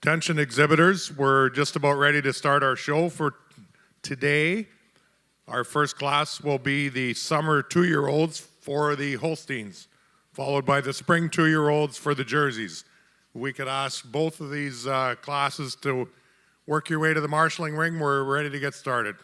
Attention exhibitors, we're just about ready to start our show for today. Our first class will be the summer 2-year-olds for the Holsteins, followed by the spring 2-year-olds for the Jerseys. We could ask both of these classes to work your way to the marshalling ring. We're ready to get started.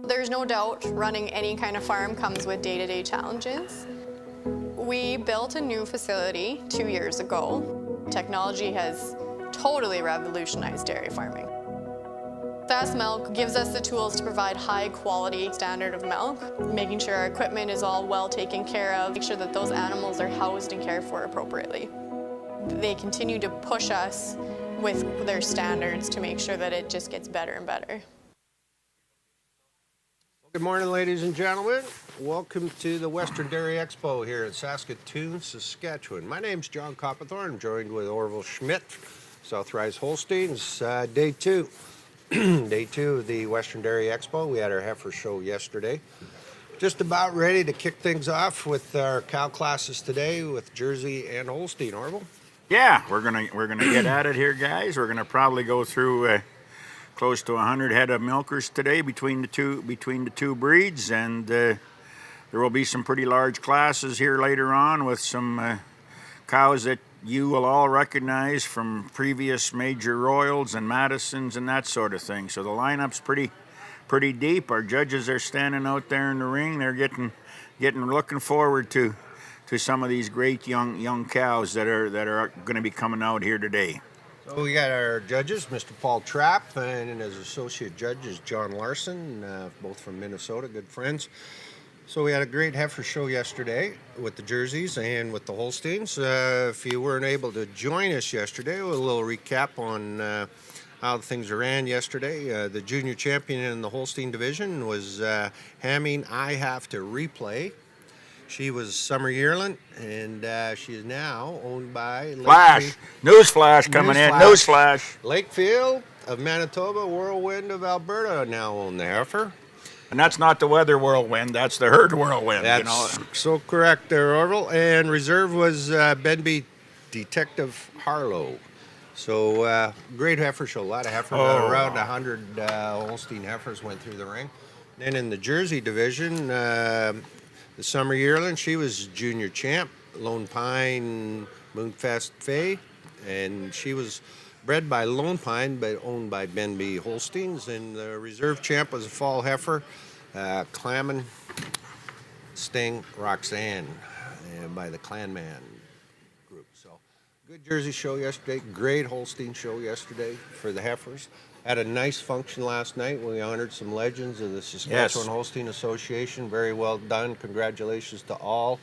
There's no doubt running any kind of farm comes with day-to-day challenges. We built a new facility 2 years ago. Technology has totally revolutionized dairy farming. Fast Milk gives us the tools to provide high quality standard of milk, making sure our equipment is all well taken care of, make sure that those animals are housed and cared for appropriately. They continue to push us with their standards to make sure that it just gets better and better. Good morning, ladies and gentlemen. Welcome to the Western Dairy Expo here in Saskatoon, Saskatchewan. My name's John Copperthorne. I'm joined with Orville Schmidt, Southrise Holsteins. Day two. Day two of the Western Dairy Expo. We had our heifer show yesterday. Just about ready to kick things off with our cow classes today with Jersey and Holstein. Orville? Yeah, we're gonna get at it here, guys. We're gonna probably go through close to 100 head of milkers today between the two breeds, and there will be some pretty large classes here later on with some cows that you will all recognize from previous major Royals and Madisons and that sort of thing. So the lineup's pretty deep. Our judges are standing out there in the ring. They're getting looking forward to some of these great young cows that are going to be coming out here today. So we got our judges, Mr. Paul Trapp, and his associate judge is John Larson, both from Minnesota, good friends. So we had a great heifer show yesterday with the Jerseys and with the Holsteins. If you weren't able to join us yesterday, a little recap on how things ran yesterday. The junior champion in the Holstein division was Hamming I Have to Replay. She was Summer Yearling, and she is now owned by Newsflash coming in. Newsflash. Lakefield of Manitoba, Whirlwind of Alberta now own the heifer. And that's not the weather whirlwind, that's the herd whirlwind. That's so correct there, Orville. And reserve was Benby Detective Harlow. So great heifer show, a lot of heifers. Around 100 Holstein heifers went through the ring. Then in the Jersey division, the Summer Yearling, she was junior champ, Lone Pine Moonfest Fay, and she was bred by Lone Pine but owned by Benby Holsteins. And the reserve champ was a fall heifer, Clammin Sting Roxanne, by the Clanman group. So good Jersey show yesterday, great Holstein show yesterday for the heifers. Had a nice function last night. We honored some legends of the Saskatchewan Holstein Association. Very well done. Congratulations to all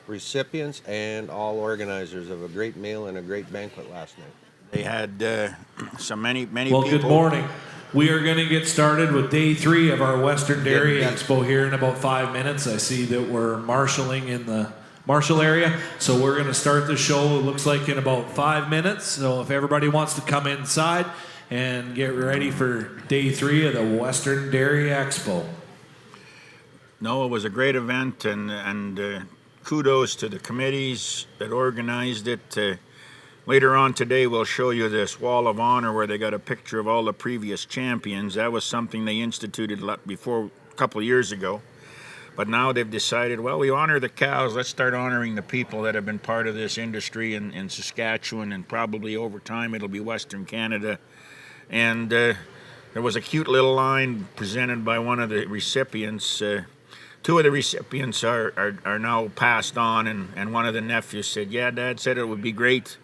recipients and all organizers of a great meal and a great banquet last night. They had many Well, people. good morning. We are going to get started with day 3 of our Western Dairy Expo here in about 5 minutes. I see that we're marshalling in the Marshall area, so we're going to start the show, it looks like, in about 5 minutes. So if everybody wants to come inside and get ready for day 3 of the Western Dairy Expo. No, it was a great event, and kudos to the committees that organized it. Later on today, we'll show you this wall of honor where they got a picture of all the previous champions. That was something they instituted before a couple of years ago. But now they've decided, well, we honor the cows. Let's start honoring the people that have been part of this industry in Saskatchewan, and probably over time it'll be Western Canada. And there was a cute little line presented by one of the recipients. Two of the recipients are now passed on, and one of the nephews said, yeah, Dad said it would be great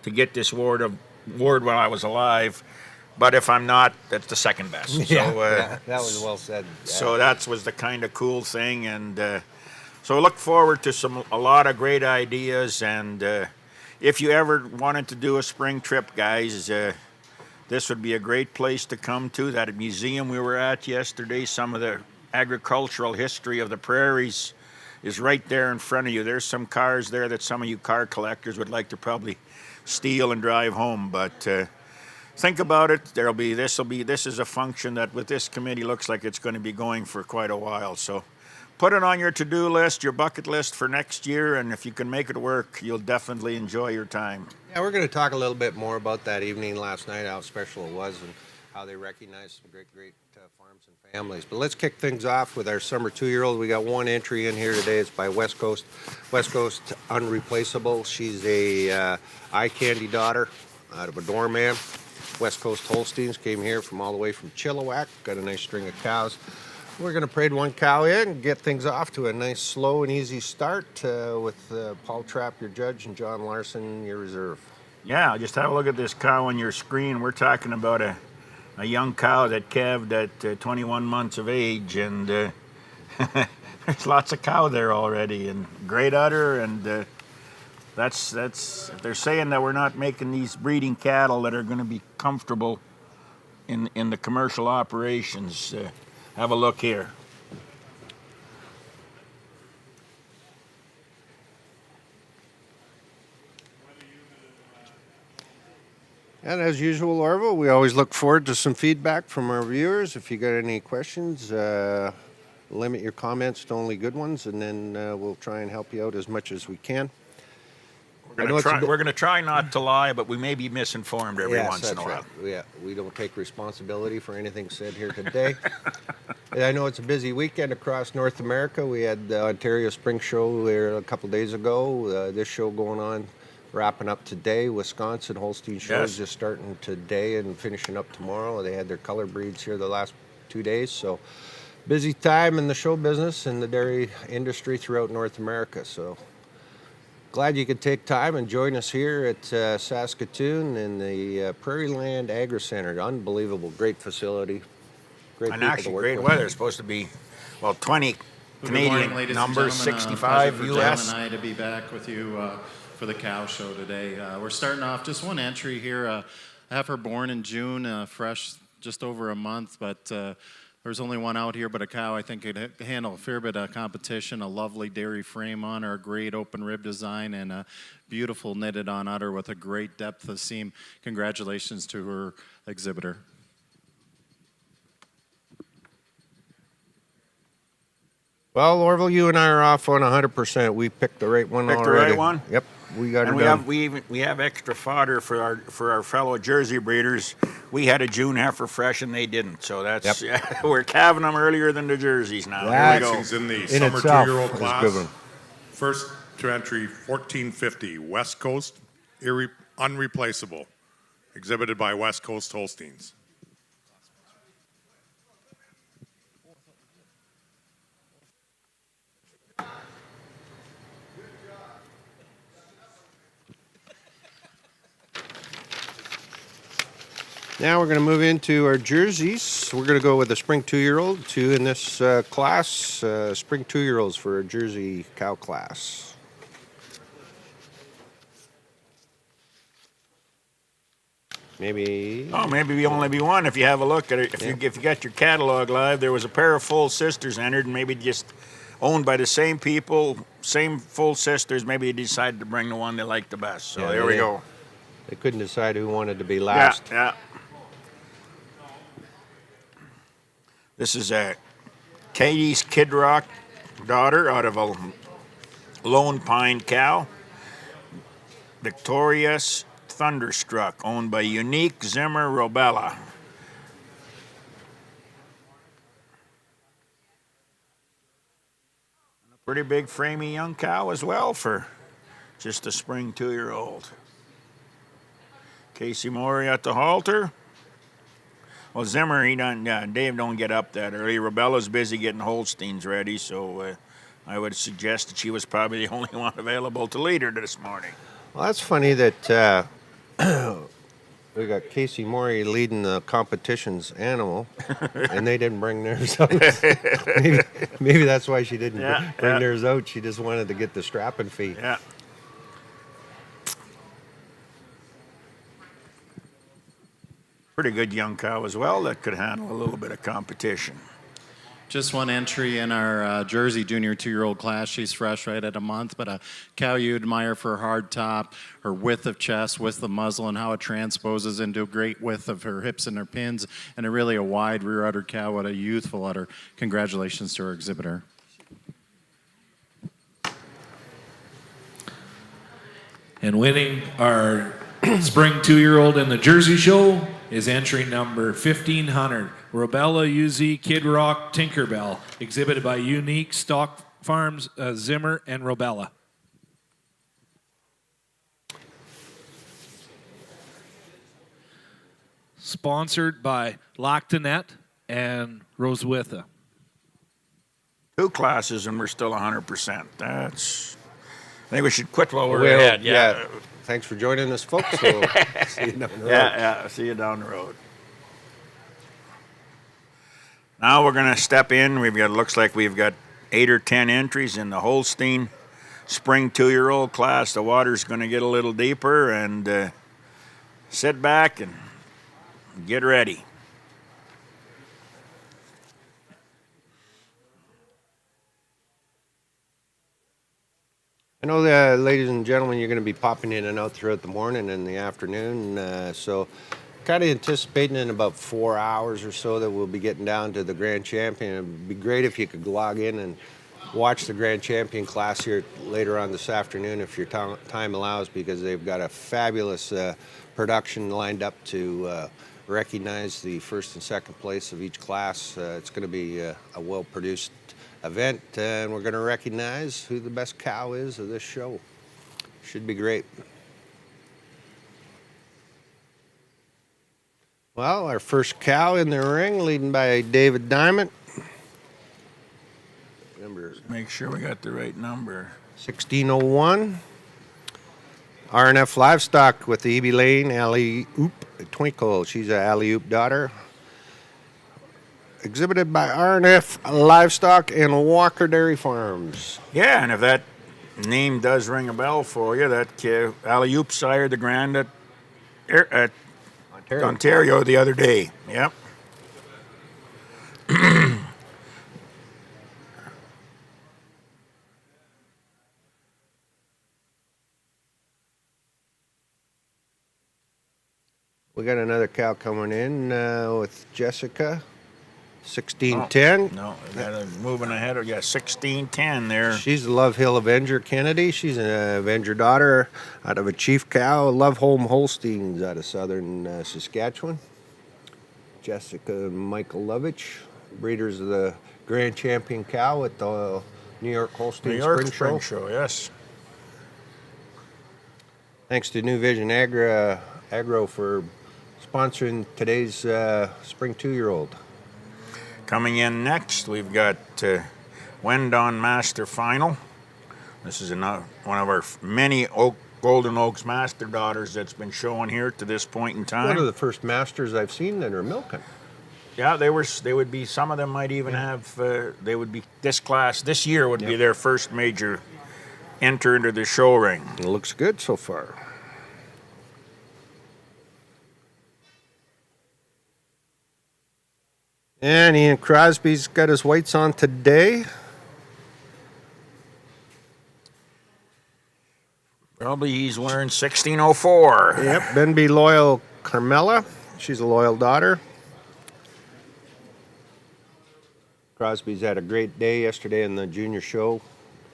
to get this award while I was alive, but if I'm not, that's the second best. Yeah, So, yeah, that was well said. Yeah. So that was the kind of cool thing, and so look forward to a lot of great ideas. And if you ever wanted to do a spring trip, guys, this would be a great place to come to. That museum we were at yesterday, some of the agricultural history of the prairies is right there in front of you. There's some cars there that some of you car collectors would like to probably steal and drive home, but think about it. This is a function that with this committee looks like it's going to be going for quite a while. So put it on your to-do list, your bucket list for next year, and if you can make it work, you'll definitely enjoy your time. Yeah, we're going to talk a little bit more about that evening last night, how special it was, and how they recognized some great farms and families. But let's kick things off with our summer 2-year-old. We got one entry in here today. It's by West Coast Unreplaceable. She's a eye candy daughter out of a doorman. West Coast Holsteins came here from all the way from Chilliwack. Got a nice string of cows. We're going to parade one cow in and get things off to a nice, slow and easy start with Paul Trapp, your judge, and John Larson, your reserve. Yeah, just have a look at this cow on your screen. We're talking about a young cow that calved at 21 months of age, and there's lots of cow there already, and great udder, and that's they're saying that we're not making these breeding cattle that are going to be comfortable in the commercial operations. Have a look here. And as usual, Orville, we always look forward to some feedback from our viewers. If you got any questions, limit your comments to only good ones, and then we'll try and help you out as much as we can. We're going to try not to lie, but we may be misinformed every once in a while. Right. Yeah, we don't take responsibility for anything said here today. And I know it's a busy weekend across North America. We had the Ontario Spring Show here a couple days ago. This show going on, wrapping up today. Wisconsin Holstein Show is just starting today and finishing up tomorrow. They had their color breeds here the last 2 days. So busy time in the show business and the dairy industry throughout North America. So glad you could take time and join us here at Saskatoon in the Prairie Land Agri Center. Unbelievable, great facility. Great and people actually to work great with. weather. It's supposed to be, 20 Canadian numbers, 65 for U.S. John and I to be back with you for the cow show today. We're starting off just one entry here. I have her born in June, fresh, just over a month, but there's only one out here, but a cow I think could handle a fair bit of competition. A lovely dairy frame on her, a great open rib design, and a beautiful knitted on udder with a great depth of seam. Congratulations to her exhibitor. Well, Orville, you and I are off on 100%. We picked the right one Picked the already. right one? Yep, we got And it done. we have extra fodder for our fellow Jersey breeders. We had a June heifer fresh and they didn't, so that's we're calving them earlier than the Jerseys now. That's- Here we go. Things in the In summer itself 2-year-old is class. good one. First to entry, 1450, West Coast Unreplaceable, exhibited by West Coast Holsteins. Now we're going to move into our jerseys. We're going to go with a spring 2-year-old, 2 in this class. Spring 2-year-olds for a Jersey cow class. Maybe. Oh, maybe only be one if you have a look at it. If you got your catalog live, there was a pair of full sisters entered, and maybe just owned by the same people, same full sisters. Maybe they decided to bring the one they liked the best. So there we go. They couldn't decide who wanted to be last. Yeah. This is Katie's Kid Rock daughter out of a Lone Pine cow. Victorious Thunderstruck, owned by Unique Zimmer Robella. Pretty big framey young cow as well for just a spring 2-year-old. Casey Morey at the halter. Well, Zimmer, Dave don't get up that early. Rubella's busy getting Holsteins ready, so I would suggest that she was probably the only one available to lead her this morning. Well, that's funny that we got Casey Morey leading the competition's animal, and they didn't bring theirs out. maybe that's why she didn't bring theirs out. She just wanted to get the strapping fee. Yeah. Pretty good young cow as well that could handle a little bit of competition. Just one entry in our Jersey junior 2-year-old class. She's fresh right at a month, but a cow you admire for her hard top, her width of chest, width of muzzle, and how it transposes into a great width of her hips and her pins, and a wide rear udder cow with a youthful udder. Congratulations to our exhibitor. And winning our spring 2-year-old in the Jersey Show is entry number 1500, Robella UZ Kid Rock Tinkerbell, exhibited by Unique Stock Farms, Zimmer, and Robella. Sponsored by Lactanet and Roswitha. 2 classes and we're still 100%. I think we should quit while we're Well, ahead. yeah. Thanks for joining us, folks. We'll see you down the road. Yeah, see you down the road. Now we're going to step in. Looks like we've got 8 or 10 entries in the Holstein spring 2-year-old class. The water's going to get a little deeper, and sit back and get ready. I know that, ladies and gentlemen, you're going to be popping in and out throughout the morning and the afternoon. So kind of anticipating in about 4 hours or so that we'll be getting down to the Grand Champion. It'd be great if you could log in and watch the Grand Champion class here later on this afternoon if your time allows, because they've got a fabulous production lined up to recognize the first and second place of each class. It's going to be a well-produced event, and we're going to recognize who the best cow is of this show. Should be great. Well, our first cow in the ring, leading by David Diamond. Number Make sure we got the right number. 1601. RNF Livestock with the EB Lane Alley Oop Twinkle. She's a Alley Oop daughter. Exhibited by RNF Livestock and Walker Dairy Farms. Yeah, and if that name does ring a bell for you, that Alley-oop sired the Grand at Ontario the other day. Yep. We got another cow coming in with Jessica. 1610. No, we got moving ahead. We got 1610 there. She's the Love Hill Avenger Kennedy. She's an Avenger daughter out of a chief cow, Love Home Holsteins out of southern Saskatchewan. Jessica and Michael Lovich, breeders of the Grand Champion cow at the New York Holstein Spring Show. Yes. Thanks to New Vision Agro for sponsoring today's spring 2-year-old. Coming in next, we've got Wendon Master Final. This is one of our many Golden Oaks Master daughters that's been showing here to this point in time. One of the first masters I've seen that are milking. Yeah, they would be. Some of them might even have. They would be this class this year would be their first major enter into the show ring. It looks good so far. And Ian Crosby's got his whites on today. Probably he's wearing 1604. Yep, Benby Loyal Carmela. She's a loyal daughter. Crosby's had a great day yesterday in the junior show.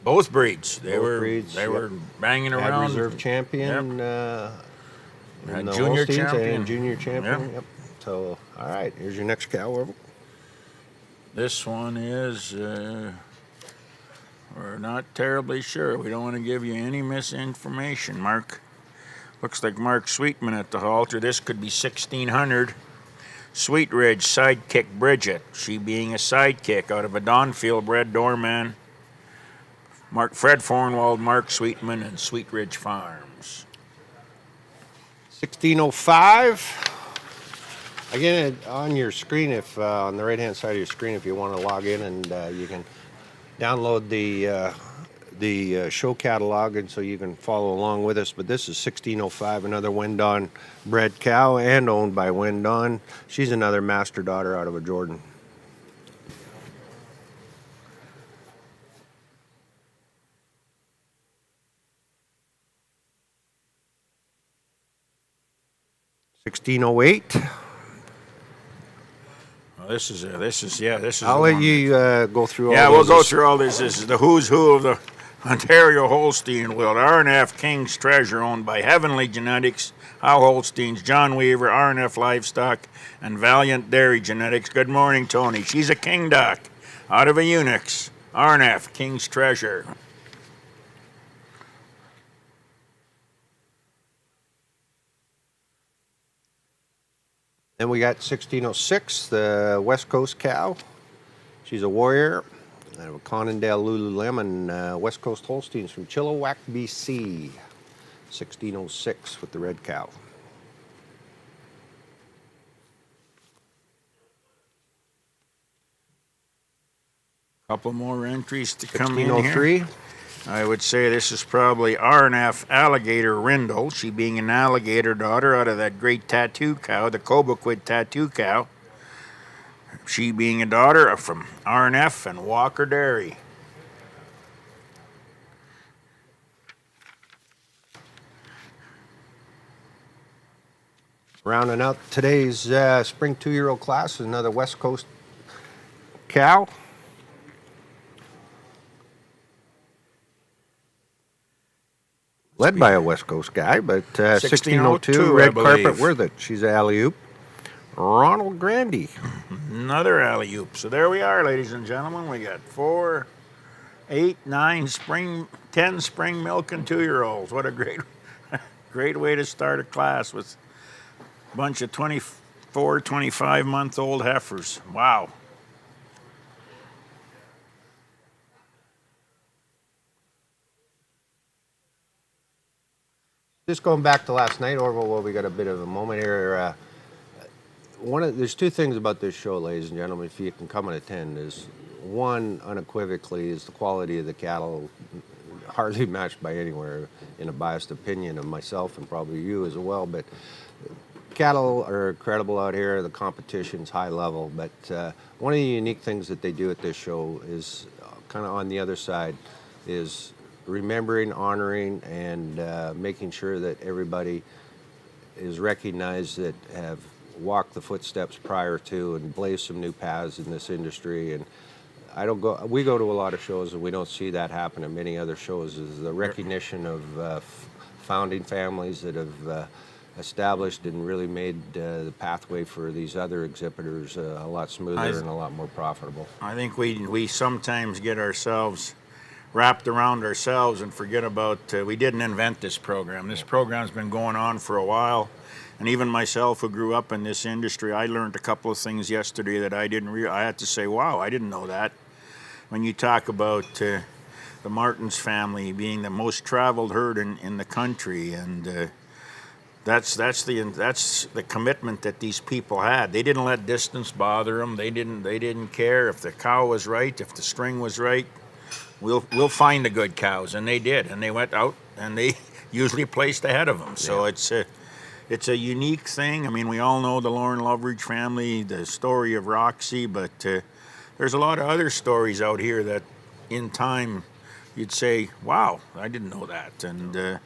Both breeds. They Both were banging Had around. reserve champion. In the junior Holsteins champion. And junior champion. Yep. Yep. So, all right, here's your next cow. This one is, We're not terribly sure. We don't want to give you any misinformation, Mark. Looks like Mark Sweetman at the halter. This could be 1600. Sweet Ridge sidekick Bridget. She being a sidekick out of a Donfield bred doorman. Fred Fornwald, Mark Sweetman, and Sweet Ridge Farms. 1605. Again, on your screen, if on the right-hand side of your screen, if you want to log in, and you can download the show catalog, and so you can follow along with us. But this is 1605, another Wendon bred cow and owned by Wendon. She's another master daughter out of a Jordan. $16.08. This is. I'll let you go through all Yeah, we'll those. go through all this. This is the who's who of the Ontario Holstein world. RNF King's Treasure, owned by Heavenly Genetics, Howe Holsteins, John Weaver, RNF Livestock, and Valiant Dairy Genetics. Good morning, Tony. She's a king duck out of a Unix. RNF King's Treasure. Then we got 1606, the West Coast cow. She's a warrior. Out of a Conondale Lululemon West Coast Holsteins from Chilliwack, BC. 1606 with the red cow. Couple more entries to come in here. 1603. I would say this is probably RNF Alligator Rindle, she being an alligator daughter out of that great tattoo cow, the Cobequid tattoo cow. She being a daughter from RNF and Walker Dairy. Rounding out today's spring 2-year-old class is another West Coast cow. Led by a West Coast guy, but 1602, red carpet worth it. She's an alley-oop. Ronald Grandy. Another alley-oop. So there we are, ladies and gentlemen. We got 4, 8, 9 spring, 10 spring milk and 2-year-olds. What a great way to start a class with a bunch of 24, 25-month-old heifers. Wow. Just going back to last night, Orville, well, we got a bit of a moment here. There's two things about this show, ladies and gentlemen, if you can come and attend. Is one, unequivocally, is the quality of the cattle hardly matched by anywhere, in a biased opinion of myself and probably you as well. But cattle are incredible out here. The competition's high level. But one of the unique things that they do at this show is kind of on the other side is remembering, honoring, and making sure that everybody is recognized that have walked the footsteps prior to and blazed some new paths in this industry. And we go to a lot of shows and we don't see that happen at many other shows, is the recognition of founding families that have established and really made the pathway for these other exhibitors a lot smoother and a lot more profitable. I think we sometimes get ourselves wrapped around ourselves and forget about we didn't invent this program. This program's been going on for a while, and even myself, who grew up in this industry, I learned a couple of things yesterday that I didn't I had to say, wow, I didn't know that. When you talk about the Martins family being the most traveled herd in the country, and that's the commitment that these people had. They didn't let distance bother them. They didn't care if the cow was right, if the string was right. We'll find the good cows, and they did, and they went out and they usually placed ahead of them. So it's a unique thing. I mean, we all know the Lauren Loveridge family, the story of Roxy, but there's a lot of other stories out here that, in time, you'd say, "Wow, I didn't know that." And they're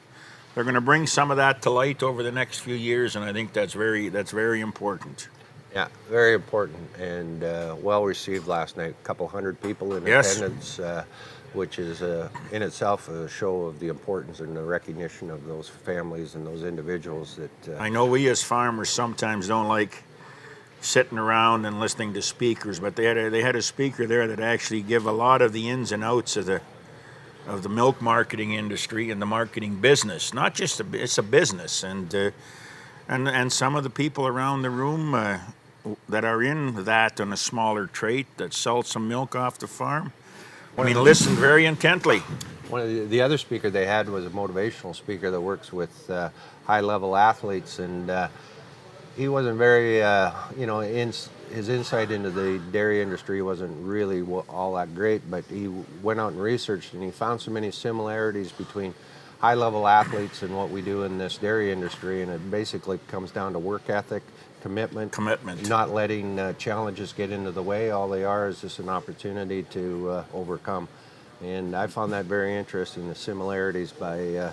going to bring some of that to light over the next few years, and I think that's very important. Yeah, very important and well received last night. A couple hundred people in attendance, which is in itself a show of the importance and the recognition of those families and those individuals that. I know we as farmers sometimes don't like sitting around and listening to speakers, but they had a speaker there that actually give a lot of the ins and outs of milk marketing industry and the marketing business. Not just it's a business, and some of the people around the room that are in that on a smaller trait that sell some milk off the farm. I mean, listen very intently. One of the other speaker they had was a motivational speaker that works with high-level athletes, and he wasn't very, his insight into the dairy industry wasn't really all that great, but he went out and researched, and he found so many similarities between high-level athletes and what we do in this dairy industry, and it basically comes down to work ethic, commitment, not letting challenges get into the way. All they are is just an opportunity to overcome. And I found that very interesting, the similarities by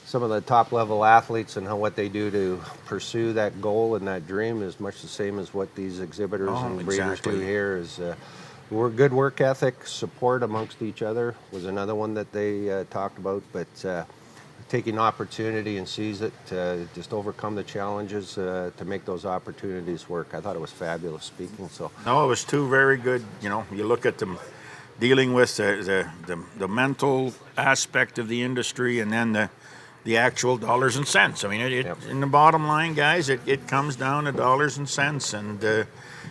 some of the top-level athletes and what they do to pursue that goal and that dream is much the same as what these exhibitors and breeders do here. Is good work ethic, support amongst each other was another one that they talked about, but taking opportunity and seize it, just overcome the challenges to make those opportunities work. I thought it was fabulous speaking. So no, it was two very good. You look at them dealing with the mental aspect of the industry, and then the actual dollars and cents. I mean, in the bottom line, guys, it comes down to dollars and cents, and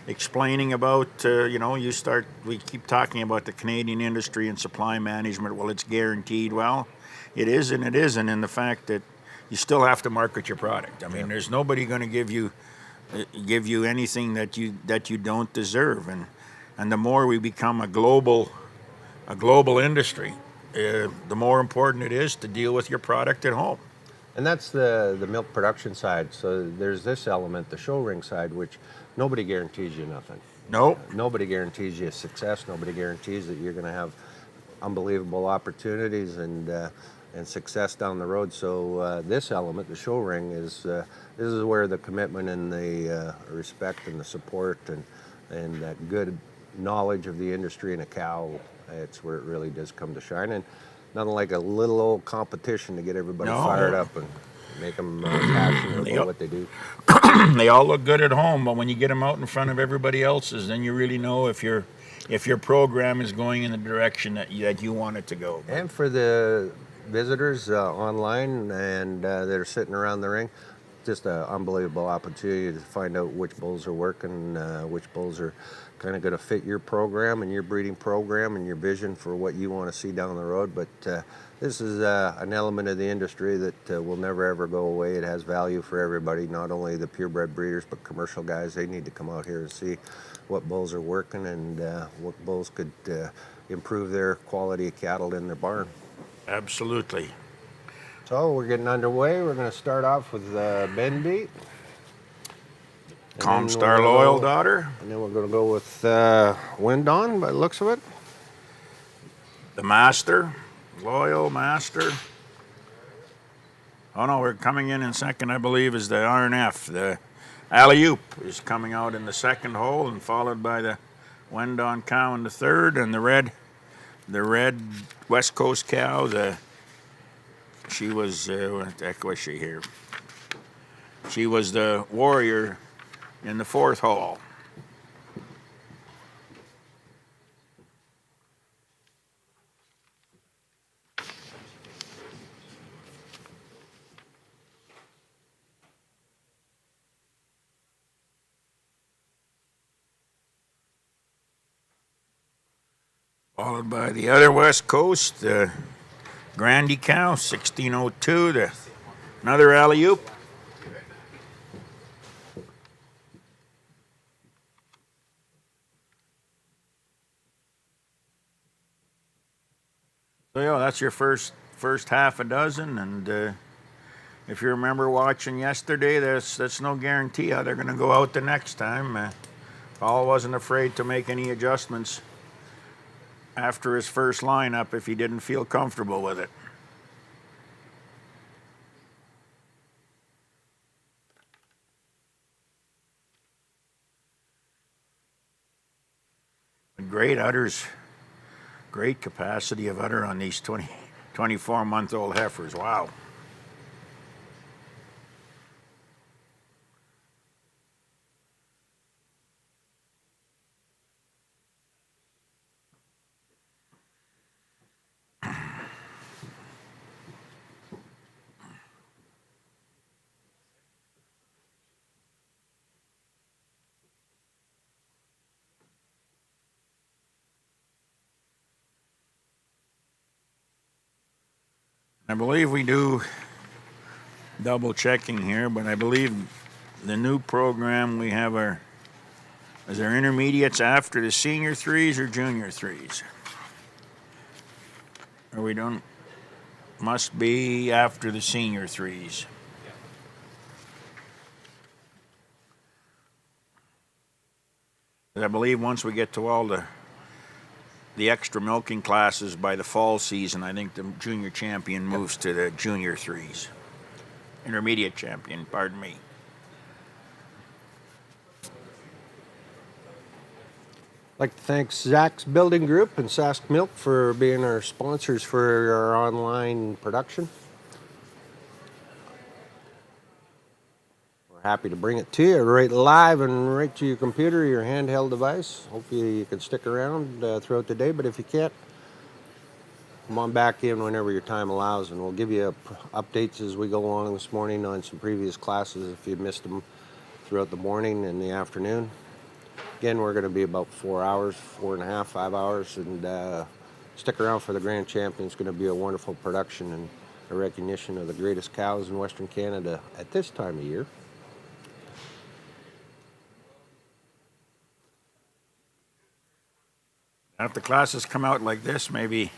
explaining about, we keep talking about the Canadian industry and supply management. Well, it's guaranteed. Well, it is and it isn't, in the fact that you still have to market your product. I mean, there's nobody going to give you anything that you don't deserve, and the more we become a global industry, the more important it is to deal with your product at home. And that's the milk production side. So there's this element, the show ring side, which nobody guarantees you nothing. Nope. Nobody guarantees you success. Nobody guarantees that you're going to have unbelievable opportunities and success down the road. So this element, the show ring, is this is where the commitment and the respect and the support and that good knowledge of the industry and a cow, it's where it really does come to shine. And nothing like a little old competition to get everybody fired up and make them passionate about what they do. They all look good at home, but when you get them out in front of everybody else's, then you really know if your program is going in the direction that you want it to go. And for the visitors online and that are sitting around the ring, just an unbelievable opportunity to find out which bulls are working, which bulls are kind of going to fit your program and your breeding program and your vision for what you want to see down the road. But this is an element of the industry that will never ever go away. It has value for everybody, not only the purebred breeders, but commercial guys. They need to come out here and see what bulls are working and what bulls could improve their quality of cattle in their barn. Absolutely. So we're getting underway. We're going to start off with Ben Beat. Comstar Loyal Daughter. And then we're going to go with Wind On by the looks of it. The Master. Loyal Master. Oh no, we're coming in second, I believe, is the RNF. The Alley-oop is coming out in the second hole, and followed by the Wind On cow in the third, and the red West Coast cow. She was what the heck was she here? She was the Warrior in the fourth hole. Followed by the other West Coast, the Grandy cow, 1602, another Alley-oop. So yeah, that's your first half a dozen, and if you remember watching yesterday, that's no guarantee how they're going to go out the next time. Paul wasn't afraid to make any adjustments after his first lineup if he didn't feel comfortable with it. Great udders, great capacity of udder on these 24-month-old heifers. Wow. I believe we do double checking here, but I believe the new program we have is our intermediates after the senior threes or junior threes? Or we don't, must be after the senior threes. I believe once we get to all the extra milking classes by the fall season, I think the junior champion moves to the junior threes. Intermediate champion, pardon me. I'd like to thank Zach's Building Group and Sask Milk for being our sponsors for our online production. We're happy to bring it to you right live and right to your computer, your handheld device. Hopefully you can stick around throughout the day, but if you can't, come on back in whenever your time allows, and we'll give you updates as we go along this morning on some previous classes if you missed them throughout the morning and the afternoon. Again, we're going to be about 4 hours, 4.5, 5 hours, and stick around for the Grand Champion. It's going to be a wonderful production and a recognition of the greatest cows in Western Canada at this time of year. If the classes come out like this, maybe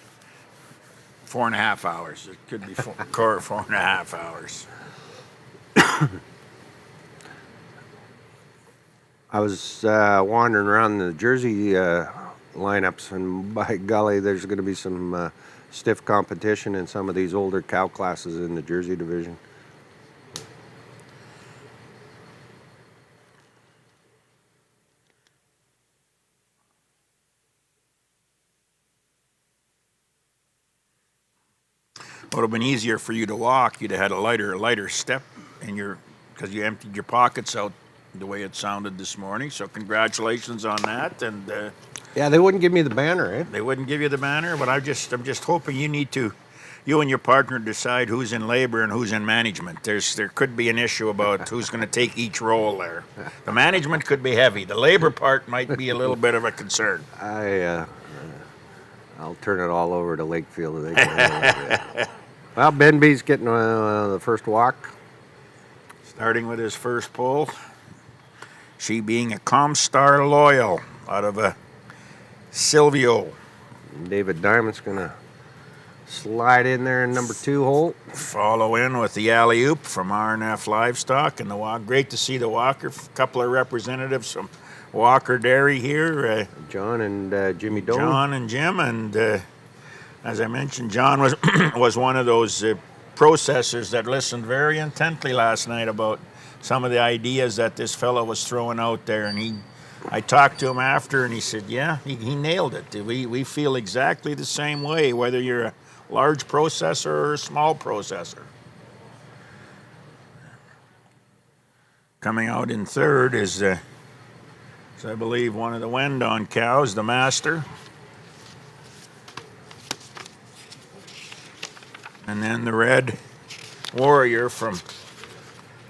4.5 hours. It could be 4.5 hours. I was wandering around the Jersey lineups, and by golly, there's going to be some stiff competition in some of these older cow classes in the Jersey division. It would have been easier for you to walk. You'd have had a lighter step in because you emptied your pockets out the way it sounded this morning. So congratulations on that. And Yeah, they wouldn't give me the banner, eh? they wouldn't give you the banner, but I'm just hoping you and your partner decide who's in labor and who's in management. There could be an issue about who's going to take each role there. The management could be heavy. The labor part might be a little bit of a concern. I'll turn it all over to Lakefield. Well, Ben B's getting the first walk. Starting with his first pull. She being a Comstar Loyal out of a Silvio. And David Diamond's going to slide in there in number 2 hole. Follow in with the alley-oop from RNF Livestock and the walk. Great to see the Walker. A couple of representatives from Walker Dairy here. John and Jimmy Doan. John and Jim, and as I mentioned, John was was one of those processors that listened very intently last night about some of the ideas that this fellow was throwing out there, and I talked to him after, and he said, yeah, he nailed it. We feel exactly the same way, whether you're a large processor or a small processor. Coming out in third is I believe one of the Wendon cows, the Master. And then the Red Warrior from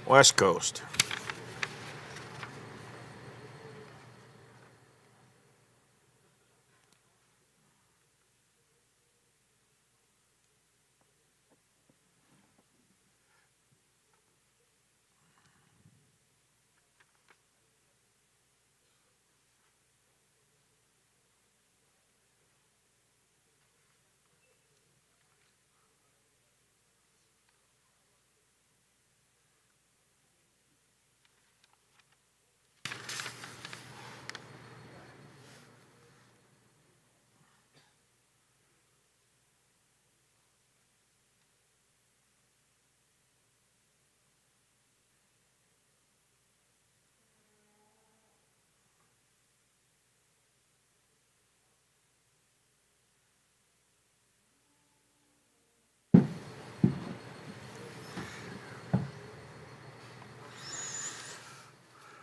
West Coast.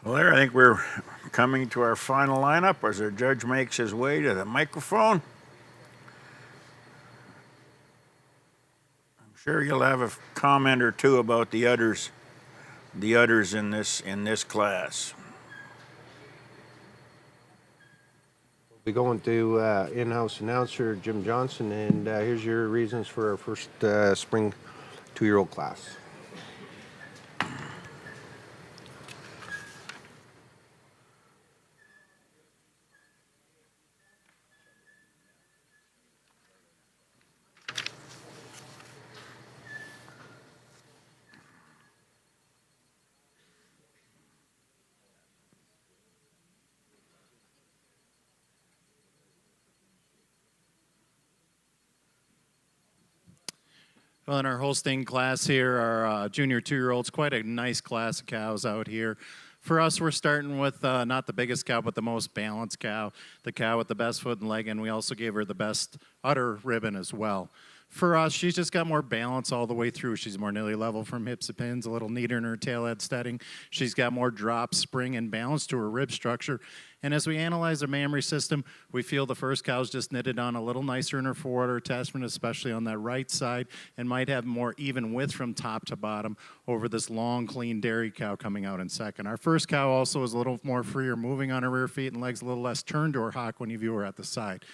Well, there, I think we're coming to our final lineup as our judge makes his way to the microphone. I'm sure you'll have a comment or two about the udders in this class. We go into in-house announcer Jim Johnson, and here's your reasons for our first spring 2-year-old class. Well, in our Holstein class here, our junior 2-year-olds, quite a nice class of cows out here. For us, we're starting with not the biggest cow, but the most balanced cow, the cow with the best foot and leg, and we also gave her the best udder ribbon as well. For us, she's just got more balance all the way through. She's more nearly level from hips to pins, a little neater in her tail head steading. She's got more drop, spring, and balance to her rib structure. And as we analyze the mammary system, we feel the first cow's just knitted on a little nicer in her forudder attachment, especially on that right side, and might have more even width from top to bottom over this long, clean dairy cow coming out in second. Our first cow also is a little more freer moving on her rear feet and legs, a little less turned to her hock when you view her at the side.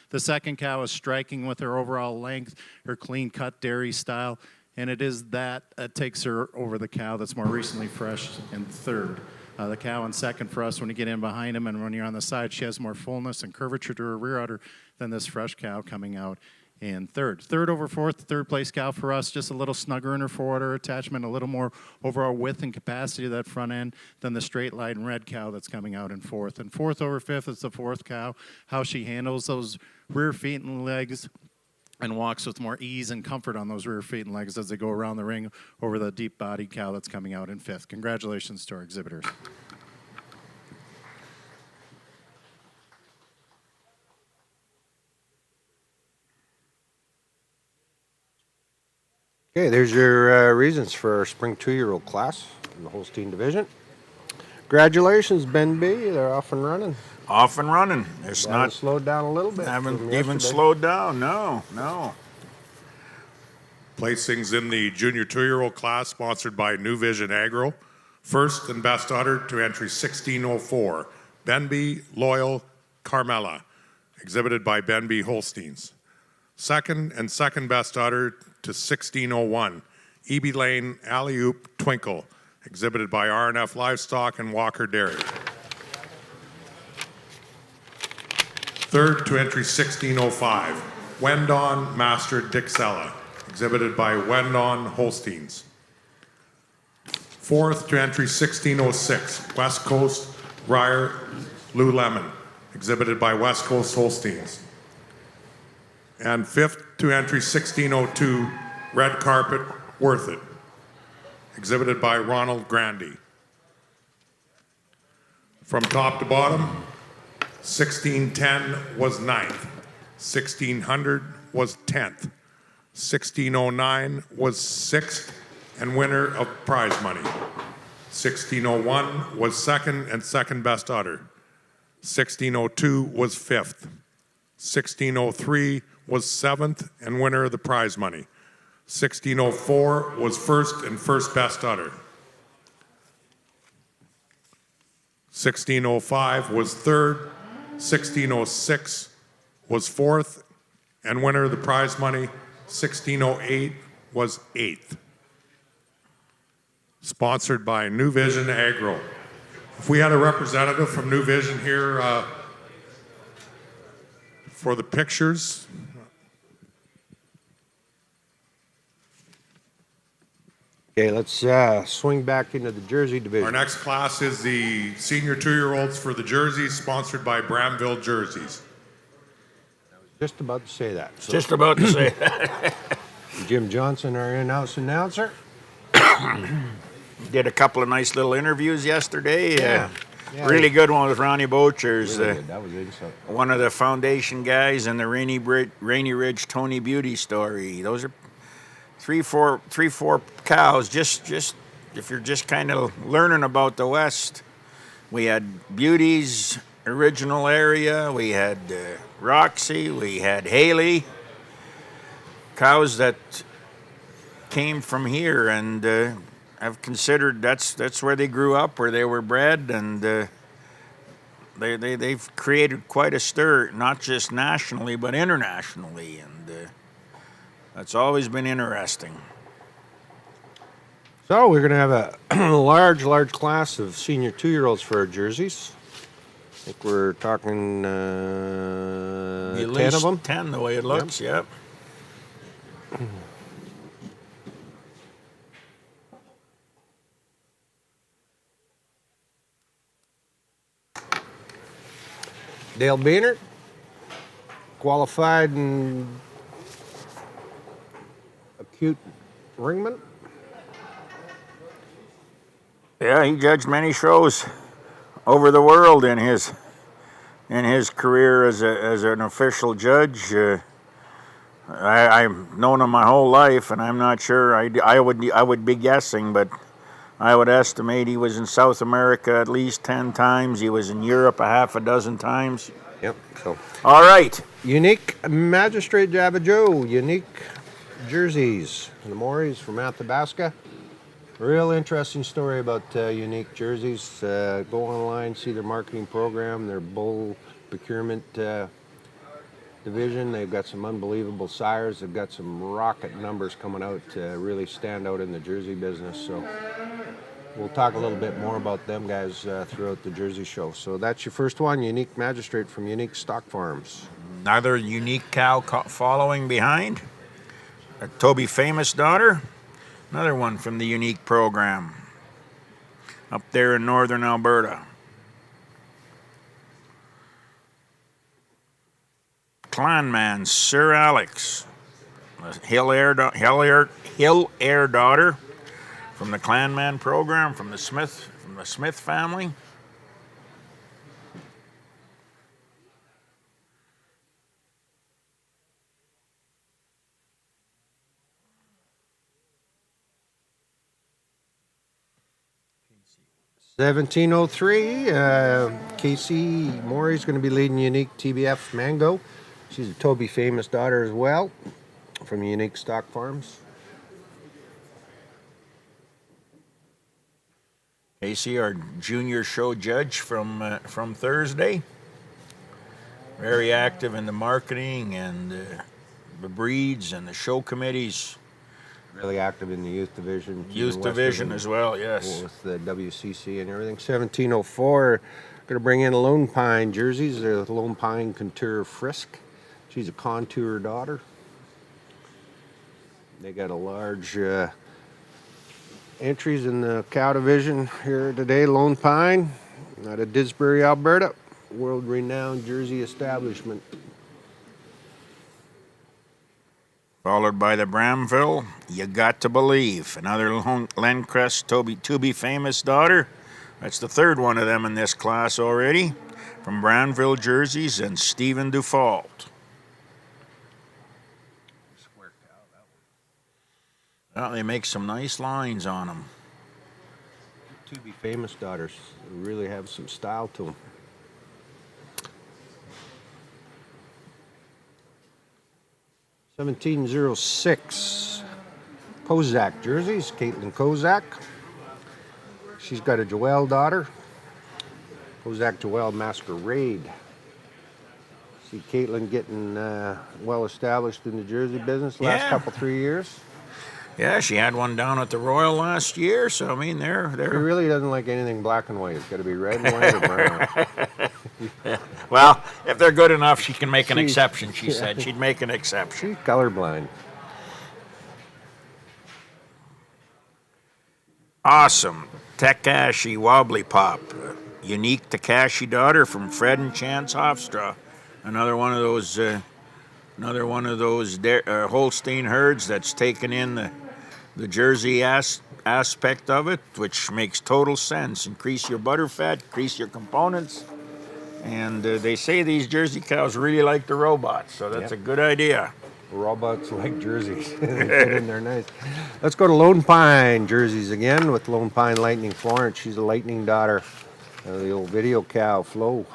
The second cow is striking with her overall length, her clean-cut dairy style, and it is that takes her over the cow that's more recently fresh in third. The cow in second for us, when you get in behind him and when you're on the side, she has more fullness and curvature to her rear udder than this fresh cow coming out in third. Third over fourth, third place cow for us, just a little snugger in her forudder attachment, a little more overall width and capacity of that front end than the straight line red cow that's coming out in fourth. And fourth over fifth is the fourth cow, how she handles those rear feet and legs and walks with more ease and comfort on those rear feet and legs as they go around the ring over the deep-bodied cow that's coming out in fifth. Congratulations to our exhibitors. Okay, there's your reasons for our spring 2-year-old class in the Holstein division. Congratulations, Ben B. They're off and running. Off and running. It's Haven't not slowed down a little bit. haven't from even yesterday. slowed down. No. Placings in the junior 2-year-old class sponsored by New Vision Agro. First and best udder to entry 1604, Benby Loyal Carmela, exhibited by Benby Holsteins. Second and second best udder to 1601, EB Lane Alley Oop Twinkle, exhibited by RNF Livestock and Walker Dairy. Third to entry 1605, Wendon Master Dixella, exhibited by Wendon Holsteins. Fourth to entry 1606, West Coast Ryer Lululemon, exhibited by West Coast Holsteins. And fifth to entry 1602, Red Carpet Worth It, exhibited by Ronald Grandy. From top to bottom, 1610 was 9th, 1600 was 10th, 1609 was 6th and winner of prize money. 1601 was second and second best udder. 1602 was 5th. 1603 was 7th and winner of the prize money. 1604 was first and first best udder. 1605 was third. 1606 was fourth and winner of the prize money. 1608 was 8th. Sponsored by New Vision Agro. If we had a representative from New Vision here for the pictures. Okay, let's swing back into the Jersey division. Our next class is the senior 2-year-olds for the jerseys, sponsored by Bramville Jerseys. Just about to say that. So Just about to say that. Jim Johnson, our in-house announcer. Did a couple of nice little interviews yesterday. Yeah. Really good one with Ronnie Bochers, Really good. That was excellent. one of the foundation guys in the Rainy Ridge Tony Beauty story. Those are three, four cows. Just if you're just kind of learning about the West, we had Beauty's original area. We had Roxy. We had Haley. Cows that came from here and I've considered that's where they grew up, where they were bred, and they've created quite a stir, not just nationally but internationally, and that's always been interesting. So we're going to have a large class of senior 2-year-olds for our jerseys. I think we're talking At 10 least of them. 10, the way it looks. Yep. Dale Boehnert, qualified and acute ringman. Yeah, he judged many shows over the world in his career as an official judge. I've known him my whole life, and I'm not sure. I would be guessing, but I would estimate he was in South America at least 10 times. He was in Europe a half a dozen times. Yep. So All right. unique magistrate Jabba Joe, unique jerseys. The Maury's from Athabasca. Real interesting story about unique jerseys. Go online, see their marketing program, their bull procurement division. They've got some unbelievable sires. They've got some rocket numbers coming out to really stand out in the jersey business. So we'll talk a little bit more about them guys throughout the Jersey show. So that's your first one, Unique Magistrate from Unique Stock Farms. Another unique cow following behind. A Toby Famous daughter. Another one from the unique program. Up there in northern Alberta. Clanman Sir Alex. A Hill Air daughter from the Clanman program, from the Smith family. $17.03. Casey Maury's going to be leading Unique TBF Mango. She's a Toby Famous daughter as well from Unique Stock Farms. Casey, our junior show judge from Thursday. Very active in the marketing and the breeds and the show committees. Really active in the youth division. Youth division as well, yes. With the WCC and everything. 1704. Going to bring in Lone Pine jerseys. The Lone Pine Contour Frisk. She's a Contour daughter. They got a large entries in the cow division here today. Lone Pine out of Disbury, Alberta. World-renowned jersey establishment. Followed by the Bramville, You Got to Believe. Another Lencrest Toby Famous daughter. That's the third one of them in this class already. From Bramville jerseys and Stephen Dufault. Well, they make some nice lines on them. Toby Famous daughters really have some style to them. $17.06. Kozak jerseys, Caitlin Kozak. She's got a Joelle daughter. Kozak Joelle Masquerade. See Caitlin getting well established in the jersey business last couple 3 years. Yeah, she had one down at the Royal last year, so I mean, they're She really doesn't like anything black and white. It's got to be red and white or brown. Well, if they're good enough, she can make an exception, she said. She'd make an exception. She's colorblind. Awesome. Takashi Wobbly Pop. Unique Takashi daughter from Fred and Chance Hofstra. Another one of those Holstein herds that's taken in the Jersey aspect of it, which makes total sense. Increase your butter fat, increase your components. And they say these Jersey cows really like the robots, so that's a good idea. Robots like jerseys. They fit in there nice. Let's go to Lone Pine jerseys again with Lone Pine Lightning Florence. She's a Lightning daughter of the old video cow, Flo.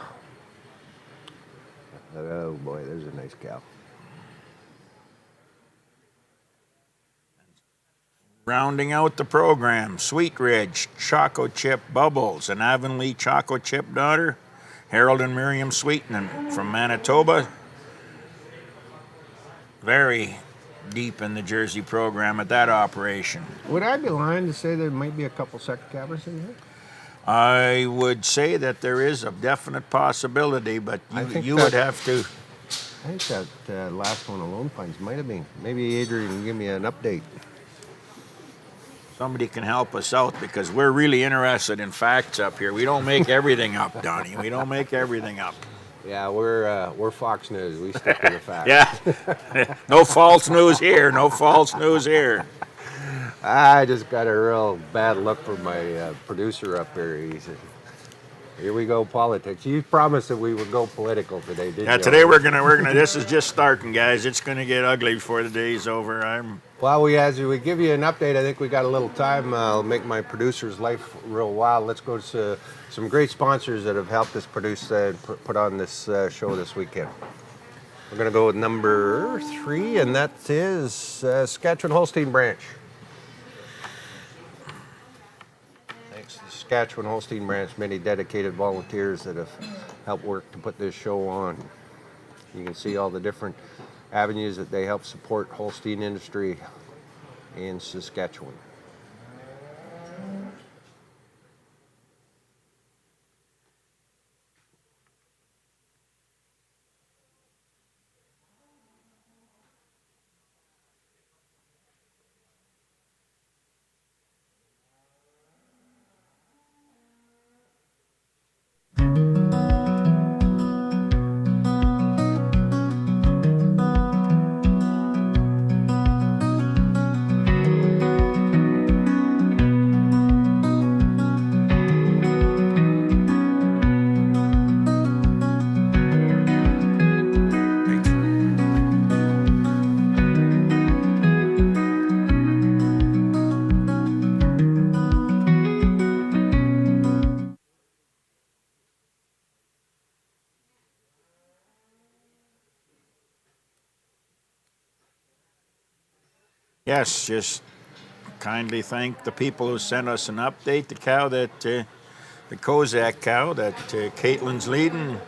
Oh boy, there's a nice cow. Rounding out the program, Sweet Ridge, Choco Chip Bubbles, an Avonlea Choco Chip daughter, Harold and Miriam Sweeten from Manitoba. Very deep in the Jersey program at that operation. Would I be lying to say there might be a couple second cabbers in here? I would say that there is a definite possibility, but I think you that- would have to. I think that last one alone finds might have been. Maybe Adrian can give me an update. Somebody can help us out because we're really interested in facts up here. We don't make everything up, Donnie. We don't make everything up. Yeah, we're Fox News. We stick to the facts. Yeah. No false news here. No false news here. I just got a real bad look from my producer up here. He said, "Here we go, politics." You promised that we would go political today, didn't you? Yeah, today we're gonna. This is just starting, guys. It's gonna get ugly before the day's over. Well, as we give you an update, I think we got a little time. I'll make my producer's life real wild. Let's go to some great sponsors that have helped us produce put on this show this weekend. We're going to go with number 3, and that is Saskatchewan Holstein Branch. Thanks to the Saskatchewan Holstein Branch, many dedicated volunteers that have helped work to put this show on. You can see all the different avenues that they help support Holstein industry in Saskatchewan. Yes, just kindly thank the people who sent us an update. The cow that, the Kozak cow that Caitlin's leading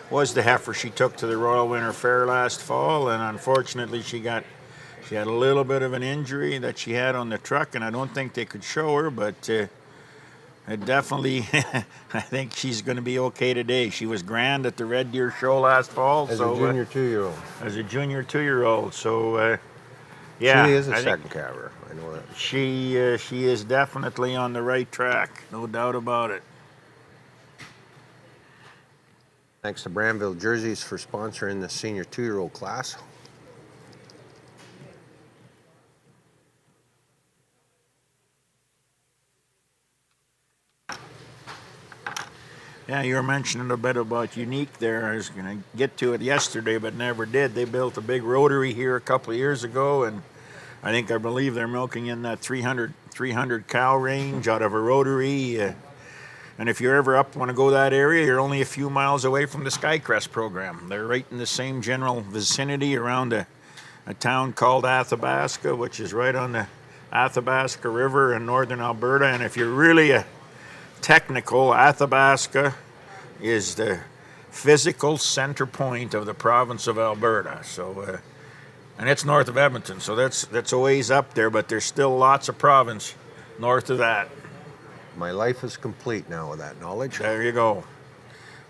was the heifer she took to the Royal Winter Fair last fall, and unfortunately she had a little bit of an injury that she had on the truck, and I don't think they could show her, but it definitely, I think she's going to be okay today. She was grand at the Red Deer show last fall. As a junior 2-year-old. As a junior 2-year-old, so yeah. She is a I think second caber. I know that. she is definitely on the right track, no doubt about it. Thanks to Brandville Jerseys for sponsoring the senior 2-year-old class. Yeah, you were mentioning a bit about Unique there. I was going to get to it yesterday, but never did. They built a big rotary here a couple of years ago, and I believe they're milking in that 300 cow range out of a rotary. And if you're ever up, want to go that area, you're only a few miles away from the Skycrest program. They're right in the same general vicinity around a town called Athabasca, which is right on the Athabasca River in northern Alberta. And if you're really a technical, Athabasca is the physical center point of the province of Alberta. So, and it's north of Edmonton, so that's a ways up there, but there's still lots of province north of that. My life is complete now with that knowledge. There you go.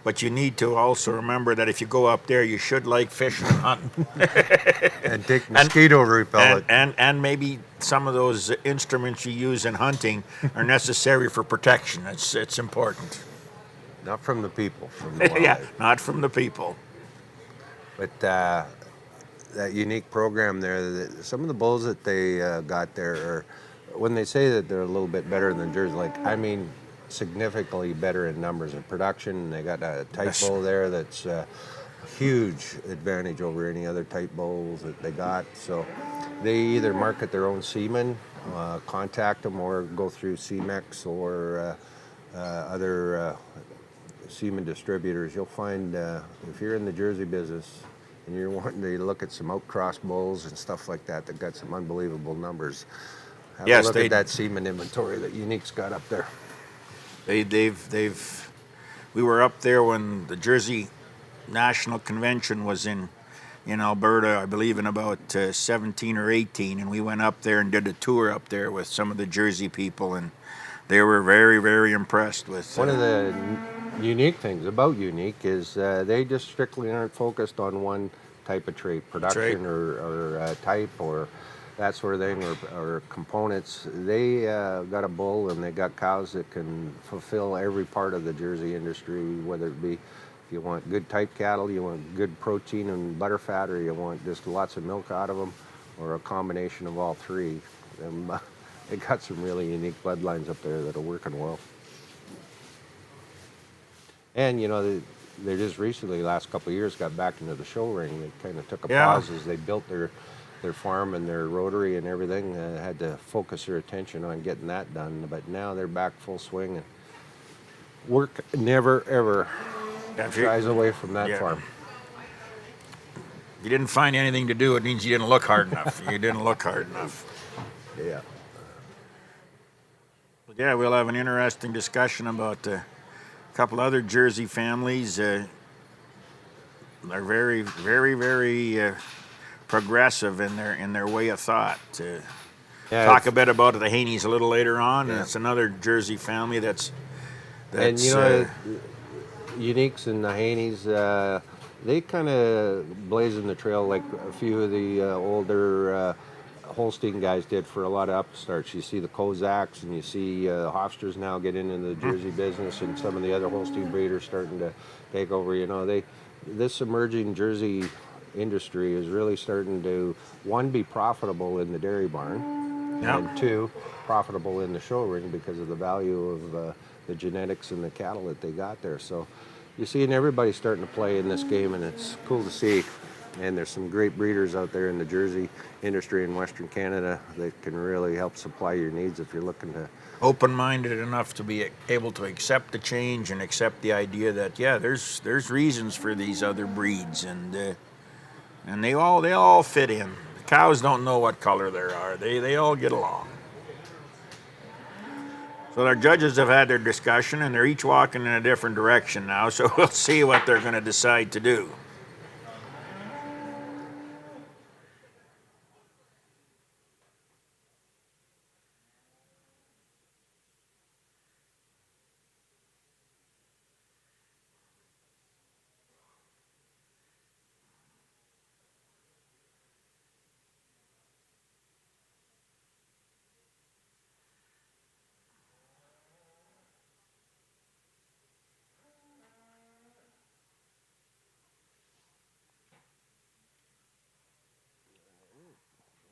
But you need to also remember that if you go up there, you should like fishing and hunting. And take mosquito repellent. And maybe some of those instruments you use in hunting are necessary for protection. It's important. Not from the people, from the wildlife. Yeah, not from the people. But that unique program there, some of the bulls that they got there are, when they say that they're a little bit better than Jersey, significantly better in numbers of production. They got a type bull there that's a huge advantage over any other type bulls that they got. So they either market their own semen, contact them, or go through CMEX or other semen distributors. You'll find if you're in the Jersey business and you're wanting to look at some outcross bulls and stuff like that got some unbelievable numbers, have a look at that semen inventory that Unique's got up there. We've we were up there when the Jersey National Convention was in Alberta, I believe in about 17 or 18, and we went up there and did a tour up there with some of the Jersey people, and they were very, very impressed with. One of the unique things about Unique is they just strictly aren't focused on one type of trait, production or type or that sort of thing, or components. They got a bull and they got cows that can fulfill every part of the Jersey industry, whether it be if you want good type cattle, you want good protein and butter fat, or you want just lots of milk out of them, or a combination of all three. And, they got some really unique bloodlines up there that are working well. And they just recently, last couple of years, got back into the show ring. They kind of took a pause as they built their farm and their rotary and everything. Had to focus their attention on getting that done. But now they're back full swing, and work never ever shies away from that farm. If you didn't find anything to do, it means you didn't look hard enough. You didn't look hard enough. Yeah. Yeah, we'll have an interesting discussion about a couple other Jersey families. They're very, very, very progressive in their way of thought. Talk a bit about the Haneys a little later on. Yeah. It's another Jersey family that's and Uniques and the Haneys, they kind of blazing the trail like a few of the older Holstein guys did for a lot of upstarts. You see the Kozaks and you see Hofsters now get into the Jersey business, and some of the other Holstein breeders starting to take over. This emerging Jersey industry is really starting to, one, be profitable in the dairy barn, and two, profitable in the show ring because of the value of the genetics and the cattle that they got there. So you're seeing everybody starting to play in this game, and it's cool to see. And there's some great breeders out there in the Jersey industry in Western Canada that can really help supply your needs if you're looking to. Open-minded enough to be able to accept the change and accept the idea that there's reasons for these other breeds, and they all fit in. The cows don't know what color they are. They all get along. So our judges have had their discussion, and they're each walking in a different direction now. So we'll see what they're going to decide to do.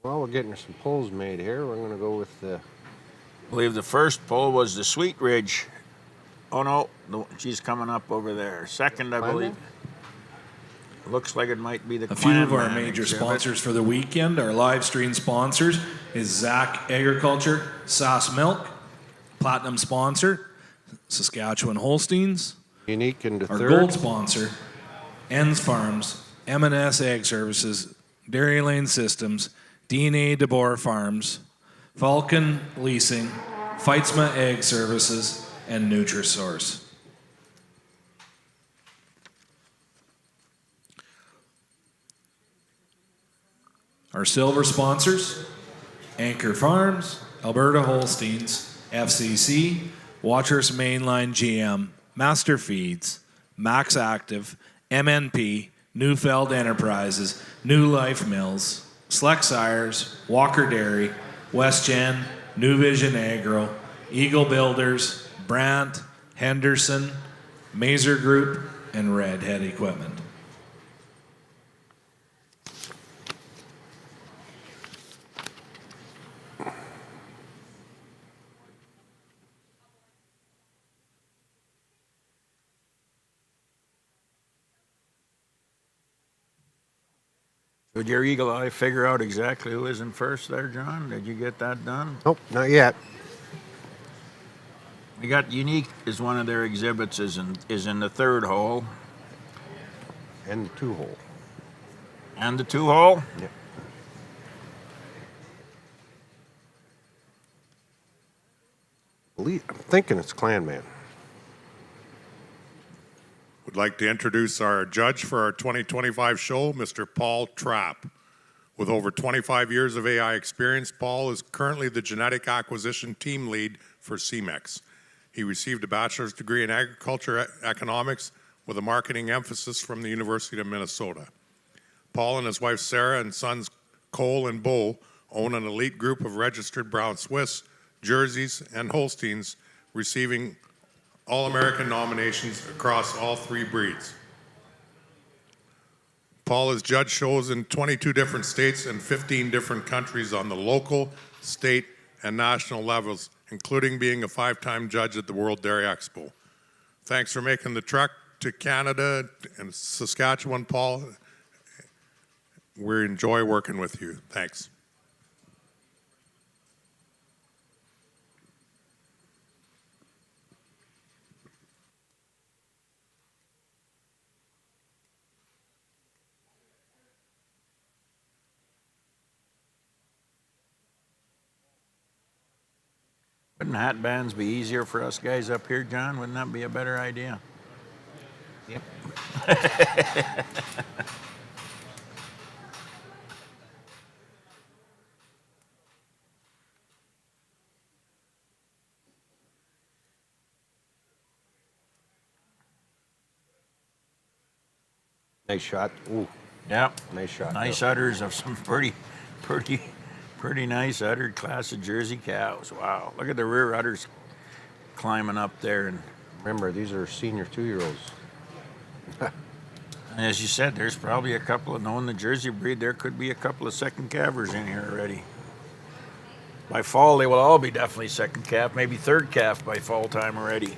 Well, we're getting some pulls made here. We're going to go with the. I believe the first pull was the Sweet Ridge. Oh no, she's coming up over there. Second, I believe. Looks like it might be the. A few of our major sponsors for the weekend, our live stream sponsors, is Zach Agriculture, Sass Milk, Platinum sponsor, Saskatchewan Holsteins. Unique and the our third. gold sponsor, Enns Farms, M&S Ag Services, Dairy Lane Systems, DNA DeBoer Farms, Falcon Leasing, Feitzma Ag Services, and Nutrisource. Our silver sponsors, Anchor Farms, Alberta Holsteins, FCC, Watchers Mainline GM, Master Feeds, Max Active, MNP, Newfeld Enterprises, New Life Mills, Sleck Sires, Walker Dairy, WestGen, New Vision Agro, Eagle Builders, Brandt, Henderson, Mazer Group, and Redhead Equipment. Did your eagle eye figure out exactly who is in first there, John? Did you get that done? Nope, not yet. We got Unique as one of their exhibits is in the third hole. And the two hole. And the 2 hole? Yep. I'm thinking it's Clan Man. would like to introduce our judge for our 2025 show, Mr. Paul Trapp. With over 25 years of AI experience, Paul is currently the genetic acquisition team lead for CEMEX. He received a bachelor's degree in agriculture economics with a marketing emphasis from the University of Minnesota. Paul and his wife Sarah and sons Cole and Bo own an elite group of registered Brown Swiss, Jerseys, and Holsteins, receiving All-American nominations across all 3 breeds. Paul has judged shows in 22 different states and 15 different countries on the local, state, and national levels, including being a 5-time judge at the World Dairy Expo. Thanks for making the trek to Canada and Saskatchewan, Paul. We enjoy working with you. Thanks. Wouldn't hat bands be easier for us guys up here, John? Wouldn't that be a better idea? Yep. Nice shot. Ooh, Yep. nice shot. Nice udders of some pretty nice uddered class of Jersey cows. Wow. Look at the rear udders climbing up there. And Remember, these are senior 2-year-olds. as you said, there's probably a couple of, knowing the Jersey breed, there could be a couple of second calvers in here already. By fall, they will all be definitely second calf, maybe third calf by fall time already.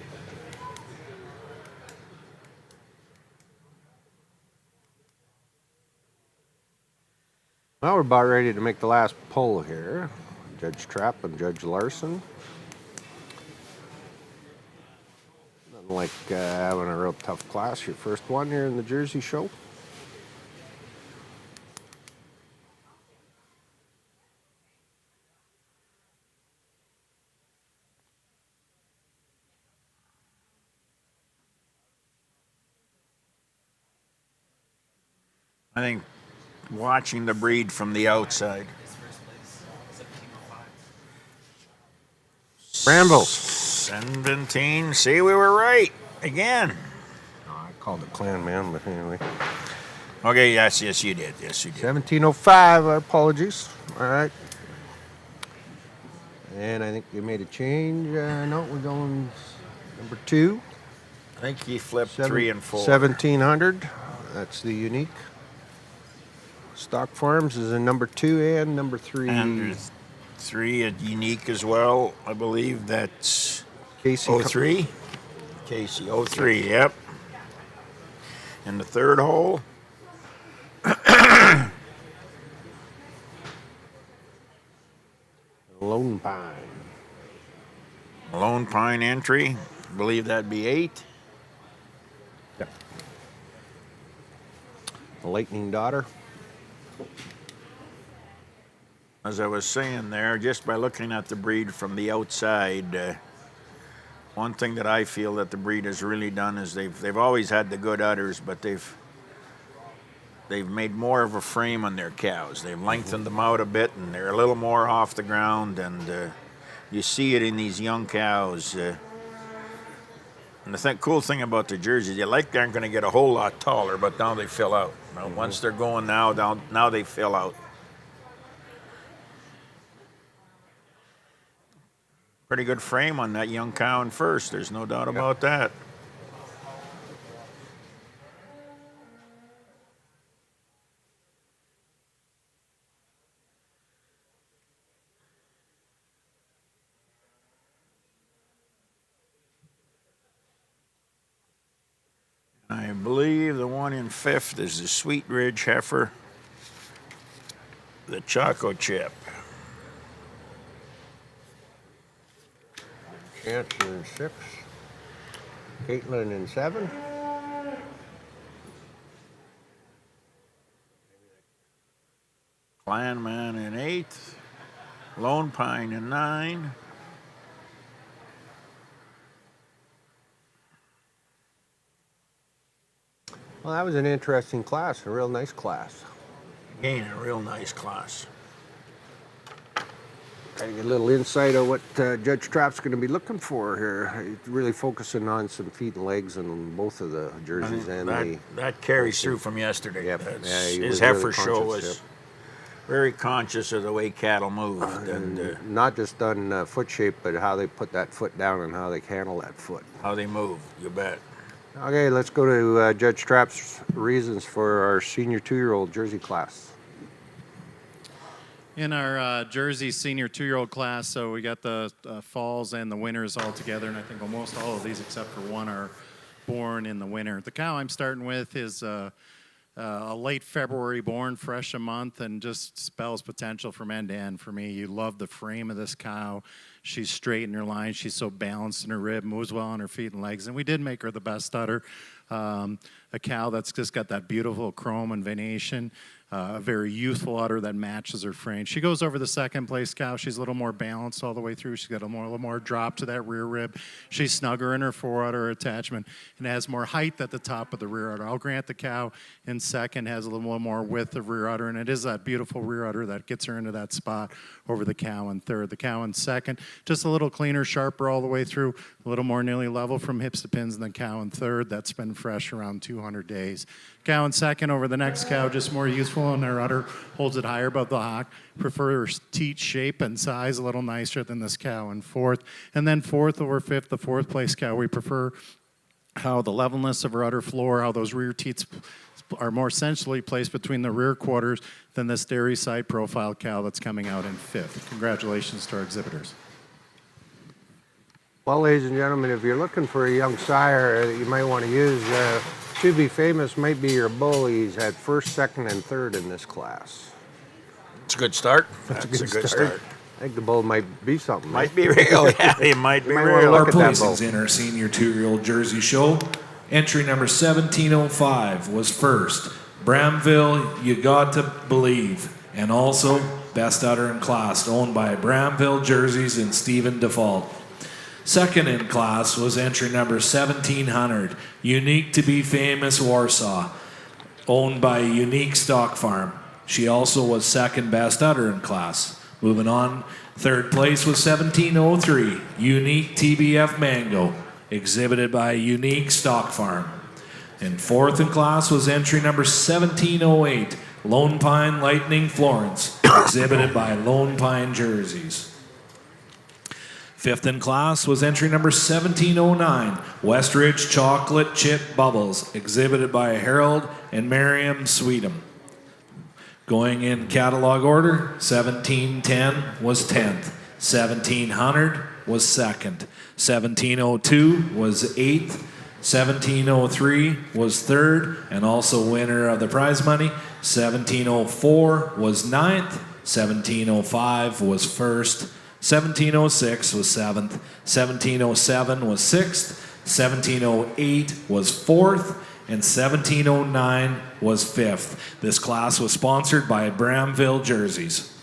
Well, we're about ready to make the last pull here. Judge Trapp and Judge Larson. Nothing like having a real tough class. Your first one here in the Jersey show. I think watching the breed from the outside. Bramble. 17. See, we were right again. Oh, I called it Clan Man, but anyway. Okay, yes, you did. Yes, you did. 1705, apologies. All right. And I think you made a change. No, we're going number 2. I think he flipped 3 and 4. 1700. That's the unique. Stock Farms is a number 2 and number 3. And there's 3 a unique as well. I believe that's Casey. 03. Casey 03. Yep. In the third hole. Lone Pine. Lone Pine entry. I believe that'd be 8. Yep. The Lightning Daughter. As I was saying there, just by looking at the breed from the outside, one thing that I feel that the breed has really done is they've always had the good udders, but they've made more of a frame on their cows. They've lengthened them out a bit, and they're a little more off the ground, and you see it in these young cows. And the cool thing about the Jerseys, they aren't going to get a whole lot taller, but now they fill out. Now, once they're going now they fill out. Pretty good frame on that young cow in first. There's no doubt about that. I believe the one in fifth is the Sweet Ridge heifer, the Choco Chip. Chancellor in 6. Caitlin in 7. Clanman in 8. Lone Pine in 9. Well, that was an interesting class, a real nice class. Again, a real nice class. Trying to get a little insight of what Judge Trapp's going to be looking for here. He's really focusing on some feet and legs on both of the jerseys and the... That carries through from yesterday. Yep. That's- Yeah, he his was heifer really show conscious, was yep. very conscious of the way cattle moved and Not just on foot shape, but how they put that foot down and how they handle that foot. how they move. You bet. Okay, let's go to Judge Trapp's reasons for our senior 2-year-old jersey class. In our Jersey senior 2-year-old class, so we got the falls and the winters all together, and I think almost all of these except for one are born in the winter. The cow I'm starting with is a late February born, fresh a month, and just spells potential from end to end for me. You love the frame of this cow. She's straight in her line. She's so balanced in her rib, moves well on her feet and legs. And we did make her the best udder. A cow that's just got that beautiful chrome and venation, a very youthful udder that matches her frame. She goes over the second place cow. She's a little more balanced all the way through. She's got a little more drop to that rear rib. She's snugger in her fore udder attachment and has more height at the top of the rear udder. I'll grant the cow in second has a little more width of rear udder, and it is that beautiful rear udder that gets her into that spot over the cow in third. The cow in second, just a little cleaner, sharper all the way through, a little more nearly level from hips to pins than the cow in third. That's been fresh around 200 days. Cow in second over the next cow, just more useful in her udder, holds it higher above the hock, prefers teat shape and size a little nicer than this cow in fourth. And then fourth over fifth, the fourth place cow, we prefer how the levelness of her udder floor, how those rear teats are more centrally placed between the rear quarters than this dairy side profile cow that's coming out in fifth. Congratulations to our exhibitors. Well, ladies and gentlemen, if you're looking for a young sire that you might want to use, To Be Famous might be your bull. He's had first, second, and third in this class. It's a good start. That's a good start. I think the bull might be something. Might be real. Yeah, it might be might wanna real. look Our at that placings bull. in our senior 2-year-old Jersey show. Entry number 1705 was first, Bramville, You Got to Believe, and also best udder in class, owned by Bramville Jerseys and Stephen Default. Second in class was entry number 1700, Unique to Be Famous Warsaw, owned by Unique Stock Farm. She also was second best udder in class. Moving on, third place was 1703, Unique TBF Mango, exhibited by Unique Stock Farm. And fourth in class was entry number 1708, Lone Pine Lightning Florence, exhibited by Lone Pine Jerseys. Fifth in class was entry number 1709, Westridge Chocolate Chip Bubbles, exhibited by Harold and Miriam Sweetum. Going in catalog order, 1710 was 10th, 1700 was 2nd, 1702 was 8th, 1703 was 3rd, and also winner of the prize money. 1704 was 9th, 1705 was 1st, 1706 was 7th, 1707 was 6th, 1708 was 4th, and 1709 was 5th. This class was sponsored by Bramville Jerseys.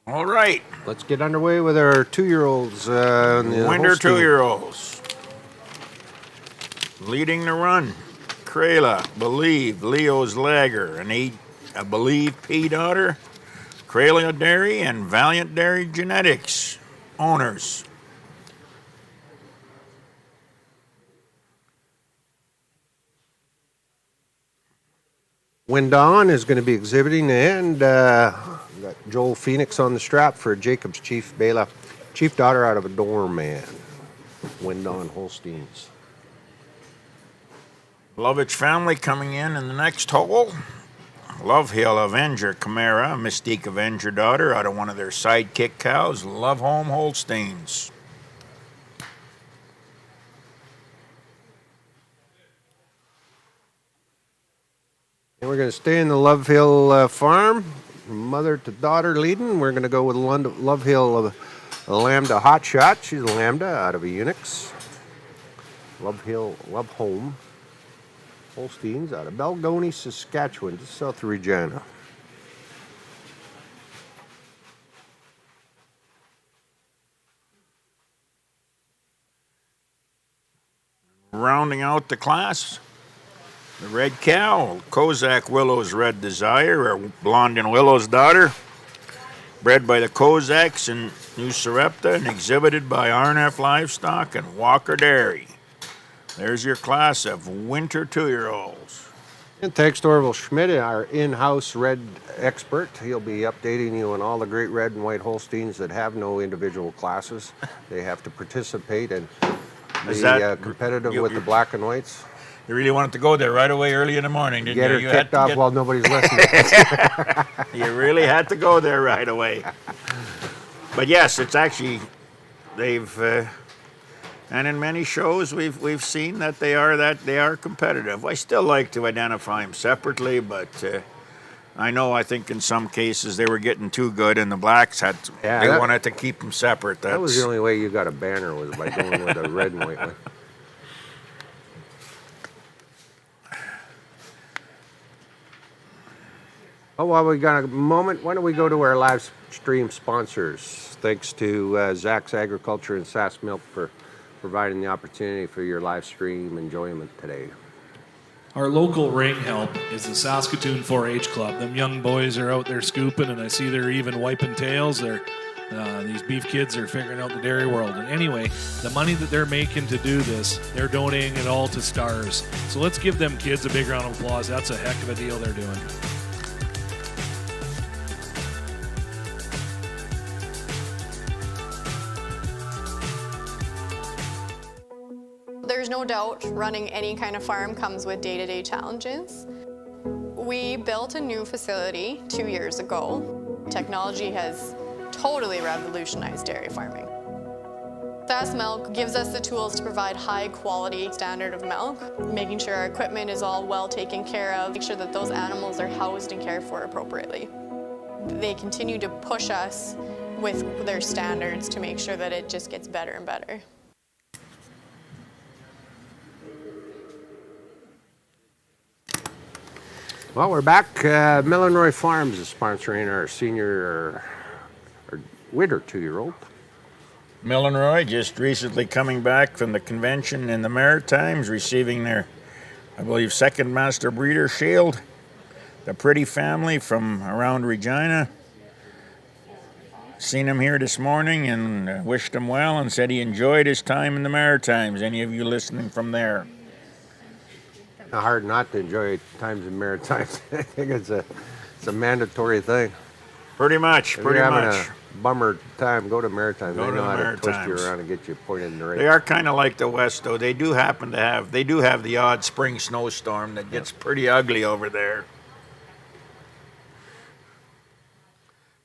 All right. Let's get underway with our 2-year-olds. Winter 2-year-olds. Leading the run, Krela, Believe, Leo's Lager, a Believe Pea Daughter, Krela Dairy, and Valiant Dairy Genetics. Owners. When Dawn is going to be exhibiting, and we got Joel Phoenix on the strap for Jacob's Chief Bela, chief daughter out of a doorman. When Dawn Holsteins. Lovich family coming in the next hole. Love Hill Avenger Chimera, Mystique Avenger daughter out of one of their sidekick cows, Love Home Holsteins. And we're going to stay in the Love Hill farm, from mother to daughter leading. We're going to go with Love Hill Lambda Hot Shot. She's a Lambda out of a Unix. Love Hill Love Home Holsteins out of Belgoni, Saskatchewan, just south of Regina. Rounding out the class, the red cow, Kozak Willow's Red Desire, or Blonde and Willow's daughter, bred by the Kozaks in New Sarepta and exhibited by RNF Livestock and Walker Dairy. There's your class of winter 2-year-olds. And thanks to Orville Schmidt, our in-house red expert. He'll be updating you on all the great red and white Holsteins that have no individual classes. They have to participate and Is be that- competitive you- with the black and whites. You really wanted to go there right away early in the morning, didn't Get you? her You had kicked to off get- while nobody's listening. You really had to go there right away. But yes, it's actually they've and in many shows we've seen that they are competitive. I still like to identify them separately, but I think in some cases they were getting too good, and the blacks they wanted to keep them separate. That was the only way you got a banner, was by going with a red and white one. Oh, while we got a moment, why don't we go to our live stream sponsors? Thanks to Zach's Agriculture and Sass Milk for providing the opportunity for your live stream enjoyment today. Our local ring help is the Saskatoon 4-H Club. Them young boys are out there scooping, and I see they're even wiping tails. These beef kids are figuring out the dairy world. And anyway, the money that they're making to do this, they're donating it all to Stars. So let's give them kids a big round of applause. That's a heck of a deal they're doing. There's no doubt running any kind of farm comes with day-to-day challenges. We built a new facility 2 years ago. Technology has totally revolutionized dairy farming. Sass Milk gives us the tools to provide high quality standard of milk, making sure our equipment is all well taken care of, make sure that those animals are housed and cared for appropriately. They continue to push us with their standards to make sure that it just gets better and better. Well, we're back. Millenroy Farms is sponsoring our senior or winter 2-year-old. Millenroy just recently coming back from the convention in the Maritimes, receiving their, I believe, second master breeder shield. The Pretty family from around Regina. Seen him here this morning and wished him well and said he enjoyed his time in the Maritimes. Any of you listening from there? Hard not to enjoy times in Maritimes. I think it's a mandatory thing. Pretty much, If pretty you're having much. a bummer time, go to Maritimes. Go They to know the how to twist you Maritimes. around and get you pointed in the right. They are kind of like the West, though. They do have the odd spring snowstorm that gets pretty ugly over there.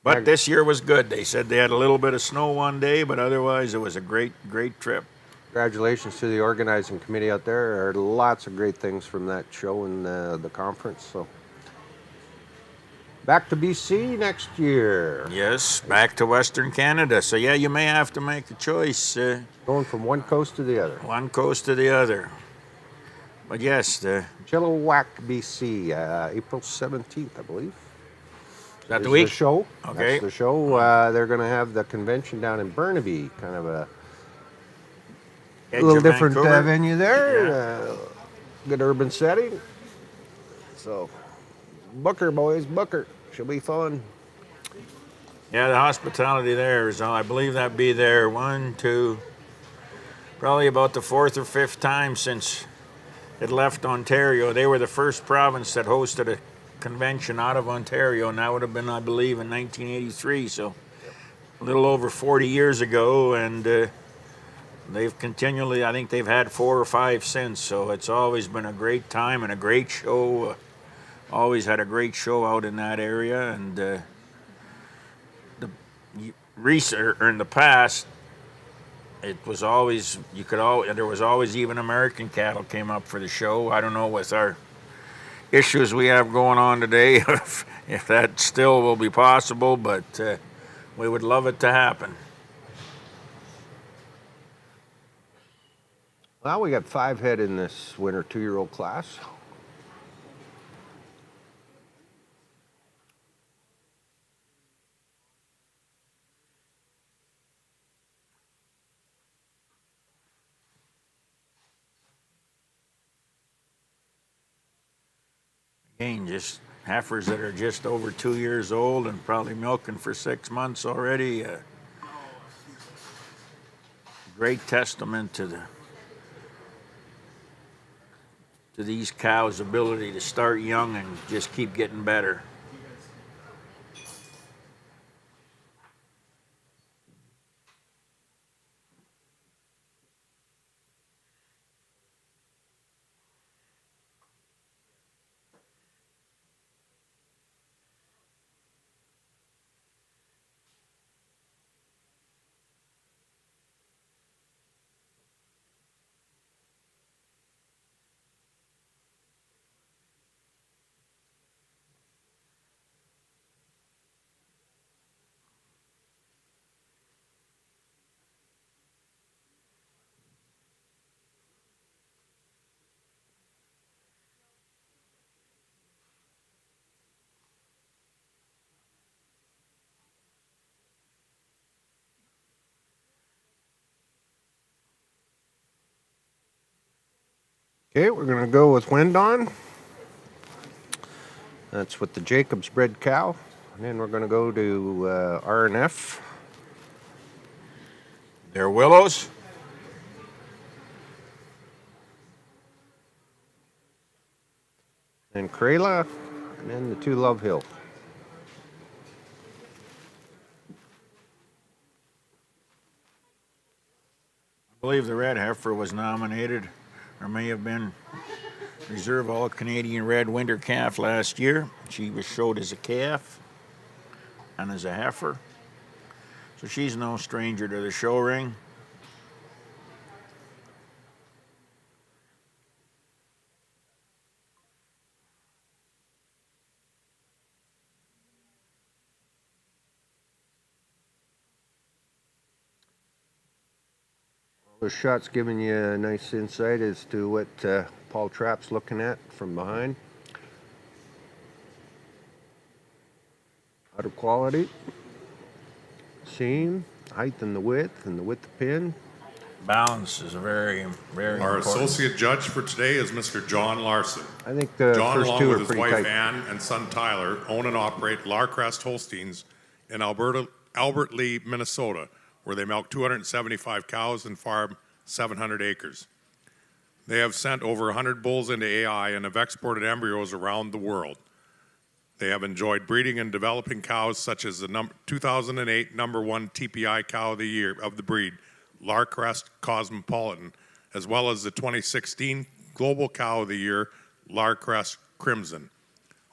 But this year was good. They said they had a little bit of snow one day, but otherwise it was a great, great trip. Congratulations to the organizing committee out there. There are lots of great things from that show and the conference. So back to BC next year. Yes, back to Western Canada. So yeah, you may have to make a choice, Going from one coast to the other. one coast to the other. But yes, the Chilliwack, BC, April 17th, I believe. is that Is the week? The show. Okay. That's the show. They're going to have the convention down in Burnaby, kind of a Edge little of different Vancouver. venue there. Good urban setting. So, Booker, boys, Booker. Should be fun. Yeah, the hospitality there is, I believe that'd be there probably about the 4th or 5th time since it left Ontario. They were the first province that hosted a convention out of Ontario, and that would have been, I believe, in 1983, so a little over 40 years ago, and they've continually, I think they've had 4 or 5 since, so it's always been a great time and a great show. Always had a great show out in that area, and in the past, it was always there was always even American cattle came up for the show. I don't know with our issues we have going on today if that still will be possible, but we would love it to happen. Well, we got 5 head in this winter 2-year-old class. Again, just heifers that are just over 2 years old and probably milking for 6 months already. Great testament to these cows' ability to start young and just keep getting better. Okay, we're going to go with Wind On. That's with the Jacobs bred cow. And then we're going to go to RNF. They're willows. Then Crayla. And then the two Love Hill. I believe the red heifer was nominated, or may have been Reserve All-Canadian Red Winter Calf last year. She was showed as a calf and as a heifer. So she's no stranger to the show ring. Those shots giving you a nice insight as to what Paul Trapp's looking at from behind. Outer quality, seam, height and the width of pin. Balance is very, very Our important. associate judge for today is Mr. John Larson. I think the John, first along two with are his pretty wife tight. Ann and son Tyler, own and operate Larcrest Holsteins in Albert Lee, Minnesota, where they milk 275 cows and farm 700 acres. They have sent over 100 bulls into AI and have exported embryos around the world. They have enjoyed breeding and developing cows such as the 2008 #1 TPI cow of the year of the breed, Larcrest Cosmopolitan, as well as the 2016 Global Cow of the Year, Larcrest Crimson.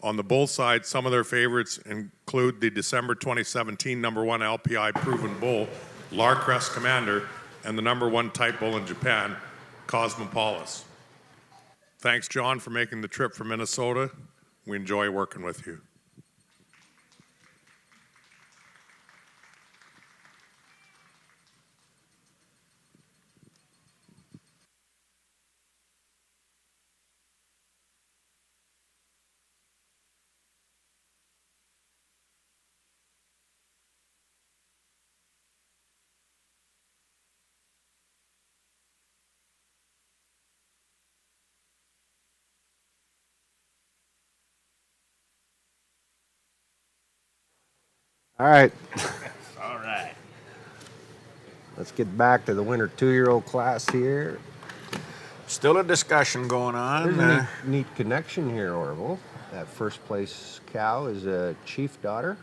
On the bull side, some of their favorites include the December 2017 #1 LPI proven bull, Larcrest Commander, and the #1 type bull in Japan, Cosmopolis. Thanks, John, for making the trip from Minnesota. We enjoy working with you. All right, All right. let's get back to the winter 2-year-old class here. Still a discussion going on. There's a neat connection here, Orville. That first place cow is a chief daughter,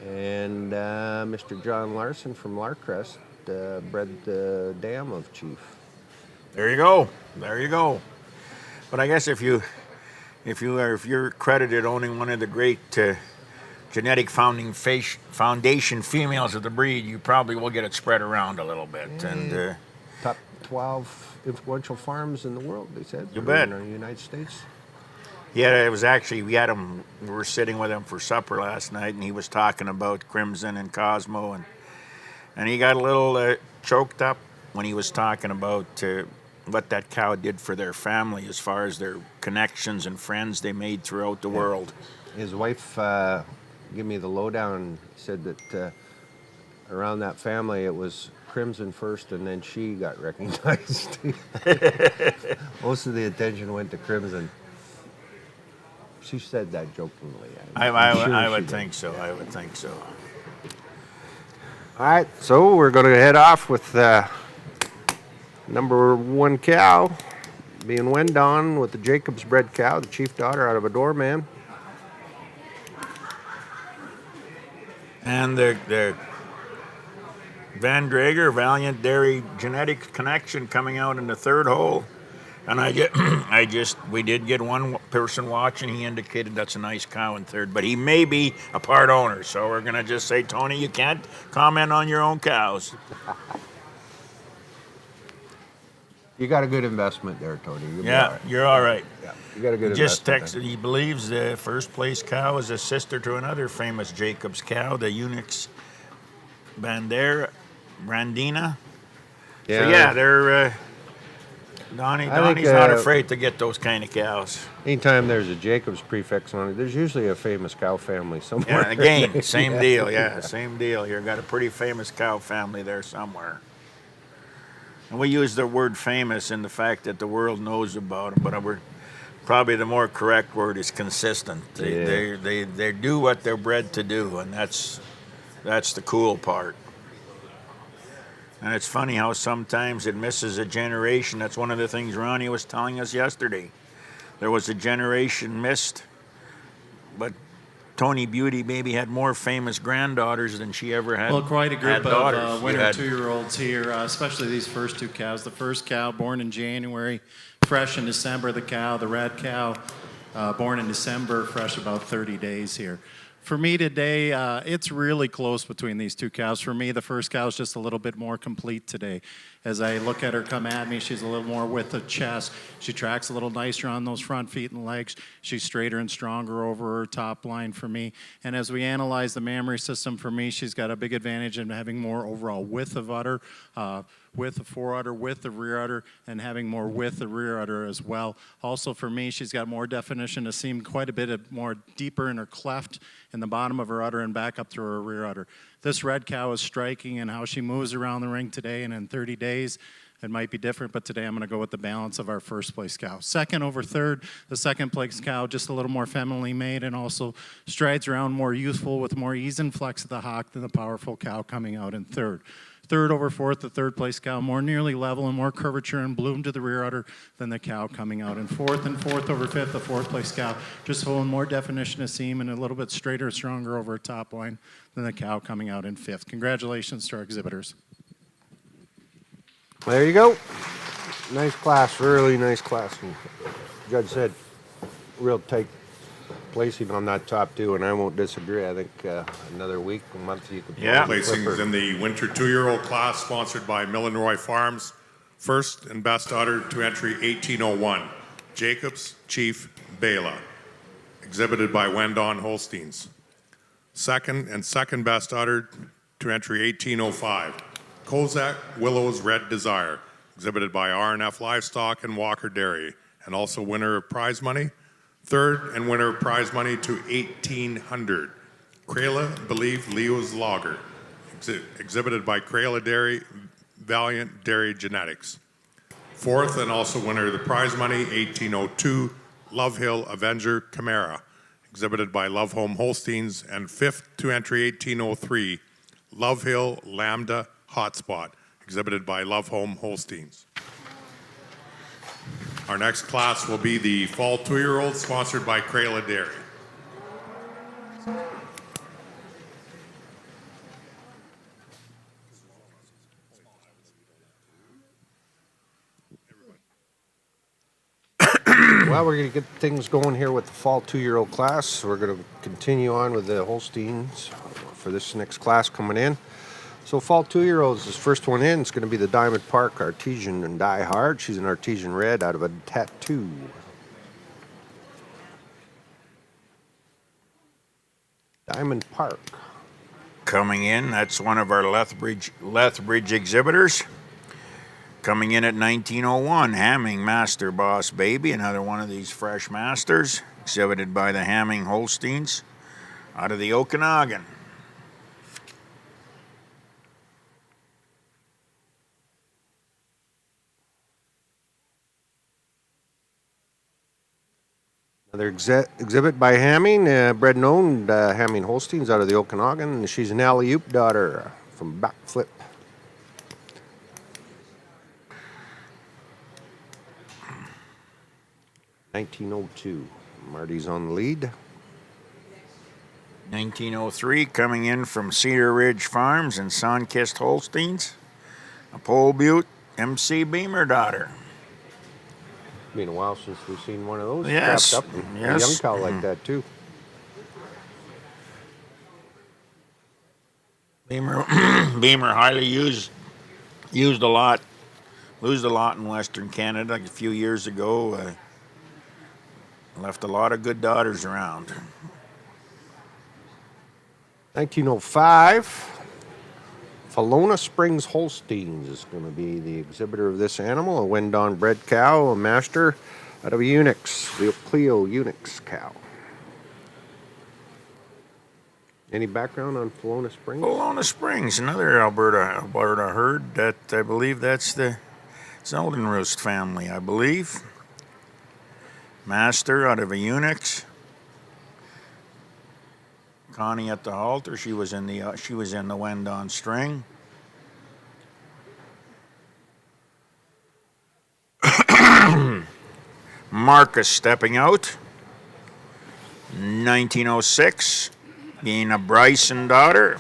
and Mr. John Larson from Larcrest bred the dam of Chief. There you go. There you go. But I guess if you're credited owning one of the great genetic foundation females of the breed, you probably will get it spread around a little bit. And Top 12 influential farms in the world, they said. You bet. In the United States. yeah, it was actually we were sitting with him for supper last night, and he was talking about Crimson and Cosmo, and he got a little choked up when he was talking about what that cow did for their family as far as their connections and friends they made throughout the world. His wife gave me the lowdown. Said that around that family it was Crimson first, and then she got recognized. Most of the attention went to Crimson. She said that jokingly. I I'm sure I she would did. think so. I would think so. All right, so we're going to head off with number 1 cow, being Wendon with the Jacobs bred cow, the chief daughter out of a doorman. And the Van Drager Valiant Dairy Genetics Connection coming out in the third hole. And we did get one person watching. He indicated that's a nice cow in third, but he may be a part owner. So we're going to just say, Tony, you can't comment on your own cows. You got a good investment there, Tony. You'll be all Yeah, right. you're all right. Yeah, you got a good Just investment texted, he believes the first place cow is a sister to another famous Jacobs cow, the Unix Brandina. there. So yeah, they're I think, Donnie's not afraid to get those kind of cows. anytime there's a Jacobs prefix on it, there's usually a famous cow family somewhere. Yeah, again, same deal. Yeah, same deal here. Got a pretty famous cow family there somewhere. And we use the word famous in the fact that the world knows about them, but probably the more correct word is consistent. They do what they're bred to do, and that's the cool part. And it's funny how sometimes it misses a generation. That's one of the things Ronnie was telling us yesterday. There was a generation missed, but Tony Beauty maybe had more famous granddaughters than she ever had. Well, quite a group daughters. of You winter had- 2-year-olds here, especially these first two cows. The first cow born in January, fresh in December. The red cow, born in December, fresh about 30 days here. For me today, it's really close between these two cows. For me, the first cow is just a little bit more complete today. As I look at her come at me, she's a little more width of chest. She tracks a little nicer on those front feet and legs. She's straighter and stronger over her top line for me. And as we analyze the mammary system for me, she's got a big advantage in having more overall width of udder, width of foreudder, width of rear udder, and having more width of rear udder as well. Also for me, she's got more definition to seem quite a bit more deeper in her cleft in the bottom of her udder and back up through her rear udder. This red cow is striking in how she moves around the ring today, and in 30 days, it might be different, but today I'm going to go with the balance of our first place cow. Second over third, the second place cow just a little more femininely made and also strides around more youthful with more ease and flex of the hock than the powerful cow coming out in third. Third over fourth, the third place cow, more nearly level and more curvature and bloom to the rear udder than the cow coming out in fourth. And fourth over fifth, the fourth place cow, just holding more definition of seam and a little bit straighter, stronger over a top line than the cow coming out in fifth. Congratulations to our exhibitors. There you go. Nice class, really nice class. And Judge said real tight placing on that top two, and I won't disagree. I think another week, a month, you could Yeah. Placings in the winter 2-year-old class sponsored by Millenroy Farms. First and best udder to entry 1801, Jacobs Chief Bela, exhibited by Wendon Holsteins. Second and second best udder to entry 1805, Kozak Willow's Red Desire, exhibited by R&F Livestock and Walker Dairy, and also winner of prize money. Third and winner of prize money to 1800, Crayla Believe Leo's Lager, exhibited by Crayla Dairy, Valiant Dairy Genetics. Fourth and also winner of the prize money, 1802, Love Hill Avenger Chimera, exhibited by Love Home Holsteins. And fifth to entry, 1803, Love Hill Lambda Hotspot, exhibited by Love Home Holsteins. Our next class will be the fall 2-year-old, sponsored by Crayla Dairy. Well, we're going to get things going here with the fall 2-year-old class. We're going to continue on with the Holsteins for this next class coming in. So fall 2-year-olds, this first one in is going to be the Diamond Park Artesian and Die Hard. She's an Artesian Red out of a Tattoo. Diamond Park. Coming in, that's one of our Lethbridge exhibitors. Coming in at 1901, Hamming Master Boss Baby, another one of these fresh masters, exhibited by the Hamming Holsteins out of the Okanagan. Another exhibit by Hamming, bred and owned Hamming Holsteins out of the Okanagan. She's an alley-oop daughter from Backflip. (1902). Marty's on the lead. 1903, coming in from Cedar Ridge Farms and Sunkist Holsteins, a Pole Butte MC Beamer daughter. Been a while since we've seen one of those Yes, strapped up. And yes. a young cow like that too. Beamer, Beamer highly used a lot in Western Canada like a few years ago. Left a lot of good daughters around. 1905. Falona Springs Holsteins is going to be the exhibitor of this animal. A Wendon bred cow, a master out of a Unix, the Clio Unix cow. Any background on Falona Springs? Falona Springs, another Alberta herd. That I believe that's the Zeldenroost family, I believe. Master out of a Unix. Connie at the halter. She was in the Wendon string. Marcus stepping out. 1906, being a Bryson daughter.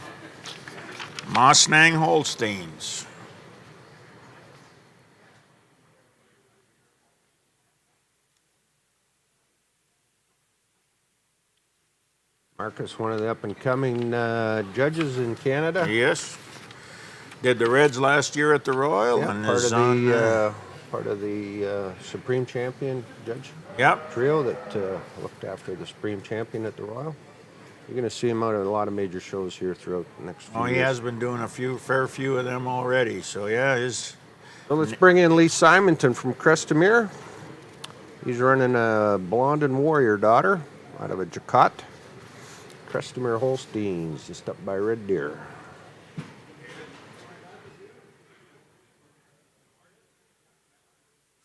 Mosnang Holsteins. Marcus, one of the up-and-coming judges in Canada. Yes. Did the Reds last year at the Royal, Yeah, and part is of on. the Supreme Champion judge Yep. trio that looked after the Supreme Champion at the Royal. You're going to see him out at a lot of major shows here throughout the next few Oh, he years. has been doing fair few of them already. So yeah, his. So let's bring in Lee Simonton from Crestamere. He's running a Blonde and Warrior daughter out of a Jacot. Crestamere Holsteins, just up by Red Deer.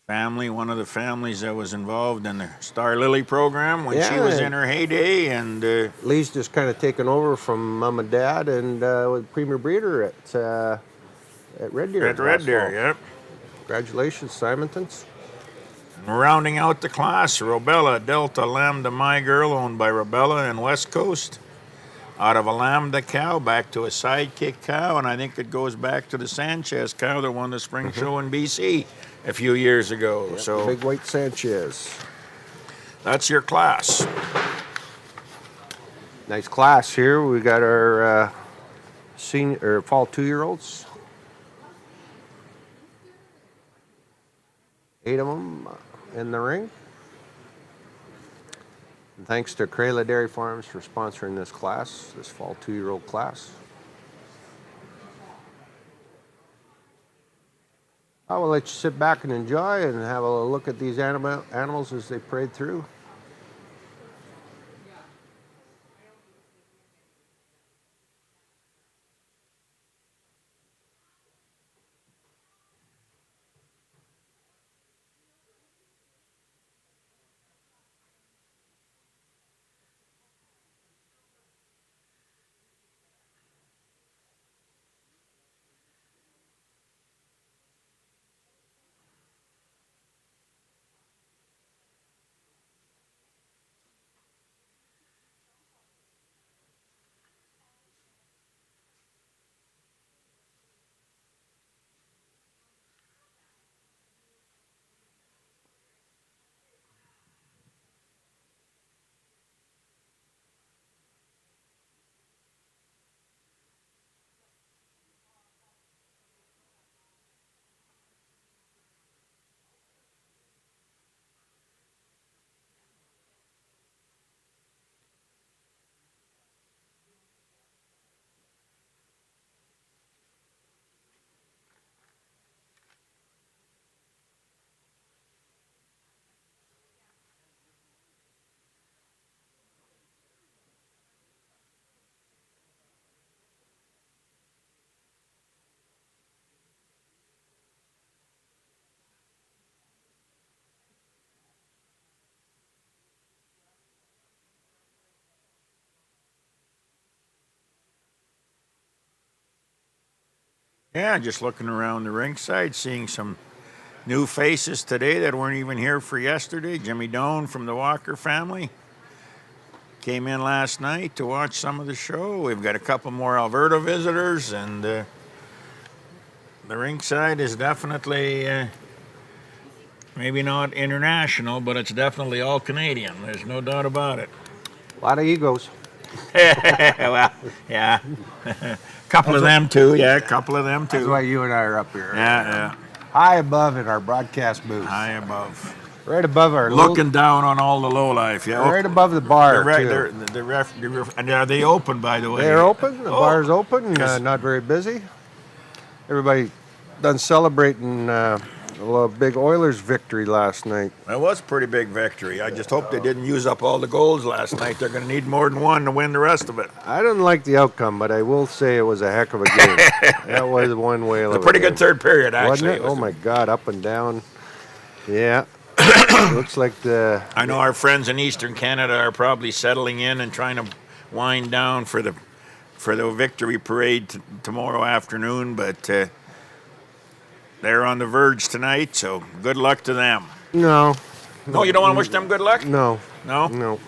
Family, one of the families that was involved in the Star Lily program when she Yeah. was in her heyday, and Lee's just kind of taken over from Mom and Dad and with Premier Breeder at Red Deer. at Red last Deer, fall. yep. Congratulations, Simontons. Rounding out the class, Robella Delta Lambda My Girl, owned by Robella and West Coast. Out of a Lambda cow back to a sidekick cow, and I think it goes back to the Sanchez cow that won the spring show in BC a few years ago. Yep, So Big White Sanchez. that's your class. Nice class here. We got our senior or fall 2-year-olds. 8 of them in the ring. And thanks to Crayla Dairy Farms for sponsoring this class, this fall 2-year-old class. I will let you sit back and enjoy and have a look at these animals as they parade through. Yeah, just looking around the rinkside, seeing some new faces today that weren't even here for yesterday. Jimmy Doan from the Walker family came in last night to watch some of the show. We've got a couple more Alberta visitors, and the rinkside is definitely maybe not international, but it's definitely all Canadian. There's no doubt about it. A lot of egos. Well, yeah. Couple of them too, yeah, a couple of them That's too. why you and I are up here. Yeah, High above in our broadcast booth. high above. Right above our Looking down on all the lowlife, yeah. right above the bar, too. And are they open, by the way? They're open. The Oh, bar's open. yes. Not very busy. Everybody done celebrating a little big Oilers victory last night. That was a pretty big victory. I just hope they didn't use up all the goals last night. They're going to need more than one to win the rest of it. I didn't like the outcome, but I will say it was a heck of a game. That was one whale It's of a pretty game. good third period, Wasn't actually. it? Oh my God, up and down. Yeah. Looks like I know our friends in Eastern Canada are probably settling in and trying to wind down for the victory parade tomorrow afternoon, but they're on the verge tonight, so good luck to them. no, No, you don't want to wish them good luck? no, No? no.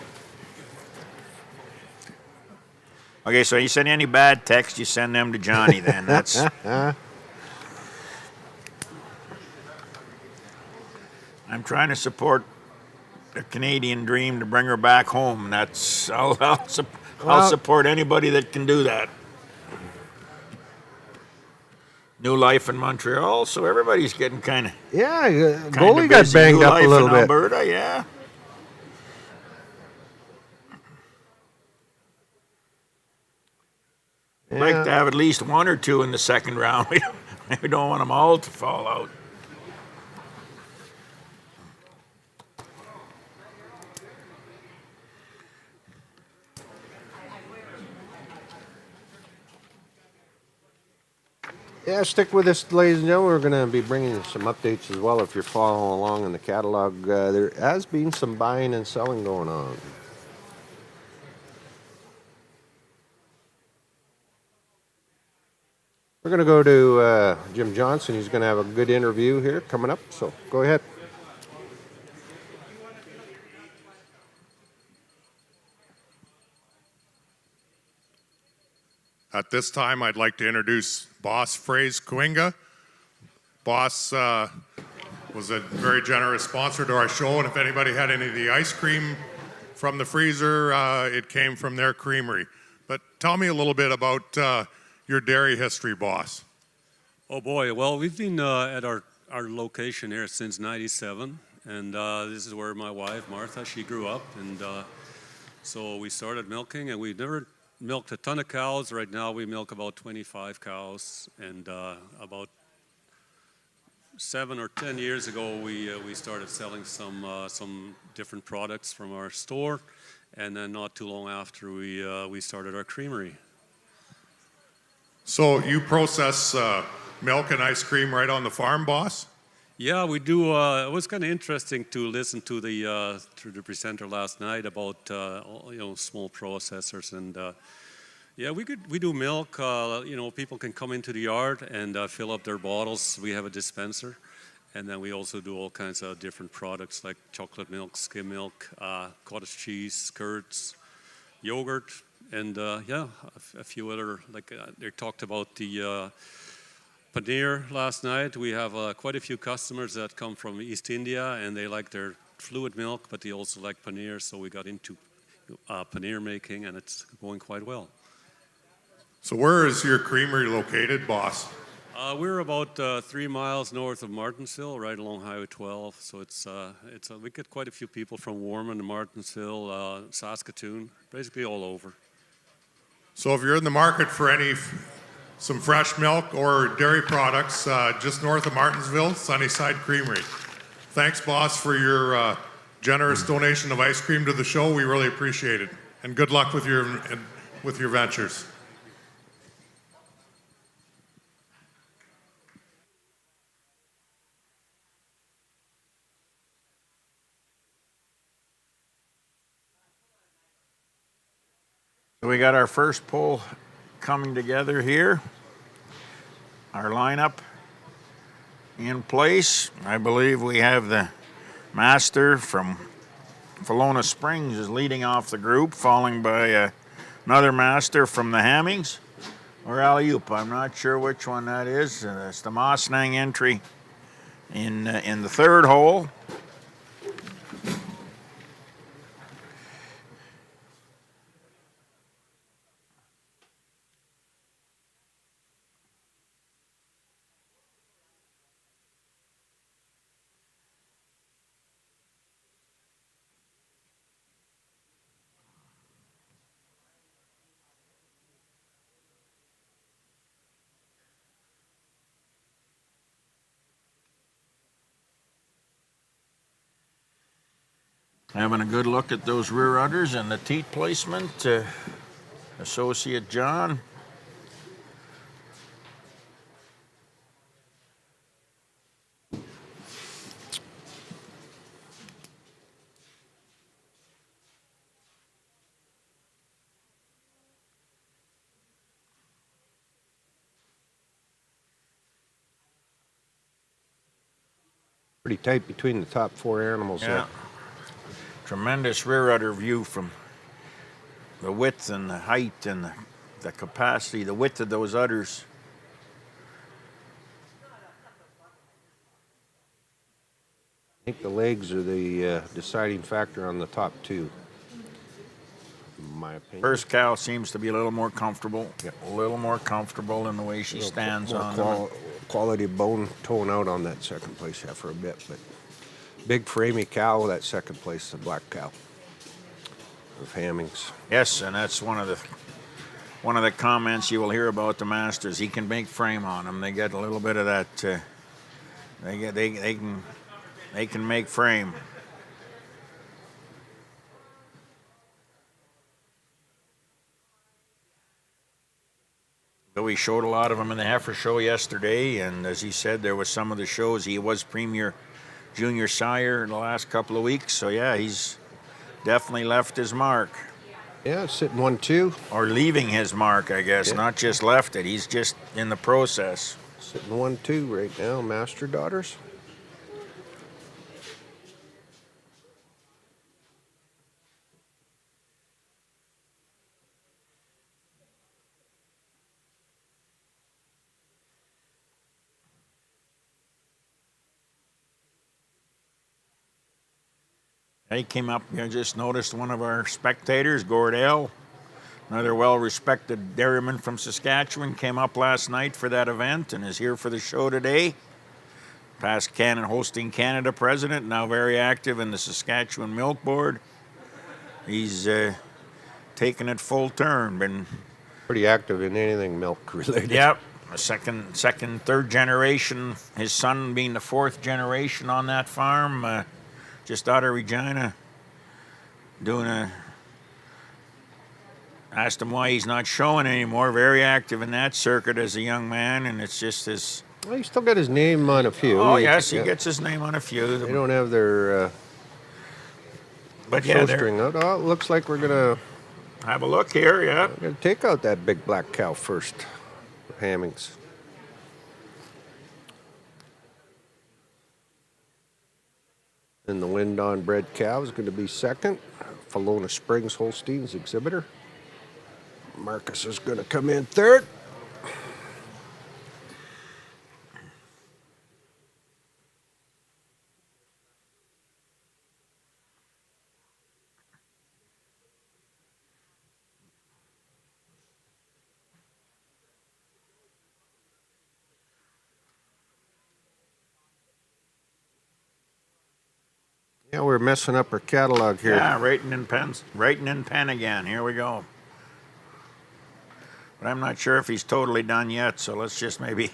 Okay, so you send any bad text, you send them to Johnny then. That's I'm trying to support the Canadian dream to bring her back home. That's I'll support anybody that can do that. New life in Montreal, so everybody's getting kind of Yeah, goalie got banged up a little in bit. Alberta, yeah. I'd like to have at least one or two in the second round. We don't want them all to fall out. Yeah, stick with us, ladies and gentlemen. We're going to be bringing you some updates as well if you're following along in the catalog. There has been some buying and selling going on. We're going to go to Jim Johnson. He's going to have a good interview here coming up, so go ahead. At this time, I'd like to introduce Boss Phrase Coinga. Boss was a very generous sponsor to our show, and if anybody had any of the ice cream from the freezer, it came from their creamery. But tell me a little bit about your dairy history, Boss. Oh boy, well, we've been at our location here since '97, and this is where my wife, Martha, she grew up, and so we started milking, and we've never milked a ton of cows. Right now we milk about 25 cows, and about 7 or 10 years ago we started selling some different products from our store, and then not too long after we started our creamery. So you process milk and ice cream right on the farm, Boss? Yeah, we do. It was kind of interesting to listen to the presenter last night about small processors, and yeah, we do milk. People can come into the yard and fill up their bottles. We have a dispenser, and then we also do all kinds of different products like chocolate milk, skim milk, cottage cheese, curds, yogurt, and a few other they talked about the paneer last night. We have quite a few customers that come from East India, and they like their fluid milk, but they also like paneer, so we got into paneer making, and it's going quite well. So where is your creamery located, Boss? We're about 3 miles north of Martinsville, right along Highway 12, so we get quite a few people from Warman to Martinsville, Saskatoon, basically all over. So if you're in the market for some fresh milk or dairy products, just north of Martinsville, Sunnyside Creamery. Thanks, Boss, for your generous donation of ice cream to the show. We really appreciate it. And good luck with your ventures. We got our first poll coming together here. our lineup in place. I believe we have the master from Kelowna Springs is leading off the group, following by another master from the Hammings or Alley-oop. I'm not sure which one that is. It's the Mosnang entry in the third hole. Having a good look at those rear udders and the teat placement. Associate John. Pretty tight between the top 4 animals Yeah. there. Tremendous rear udder view from the width and the height and the capacity, the width of those udders. I think the legs are the deciding factor on the top 2, in my opinion. First cow seems to be a little more comfortable. Yep. A little more comfortable in the way she stands More on them. quality of bone tone out on that second place heifer a bit, but big framey cow, that second place, the black cow of Hammings. Yes, and that's one of the comments you will hear about the masters. He can make frame on them. They get a little bit of that. They can make frame. So we showed a lot of them in the heifer show yesterday, and as he said, there was some of the shows. He was Premier Junior Sire in the last couple of weeks, so yeah, he's definitely left his mark. Yeah, sitting 1-2. Or leaving his mark, I guess, Yeah. not just left it. He's just in the process. Sitting 1-2 right now, Master Daughters. He came up, I just noticed one of our spectators, Gordell, another well-respected dairyman from Saskatchewan, came up last night for that event and is here for the show today. Past hosting Canada president, now very active in the Saskatchewan Milk Board. He's taken it full turn, been Pretty active in anything milk related. Yep. A second, third generation. His son being the fourth generation on that farm, just out of Regina. Asked him why he's not showing anymore. Very active in that circuit as a young man, and it's just his. Well, he's still got his name on a few. Oh yes, he gets his name on a few. They don't have their but show yeah, string out. Oh, it looks like we're gonna have a look here. Yeah. take out that big black cow first. Hammings. And the Wind On bred cow is going to be second. Kelowna Springs Holsteins exhibitor. Marcus is going to come in third. Yeah, we're messing up our catalog here. Yeah, writing in pen again. Here we go. But I'm not sure if he's totally done yet, so let's just maybe.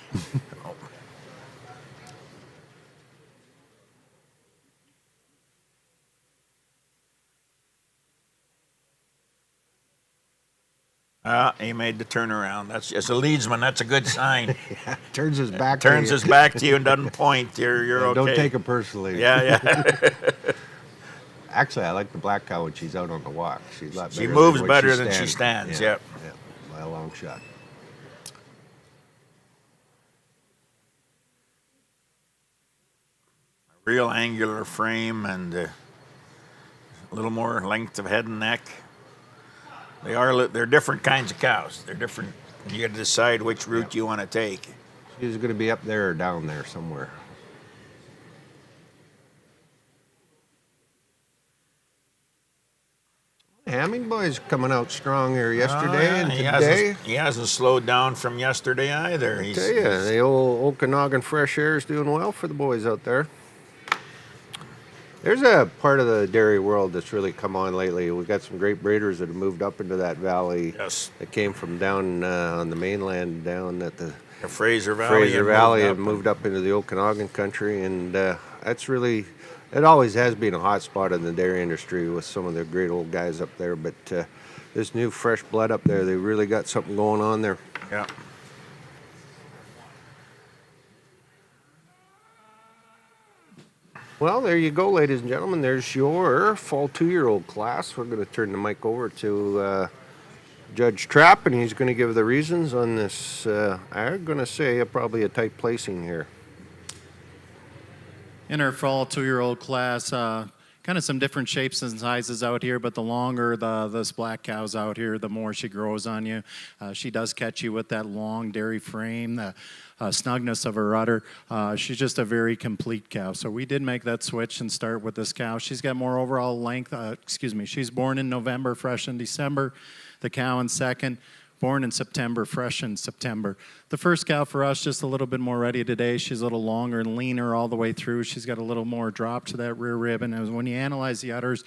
He made the turnaround. That's as a leadsman. That's a good sign. Turns his back. Turns to you. his back to you and doesn't point. You're okay. Don't take it personally. Yeah. Actually, I like the black cow when she's out on the walk. She's a lot better. She moves when better than she stands. Yeah, Yep. by a long shot. real angular frame and a little more length of head and neck. They're different kinds of cows. They're different. You got to decide which route you want to take. She's going to be up there or down there somewhere. Hamming boy's coming out strong here yesterday and today. He hasn't slowed down from yesterday either. I tell you, the old Okanagan fresh air is doing well for the boys out there. There's a part of the dairy world that's really come on lately. We've got some great breeders that have moved up into that valley. Yes. That came from down on the mainland down at the Fraser Valley. and moved up into the Okanagan country, and that's really, it always has been a hot spot in the dairy industry with some of the great old guys up there, but this new fresh blood up there, they really got something going on there. Yeah. Well, there you go, ladies and gentlemen. There's your fall 2-year-old class. We're going to turn the mic over to Judge Trapp, and he's going to give the reasons on this, I'm going to say, probably a tight placing here. In our fall 2-year-old class, kind of some different shapes and sizes out here, but the longer this black cow's out here, the more she grows on you. She does catch you with that long dairy frame, the snugness of her udder. She's just a very complete cow. So we did make that switch and start with this cow. She's got more overall length. She's born in November, fresh in December. The cow in second, born in September, fresh in September. The first cow for us, just a little bit more ready today. She's a little longer and leaner all the way through. She's got a little more drop to that rear rib. And when you analyze the udders,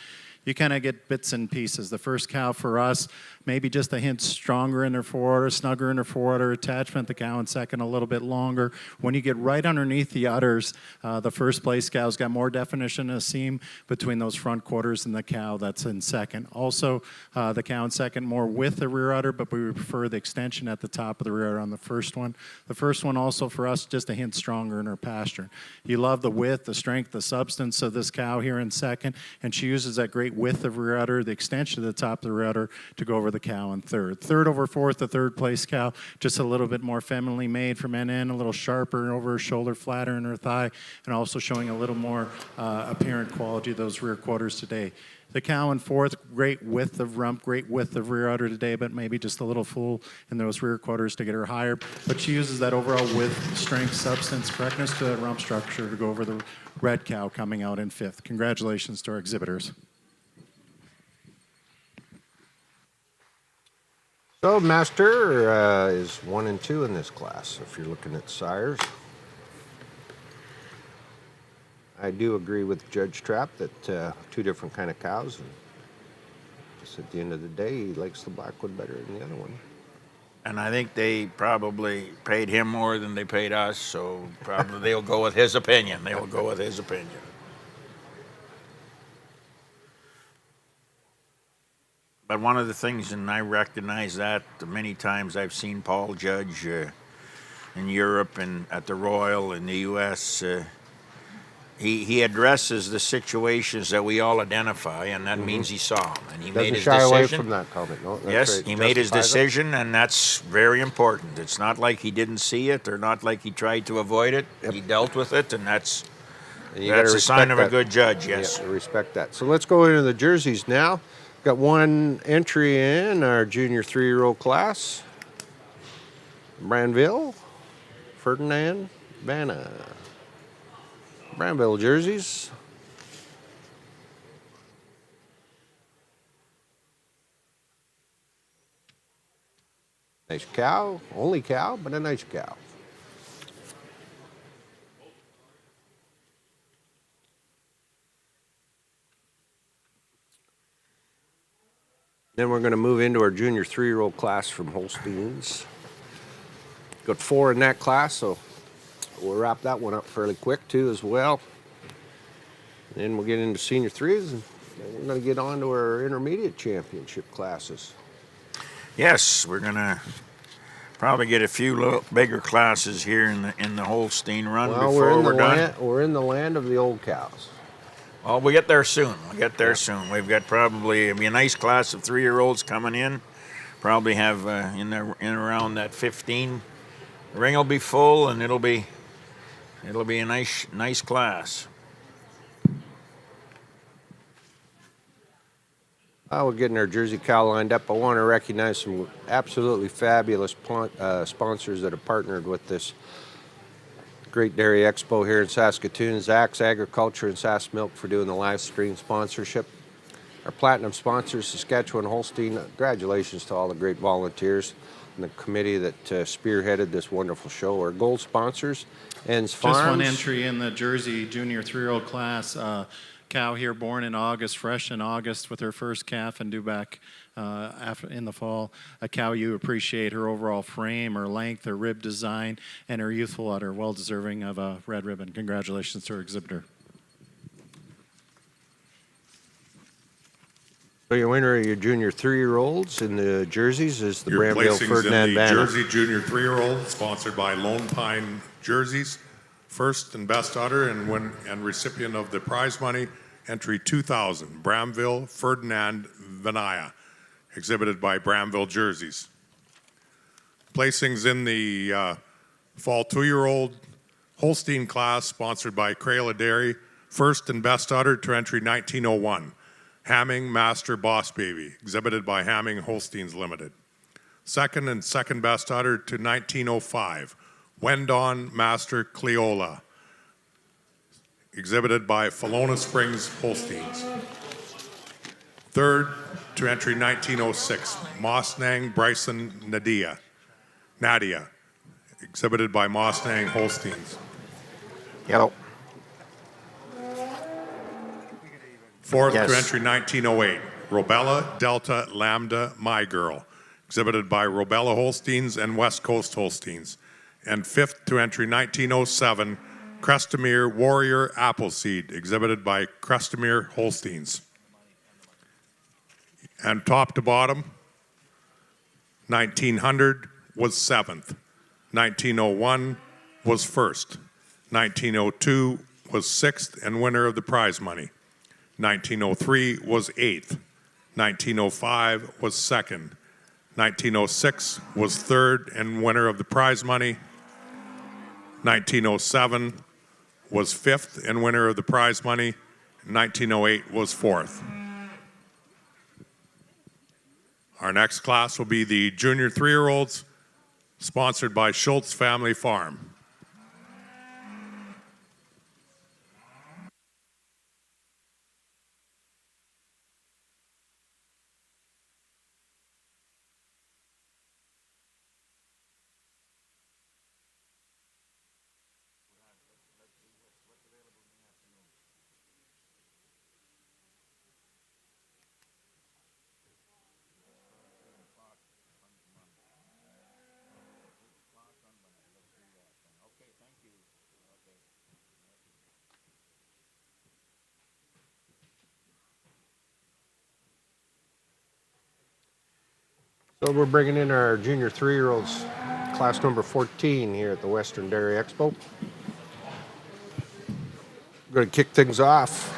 you kind of get bits and pieces. The first cow for us, maybe just a hint stronger in her forudder, snugger in her forudder attachment. The cow in second, a little bit longer. When you get right underneath the udders, the first place cow's got more definition of seam between those front quarters and the cow that's in second. Also, the cow in second, more width the rear udder, but we prefer the extension at the top of the rear udder on the first one. The first one also for us, just a hint stronger in her pasture. You love the width, the strength, the substance of this cow here in second, and she uses that great width of rear udder, the extension of the top of the rear udder to go over the cow in third. Third over fourth, the third place cow, just a little bit more femininely made from end to end, a little sharper over her shoulder, flatter in her thigh, and also showing a little more apparent quality of those rear quarters today. The cow in fourth, great width of rump, great width of rear udder today, but maybe just a little full in those rear quarters to get her higher. But she uses that overall width, strength, substance, correctness to that rump structure to go over the red cow coming out in fifth. Congratulations to our exhibitors. So, Master is 1 and 2 in this class, if you're looking at sires. I do agree with Judge Trapp that 2 different kind of cows, and just at the end of the day, he likes the black one better than the other one. And I think they probably paid him more than they paid us, so probably they'll go with his opinion. They will go with his opinion. But one of the things, and I recognize that many times I've seen Paul judge in Europe and at the Royal in the U.S., he addresses the situations that we all identify, and that means he saw them. And he made his Doesn't shy away decision. from that comment. No, that's Yes, right. he made his Justifies it. decision, and that's very important. It's not like he didn't see it or not like he tried to avoid it. Yep. He dealt with it, and that's And you gotta a sign respect of a that. good judge, yes. Yeah, respect that. So let's go into the jerseys now. Got one entry in our junior 3-year-old class. Branville, Ferdinand, Vanna. Branville jerseys. Nice cow, only cow, but a nice cow. Then we're going to move into our junior 3-year-old class from Holsteins. Got 4 in that class, so we'll wrap that one up fairly quick too as well. Then we'll get into senior 3s, and then we're going to get on to our intermediate championship classes. Yes, we're going to probably get a few little bigger classes here in the Holstein run Well, before we're done. We're in the land of the old cows. Well, we'll get there soon. We'll get there soon. We've got probably it'll be a nice class of 3-year-olds coming in. Probably have in around that 15. The ring will be full, and it'll be a nice class. While we're getting our Jersey cow lined up, I want to recognize some absolutely fabulous sponsors that have partnered with this great dairy expo here in Saskatoon. Zach's Agriculture and Sask Milk for doing the live stream sponsorship. Our platinum sponsors, Saskatchewan Holstein. Congratulations to all the great volunteers and the committee that spearheaded this wonderful show. Our gold sponsors, Ends Farms. Just one entry in the Jersey junior 3-year-old class. Cow here born in August, fresh in August with her first calf and due back in the fall. A cow you appreciate, her overall frame, her length, her rib design, and her youthful udder. Well deserving of a red ribbon. Congratulations to her exhibitor. So your winner of your junior 3-year-olds in the jerseys is the Your Bramville placings Ferdinand in the banner. Jersey Junior 3-year-old, sponsored by Lone Pine Jerseys. First and best udder and recipient of the prize money, entry 2000, Bramville Ferdinand Vanaya, exhibited by Bramville Jerseys. Placings in the fall 2-year-old Holstein class, sponsored by Craila Dairy. First and best udder to entry 1901, Hamming Master Boss Baby, exhibited by Hamming Holsteins Limited. Second and second best udder to 1905, Wendon Master Cleola, exhibited by Falona Springs Holsteins. Third to entry 1906, Mosnang Bryson Nadia, exhibited by Mosnang Holsteins. Yellow. Fourth Yes. to entry 1908, Robella Delta Lambda My Girl, exhibited by Robella Holsteins and West Coast Holsteins. And fifth to entry 1907, Crestamere Warrior Appleseed, exhibited by Crestamere Holsteins. And top to bottom, 1900 was seventh, 1901 was first, 1902 was sixth and winner of the prize money, 1903 was eighth, 1905 was second, 1906 was third and winner of the prize money, 1907 was fifth and winner of the prize money, 1908 was fourth. Our next class will be the junior 3-year-olds, sponsored by Schultz Family Farm. So we're bringing in our junior 3-year-olds, class number 14 here at the Western Dairy Expo. We're going to kick things off.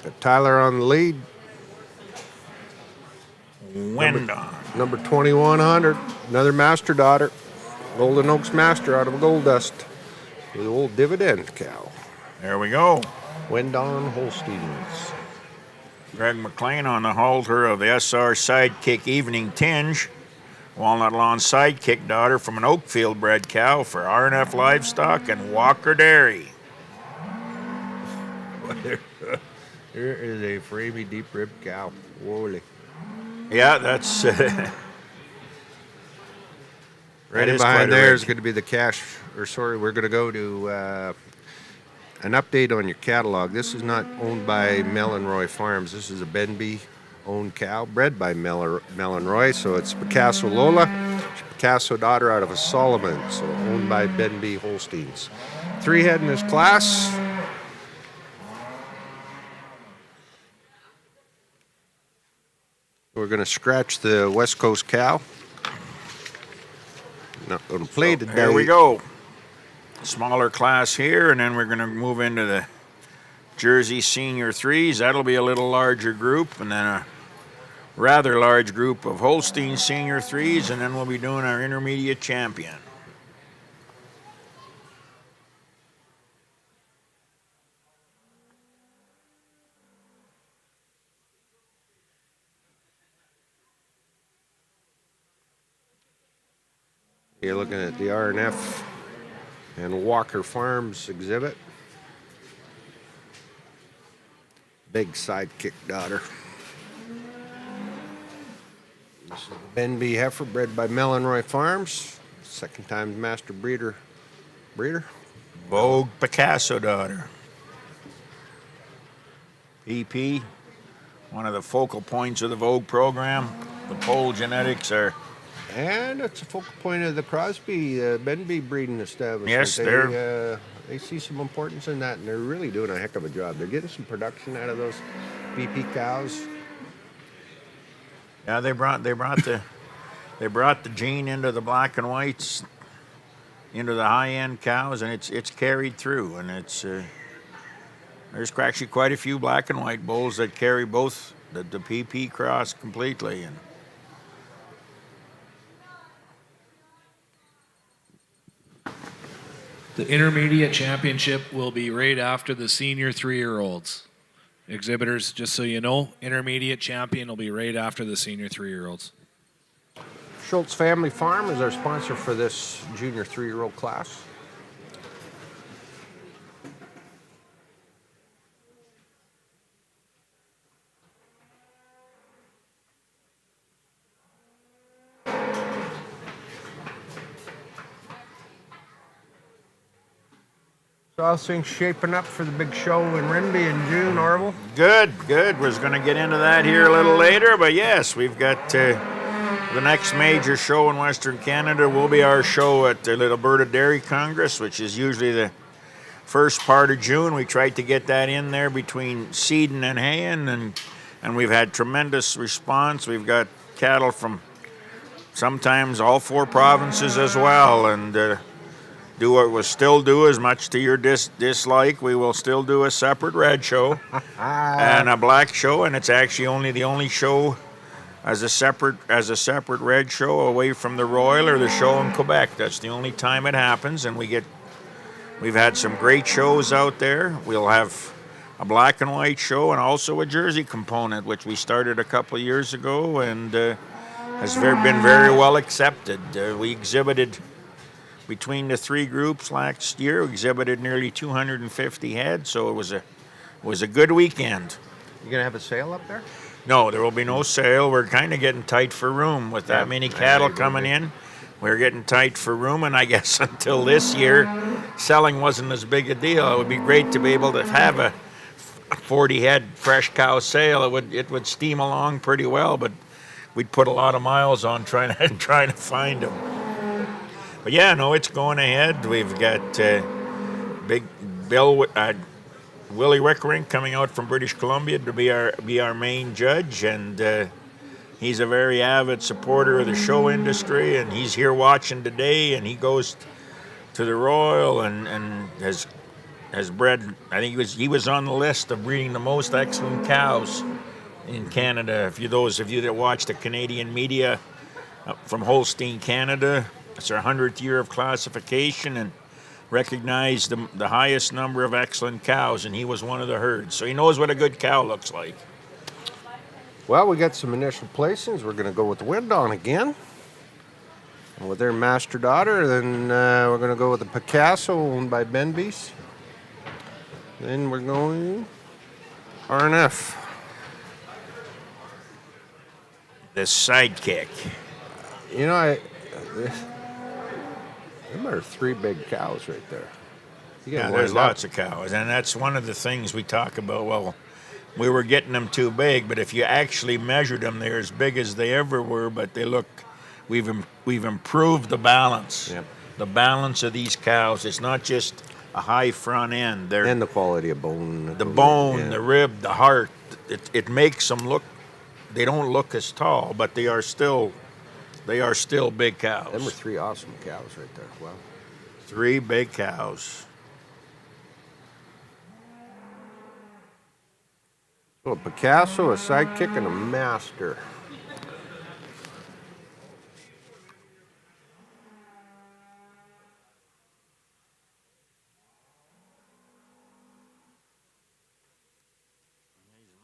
Got Tyler on the lead, Wendon. number 2100, another master daughter, Golden Oaks Master out of Gold Dust, the old dividend cow. There we go. Wendon Holsteins. Greg McLean on the halter of the SR Sidekick Evening Tinge. Walnut Lawn Sidekick daughter from an Oakfield bred cow for RNF Livestock and Walker Dairy. There is a framey deep rib cow. Holy. Yeah, that's Right in is quite behind a there rig. is going to be the we're going to go to an update on your catalog. This is not owned by Melonroy Farms. This is a Benby owned cow bred by Melonroy. So it's Picasso Lola, Picasso daughter out of a Solomon. So owned by Benby Holsteins. 3 head in this class. We're going to scratch the West Coast cow. Not going to play today. There we go. Smaller class here, and then we're going to move into the Jersey Senior 3s. That'll be a little larger group, and then a rather large group of Holstein Senior 3s, and then we'll be doing our intermediate champion. You're looking at the RNF and Walker Farms exhibit. Big sidekick daughter. This is the Benby heifer bred by Melonroy Farms. Second time master breeder. Vogue Picasso daughter. EP, one of the focal points of the Vogue program. The pole genetics are. And it's a focal point of the Crosby Benby breeding establishment. Yes, they see some importance in that, and they're really doing a heck of a job. They're getting some production out of those BP cows. Yeah, they brought the gene into the black and whites, into the high end cows, and it's carried through. And it's there's actually quite a few black and white bulls that carry both the PP cross completely. And The intermediate championship will be right after the senior 3-year-olds. Exhibitors, just so you know, intermediate champion will be right after the senior 3-year-olds. Schultz Family Farm is our sponsor for this junior 3-year-old class. So how's things shaping up for the big show in Rimby in June, Orville? good. We're going to get into that here a little later, but yes, we've got the next major show in Western Canada will be our show at the Alberta Dairy Congress, which is usually the first part of June. We tried to get that in there between Seedon and Hayen, and we've had tremendous response. We've got cattle from sometimes all 4 provinces as well, and do what we'll still do, as much to your dislike. We will still do a separate red show and a black show, and it's actually the only show as a separate red show away from the Royal or the show in Quebec. That's the only time it happens, and we've had some great shows out there. We'll have a black and white show and also a Jersey component, which we started a couple of years ago, and has been very well accepted. We exhibited between the 3 groups last year. We exhibited nearly 250 head, so it was a good weekend. You gonna have a sale up there? No, there will be no sale. We're kind of getting tight for room with that many cattle coming in. We're getting tight for room, and I guess until this year, selling wasn't as big a deal. It would be great to be able to have a 40 head fresh cow sale. It would steam along pretty well, but we'd put a lot of miles on trying to find them. But yeah, no, it's going ahead. We've got big Willie Wickerink coming out from British Columbia to be our main judge, and he's a very avid supporter of the show industry, and he's here watching today, and he goes to the Royal and has bred. I think he was on the list of breeding the most excellent cows in Canada. Those of you that watch the Canadian media from Holstein Canada. It's our 100th year of classification and recognized the highest number of excellent cows, and he was one of the herds. So he knows what a good cow looks like. Well, we got some initial placings. We're going to go with the Wind On again. And with their master daughter, then we're going to go with the Picasso owned by Benby's. Then we're going RNF. The sidekick. You know, them are 3 big cows right there. Yeah, there's lots of cows, and that's one of the things we talk about. Well, we were getting them too big, but if you actually measured them, they're as big as they ever were. But they look, we've improved the balance. Yep. The balance of these cows. It's not just a high front end. And the quality of bone. The bone, the rib, the heart. It makes them look. They don't look as tall, but they are still big cows. Them are 3 awesome cows right there. Wow. 3 big cows. So a Picasso, a sidekick, and a master.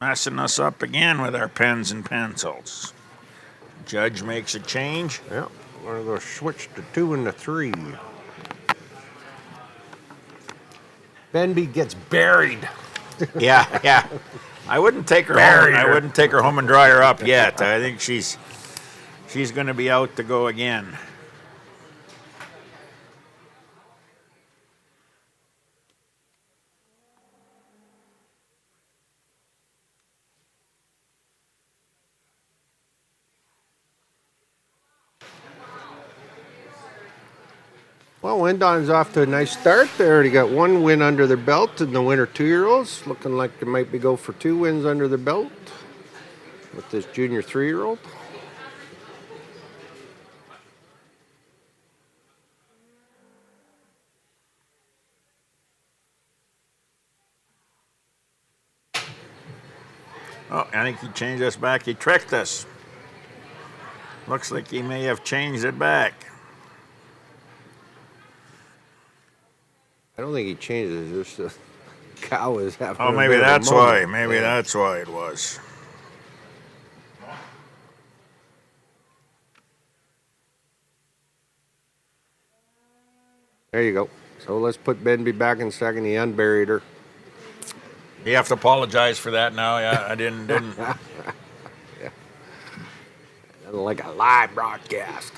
Messing us up again with our pens and pencils. Judge makes a change. Yeah. We're going to switch to 2 and the 3. Benby gets buried. Yeah. I wouldn't take her home. I wouldn't take her home and dry her up yet. I think she's going to be out to go again. Well, Wendon's off to a nice start. They already got 1 win under their belt in the winter 2-year-olds. Looking like they might be go for 2 wins under their belt with this junior 3-year-old. Oh, I think he changed us back. He tricked us. Looks like he may have changed it back. I don't think he changed it. It's just the cow is having Oh, a maybe bit of a that's why. moment. Maybe Yeah. that's why it was. There you go. So let's put Benby back in second. He unburied her. You have to apologize for that now. Yeah, I didn't. Like a live broadcast.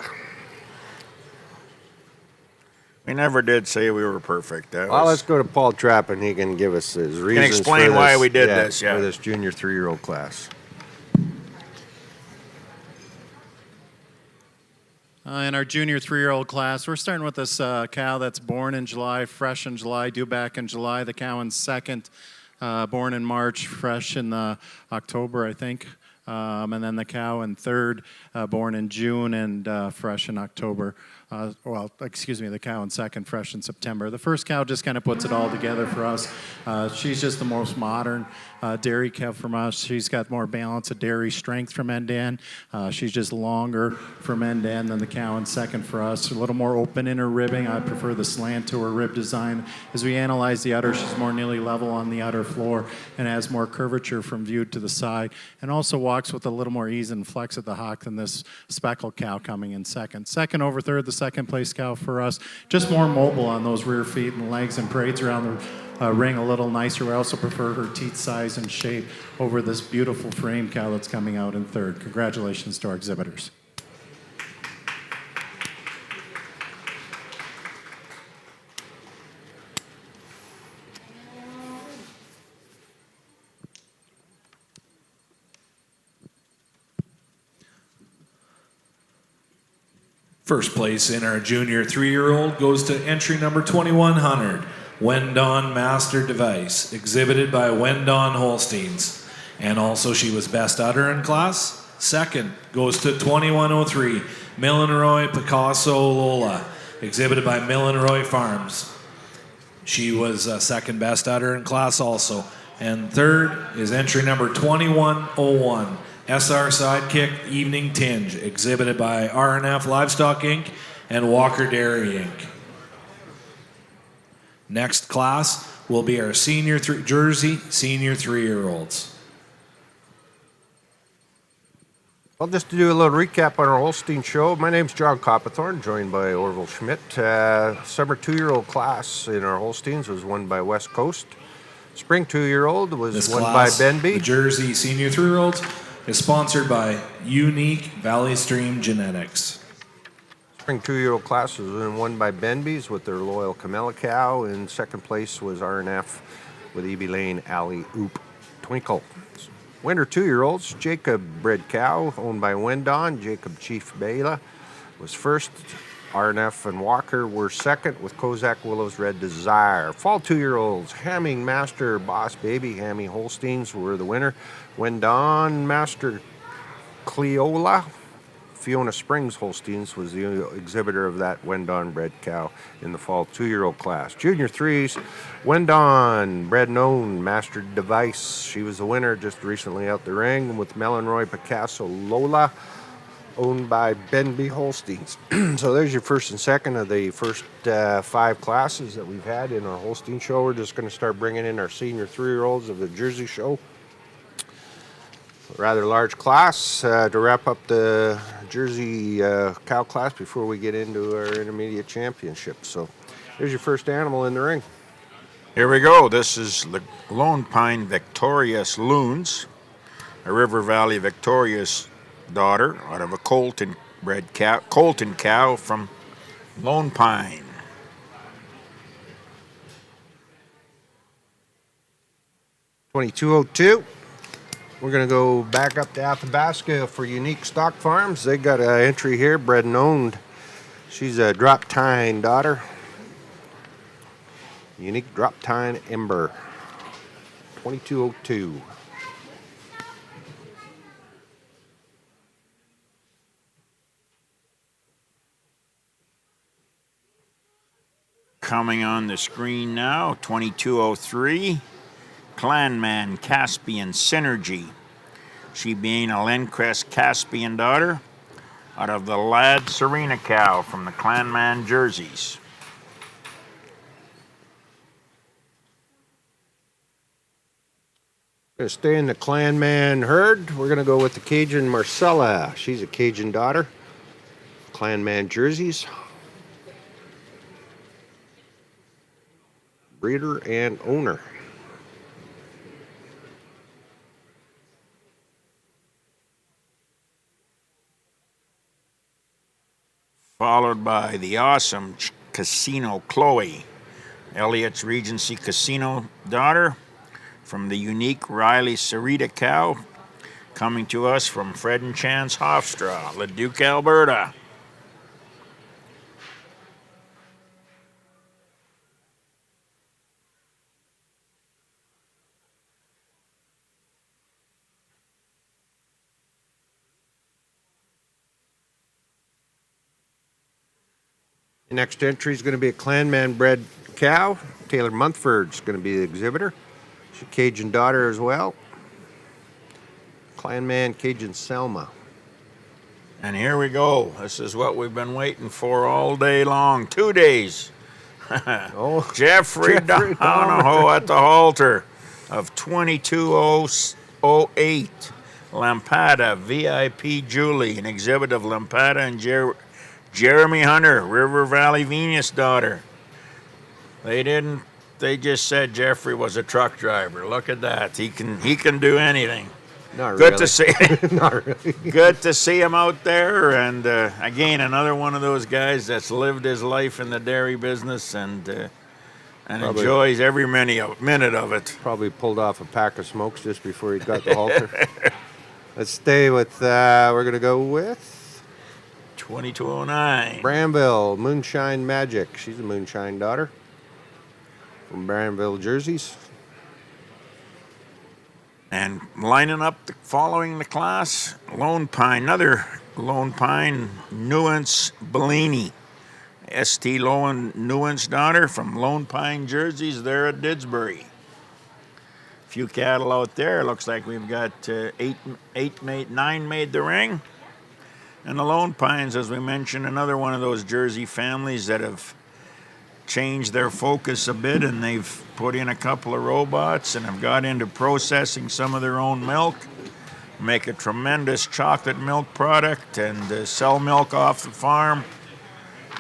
We never did say we were perfect. That Well, was, let's go to Paul Trapp and he can give us his reasons. Can explain for why this, we did this, yeah. for this junior 3-year-old class. In our junior 3-year-old class, we're starting with this cow that's born in July, fresh in July, due back in July. The cow in second, born in March, fresh in October, I think. And then the cow in third, born in June and fresh in October. The cow in second, fresh in September. The first cow just kind of puts it all together for us. She's just the most modern dairy cow from us. She's got more balance of dairy strength from end to end. She's just longer from end to end than the cow in second for us. A little more open in her ribbing. I prefer the slant to her rib design. As we analyze the udder, she's more nearly level on the udder floor and has more curvature from view to the side, and also walks with a little more ease and flex at the hock than this speckled cow coming in second. Second over third, the second place cow for us. Just more mobile on those rear feet and legs and parades around the ring a little nicer. I also prefer her teeth size and shape over this beautiful frame cow that's coming out in third. Congratulations to our exhibitors. First place in our junior 3-year-old goes to entry number 2100, Wendon Master Device, exhibited by Wendon Holsteins. And also she was best udder in class. Second goes to 2103, Millenroy Picasso Lola, exhibited by Millenroy Farms. She was second best udder in class also. And third is entry number 2101, SR Sidekick Evening Tinge, exhibited by RNF Livestock Inc. and Walker Dairy Inc. Next class will be our Jersey senior 3-year-olds. Well, just to do a little recap on our Holstein show, my name's John Copperthorne, joined by Orville Schmidt. Summer 2-year-old class in our Holsteins was won by West Coast. Spring 2-year-old was This won class, by Benby. the Jersey senior 3-year-olds, is sponsored by Unique Valley Stream Genetics. Spring 2-year-old class was won by Benby's with their loyal Camella cow. In second place was RNF with EB Lane Alley Oop Twinkle. Winter 2-year-olds, Jacob bred cow owned by Wendon. Jacob Chief Bela was first. RNF and Walker were second with Kozak Willow's Red Desire. Fall 2-year-olds, Hamming Master Boss Baby Hammy Holsteins were the winner. Wendon Master Cleola Fiona Springs Holsteins was the exhibitor of that Wendon bred cow in the fall 2-year-old class. Junior 3s, Wendon bred and owned Master Device. She was the winner just recently out the ring with Melonroy Picasso Lola, owned by Benby Holsteins. So there's your first and second of the first 5 classes that we've had in our Holstein show. We're just going to start bringing in our senior 3-year-olds of the Jersey show. rather large class to wrap up the Jersey cow class before we get into our intermediate championship. So here's your first animal in the ring. Here we go. This is the Lone Pine Victorious Loons, a River Valley Victorious daughter out of a Colton cow from Lone Pine. $22.02. We're going to go back up to Athabasca for Unique Stock Farms. They got an entry here, bred and owned. She's a drop tine daughter. Unique drop tine Ember. $22.02. Coming on the screen now, 2203, Clanman Caspian Synergy. She being a Lencrest Caspian daughter out of the Lad Serena cow from the Clanman jerseys. Going to stay in the Clanman herd. We're going to go with the Cajun Marcella. She's a Cajun daughter. Clanman jerseys. Breeder and owner. Followed by the awesome Casino Chloe, Elliott's Regency Casino daughter from the unique Riley Sarita cow, coming to us from Fred and Chance Hofstra, Leduc, Alberta. The next entry is going to be a Clanman bred cow. Taylor Munford's going to be the exhibitor. She's a Cajun daughter as well. Clanman Cajun Selma. And here we go. This is what we've been waiting for all day long. 2 days. Oh, Jeffrey Donahoe at the halter of 2208. Lampada VIP Julie, an exhibit of Lampada and Jeremy Hunter, River Valley Venus daughter. They just said Jeffrey was a truck driver. Look at that. He can do anything. not Good really. to see Not really. Good to see him out there, and again, another one of those guys that's lived his life in the dairy business and Probably. enjoys every minute of it. Probably pulled off a pack of smokes just before he got the halter. Let's stay with, we're going to go with 2209. Branville Moonshine Magic. She's a Moonshine daughter from Branville jerseys. And lining up, following the class, Lone Pine, another Lone Pine Nuance Bellini. St. Lowen Nuance daughter from Lone Pine jerseys there at Didsbury. Few cattle out there. Looks like we've got 9 made the ring. And the Lone Pines, as we mentioned, another one of those Jersey families that have changed their focus a bit, and they've put in a couple of robots and have got into processing some of their own milk, make a tremendous chocolate milk product, and sell milk off the farm,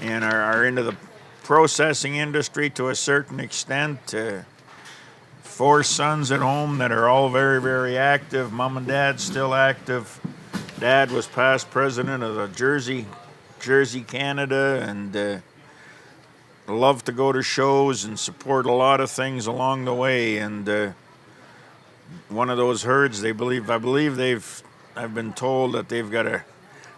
and are into the processing industry to a certain extent. 4 sons at home that are all very, very active. Mom and Dad still active. Dad was past president of the Jersey Canada, and loved to go to shows and support a lot of things along the way. And one of those herds, I've been told that they've got a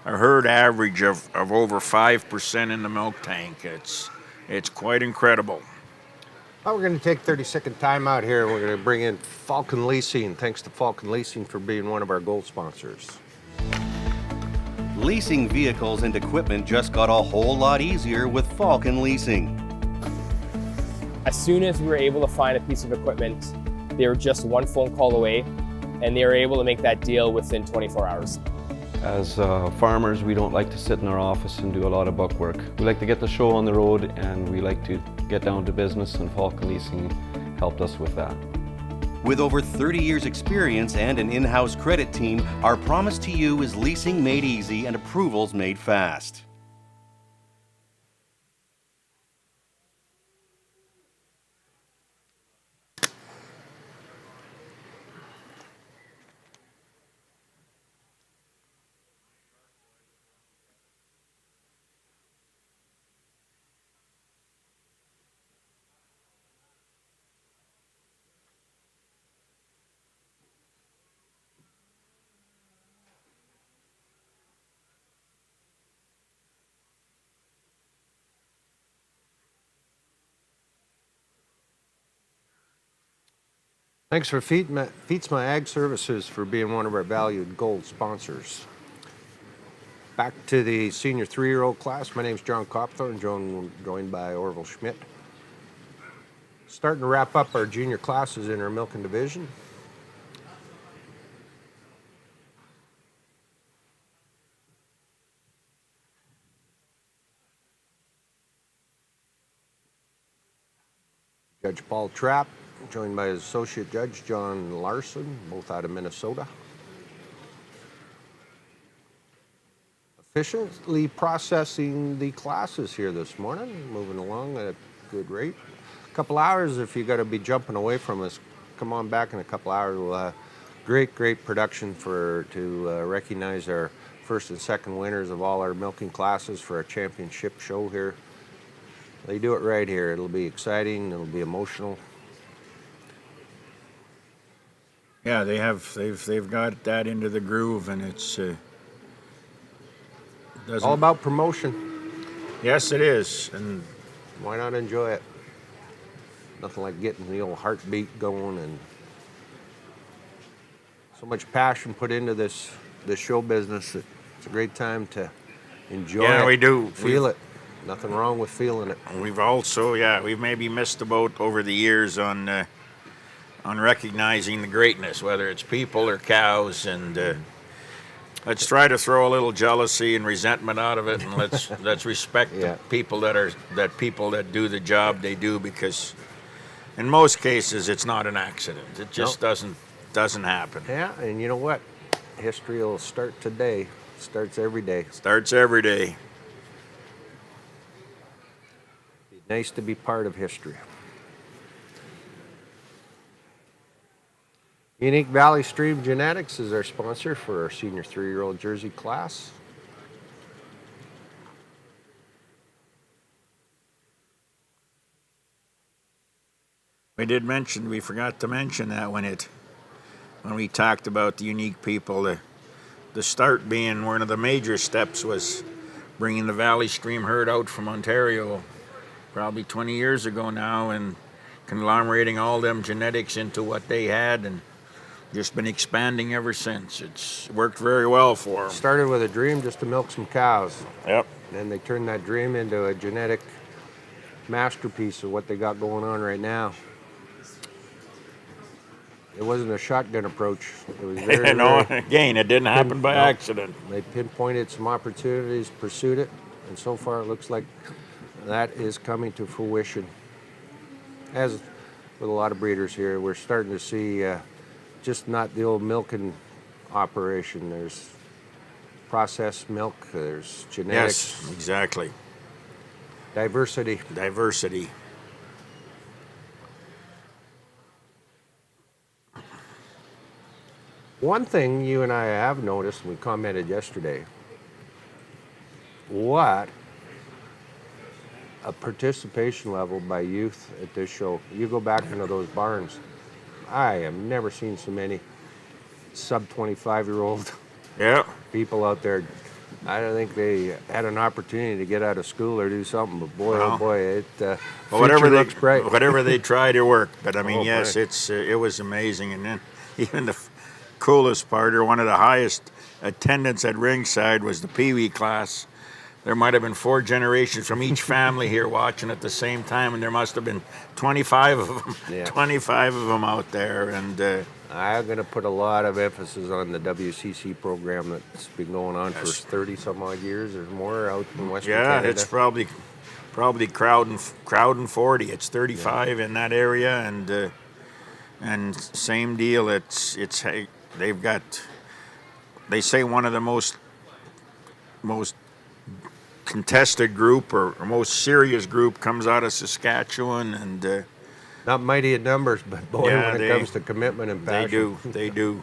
herd average of over 5% in the milk tank. It's quite incredible. Well, we're going to take 30-second time out here, and we're going to bring in Falcon Leasing. Thanks to Falcon Leasing for being one of our gold sponsors. Leasing vehicles and equipment just got a whole lot easier with Falcon Leasing. As soon as we were able to find a piece of equipment, they were just one phone call away, and they were able to make that deal within 24 hours. As farmers, we don't like to sit in our office and do a lot of book work. We like to get the show on the road, and we like to get down to business, and Falcon Leasing helped us with that. With over 30 years' experience and an in-house credit team, our promise to you is leasing made easy and approvals made fast. Thanks for Feeds My Ag Services for being one of our valued gold sponsors. Back to the senior 3-year-old class. My name's John Copthorne, joined by Orville Schmidt. Starting to wrap up our junior classes in our milking division. Judge Paul Trapp, joined by his associate judge, John Larson, both out of Minnesota. Efficiently processing the classes here this morning, moving along at a good rate. A couple hours, if you got to be jumping away from us, come on back in a couple hours. We'll have great production to recognize our first and second winners of all our milking classes for our championship show here. They do it right here. It'll be exciting. It'll be emotional. Yeah, they've got that into the groove, and it's doesn't. All about promotion. Yes, it is, and Why not enjoy it? Nothing like getting the old heartbeat going, and so much passion put into this show business that it's a great time to enjoy it. Yeah, we do. Feel it. Nothing wrong with feeling it. We've also, we've maybe missed the boat over the years on recognizing the greatness, whether it's people or cows, and let's try to throw a little jealousy and resentment out of it, and let's respect the people that do the job they do, because in most cases it's not an accident. It just doesn't happen. Yeah, and you know what? History will start today. Starts every day. Starts every day. Nice to be part of history. Unique Valley Stream Genetics is our sponsor for our senior 3-year-old Jersey class. We forgot to mention that when we talked about the unique people, the start being one of the major steps was bringing the Valley Stream herd out from Ontario probably 20 years ago now, and conglomerating all them genetics into what they had, and just been expanding ever since. It's worked very well for them. Started with a dream just to milk some cows. Yep. And they turned that dream into a genetic masterpiece of what they got going on right now. It wasn't a shotgun approach. It was very, again, it didn't happen by accident. They pinpointed some opportunities, pursued it, and so far it looks like that is coming to fruition. As with a lot of breeders here, we're starting to see just not the old milking operation. There's processed milk, there's genetics. Yes, exactly. Diversity. One thing you and I have noticed, we commented yesterday, what a participation level by youth at this show. You go back into those barns, I have never seen so many sub 25-year-old people out there. I don't think they had an opportunity to get out of school or do something, but boy, oh boy, looks bright. Whatever they try to work. But I mean, yes, it was amazing. And then even the coolest part, or one of the highest attendance at ringside, was the Pee Wee class. There might have been 4 generations from each family here watching at the same time, and there must have been 25 of them. Yeah. 25 of them out there, and I'm going to put a lot of emphasis on the WCC program that's been going on for 30 some odd years or more out in Western Canada. Yeah, it's probably crowding 40. It's 35 in that area, and And same deal. They've got. They say one of the most contested group or most serious group comes out of Saskatchewan, and Not mighty in numbers, but boy, Yeah, when it comes to commitment and passion. they do.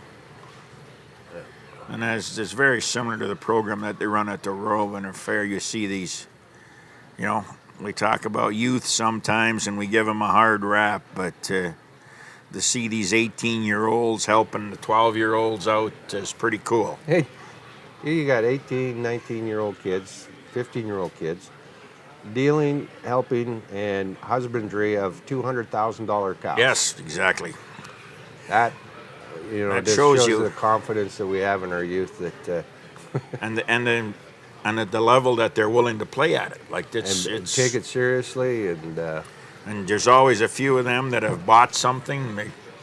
And it's very similar to the program that they run at the Royal Winter Fair. You see these, we talk about youth sometimes and we give them a hard rap, but to see these 18-year-olds helping the 12-year-olds out is pretty cool. Hey, you got 18, 19-year-old kids, 15-year-old kids, dealing, helping, and husbandry of $200,000 cows. Yes, exactly. That, That just shows you- the confidence that we have in our youth that and at the level that they're willing to play at it. Like it's take it seriously, and there's always a few of them that have bought something.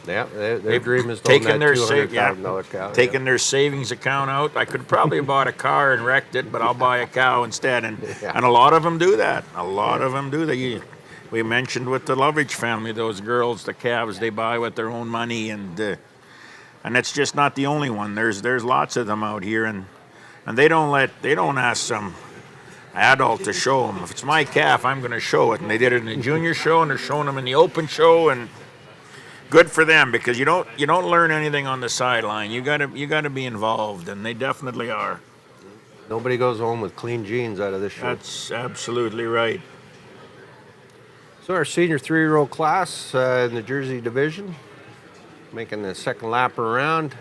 Their dream is to own taken that their $200,000 cow. taking their savings account out. I could probably have bought a car and wrecked it, but I'll buy a cow instead. And a lot of them do that. A lot of them do that. We mentioned with the Lovage family, those girls, the calves they buy with their own money, and it's just not the only one. There's lots of them out here, and they don't ask some adult to show them. If it's my calf, I'm going to show it. And they did it in the junior show, and they're showing them in the open show, and good for them, because you don't learn anything on the sideline. You gotta be involved, and they definitely are. Nobody goes home with clean jeans out of this show. That's absolutely right. So our senior 3-year-old class in the Jersey division, making the second lap around.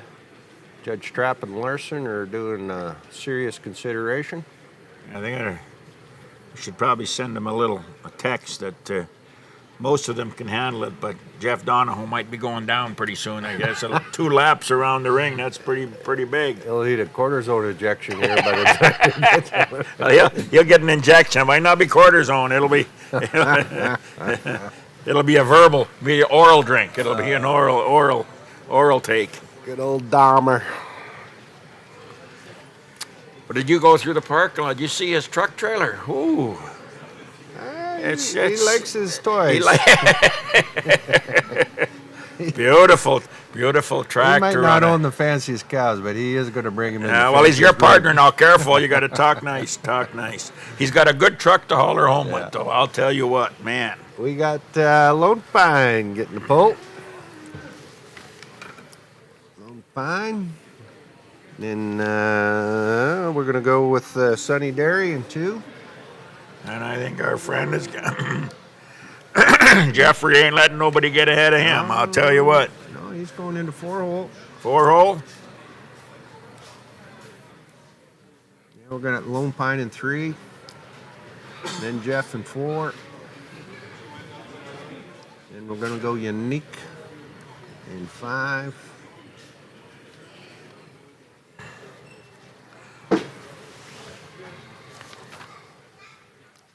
Judge Trapp and Larson are doing serious consideration. I think I should probably send them a text that most of them can handle it, but Jeff Donahoe might be going down pretty soon, I guess. 2 laps around the ring, that's pretty big. He'll need a cortisone injection here by the time he gets there. Well, he'll get an injection. It might not be cortisone. It'll be a verbal, be an oral drink. It'll be an oral take. Good old Dahmer. But did you go through the parking lot? Did you see his truck trailer? Ooh. He likes his toys. Beautiful tractor. He might not own the fanciest cows, but he is going to bring him in. Yeah, well, he's your partner now. Careful, you got to talk nice. Talk nice. He's got a good truck to haul her home with, though. I'll tell you what, man. We got Lone Pine getting the pole. Lone Pine. Then we're going to go with Sunny Dairy in 2. And I think our friend is Jeffrey ain't letting nobody get ahead of him. I'll tell you what. No, he's going into 4-hole. 4-hole. Yeah, we're going to Lone Pine in 3. Then Jeff in 4. And we're going to go Unique in 5.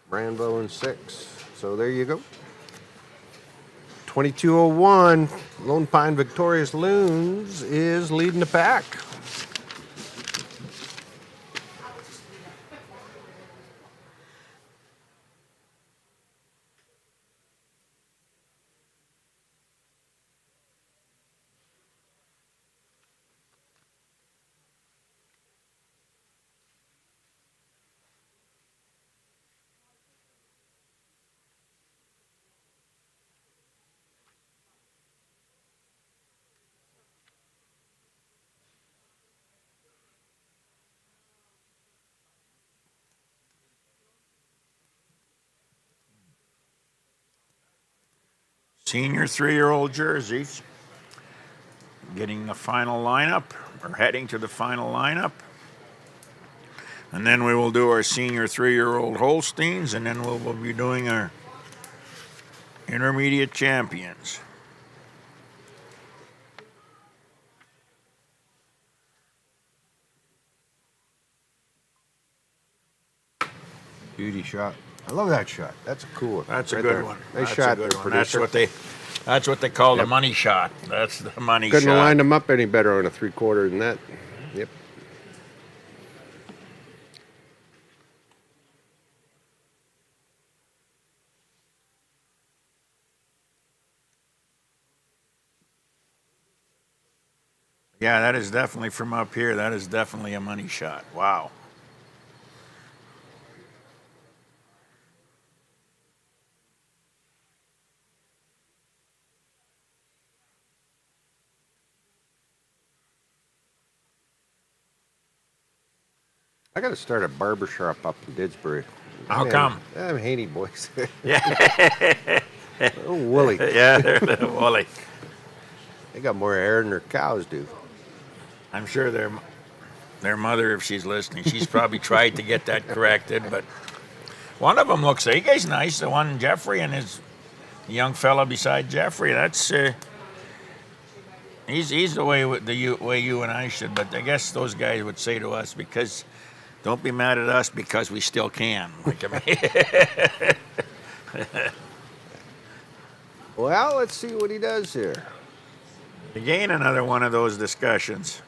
Rambo in 6. So there you go. 2201, Lone Pine Victorious Loons is leading the pack. Senior 3-year-old jerseys. Getting the final lineup, or heading to the final lineup. And then we will do our senior 3-year-old Holsteins, and then we'll be doing our intermediate champions. Beauty shot. I love that shot. That's a cool one. That's a right good there. one. Nice That's shot a good there, one. producer. That's what they call the money shot. That's the money Couldn't shot. have lined them up any better on a 3/4 than that. Yep. Yeah, that is definitely from up here. That is definitely a money shot. Wow. I got to start a barber shop up in Didsbury. How come? I'm Haney boys. Yeah. Oh, woolly. Yeah, they're a little woolly. They got more hair than their cows do. I'm sure their mother, if she's listening, she's probably tried to get that corrected, but one of them looks, he guy's nice, the one Jeffrey and his young fella beside Jeffrey. That's he's the way way you and I should, but I guess those guys would say to us, because don't be mad at us because we still can. Like, I mean, Well, let's see what he does here. again, another one of those discussions.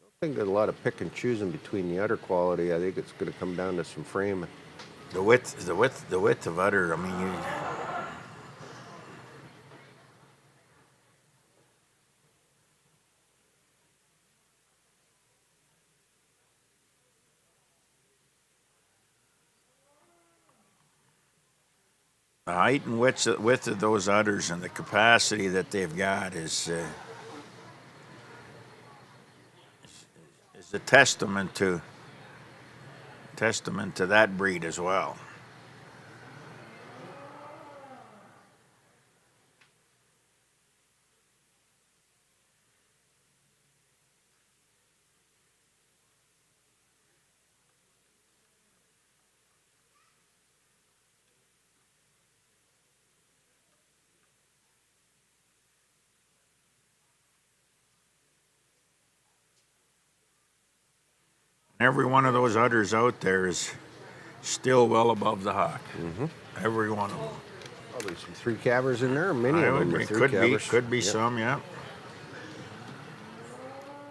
I think there's a lot of pick and choosing between the udder quality. I think it's going to come down to some framing. The width of udder. I mean, the height and width of those udders and the capacity that they've got is a testament to that breed as well. Every one of those udders out there is still well above the hawk. Mm-hmm. Every one of them. Probably some three cabbers in there. Many I of would them are agree. three cabbers. Could be Yep. some, yeah.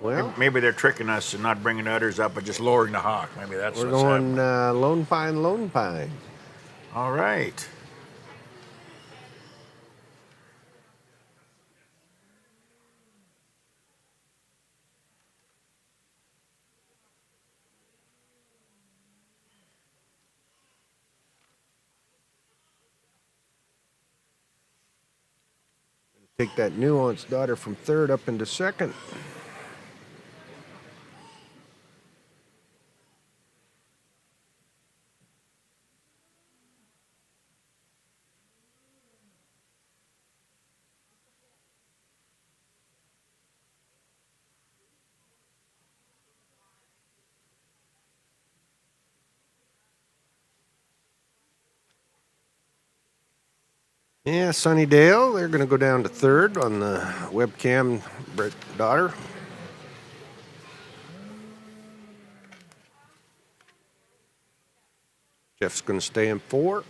Well, Maybe they're tricking us and not bringing udders up, but just lowering the hawk. Maybe that's we're what's going happening. Lone Pine, Lone Pine. All right. Take that nuanced daughter from third up into second. Yeah, Sunnydale, they're going to go down to third on the webcam daughter. Jeff's going to stay in four.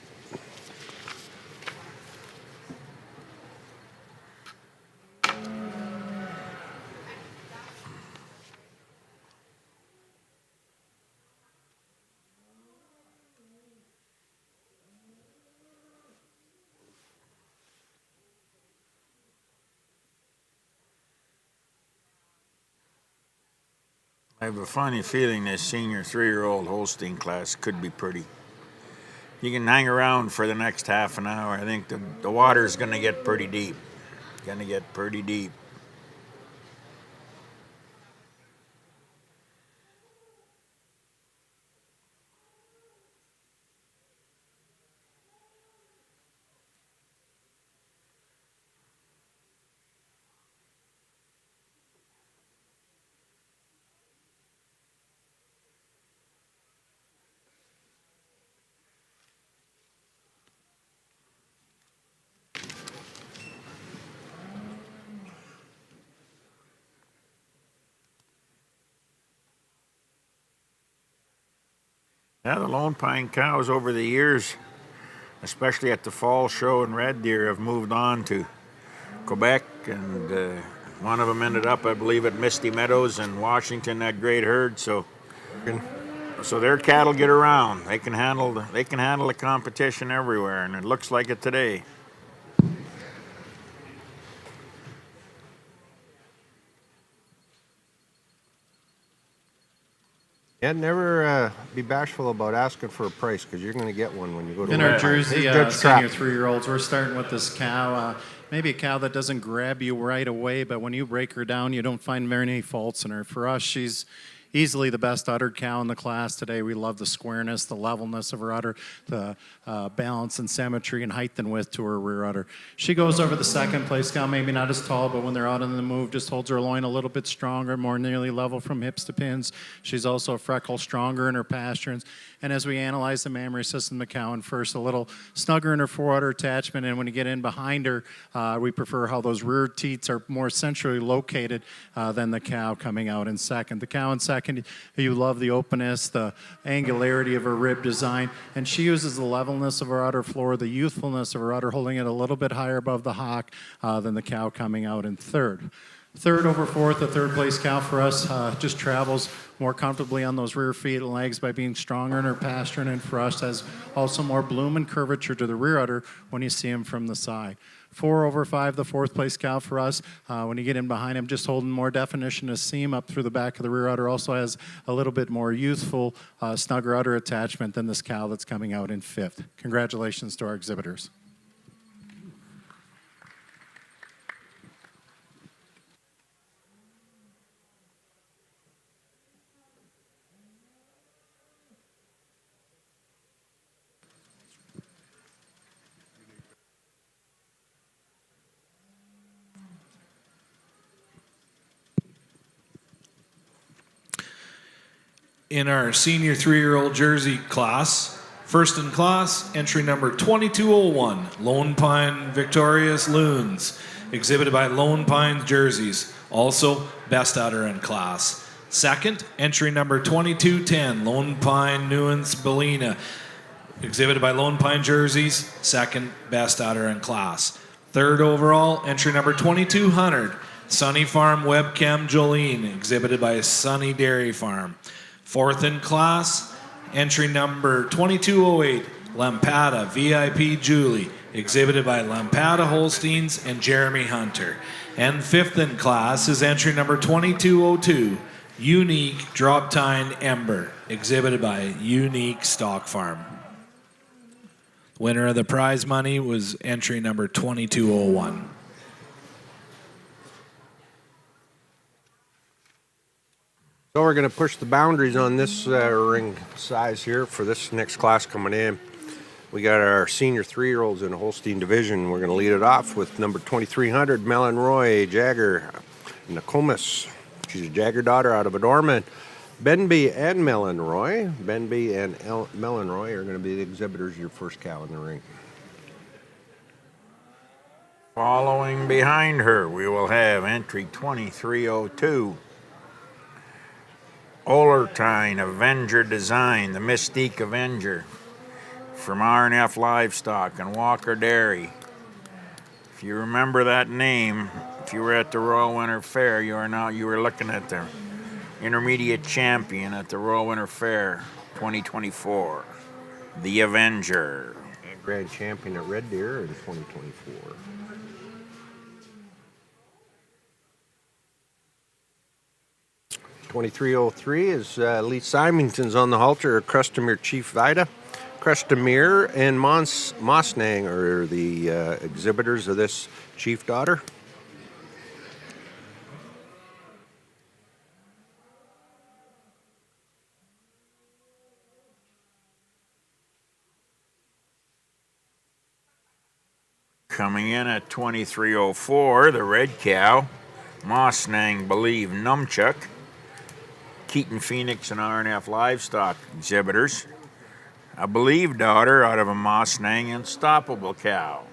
I have a funny feeling this senior 3-year-old Holstein class could be pretty. You can hang around for the next half an hour. I think the water's going to get pretty deep. Going to get pretty deep. Yeah, the Lone Pine cows over the years, especially at the fall show in Red Deer, have moved on to Quebec, and one of them ended up, I believe, at Misty Meadows in Washington, that great herd. So their cattle get around. They can handle the competition everywhere, and it looks like it today. And never be bashful about asking for a price because you're going to get one when you go to In work. our Jersey Here's Judge senior Trapp. 3-year-olds, we're starting with this cow. Maybe a cow that doesn't grab you right away, but when you break her down, you don't find very many faults in her. For us, she's easily the best uddered cow in the class today. We love the squareness, the levelness of her udder, the balance and symmetry and height and width to her rear udder. She goes over the second place cow, maybe not as tall, but when they're out on the move, just holds her loin a little bit stronger, more nearly level from hips to pins. She's also a freckle stronger in her pastureance. And as we analyze the mammary system of the cow, and first a little snugger in her forudder attachment, and when you get in behind her, we prefer how those rear teats are more centrally located than the cow coming out in second. The cow in second, you love the openness, the angularity of her rib design, and she uses the levelness of her udder floor, the youthfulness of her udder, holding it a little bit higher above the hock than the cow coming out in third. Third over fourth, the third place cow for us just travels more comfortably on those rear feet and legs by being stronger in her pasture, and for us has also more bloom and curvature to the rear udder when you see him from the side. 4 over 5, the fourth place cow for us. When you get in behind him, just holding more definition of seam up through the back of the rear udder. Also has a little bit more youthful, snugger udder attachment than this cow that's coming out in fifth. Congratulations to our exhibitors. In our senior 3-year-old Jersey class, first in class, entry number 2201, Lone Pine Victorious Loons, exhibited by Lone Pine Jerseys, also best udder in class. Second, entry number 2210, Lone Pine Nuance Bellina, exhibited by Lone Pine Jerseys, second best udder in class. Third overall, entry number 2200, Sunny Farm Webcam Jolene, exhibited by Sunny Dairy Farm. Fourth in class, entry number 2208, Lampada VIP Julie, exhibited by Lampada Holsteins and Jeremy Hunter. And fifth in class is entry number 2202, Unique Drop Tine Ember, exhibited by Unique Stock Farm. Winner of the prize money was entry number 2201. So we're going to push the boundaries on this ring size here for this next class coming in. We got our senior 3-year-olds in the Holstein division. We're going to lead it off with number 2300, Melon Roy Jagger Nokomis. She's a Jagger daughter out of Adornment. Benby and Melon Roy. Benby and Melon Roy are going to be the exhibitors of your first cow in the ring. Following behind her, we will have entry 2302. Olertine Avenger Design, the Mystique Avenger, from R&F Livestock and Walker Dairy. If you remember that name, if you were at the Royal Winter Fair, you were looking at the intermediate champion at the Royal Winter Fair 2024, the Avenger. And grand champion at Red Deer in 2024. .2303 is Lee Symington's on the halter, Crestemere Chief Vida. Crestemere and Mosnang are the exhibitors of this chief daughter. Coming in at 2304, the red cow, Mosnang Believe Numchuck. Keaton Phoenix and R&F Livestock exhibitors. A Believe daughter out of a Mosnang Unstoppable cow.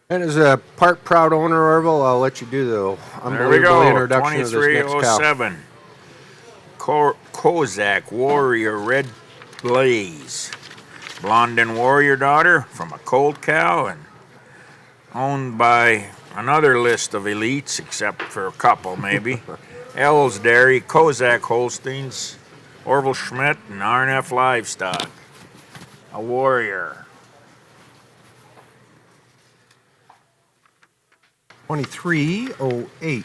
And as a part proud owner, Orville, I'll let you do the unbelievable introduction of this next cow. 2307. Kozak Warrior Red Blaze. Blondin Warrior daughter from a colt cow and owned by another list of elites, except for a couple maybe. Ells Dairy, Kozak Holsteins, Orville Schmidt, and R&F Livestock. A Warrior. 2308.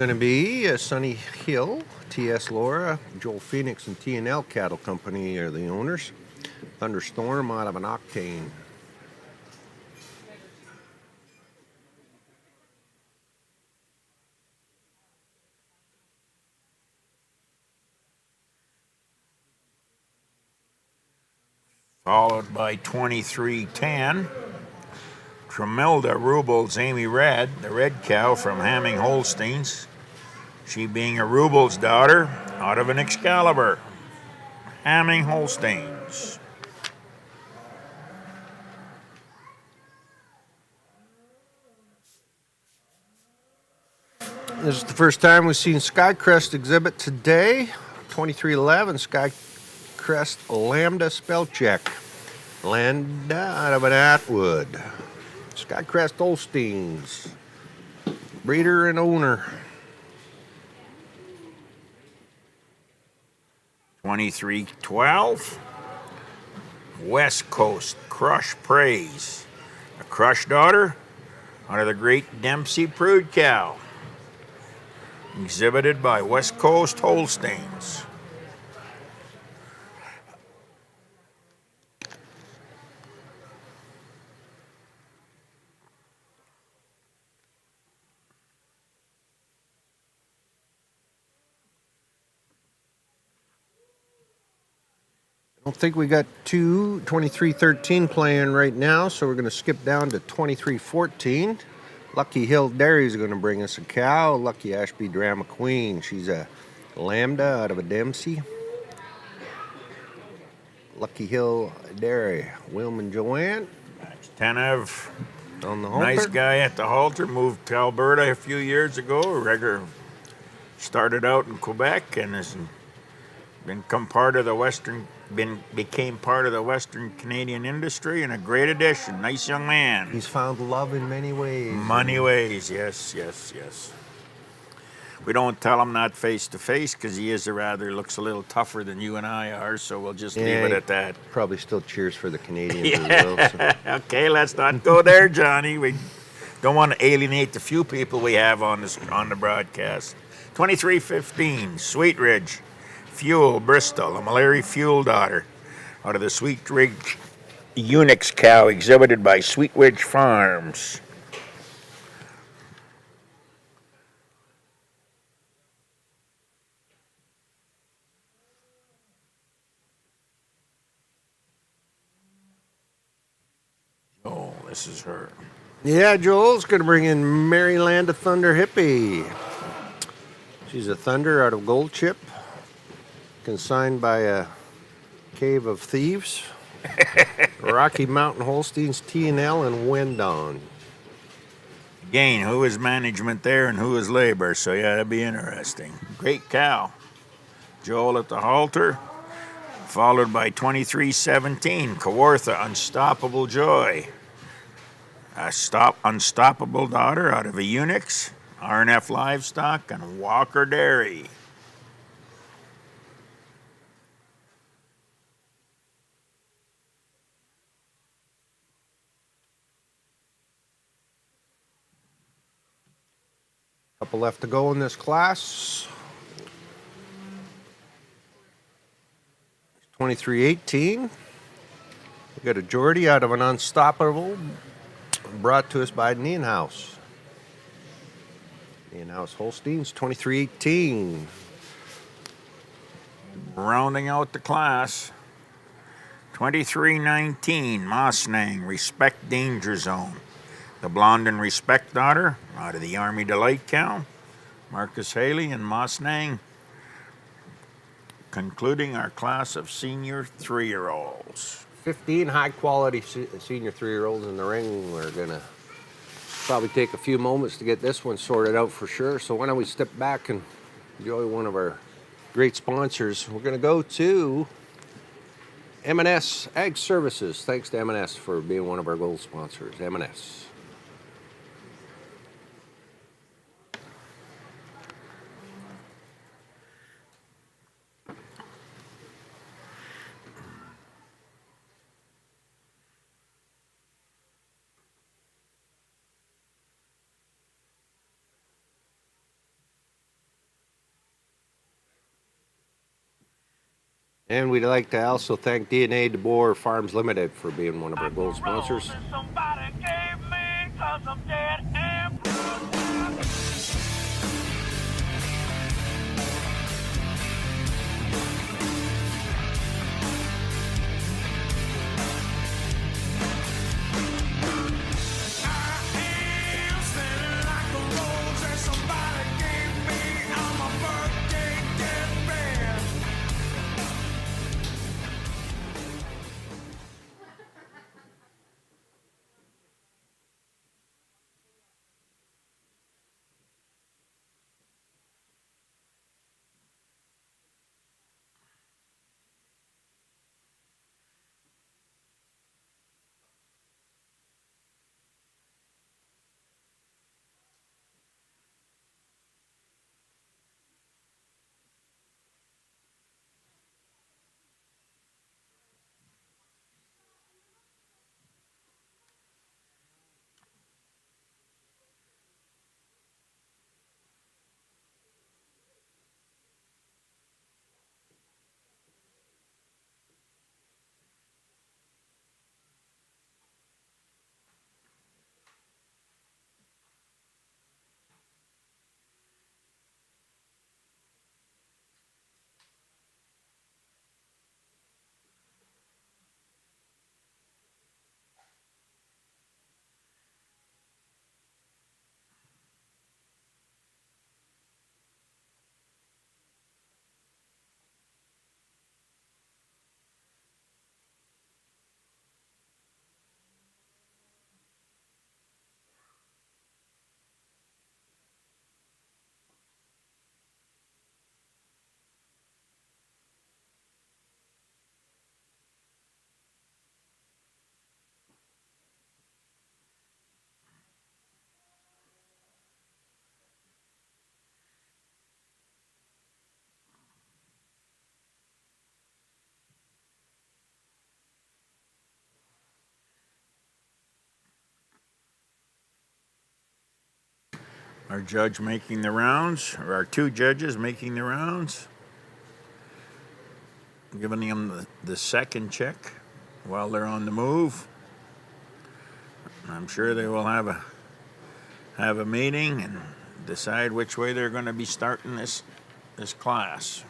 Going to be Sunny Hill, T.S. Laura, Joel Phoenix, and T&L Cattle Company are the owners. Thunderstorm out of an Octane. Followed by 2310. Tremilda Rubles Amy Red, the red cow from Hamming Holsteins. She being a Rubles daughter out of an Excalibur. Hamming Holsteins. This is the first time we've seen Skycrest exhibit today. 2311 Skycrest Lambda spell check. Lambda out of an Atwood. Skycrest Holsteins. Breeder and owner. 2312. West Coast Crush Praise. A Crush daughter out of the Great Dempsey Prude Cow. Exhibited by West Coast Holsteins. I don't think we got 2313 playing right now, so we're going to skip down to 2314. Lucky Hill Dairy is going to bring us a cow. Lucky Ashby Drama Queen. She's a Lambda out of a Dempsey. Lucky Hill Dairy. Wilm and Joanne. Tenev, on the halter. Nice guy at the halter. Moved to Alberta a few years ago. Started out in Quebec and has became part of the Western Canadian industry, and a great addition. Nice young man. He's found love in many ways. Many ways, yes. We don't tell him that face to face because he looks a little tougher than you and I are, so we'll just leave it at that. Probably still cheers for the Canadians as well. So. Okay, let's not go there, Johnny. We don't want to alienate the few people we have on the broadcast. 2315, Sweet Ridge. Fuel, Bristol, a Mallory Fuel daughter out of the Sweet Ridge Unix cow exhibited by Sweet Ridge Farms. Oh, this is her. Yeah, Joel's going to bring in Maryland a Thunder Hippie. She's a Thunder out of Gold Chip. Consigned by a Cave of Thieves. Rocky Mountain Holsteins, T&L, and Wendon. Again, who is management there and who is labor? So yeah, that'd be interesting. Great cow. Joel at the halter. Followed by 2317, Kawartha Unstoppable Joy. A unstoppable daughter out of a Unix, RNF Livestock, and Walker Dairy. Couple left to go in this class. 2318. We got a Geordie out of an Unstoppable, brought to us by Nienhouse. Nienhouse Holsteins, 2318. Rounding out the class, 2319, Mosnang, Respect Danger Zone. The Blonde and Respect daughter out of the Army Delight cow, Marcus Haley and Mosnang. Concluding our class of senior 3-year-olds. 15 high-quality senior 3-year-olds in the ring. We're going to probably take a few moments to get this one sorted out for sure. So why don't we step back and enjoy one of our great sponsors. We're going to go to M&S Ag Services. Thanks to M&S for being one of our gold sponsors. M&S. And we'd like to also thank DNA DeBoer Farms Limited for being one of our gold sponsors. Our judge making the rounds, or our two judges making the rounds, giving them the second check while they're on the move. I'm sure they will have a meeting and decide which way they're going to be starting this class.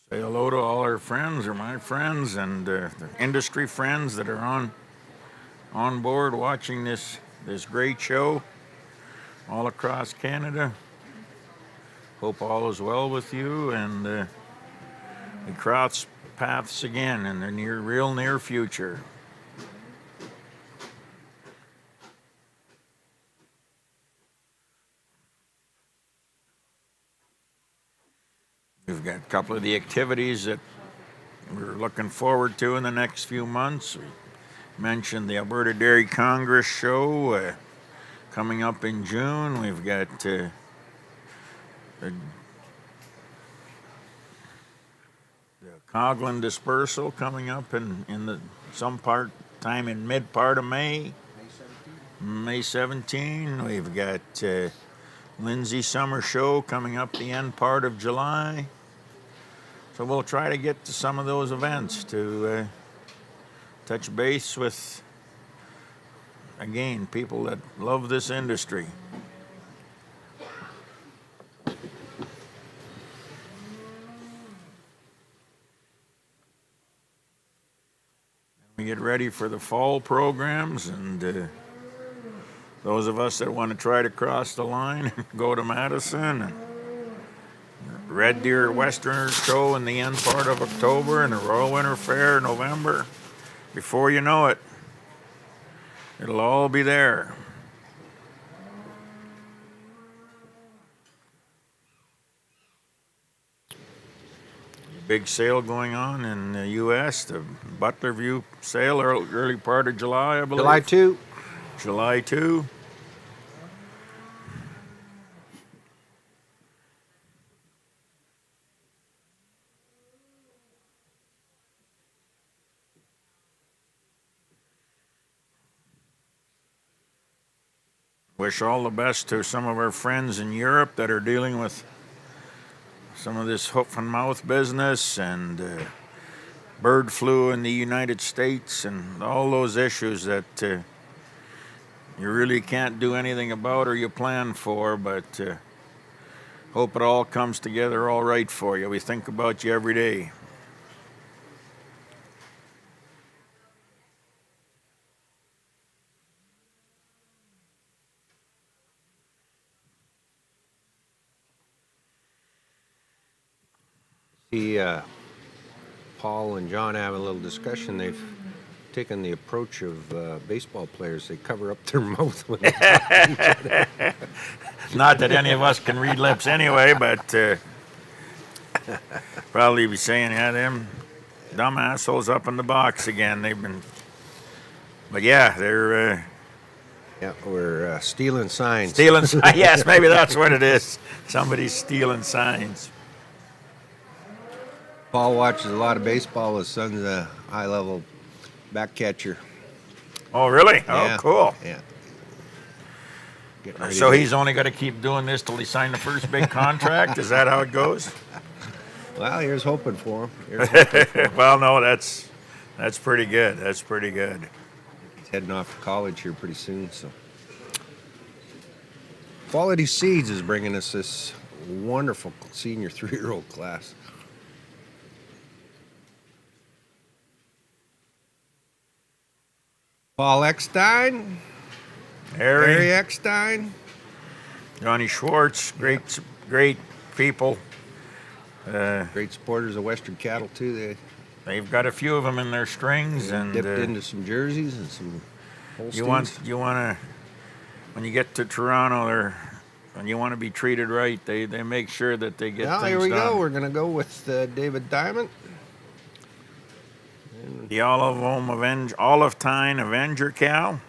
Say hello to all our friends, or my friends, and the industry friends that are on board watching this great show all across Canada. Hope all is well with you, and we cross paths again in the real near future. We've got a couple of the activities that we're looking forward to in the next few months. We mentioned the Alberta Dairy Congress show coming up in June. We've got the Coghlan dispersal coming up in mid part of May. May 17. We've got Lindsay Summer Show coming up the end part of July. So we'll try to get to some of those events to touch base with, again, people that love this industry. We get ready for the fall programs, and Those of us that want to try to cross the line, go to Madison. And Red Deer Westerners Show in the end part of October, and the Royal Winter Fair in November. Before you know it, it'll all be there. Big sale going on in the U.S., the Butler View sale, early part of July, I believe. July 2. July 2. Wish all the best to some of our friends in Europe that are dealing with some of this hoof and mouth business and bird flu in the United States and all those issues that you really can't do anything about or you plan for, but hope it all comes together all right for you. We think about you every day. See, Paul and John have a little discussion. They've taken the approach of baseball players. They cover up their mouth when they talk. Not that any of us can read lips anyway, but probably be saying, yeah, them dumb assholes up in the box again. They've been, but yeah, they're Yeah, we're stealing signs. stealing. Yes, maybe that's what it is. Somebody's stealing signs. Paul watches a lot of baseball. His son's a high-level back catcher. Oh, really? Yeah. Oh, cool. Yeah. Getting ready So to- he's only got to keep doing this till he signed the first big contract? Is that how it goes? Well, here's hoping for him. Here's hoping for him. Well, no, that's pretty good. That's pretty good. He's heading off to college here pretty soon. So, Quality Seeds is bringing us this wonderful senior 3-year-old class. Paul Eckstein, Harry Harry, Eckstein, Johnny Schwartz, great people. great supporters of Western Cattle too. They've got a few of them in their strings, They and dipped into some jerseys and some Holsteins. you want to, when you get to Toronto, and you want to be treated right, they make sure that they get Now things here we done. go. We're gonna go with David Diamond. The Olive Tine Avenger cow,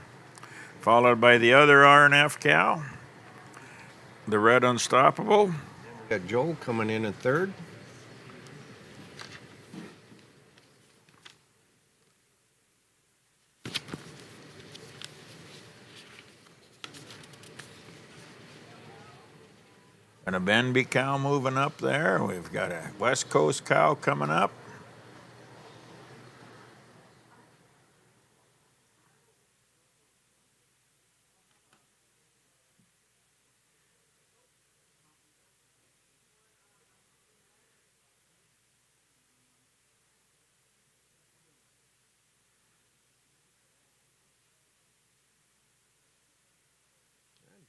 followed by the other R&F cow, the Red Unstoppable. Got Joel coming in at third. And a Benby cow moving up there. We've got a West Coast cow coming up.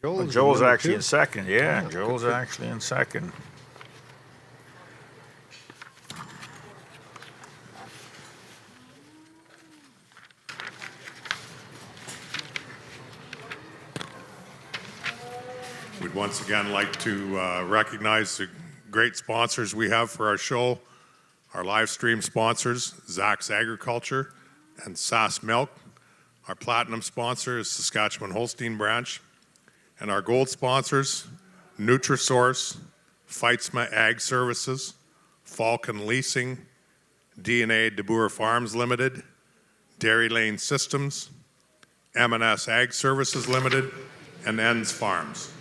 Joel's actually in second. Yeah, Joel's actually in second. We'd once again like to recognize the great sponsors we have for our show. Our live stream sponsors, Zach's Agriculture and Sass Milk. Our platinum sponsor is Saskatchewan Holstein Branch. And our gold sponsors, Nutrisource, Feitzma Ag Services, Falcon Leasing, DNA De Boer Farms Limited, Dairy Lane Systems, M&S Ag Services Limited, and Ends Farms.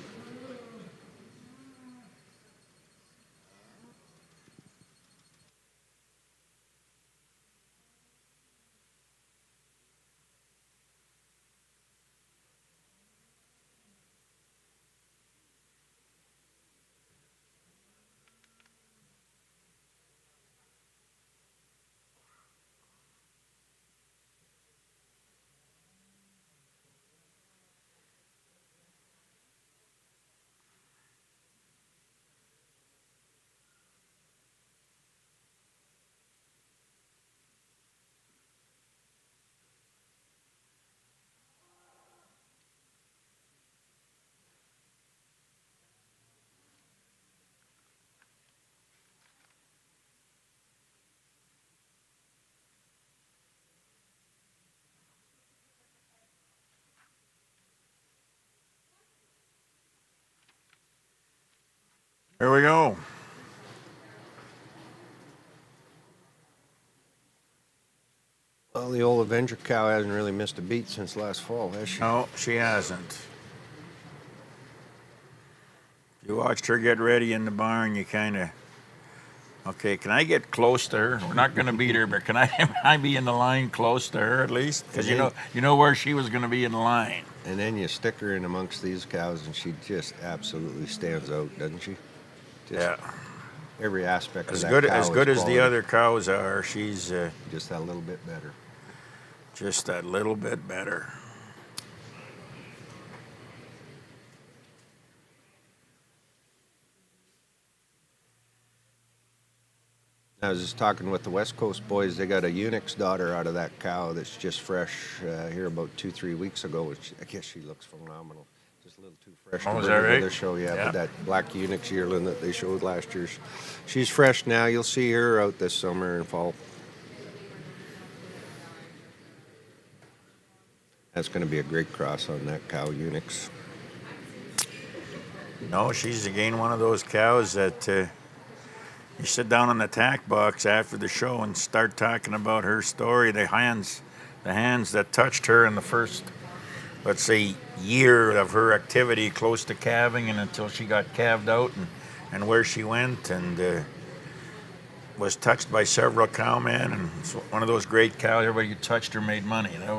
Here we go. Well, the old Avenger cow hasn't really missed a beat since last fall, has she? No, she hasn't. You watched her get ready in the barn, you kind of... Okay, can I get close to her? We're not going to beat her, but can I be in the line close to her at least? Because you know where she was going to be in the line. And then you stick her in amongst these cows, and she just absolutely stands out, doesn't she? Just Yeah. Every aspect As of that good cow as is good as the quality. other cows are, she's Just that little bit better. just that little bit better. I was just talking with the West Coast boys. They got a Unix daughter out of that cow that's just fresh here about 2-3 weeks ago. Which I guess she looks phenomenal. Just a little too fresh Oh, to is bring that her to right? the show. Yeah, Yeah. but that black Unix yearling that they showed last year, she's fresh now. You'll see her out this summer and fall. That's going to be a great cross on that cow, Unix. No, she's again one of those cows that you sit down in the tack box after the show and start talking about her story. The hands that touched her in the first, let's say, year of her activity close to calving and until she got calved out and where she went and was touched by several cowmen, and it's one of those great cows. Everybody who touched her made money. That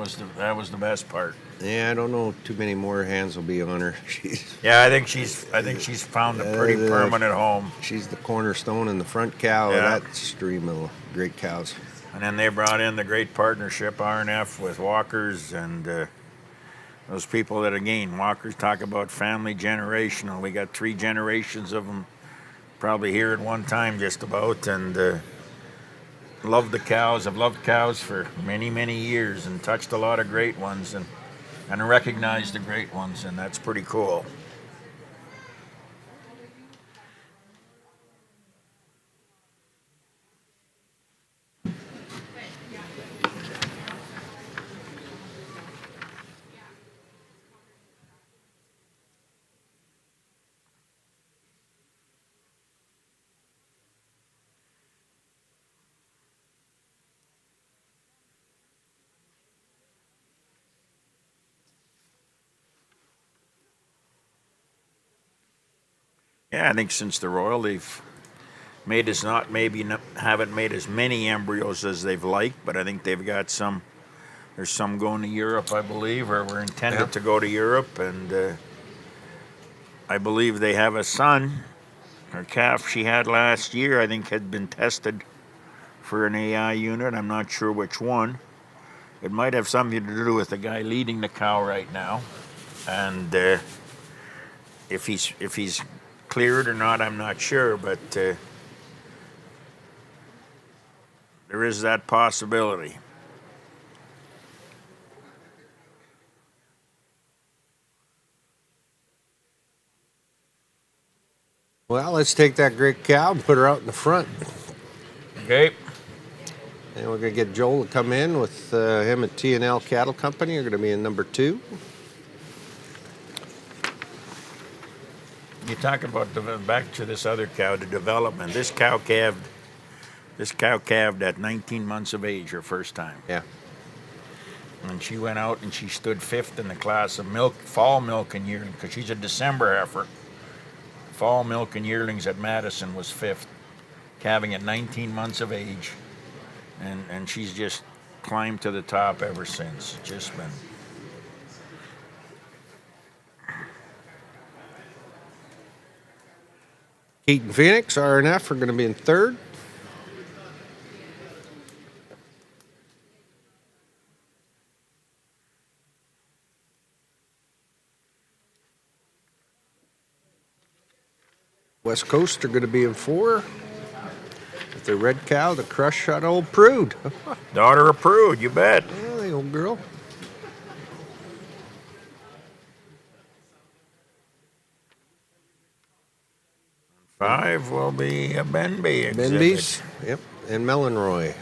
was the best part. Yeah, I don't know too many more hands will be on her. She's Yeah, I think she's found a pretty permanent home. She's the cornerstone and the front cow Yeah. of that stream of great cows. And then they brought in the great partnership RNF with Walkers and those people that, again, Walkers talk about family generational. We got 3 generations of them probably here at one time just about, and love the cows. I've loved cows for many, many years and touched a lot of great ones and recognized the great ones, and that's pretty cool. Yeah, I think since the Royal, they've made us haven't made as many embryos as they've liked, but I think they've got some. There's some going to Europe, I believe, or were intended to go to Europe, and I believe they have a son. Her calf she had last year, I think, had been tested for an AI unit. I'm not sure which one. It might have something to do with the guy leading the cow right now, and if he's cleared or not, I'm not sure, but there is that possibility. Well, let's take that great cow and put her out in the front. Okay. And we're going to get Joel to come in with him at T&L Cattle Company. You're going to be in number 2. You talk about back to this other cow, the development. This cow calved at 19 months of age her first time. Yeah. And she went out and she stood 5th in the class of fall milk and yearling, because she's a December heifer. Fall milk and yearlings at Madison was 5th, calving at 19 months of age. And she's just climbed to the top ever since. Just been. Keaton Phoenix, RNF, are going to be in 3rd. West Coast are going to be in 4. With the red cow, the crush shot old Prude. Daughter of Prude, you bet. Yeah, the old girl. Five will be a Benby exhibit. Benby's, yep, and Melonroy.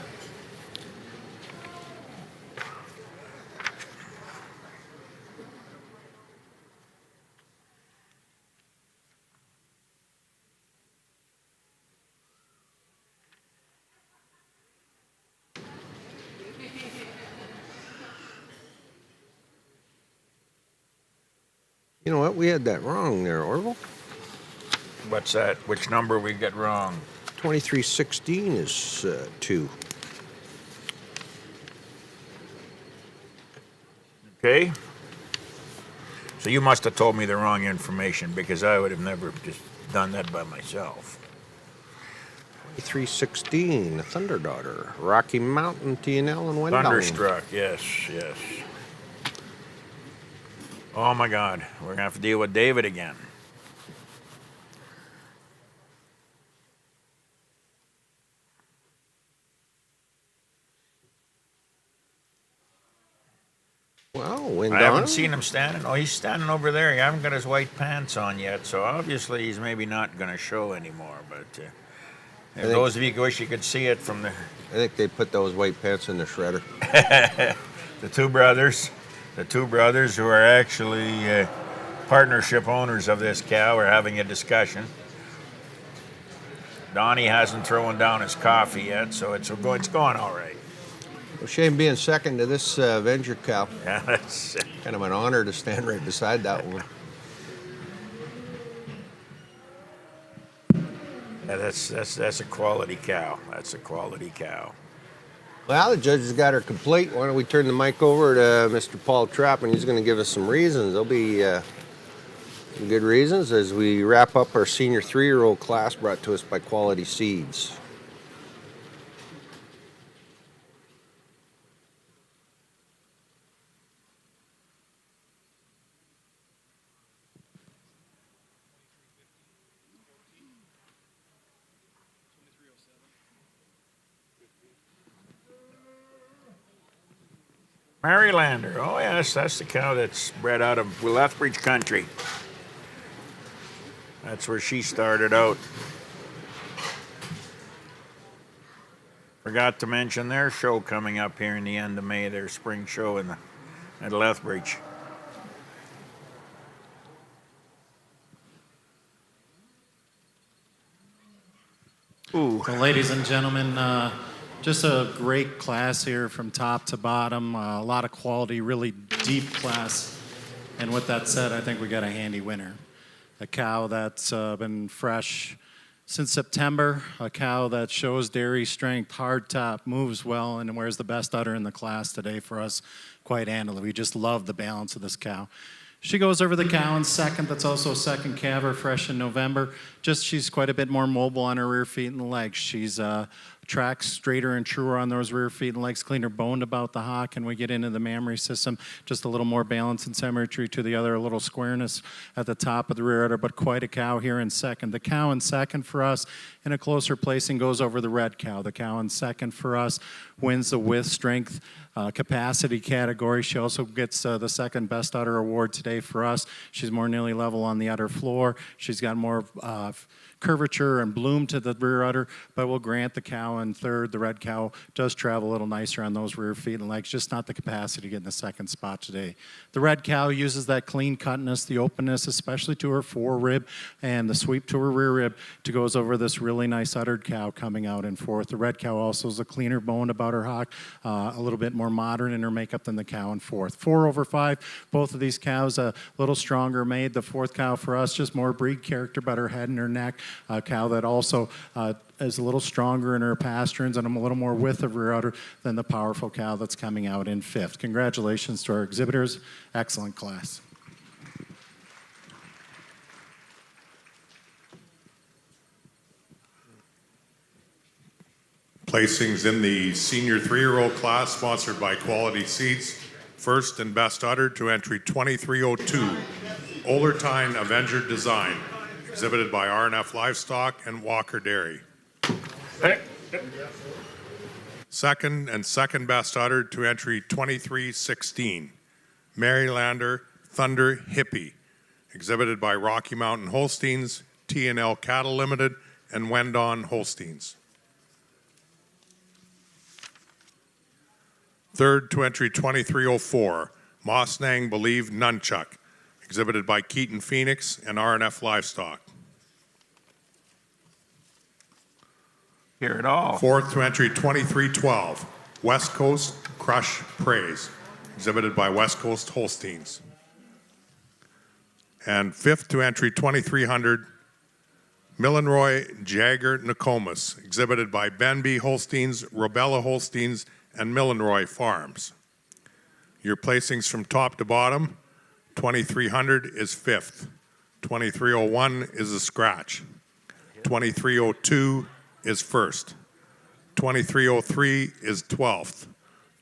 You know what? We had that wrong there, Orville. What's that? Which number we get wrong? 2316 is 2. Okay. So you must have told me the wrong information because I would have never just done that by myself. 2316, Thunder Daughter, Rocky Mountain, TNL, and Wendell. Thunderstruck, yes, yes. Oh my God, we're gonna have to deal with David again. Well, Wendell. I haven't seen him standing. Oh, he's standing over there. He hasn't got his white pants on yet, so obviously he's maybe not gonna show anymore. But if those of you wish you could see it from the I think they put those white pants in the shredder. the two brothers who are actually partnership owners of this cow are having a discussion. Donnie hasn't thrown down his coffee yet, so it's going all right. Well, shame being second to this Avenger cow. Yeah, that's Kind of an honor to stand right beside that one. that's a quality cow. That's a quality cow. Well, the judge has got her complete. Why don't we turn the mic over to Mr. Paul Trapp, and he's going to give us some reasons. There'll be some good reasons as we wrap up our senior 3-year-old class brought to us by Quality Seeds. Marylander. Oh, yes, that's the cow that's bred out of Lethbridge country. That's where she started out. Forgot to mention their show coming up here in the end of May, their spring show at Lethbridge. Ooh. Well, ladies and gentlemen, just a great class here from top to bottom. A lot of quality, really deep class. And with that said, I think we got a handy winner. A cow that's been fresh since September. A cow that shows dairy strength, hard top, moves well, and wears the best udder in the class today for us quite handily. We just love the balance of this cow. She goes over the cow in second. That's also a second calver, fresh in November. She's quite a bit more mobile on her rear feet and legs. She's tracks straighter and truer on those rear feet and legs, cleaner boned about the hock, and we get into the mammary system, just a little more balance and symmetry to the other, a little squareness at the top of the rear udder, but quite a cow here in second. The cow in second for us in a closer placing goes over the red cow. The cow in second for us wins the width, strength, capacity category. She also gets the second best udder award today for us. She's more nearly level on the udder floor. She's got more curvature and bloom to the rear udder, but we'll grant the cow in third. The red cow does travel a little nicer on those rear feet and legs, just not the capacity to get in the second spot today. The red cow uses that clean cutness, the openness, especially to her forerib, and the sweep to her rear rib to goes over this really nice uddered cow coming out in fourth. The red cow also is a cleaner bone about her hock, a little bit more modern in her makeup than the cow in fourth. 4 over 5, both of these cows a little stronger made. The fourth cow for us, just more breed character, but her head and her neck. A cow that also is a little stronger in her pasterns and a little more width of rear udder than the powerful cow that's coming out in fifth. Congratulations to our exhibitors. Excellent class. Placings in the senior 3-year-old class sponsored by Quality Seeds. First and best udder to entry 2302, Olertine Avenger Design, exhibited by R&F Livestock and Walker Dairy. Second and second best udder to entry 2316, Marylander Thunder Hippie, exhibited by Rocky Mountain Holsteins, T&L Cattle Limited, and Wendon Holsteins. Third to entry 2304, Mosnang Believe Nunchuck, exhibited by Keaton Phoenix and R&F Livestock. Hear it all. Fourth to entry 2312, West Coast Crush Praise, exhibited by West Coast Holsteins. And fifth to entry 2300, Millenroy Jagger Nokomis, exhibited by Benby Holsteins, Robella Holsteins, and Millenroy Farms. Your placings from top to bottom, 2300 is fifth, 2301 is a scratch, 2302 is first, 2303 is 12th,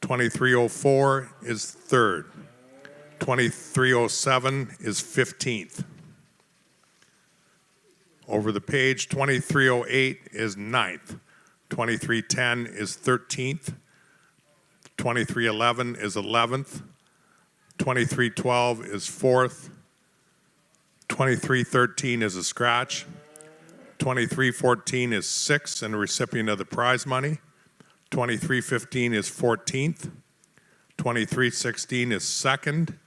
2304 is third, 2307 is 15th. Over the page, 2308 is 9th, 2310 is 13th, 2311 is 11th, 2312 is 4th, 2313 is a scratch, 2314 is 6th and a recipient of the prize money, 2315 is 14th, 2316 is 2nd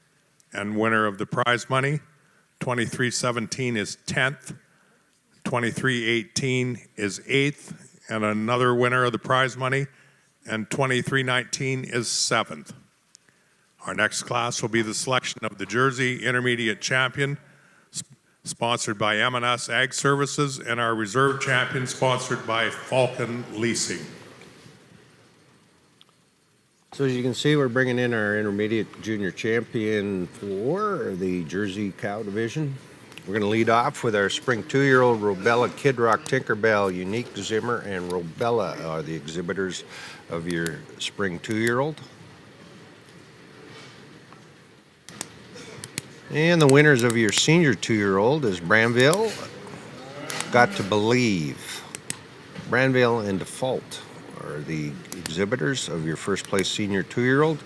and winner of the prize money, 2317 is 10th, 2318 is 8th and another winner of the prize money, and 2319 is 7th. Our next class will be the selection of the Jersey Intermediate Champion, sponsored by M&S Ag Services, and our Reserve Champion, sponsored by Falcon Leasing. So as you can see, we're bringing in our intermediate junior champion for the Jersey Cow Division. We're going to lead off with our spring 2-year-old Robella Kid Rock Tinkerbell, Unique Zimmer, and Robella are the exhibitors of your spring 2-year-old. And the winners of your senior 2-year-old is Branville, Got to Believe. Branville and Default are the exhibitors of your first place senior 2-year-old.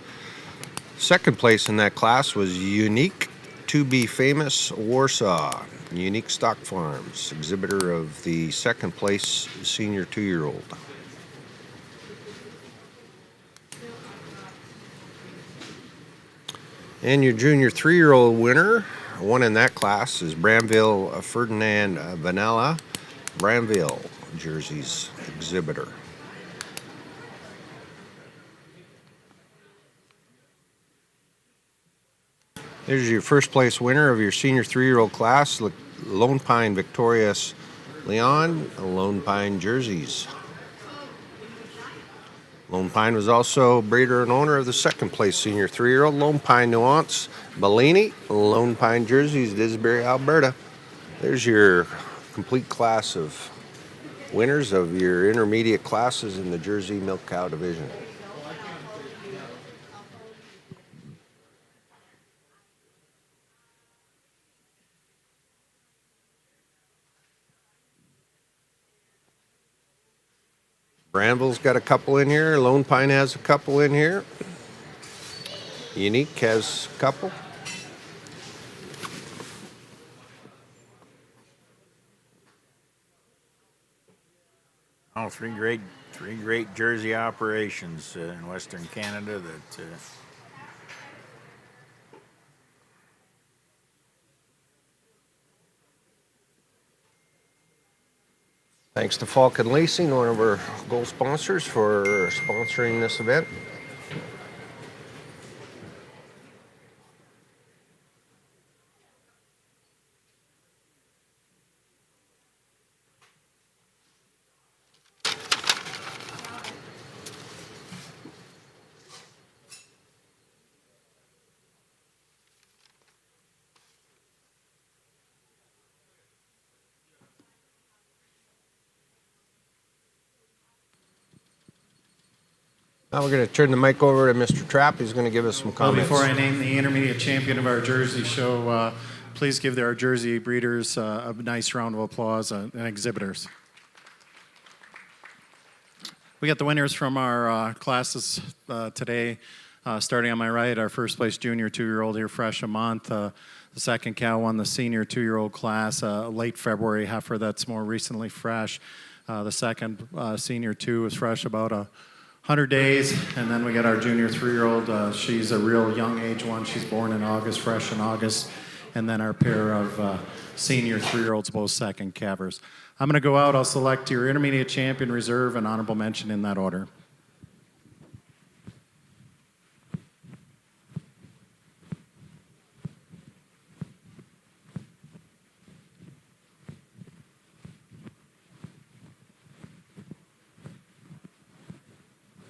Second place in that class was Unique To Be Famous Warsaw, Unique Stock Farms, exhibitor of the second place senior 2-year-old. And your junior 3-year-old winner, one in that class, is Branville Ferdinand Vanella, Branville, Jersey's exhibitor. There's your first place winner of your senior 3-year-old class, Lone Pine Victorious Leon, Lone Pine Jerseys. Lone Pine was also breeder and owner of the second place senior 3-year-old Lone Pine Nuance Bellini, Lone Pine Jerseys, Disbury, Alberta. There's your complete class of winners of your intermediate classes in the Jersey Milk Cow Division. Branville's got a couple in here. Lone Pine has a couple in here. Unique has a couple. Oh, three great Jersey operations in Western Canada that Thanks to Falcon Leasing, one of our gold sponsors, for sponsoring this event. Now we're going to turn the mic over to Mr. Trapp. He's going to give us some comments. Well, before I name the intermediate champion of our Jersey show, please give our Jersey breeders a nice round of applause and exhibitors. We got the winners from our classes today. Starting on my right, our first place junior 2-year-old here, fresh a month. The second cow won the senior 2-year-old class, late February heifer that's more recently fresh. The second senior 2 is fresh about 100 days, and then we got our junior 3-year-old. She's a real young age one. She's born in August, fresh in August. And then our pair of senior 3-year-olds, both second calvers. I'm going to go out. I'll select your intermediate champion, reserve, and honorable mention in that order.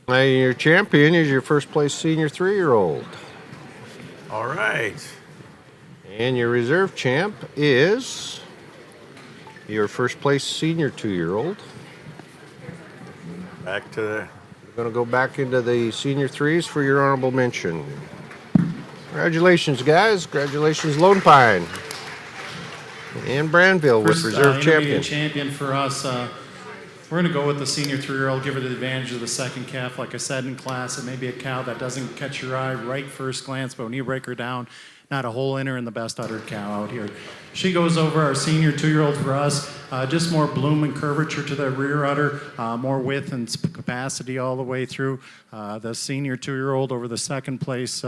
Your champion is your first place senior 3-year-old. All right. And your reserve champ is your first place senior 2-year-old. Back to the. We're going to go back into the senior 3s for your honorable mention. Congratulations, guys. Congratulations, Lone Pine. And Brandville with reserve intermediate champion. champion for us. We're going to go with the senior 3-year-old, give her the advantage of the second calf. Like I said in class, it may be a cow that doesn't catch your eye right first glance, but when you break her down, not a hole in her and the best uddered cow out here. She goes over our senior 2-year-old for us. Just more bloom and curvature to the rear udder, more width and capacity all the way through. The senior 2-year-old over the second place.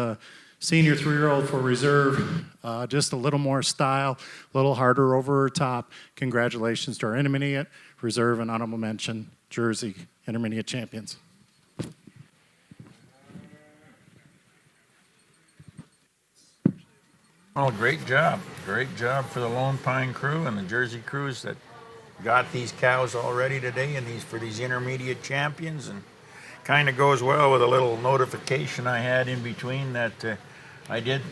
Senior 3-year-old for reserve, just a little more style, a little harder over her top. Congratulations to our intermediate, reserve, and honorable mention, Jersey intermediate champions. Oh, great job. Great job for the Lone Pine crew and the Jersey crews that got these cows already today and for these intermediate champions. And kind of goes well with a little notification I had in between that I did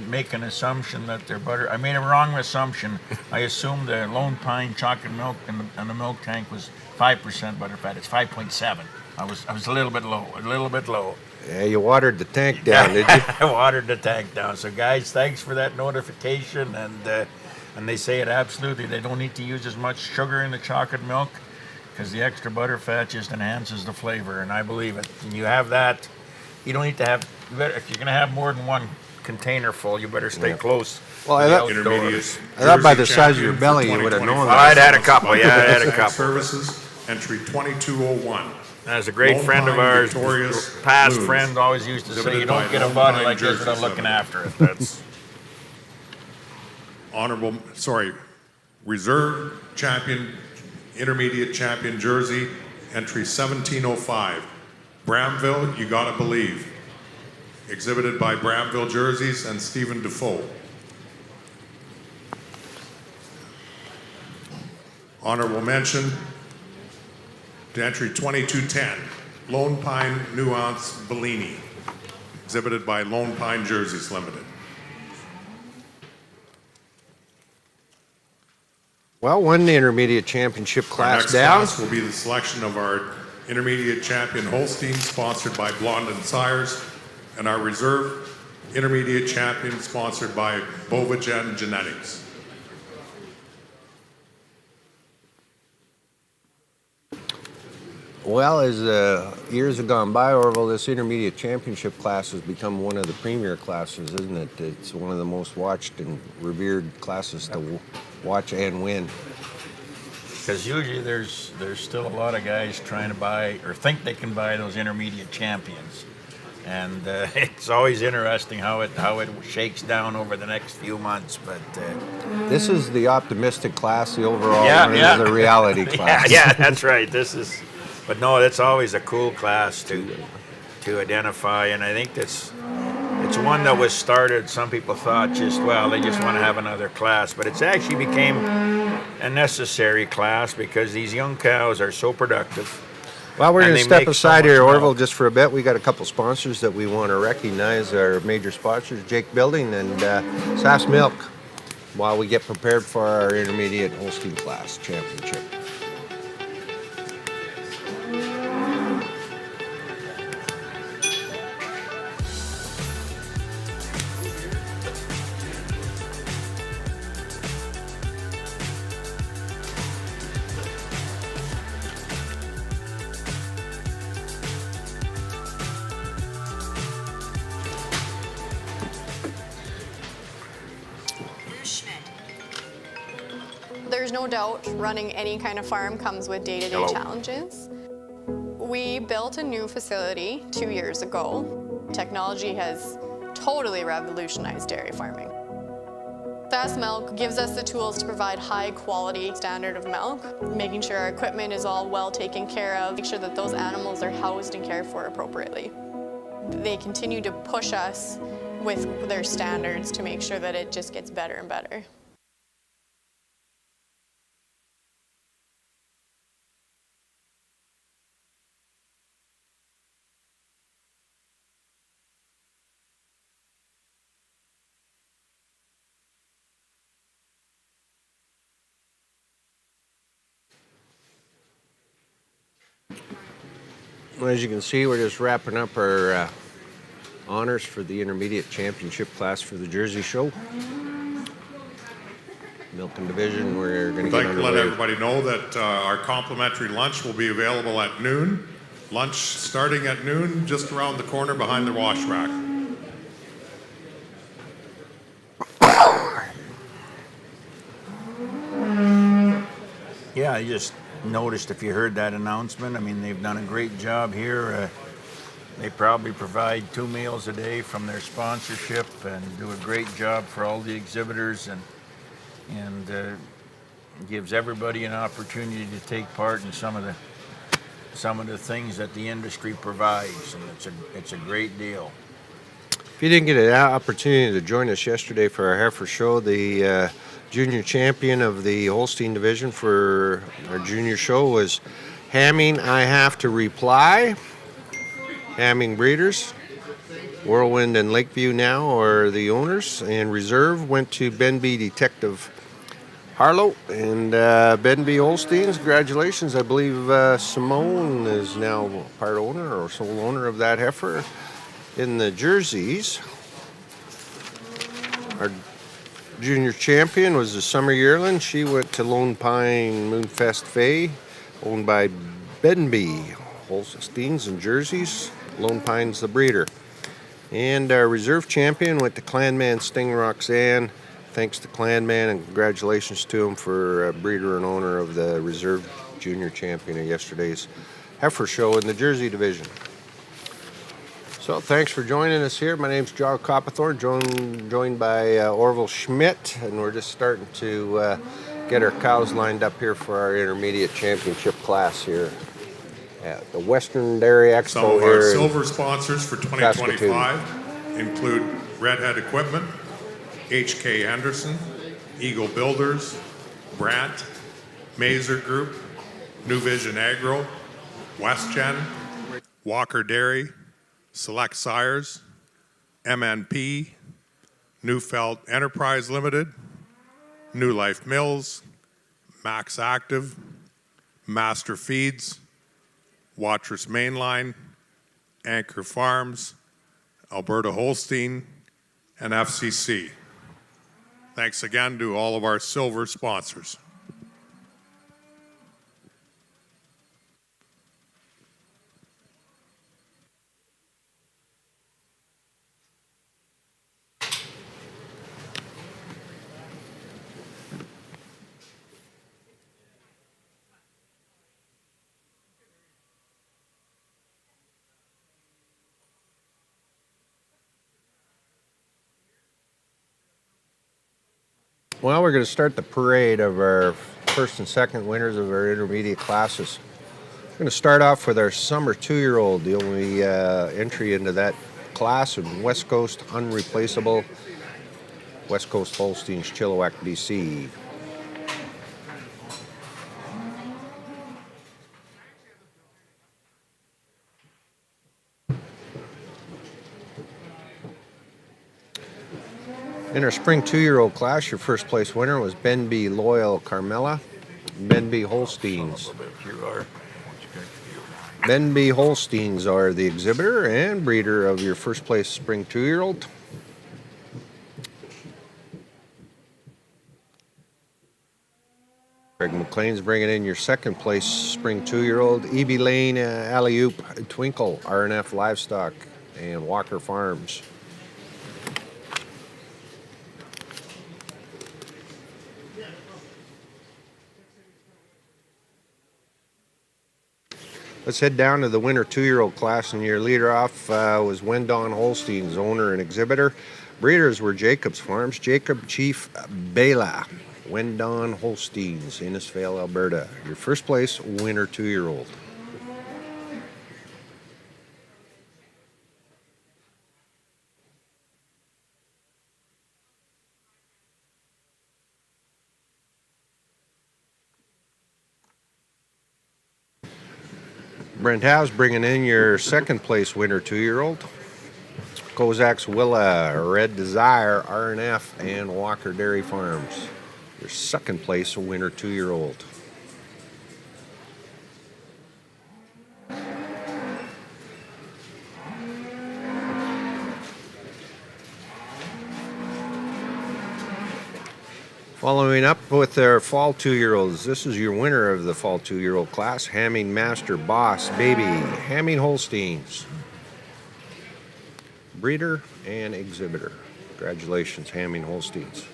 make an assumption that their butter. I made a wrong assumption. I assumed the Lone Pine chocolate milk and the milk tank was 5% butter fat. It's 5.7. I was a little bit low. Yeah, you watered the tank down, did you? I watered the tank down. So guys, thanks for that notification. And they say it absolutely. They don't need to use as much sugar in the chocolate milk because the extra butter fat just enhances the flavor, and I believe it. And you have that. You don't need to have. If you're going to have more than one container full, you better stay close. Well, Intermediate. I thought by the Jersey size of your champion belly for you would have 2025. known Well, that. I'd had a couple. Yeah, I had a Ag couple. Services, entry 2201. As a great Lone friend of Pine ours, Victorious past Blues. friend, always used to say, Exhibited "You don't by get a Lone body Pine like this Jersey without looking Limited. after it." That's Reserve champion, intermediate champion Jersey, entry 1705. Bramville, You Gotta Believe. Exhibited by Bramville Jerseys and Stephen Defoe. Honorable mention to entry 2210, Lone Pine Nuance Bellini. Exhibited by Lone Pine Jerseys Limited. Well, won the intermediate championship Our class next down. class will be the selection of our intermediate champion Holstein, sponsored by Blond and Sires, and our reserve intermediate champion, sponsored by Bovagen Genetics. Well, as years have gone by, Orville, this intermediate championship class has become one of the premier classes, isn't it? It's one of the most watched and revered classes to watch and win. because usually there's still a lot of guys trying to buy or think they can buy those intermediate champions, and it's always interesting how it shakes down over the next few months. But This is the optimistic class, the overall Yeah, one yeah. is the reality class. yeah, that's right. But no, that's always a cool class to identify, and I think it's one that was started. Some people thought they just want to have another class, but it's actually became a necessary class because these young cows are so productive. Well, we're And going to they step make so aside much here, milk. Orville, just for a bit. We got a couple sponsors that we want to recognize. Our major sponsors, Jake Building and Sass Milk, while we get prepared for our intermediate Holstein class championship. There's no doubt running any kind of farm comes with day-to-day Hello. challenges. We built a new facility 2 years ago. Technology has totally revolutionized dairy farming. Sass Milk gives us the tools to provide high quality standard of milk, making sure our equipment is all well taken care of, make sure that those animals are housed and cared for appropriately. They continue to push us with their standards to make sure that it just gets better and better. Well, as you can see, we're just wrapping up our honors for the intermediate championship class for the Jersey show. Milton Division, we're going to I'd get like to let underway. everybody know that our complimentary lunch will be available at noon. Lunch starting at noon, just around the corner behind the wash rack. Yeah, I just noticed if you heard that announcement. I mean, they've done a great job here. They probably provide 2 meals a day from their sponsorship and do a great job for all the exhibitors and gives everybody an opportunity to take part in some of the things that the industry provides, and it's a great deal. If you didn't get an opportunity to join us yesterday for our heifer show, the junior champion of the Holstein division for our junior show was Hamming I Have to Reply. Hamming breeders, Whirlwind and Lakeview now are the owners, and reserve went to Benby Detective Harlow and Benby Holsteins. Congratulations. I believe Simone is now part owner or sole owner of that heifer. In the jerseys, our junior champion was the Summer Yearling. She went to Lone Pine Moonfest Fay, owned by Benby Holsteins and jerseys. Lone Pine's the breeder. And our reserve champion went to Clanman Sting Roxanne. Thanks to Clanman and congratulations to him for breeder and owner of the reserve junior champion of yesterday's heifer show in the Jersey division. So thanks for joining us here. My name's John Copperthorne, joined by Orville Schmidt, and we're just starting to get our cows lined up here for our intermediate championship class here at the Western Dairy Expo. Some of here our in silver sponsors for 2025 include Redhead Equipment, HK Henderson, Eagle Builders, Brandt, Mazer Group, New Vision Agro, WestGen, Walker Dairy, Select Sires, MNP, Neufeld Enterprise Limited, New Life Mills, Max Active, Master Feeds, Watrous Mainline, Anchor Farms, Alberta Holstein, and FCC. Thanks again to all of our silver sponsors. Well, we're going to start the parade of our first and second winners of our intermediate classes. We're going to start off with our summer 2-year-old, the only entry into that class in West Coast Unreplaceable, West Coast Holsteins, Chilliwack, BC. In our spring 2-year-old class, your first place winner was Benby Loyal Carmela, Benby Holsteins. Benby Holsteins are the exhibitor and breeder of your first place spring 2-year-old. Greg McLean's bringing in your second place spring 2-year-old. E.B. Lane, Alley-Oop, Twinkle, RNF Livestock, and Walker Farms. Let's head down to the winter 2-year-old class, and your leader off was Wendon Holstein's owner and exhibitor. Breeders were Jacob's Farms, Jacob Chief Bela, Wendon Holsteins, Innisfail, Alberta. Your first place winter 2-year-old. Brent Howe's bringing in your second place winner 2-year-old. Kozak's Willa, Red Desire, RNF, and Walker Dairy Farms. Your second place winner 2-year-old. Following up with their fall 2-year-olds, this is your winner of the fall 2-year-old class, Hamming Master Boss Baby, Hamming Holsteins. Breeder and exhibitor. Congratulations, Hamming Holsteins.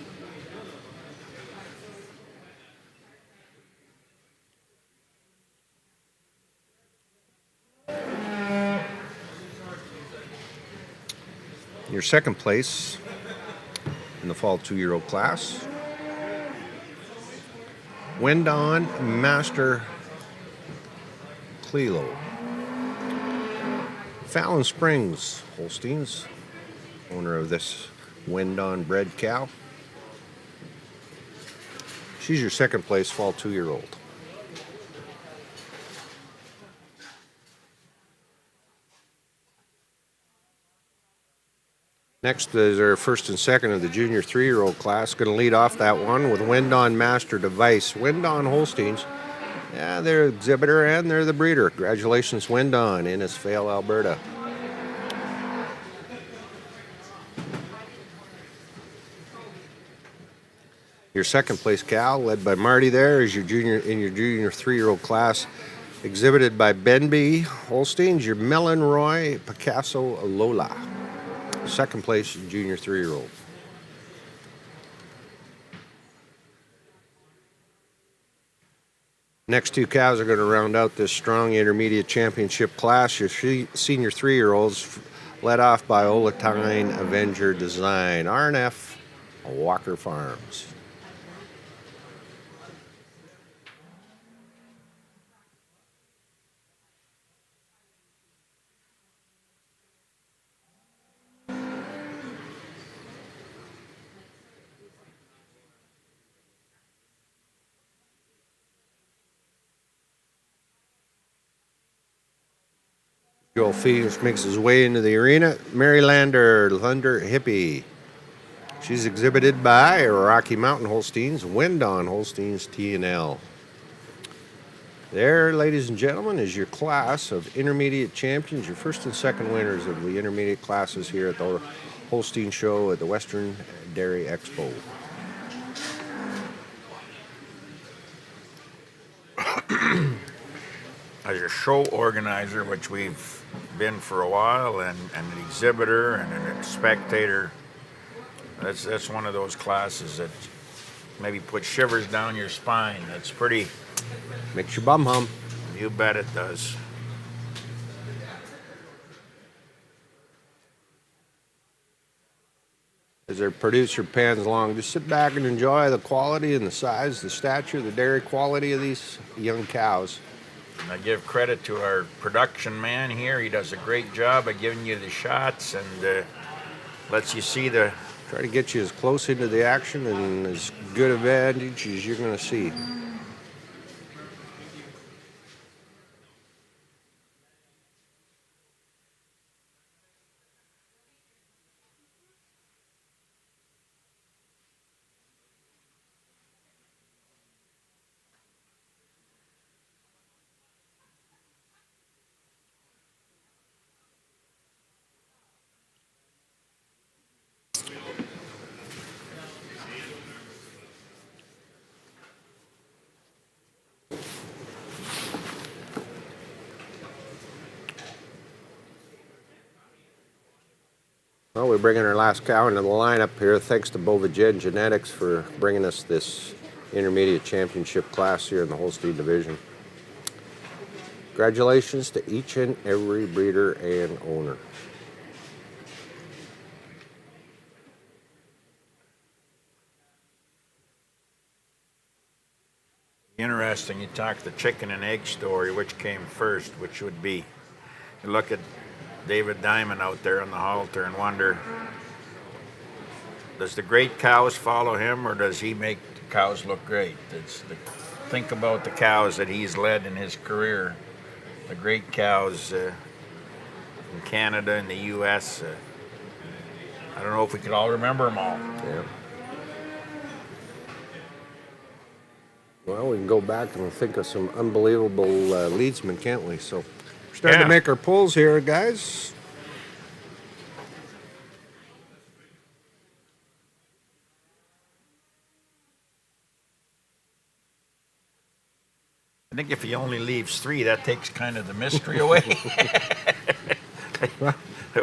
Your second place in the fall 2-year-old class, Wendon Master Clelo. Fallon Springs Holsteins, owner of this Wendon bred cow. She's your second place fall 2-year-old. Next is our first and second of the junior 3-year-old class. Going to lead off that one with Wendon Master Device. Wendon Holsteins. Yeah, they're the exhibitor and they're the breeder. Congratulations, Wendon, in Innisfail, Alberta. Your second place cow, led by Marty there, is your junior 3-year-old class, exhibited by Benby Holsteins, your Melon Roy Picasso Lola. Second place junior 3-year-old. Next two cows are going to round out this strong intermediate championship class. Your senior 3-year-olds, led off by Olatine Avenger Design, RNF Walker Farms. Joel Phoenix makes his way into the arena. Marylander Thunder Hippie. She's exhibited by Rocky Mountain Holsteins, Wendon Holsteins T&L. There, ladies and gentlemen, is your class of intermediate champions, your first and second winners of the intermediate classes here at the Holstein Show at the Western Dairy Expo. As a show organizer, which we've been for a while, and an exhibitor and a spectator, that's one of those classes that maybe puts shivers down your spine. That's pretty. Makes your bum hum. You bet it does. As our producer pans along, just sit back and enjoy the quality and the size, the stature, the dairy quality of these young cows. And I give credit to our production man here. He does a great job of giving you the shots and lets you see the... Try to get you as close into the action and as good a vantage as you're going to see. Well, we're bringing our last cow into the lineup here. Thanks to Bovagen Genetics for bringing us this intermediate championship class here in the Holstein division. Congratulations to each and every breeder and owner. Interesting, you talk the chicken and egg story, which came first, which would be, you look at David Diamond out there on the halter and wonder, does the great cows follow him or does he make the cows look great? Think about the cows that he's led in his career, the great cows in Canada and the U.S. I don't know if we could all remember them all. Yeah. Well, we can go back and think of some unbelievable leadsmen, can't we? So we're starting to make our pulls here, guys. I think if he only leaves 3, that takes kind of the mystery away.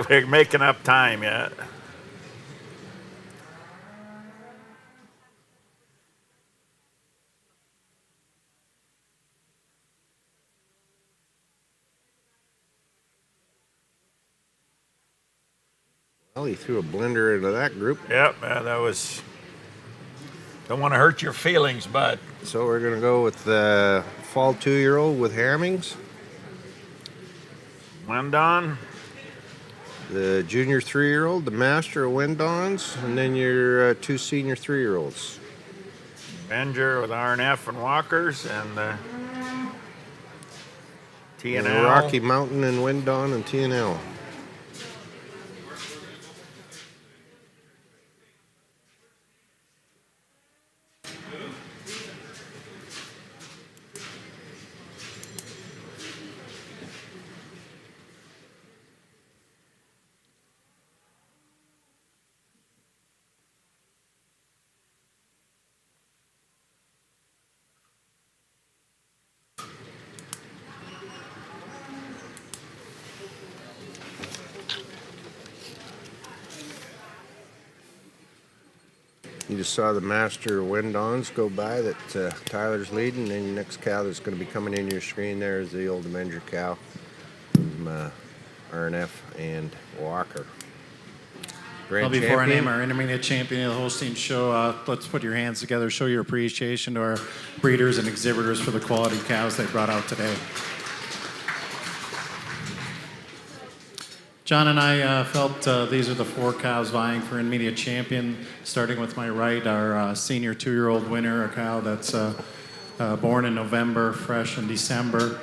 We're making up time, yeah. Well, he threw a blender into that group. Yep, that was. Don't want to hurt your feelings, but. So we're going to go with the fall 2-year-old with Hammings. Wendon. The junior 3-year-old, the master of Wendons, and then your 2 senior 3-year-olds. Avenger with RNF and Walkers, and And T&L. Rocky Mountain and Wendon and T&L. You just saw the master Wendons go by that Tyler's leading, and then the next cow that's going to be coming in your screen there is the old Avenger cow from RNF and Walker. Grand Before I champion. name our intermediate champion of the Holstein show, let's put your hands together, show your appreciation to our breeders and exhibitors for the quality cows they brought out today. John and I felt these are the 4 cows vying for intermediate champion. Starting with my right, our senior 2-year-old winner, a cow that's born in November, fresh in December.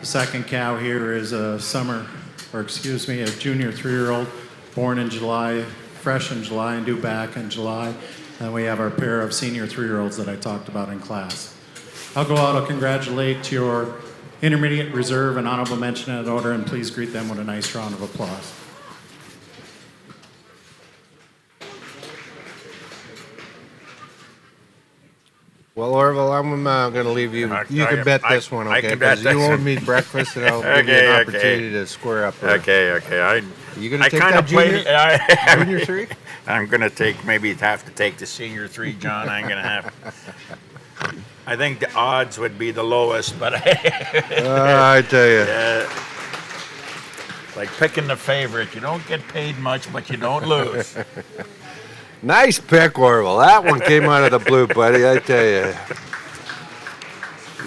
The second cow here is a junior 3-year-old, born in July, fresh in July, and due back in July. And we have our pair of senior 3-year-olds that I talked about in class. I'll go out and congratulate your intermediate, reserve, and honorable mention in that order, and please greet them with a nice round of applause. Well, Orville, I'm going to leave you. You can bet this one, I okay? can bet Because you this owe one. me breakfast, and I'll give you an opportunity to square up. Okay. You going to I take kind that of played. junior 3? I'm going to maybe have to take the senior 3, John. I'm going to have. I think the odds would be the lowest, but I tell you. Like picking the favorite. You don't get paid much, but you don't lose. Nice pick, Orville. That one came out of the blue, buddy. I tell you.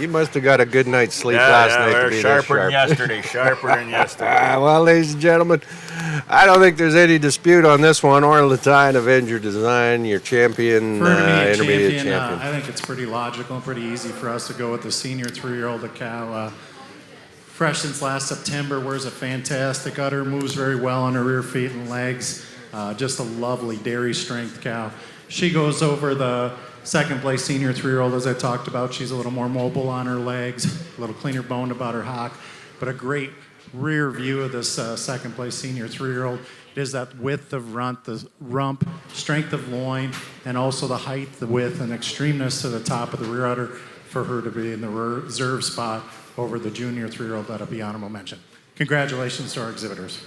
You must have got a good night's sleep last night to be sharper than this yesterday. Sharper than yesterday. Well, ladies and gentlemen, I don't think there's any dispute on this one. Orlatine Avenger Design, your champion, For intermediate champion. I think it's pretty logical and pretty easy for us to go with the senior 3-year-old cow. Fresh since last September, wears a fantastic udder, moves very well on her rear feet and legs. Just a lovely dairy strength cow. She goes over the second place senior 3-year-old, as I talked about. She's a little more mobile on her legs, a little cleaner boned about her hock, but a great rear view of this second place senior 3-year-old. It is that width of runt, the rump, strength of loin, and also the height, the width, and extremeness to the top of the rear udder for her to be in the reserve spot over the junior 3-year-old that'll be honorable mention. Congratulations to our exhibitors.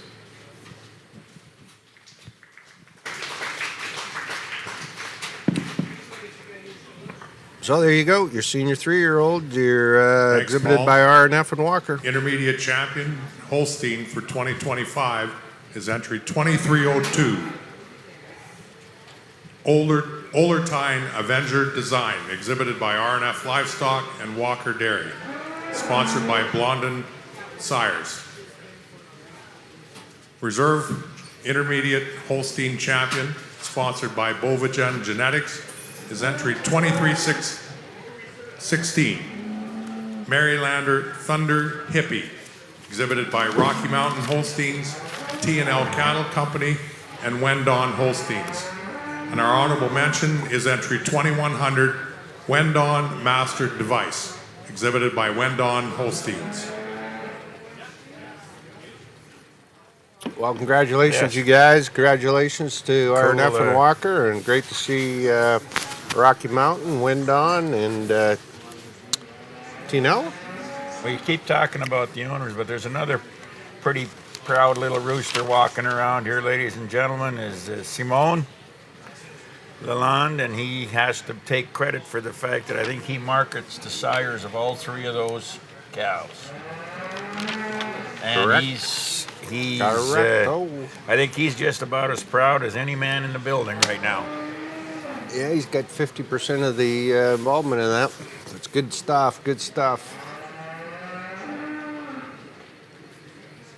So there you go. Your senior 3-year-old. You're Thanks, exhibited Paul. by RNF and Walker. Intermediate champion Holstein for 2025 is entry 2302. Olertine Avenger Design, exhibited by RNF Livestock and Walker Dairy, sponsored by Blondin Sires. Reserve Intermediate Holstein Champion, sponsored by Bovagen Genetics, is entry 23616. Marylander Thunder Hippie, exhibited by Rocky Mountain Holsteins, T&L Cattle Company, and Wendon Holsteins. And our honorable mention is entry 2100, Wendon Mastered Device, exhibited by Wendon Holsteins. Well, congratulations, you guys. Congratulations to RNF and Walker, and great to see Rocky Mountain, Wendon, and T&L. Well, you keep talking about the owners, but there's another pretty proud little rooster walking around here, ladies and gentlemen, is Simone Lalonde, and he has to take credit for the fact that I think he markets the sires of all three of those cows. And Correct. he's Correcto. I think he's just about as proud as any man in the building right now. Yeah, he's got 50% of the involvement in that. It's good stuff, good stuff.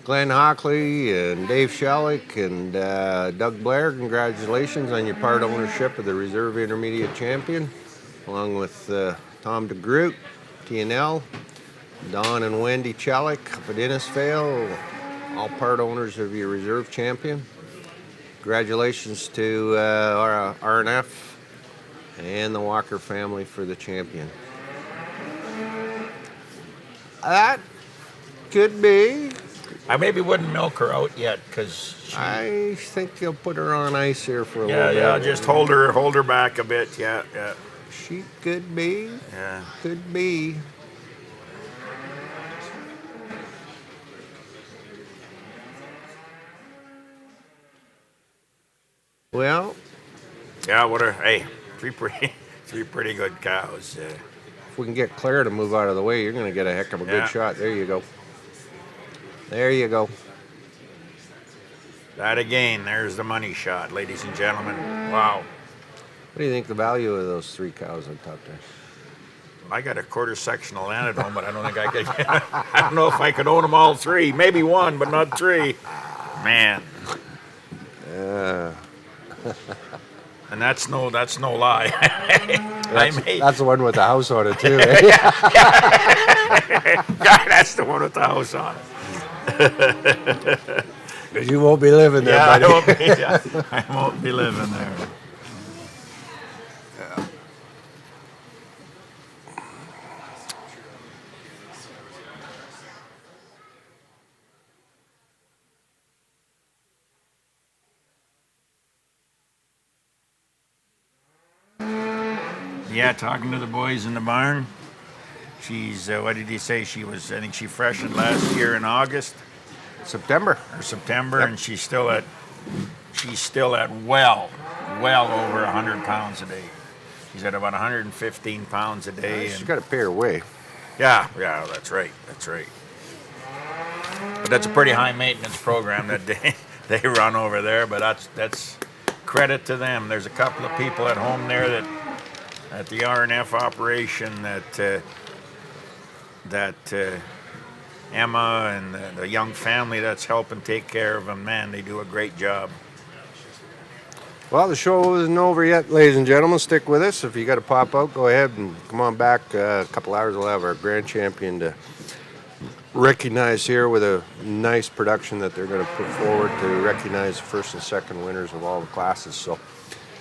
Glenn Hockley and Dave Shellick and Doug Blair, congratulations on your part ownership of the Reserve Intermediate Champion, along with Tom DeGroot, TNL, Don and Wendy Shellick up at Innisfail, all part owners of your Reserve Champion. Congratulations to our RNF and the Walker family for the champion. That could be. I maybe wouldn't milk her out yet because I think you'll put her on ice here for a yeah, little bit. just hold her back a bit. Yeah. She could be. Yeah. Could be. Well, Yeah, three pretty good cows. if we can get Claire to move out of the way, you're going to get a heck of a Yeah. good shot. There you go. There you go. That again, there's the money shot, ladies and gentlemen. Wow. What do you think the value of those three cows on top there? I got a quarter sectional land at home, but I don't think I could. I don't know if I could own them all three. Maybe one, but not three. Man. And that's no lie. That's the one with the house on it too. Eh? That's the one with the house on it. Because you won't be living there, buddy. I won't be living there. Yeah, talking to the boys in the barn. She's, what did he say? She was, I think she freshened last year in August. September. Yep. And she's still at well over 100 pounds a day. She's at about 115 pounds a day. She's got to pay her way. Yeah, that's right. But that's a pretty high maintenance program that they run over there, but that's credit to them. There's a couple of people at home there that at the RNF operation that Emma and the young family that's helping take care of them, man, they do a great job. Well, the show isn't over yet, ladies and gentlemen. Stick with us. If you got to pop out, go ahead and come on back. A couple hours, we'll have our grand champion to recognize here with a nice production that they're going to put forward to recognize the first and second winners of all the classes. So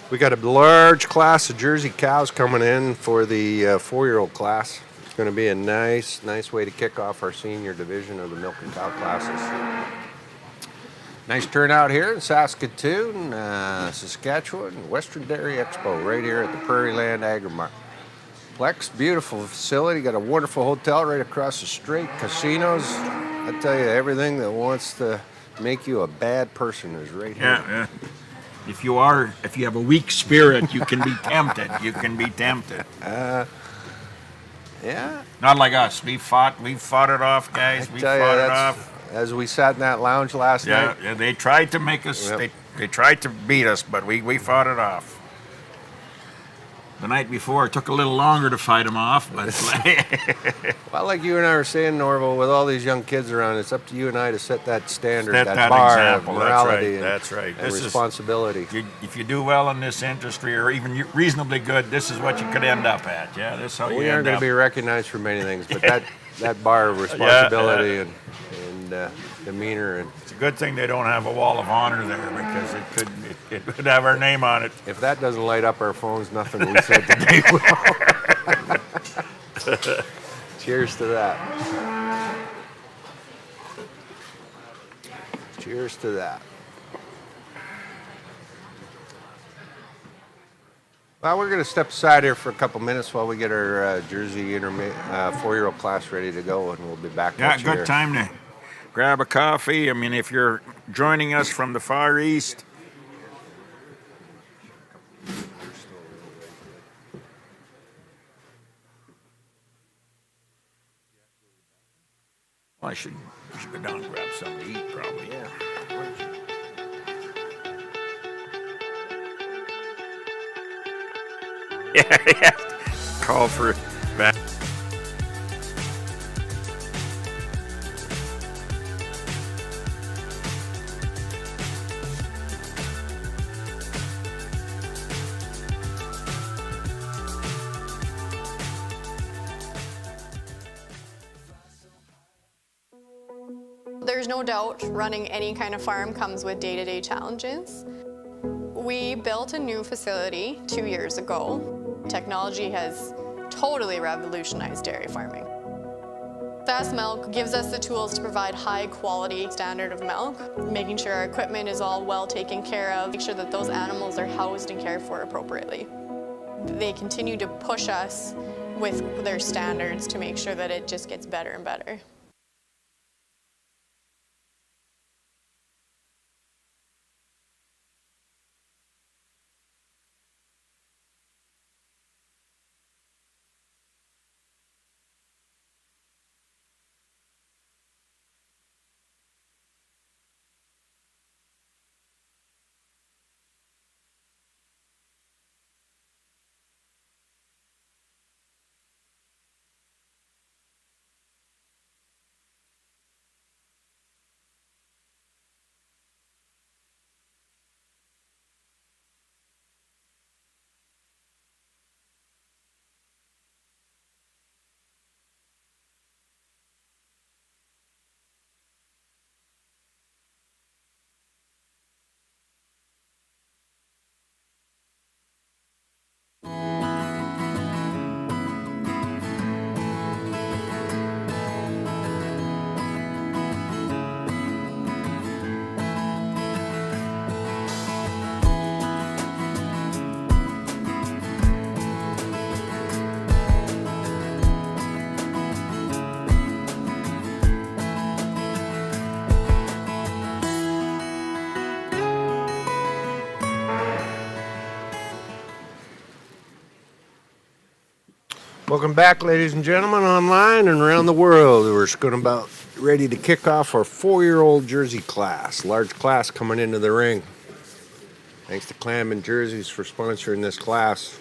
we got a large class of Jersey cows coming in for the 4-year-old class. It's going to be a nice way to kick off our senior division of the milk and cow classes. Nice turnout here in Saskatoon, Saskatchewan, Western Dairy Expo, right here at the Prairie Land Agri-Mart. Plex, beautiful facility, got a wonderful hotel right across the street, casinos. I tell you, everything that wants to make you a bad person is right here. Yeah. If you have a weak spirit, you can be tempted. Yeah. Not like us. We fought it off, guys. We fought it off. As we sat in that lounge last night. Yeah, they tried to make us, Yep. they tried to beat us, but we fought it off. The night before, it took a little longer to fight them off, but Well, like you and I were saying, Norval, with all these young kids around, it's up to you and I to set that standard, Set that that bar example. of morality That's right. and This is- responsibility. if you do well in this industry, or even reasonably good, this is what you could end up at. Yeah, this is how you We end aren't going up. to be recognized for many things, but that bar of responsibility and demeanor, and It's a good thing they don't have a wall of honor there, because it could have our name on it. if that doesn't light up our phones, nothing we said today will. Cheers to that. Cheers to that. Well, we're going to step aside here for a couple minutes while we get our Jersey 4-year-old class ready to go, and we'll be back. Yeah, with you good here. time to grab a coffee. I mean, if you're joining us from the Far East, well, I should go down and grab something to eat, probably. Yeah. Yeah. Call for that. There's no doubt running any kind of farm comes with day-to-day challenges. We built a new facility 2 years ago. Technology has totally revolutionized dairy farming. Fast Milk gives us the tools to provide high quality standard of milk, making sure our equipment is all well taken care of, make sure that those animals are housed and cared for appropriately. They continue to push us with their standards to make sure that it just gets better and better. Welcome back, ladies and gentlemen, online and around the world. We're just going about ready to kick off our 4-year-old Jersey class. Large class coming into the ring. Thanks to Clam Jerseys for sponsoring this class.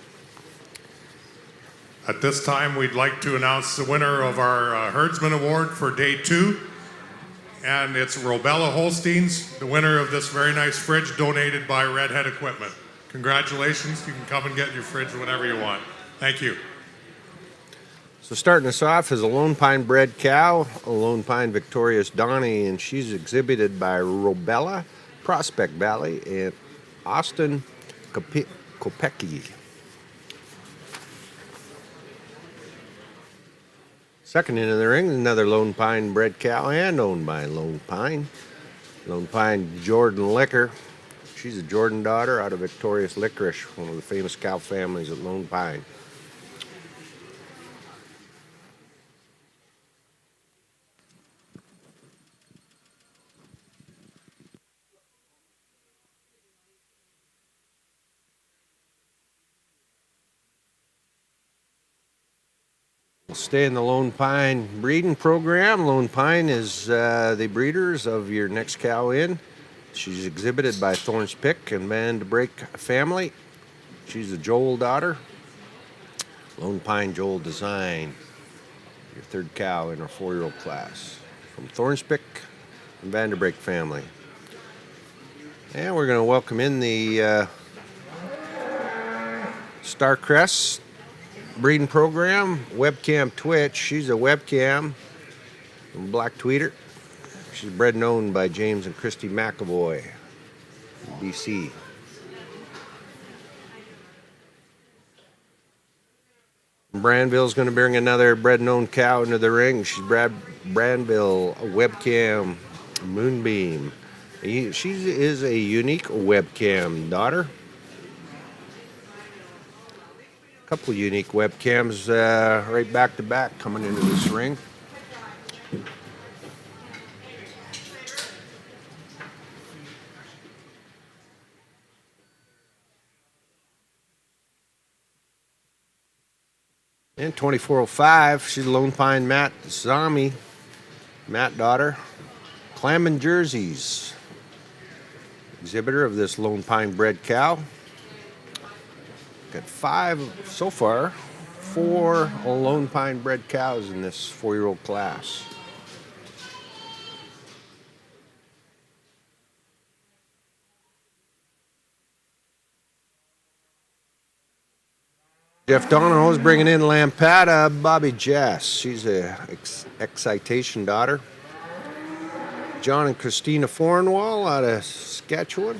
At this time, we'd like to announce the winner of our Herdsman Award for Day 2. And it's Robella Holsteins, the winner of this very nice fridge donated by Redhead Equipment. Congratulations. You can come and get your fridge whenever you want. Thank you. So starting us off is a Lone Pine bred cow, a Lone Pine Victorious Donnie, and she's exhibited by Robella, Prospect Valley, and Austin Kopecki. Second into the ring, another Lone Pine bred cow and owned by Lone Pine. Lone Pine Jordan Liquor. She's a Jordan daughter out of Victorious Licorice, one of the famous cow families at Lone Pine. We'll stay in the Lone Pine breeding program. Lone Pine is the breeders of your next cow in. She's exhibited by Thorns Pick and Van de Break family. She's a Joel daughter. Lone Pine Joel Design, your third cow in our 4-year-old class. From Thorns Pick and Van de Break family. And we're going to welcome in the Starcrest breeding program, webcam Twitch. She's a webcam from Black Tweeter. She's bred and owned by James and Christy McAvoy, BC. Brandville's going to bring another bred and owned cow into the ring. She's Brandville, a webcam Moonbeam. She is a unique webcam daughter. Couple unique webcams right back to back coming into this ring. And 2405, she's Lone Pine Matt Zami, Matt daughter. Clamming Jerseys, exhibitor of this Lone Pine bred cow. Got 5 so far, 4 Lone Pine bred cows in this 4-year-old class. Jeff Donahoe is bringing in Lampada, Bobby Jess. She's a excitation daughter. John and Christina Fornwall out of Saskatchewan.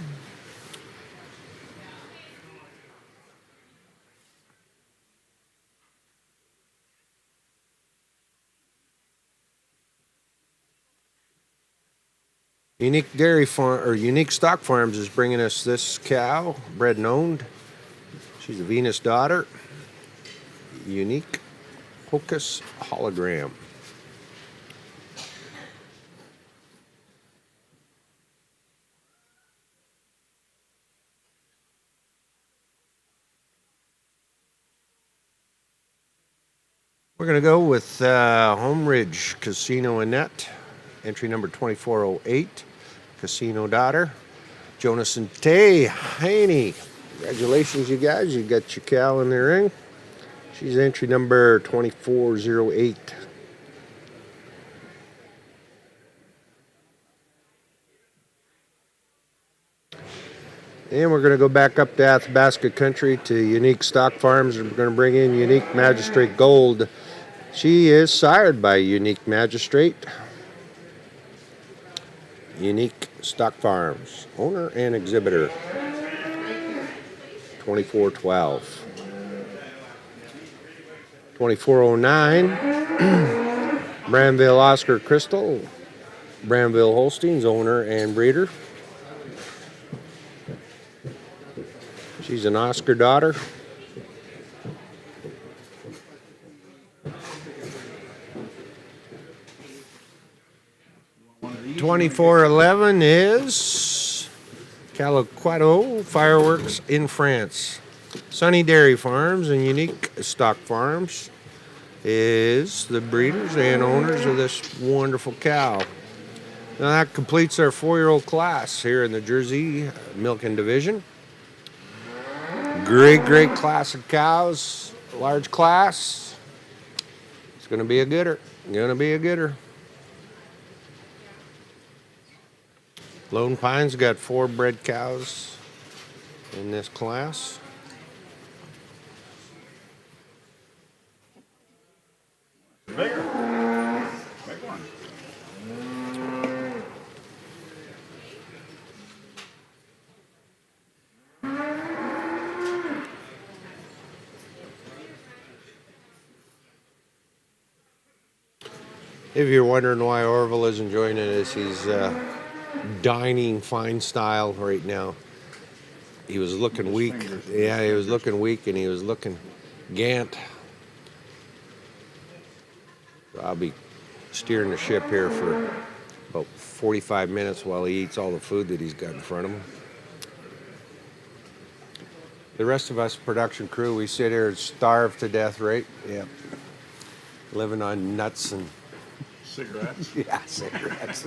Unique Dairy Farm or Unique Stock Farms is bringing us this cow, bred and owned. She's a Venus daughter. Unique Hocus Hologram. We're going to go with Home Ridge Casino Annette, entry number 2408, Casino daughter. Jonas and Tay Haney. Congratulations, you guys. You got your cow in the ring. She's entry number 2408. And we're going to go back up to Athabasca Country to Unique Stock Farms. And we're going to bring in Unique Magistrate Gold. She is sired by Unique Magistrate. Unique Stock Farms, owner and exhibitor. 2412. 2409. Branville Oscar Crystal. Branville Holsteins, owner and breeder. She's an Oscar daughter. $24.11 is Caliquato Fireworks in France. Sunny Dairy Farms and Unique Stock Farms is the breeders and owners of this wonderful cow. Now that completes our 4-year-old class here in the Jersey Milking Division. Great class of cows, large class. It's going to be a gooder. Lone Pine's got 4 bred cows in this class. Bigger. Big one. If you're wondering why Orville isn't joining us, he's dining fine style right now. He was looking weak. Yeah, he was looking weak and he was looking gant. I'll be steering the ship here for about 45 minutes while he eats all the food that he's got in front of him. The rest of us production crew, we sit here and starve to death, right? Yeah. Living on nuts and Cigarettes. yeah, cigarettes.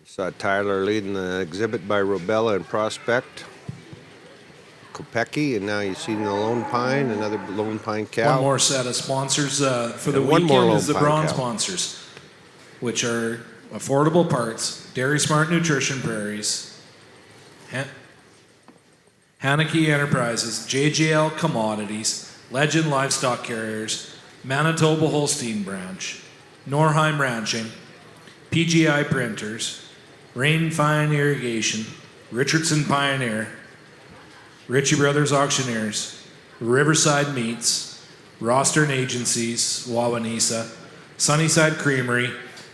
Saw Tyler leading the exhibit by Robella and Prospect. Kopecky, and now you've seen the Lone Pine, another Lone Pine cow. One more set of sponsors for the And one more weekend Lone is the Pine bronze cow. sponsors, which are Affordable Parts, Dairy Smart Nutrition Prairies, Haneke Enterprises, JJL Commodities, Legend Livestock Carriers, Manitoba Holstein Branch, Norheim Ranching, PGI Printers, Rain Fine Irrigation, Richardson Pioneer, Ritchie Brothers Auctioneers, Riverside Meats, Rostern Agencies, Wawanesa, Sunnyside Creamery,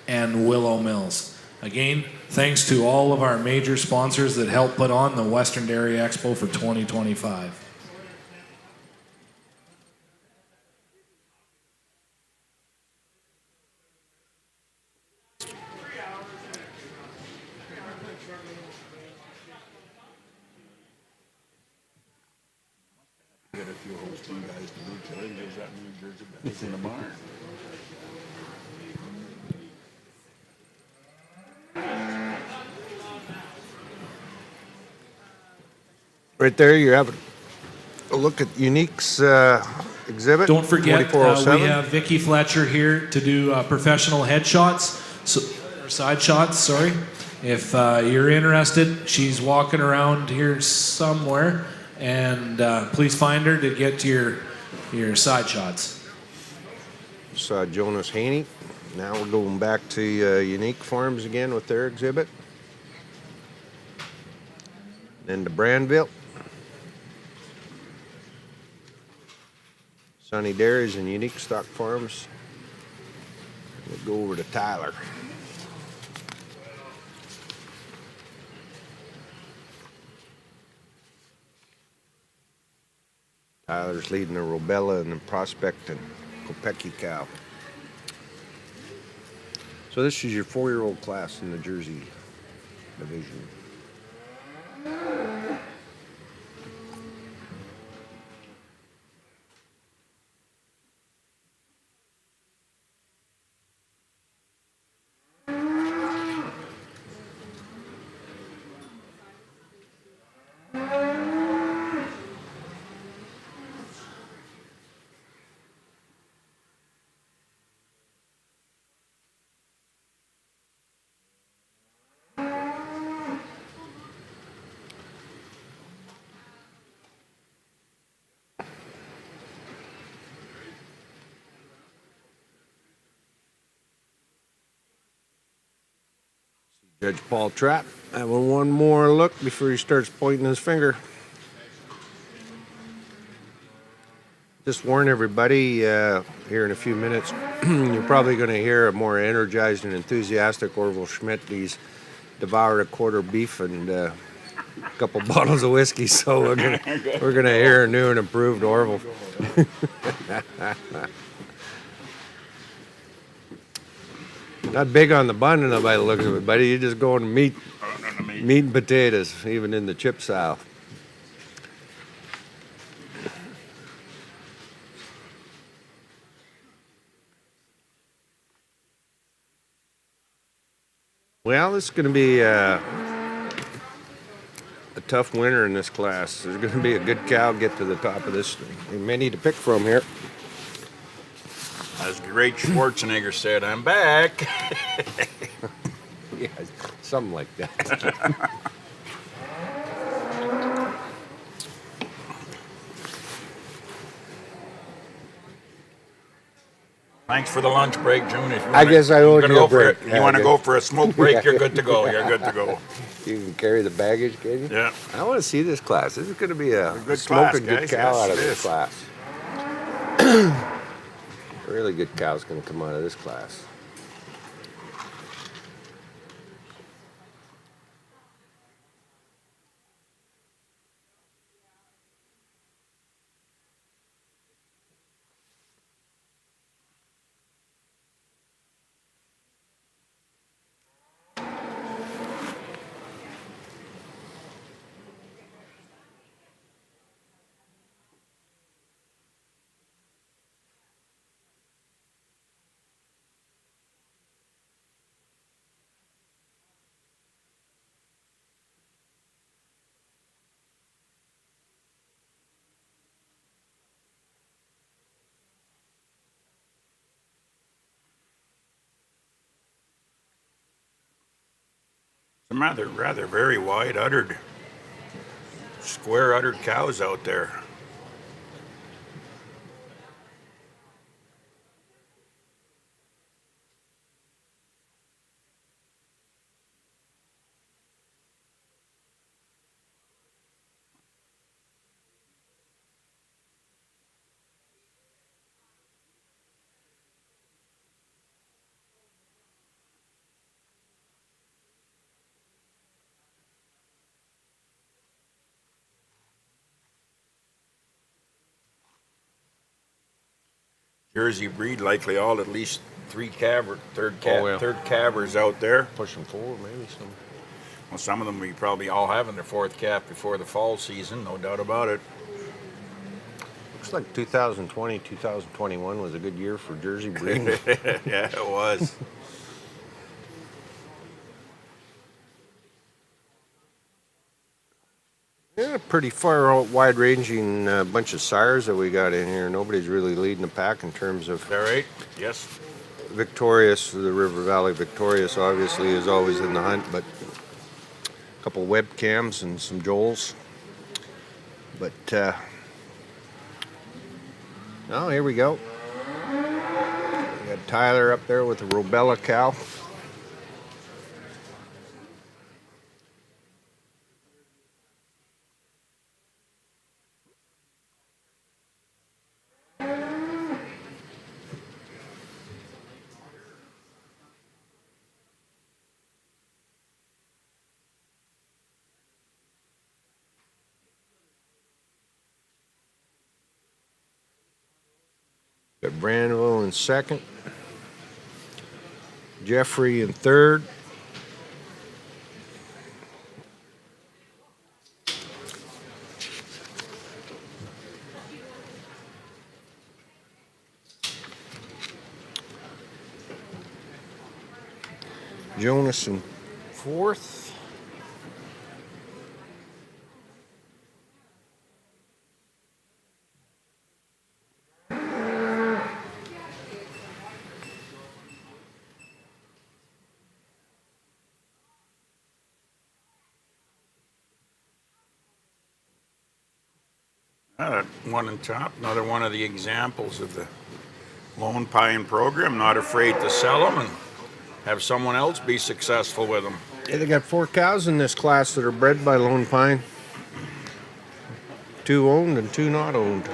and Willow Mills. Again, thanks to all of our major sponsors that helped put on the Western Dairy Expo for 2025. Get a few Holstein guys to do chili, gives that New Jersey guys in the barn. Right there, you have a look at Unique's exhibit. Don't forget, 2407. we have Vicki Fletcher here to do professional headshots, or side shots, sorry. If you're interested, she's walking around here somewhere, and please find her to get to your side shots. Saw Jonas Haney. Now we're going back to Unique Farms again with their exhibit. Then to Brandville. Sunny Dairies and Unique Stock Farms. We'll go over to Tyler. Tyler's leading the Robella and the Prospect and Kopecky cow. So this is your 4-year-old class in the Jersey division. Judge Paul Trapp having one more look before he starts pointing his finger. Just warn everybody here in a few minutes, you're probably going to hear a more energized and enthusiastic Orville Schmidt. He's devoured a quarter beef and a couple bottles of whiskey, so we're gonna hear a new and improved Orville. Not big on the bun by the looks of it, buddy. You're just going to meat and potatoes, even in the chip south. Well, this is going to be a tough winter in this class. There's going to be a good cow get to the top of this. Many to pick from here. As great Schwarzenegger said, I'm back. Yeah, something like that. Thanks for the lunch break, June. If you I guess I owed you a break. You want to go for a smoke break, you're good to go. You're good to go. You can carry the baggage, can you? Yeah. I want to see this class. This is going to be a good smoking class, good guys. cow Yes, out of it this is. class. A really good cow's going to come out of this class. Some rather very wide-uddered, square-uddered cows out there. Jersey breed, likely all at least third calvers out there. Pushing 4, maybe some. Well, some of them we probably all having their 4th calf before the fall season, no doubt about it. Looks like 2020, 2021 was a good year for Jersey breeding. Yeah, it was. Yeah, pretty far out, wide-ranging bunch of sires that we got in here. Nobody's really leading the pack in terms of. Is that right? Yes. Victorious, the River Valley Victorious, obviously is always in the hunt, but a couple webcams and some Joels. But oh, here we go. We got Tyler up there with the Robella cow. Got Brandville in second. Jeffrey in third. Jonas in fourth. One on top, another one of the examples of the Lone Pine program, not afraid to sell them and have someone else be successful with them. Yeah, they got 4 cows in this class that are bred by Lone Pine. 2 owned and 2 not owned.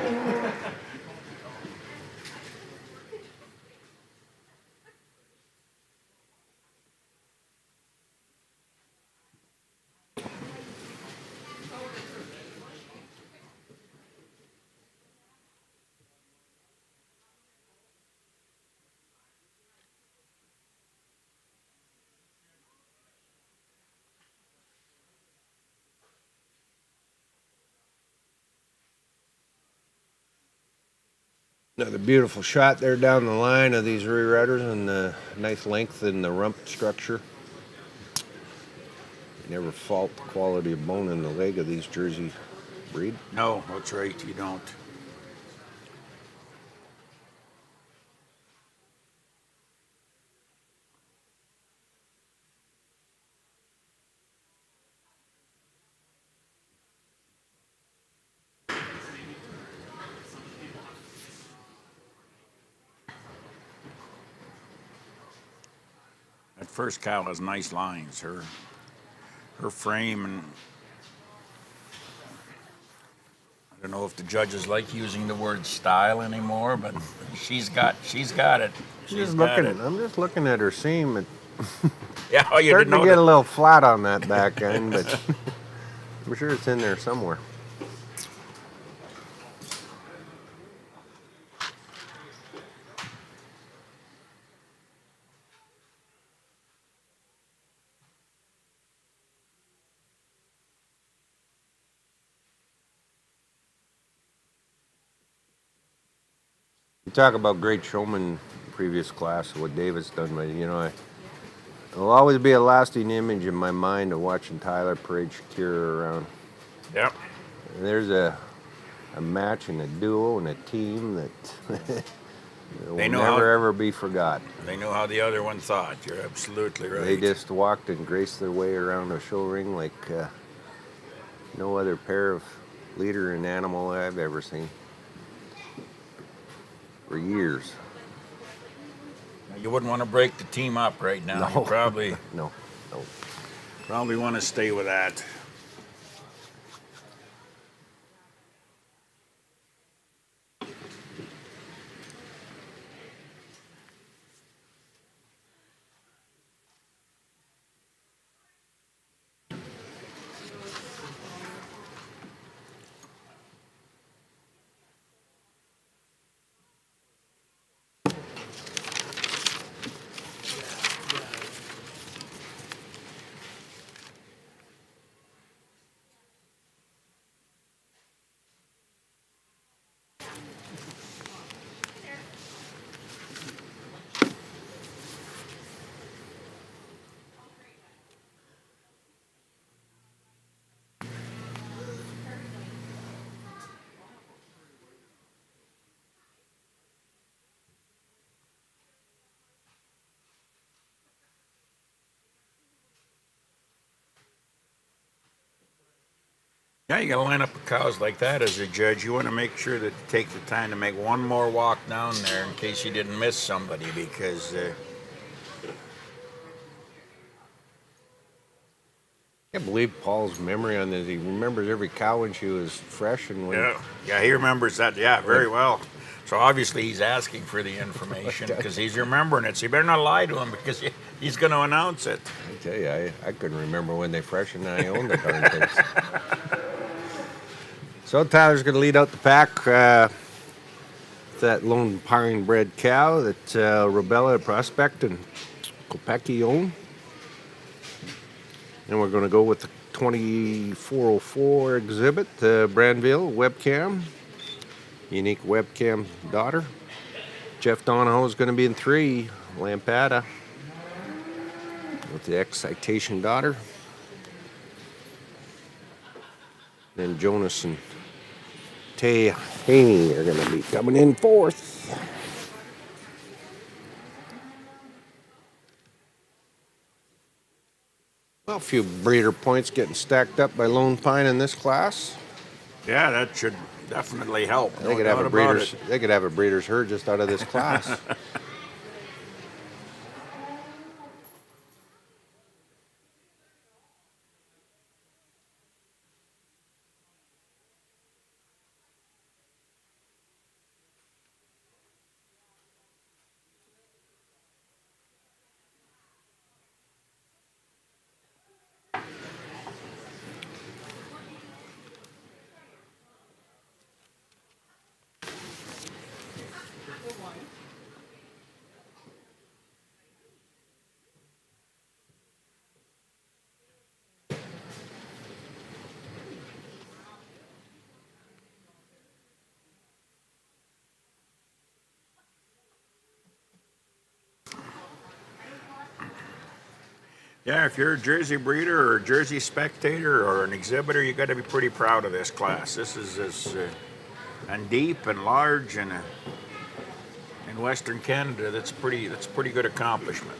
Another beautiful shot there down the line of these rear udders and the nice length in the rump structure. You never fault the quality of bone in the leg of these Jersey breed. No, that's right, you don't. That first cow has nice lines. Her frame, and I don't know if the judges like using the word style anymore, but she's got it. I'm just looking at her seam. And Yeah, oh, you starting didn't to know get that. a little flat on that back end, but I'm sure it's in there somewhere. You talk about great showman, previous class, what David's done, but it'll always be a lasting image in my mind of watching Tyler parade Shakira around. Yep. And there's a match and a duo and a team that It will They know never how- ever be forgot. They know how the other one thought. You're absolutely right. They just walked and graced their way around a show ring like no other pair of leader and animal I've ever seen. For years. You wouldn't want to break the team up right now. No. You probably No. want to stay with that. Yeah, you got to line up cows like that as a judge. You want to make sure that you take the time to make one more walk down there in case you didn't miss somebody, because I can't believe Paul's memory on this. He remembers every cow when she was fresh and when. yeah, he remembers that. Yeah, very well. So obviously he's asking for the information because he's remembering it. So you better not lie to him because he's going to announce it. I tell you, I couldn't remember when they freshened and I owned the darn things. So Tyler's going to lead out the pack. That lone pine bred cow that Robella Prospect and Kopecky own. And we're going to go with the 2404 exhibit, Brandville webcam. Unique webcam daughter. Jeff Donahoe is going to be in 3, Lampada with the excitation daughter. Then Jonas and Tay Haney are going to be coming in 4th. Well, a few breeder points getting stacked up by Lone Pine in this class. Yeah, that should definitely help. They could have a breeders. They could have a breeders' herd just out of this class. Yeah, if you're a Jersey breeder or a Jersey spectator or an exhibitor, you got to be pretty proud of this class. This is as and deep and large and in Western Canada. That's a pretty good accomplishment.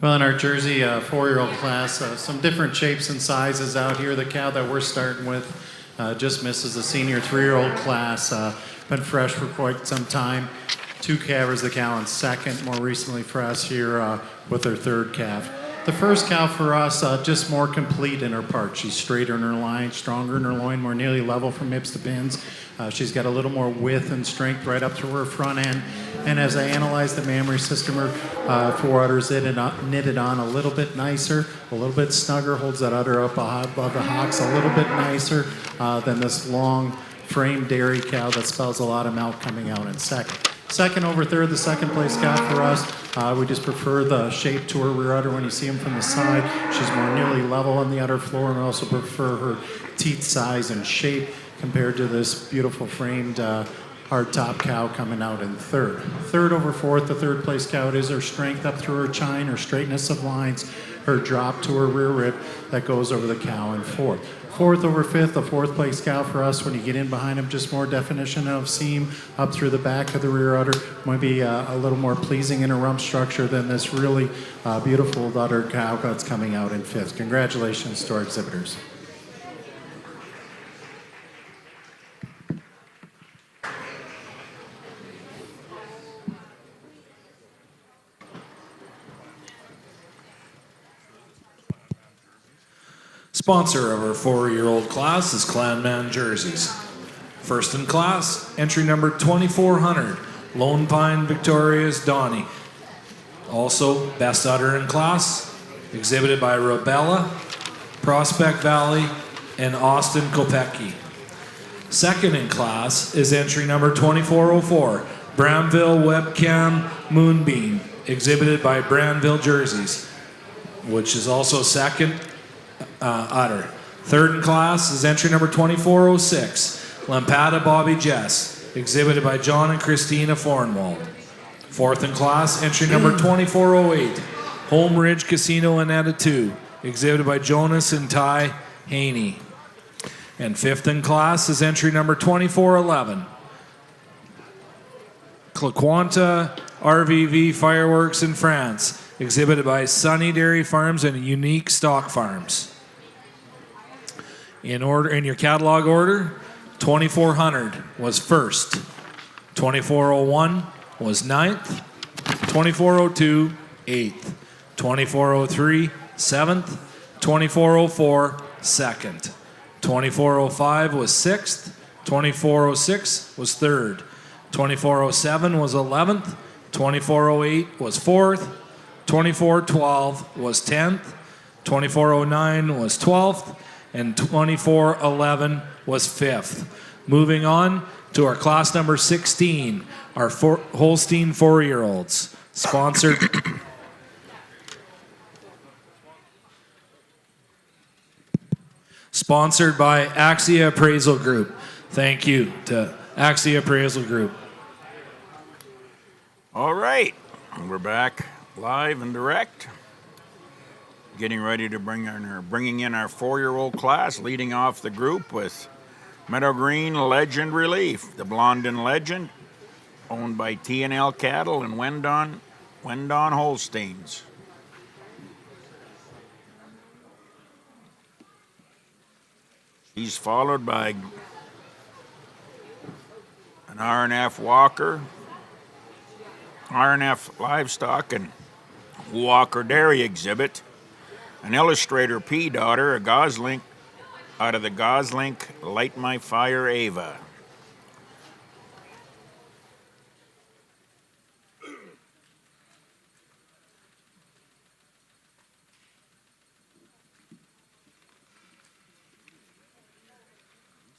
Well, in our Jersey 4-year-old class, some different shapes and sizes out here. The cow that we're starting with just misses the senior 3-year-old class. Been fresh for quite some time. 2 calvers, the cow in 2nd, more recently fresh here with her 3rd calf. The first cow for us, just more complete in her parts. She's straighter in her line, stronger in her loin, more nearly level from hips to pins. She's got a little more width and strength right up to her front end. And as I analyzed the mammary system, her foreudder's knitted on a little bit nicer, a little bit snugger, holds that udder up above the hocks a little bit nicer than this long frame dairy cow that spells a lot of milk coming out in 2nd. Second over third, the second place cat for us. We just prefer the shape to her rear udder when you see them from the side. She's more nearly level on the udder floor, and we also prefer her teeth size and shape compared to this beautiful framed hard top cow coming out in third. Third over fourth, the third place cow, it is her strength up through her chine, her straightness of lines, her drop to her rear rib that goes over the cow in fourth. Fourth over fifth, the fourth place cow for us. When you get in behind him, just more definition of seam up through the back of the rear udder. Might be a little more pleasing in a rump structure than this really beautiful udder cow that's coming out in fifth. Congratulations to our exhibitors. Sponsor of our 4-year-old class is Clanman Jerseys. First in class, entry number 2400, Lone Pine Victoria's Donnie. Also, best udder in class, exhibited by Rebella, Prospect Valley, and Austin Kopecki. Second in class is entry number 2404, Bramville Webcam Moonbeam, exhibited by Bramville Jerseys, which is also second udder. Third in class is entry number 2406, Lampada Bobby Jess, exhibited by John and Christina Fornwald. Fourth in class, entry number 2408, Home Ridge Casino and Attitude, exhibited by Jonas and Ty Haney. And fifth in class is entry number 2411, Claquanta RVV Fireworks in France, exhibited by Sunny Dairy Farms and Unique Stock Farms. In your catalog order, 2400 was first, 2401 was ninth, 2402 eighth, 2403 seventh, 2404 second, 2405 was sixth, 2406 was third, 2407 was 11th, 2408 was fourth, 2412 was 10th, 2409 was 12th, and 2411 was 5th. Moving on to our class number 16, our Holstein 4-year-olds, sponsored by Axia Appraisal Group. Thank you to Axia Appraisal Group. All right, we're back live and direct. Getting ready to bringing in our 4-year-old class, leading off the group with Meadow Green Legend Relief, the Blondin Legend, owned by T&L Cattle and Wendon Holsteins. He's followed by an R&F Walker, R&F Livestock, and Walker Dairy exhibit. An Illustrator P daughter, a Goslink, out of the Goslink Light My Fire Ava.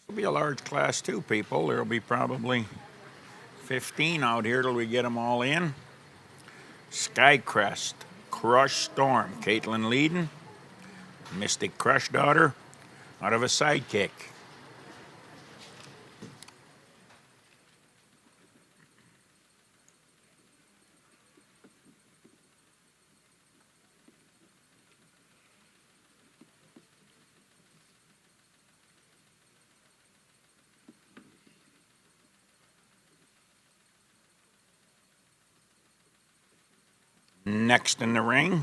It'll be a large class too, people. There'll be probably 15 out here till we get them all in. Skycrest Crush Storm, Caitlin Leeden, Mystic Crush daughter, out of a Sidekick. Next in the ring,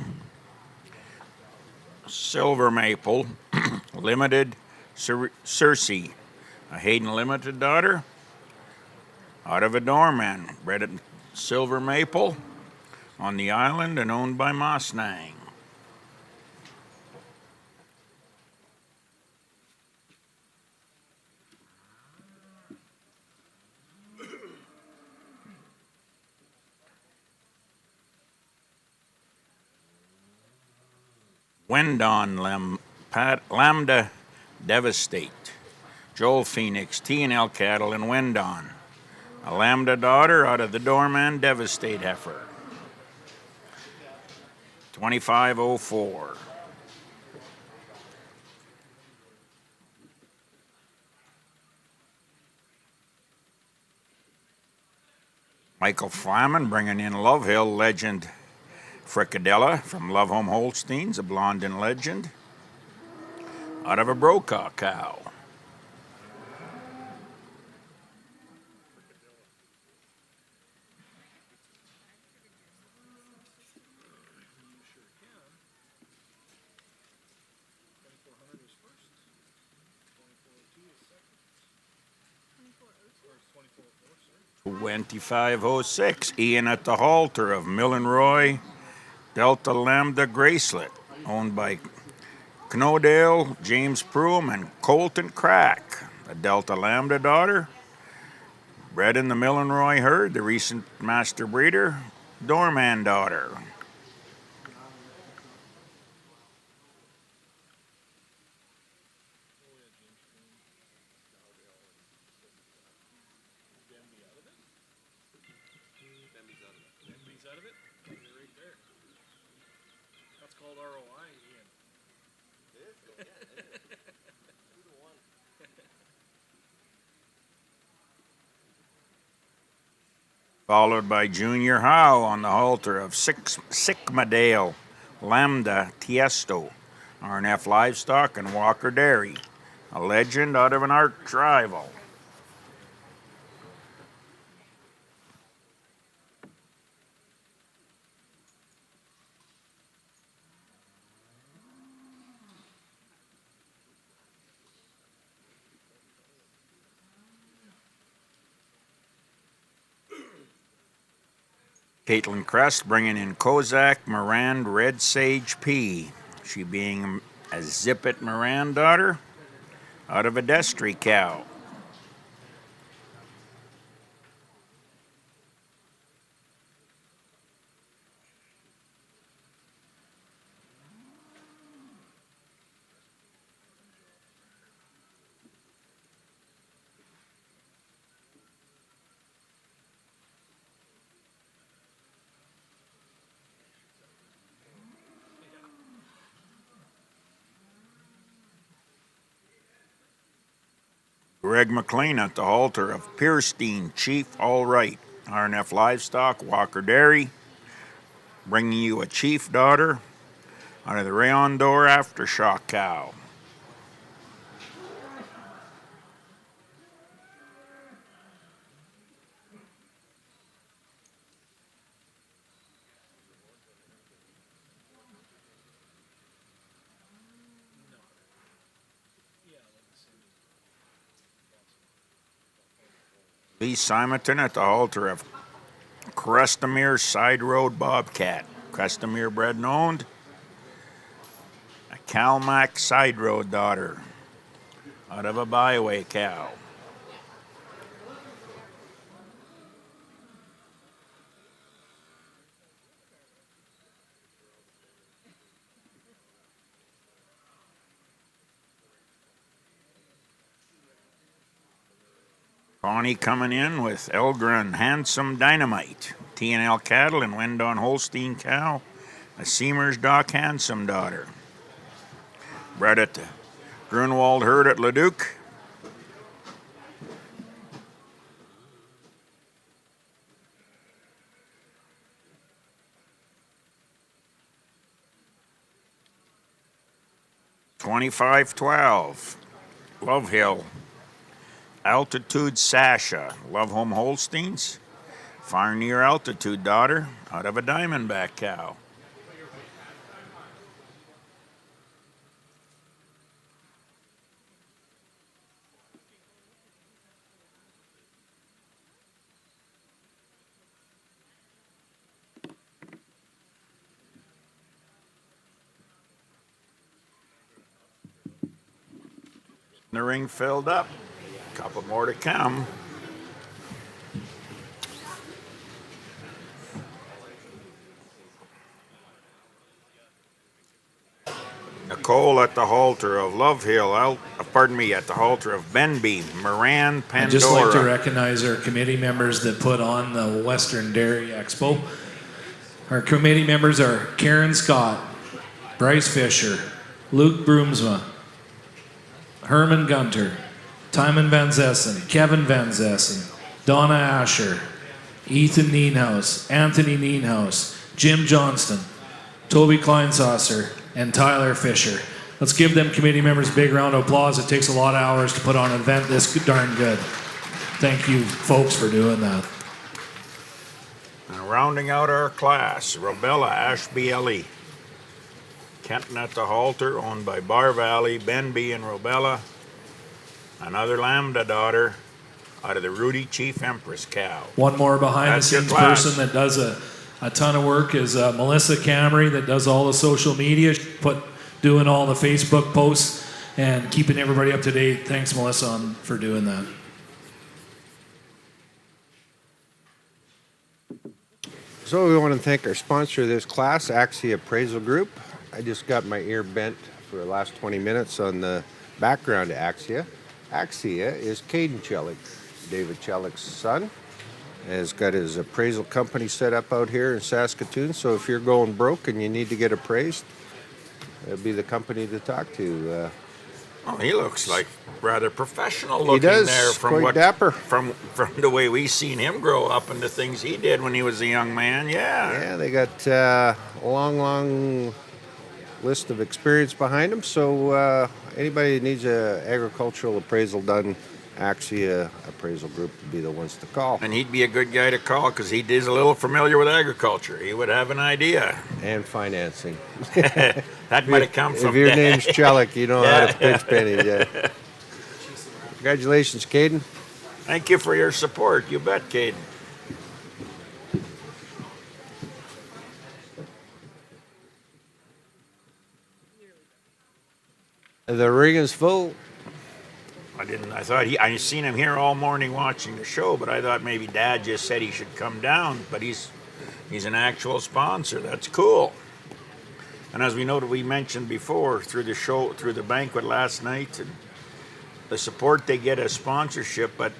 Silver Maple Limited Cersei, a Hayden Limited daughter, out of a Doorman, bred at Silver Maple on the island and owned by Mosnang. Wendon Lambda Devastate, Joel Phoenix, T&L Cattle, and Wendon, A Lambda daughter out of the Doorman Devastate heifer. 2504. Michael Flaman bringing in Love Hill legend Fricadella from Love Home Holsteins, a Blondin legend, out of a Brokaw cow. $25.06. Ian at the halter of Millenroy Delta Lambda Gracelet, owned by Knodale, James Proom, and Colton Crack. A Delta Lambda daughter, bred in the Millenroy herd, the recent master breeder, Doorman daughter. Followed by Junior Howe on the halter of Sigmadale Lambda Tiesto, RNF Livestock, and Walker Dairy, a legend out of an arch rival. Caitlin Crest bringing in Kozak Moran Red Sage P. She being a Zippet Moran daughter out of a Destry cow. Greg McLean at the halter of Pierstein Chief All Right, RNF Livestock, Walker Dairy, bringing you a Chief daughter out of the Rayon d'Or Aftershock cow. Lee Simonton at the halter of Crestamere Side Road Bobcat. Crestamere bred and owned. A Calmac Side Road daughter out of a byway cow. Bonnie coming in with Elgren Handsome Dynamite, T&L Cattle and Wendon Holstein cow, a Seamer's Dock Handsome daughter. Bred at the Grunwald herd at Leduc. $25.12. Love Hill. Altitude Sasha, Love Home Holsteins, Far Near Altitude daughter out of a Diamondback cow. The ring filled up. Couple more to come. Cole at the halter of Love Hill, at the halter of Benby, Moran, Pandora. I'd just like to recognize our committee members that put on the Western Dairy Expo. Our committee members are Karen Scott, Bryce Fisher, Luke Broomsma, Herman Gunter, Timon Van Zessen, Kevin Van Zessen, Donna Asher, Ethan Nienhaus, Anthony Nienhaus, Jim Johnston, Toby Kleinsasser, and Tyler Fisher. Let's give them committee members a big round of applause. It takes a lot of hours to put on an event this darn good. Thank you, folks, for doing that. And rounding out our class, Robella Ashby Ellie. Kenton at the halter, owned by Bar Valley, Benby and Robella. Another Lambda daughter out of the Rudy Chief Empress cow. One more behind-the-scenes person that does a ton of work is Melissa Camry, that does all the social media, doing all the Facebook posts and keeping everybody up to date. Thanks, Melissa, for doing that. So we want to thank our sponsor of this class, Axia Appraisal Group. I just got my ear bent for the last 20 minutes on the background of Axia. Axia is Caden Chellick, David Chellick's son. Has got his appraisal company set up out here in Saskatoon. So if you're going broke and you need to get appraised, it'll be the company to talk to. Oh, he looks like rather professional looking there from quite what dapper. From the way we seen him grow up and the things he did when he was a young man. Yeah, they got a long list of experience behind them. So anybody that needs an agricultural appraisal done, Axia Appraisal Group would be the ones to call. And he'd be a good guy to call because he is a little familiar with agriculture. He would have an idea. And financing. That might have come from If your Dad. name's Chellick, you know how to pinch pennies. Yeah. Congratulations, Caden. Thank you for your support. You bet, Caden. The ring is full. I seen him here all morning watching the show, but I thought maybe Dad just said he should come down, but he's an actual sponsor. That's cool. And as we mentioned before through the show, through the banquet last night, and the support they get as sponsorship, but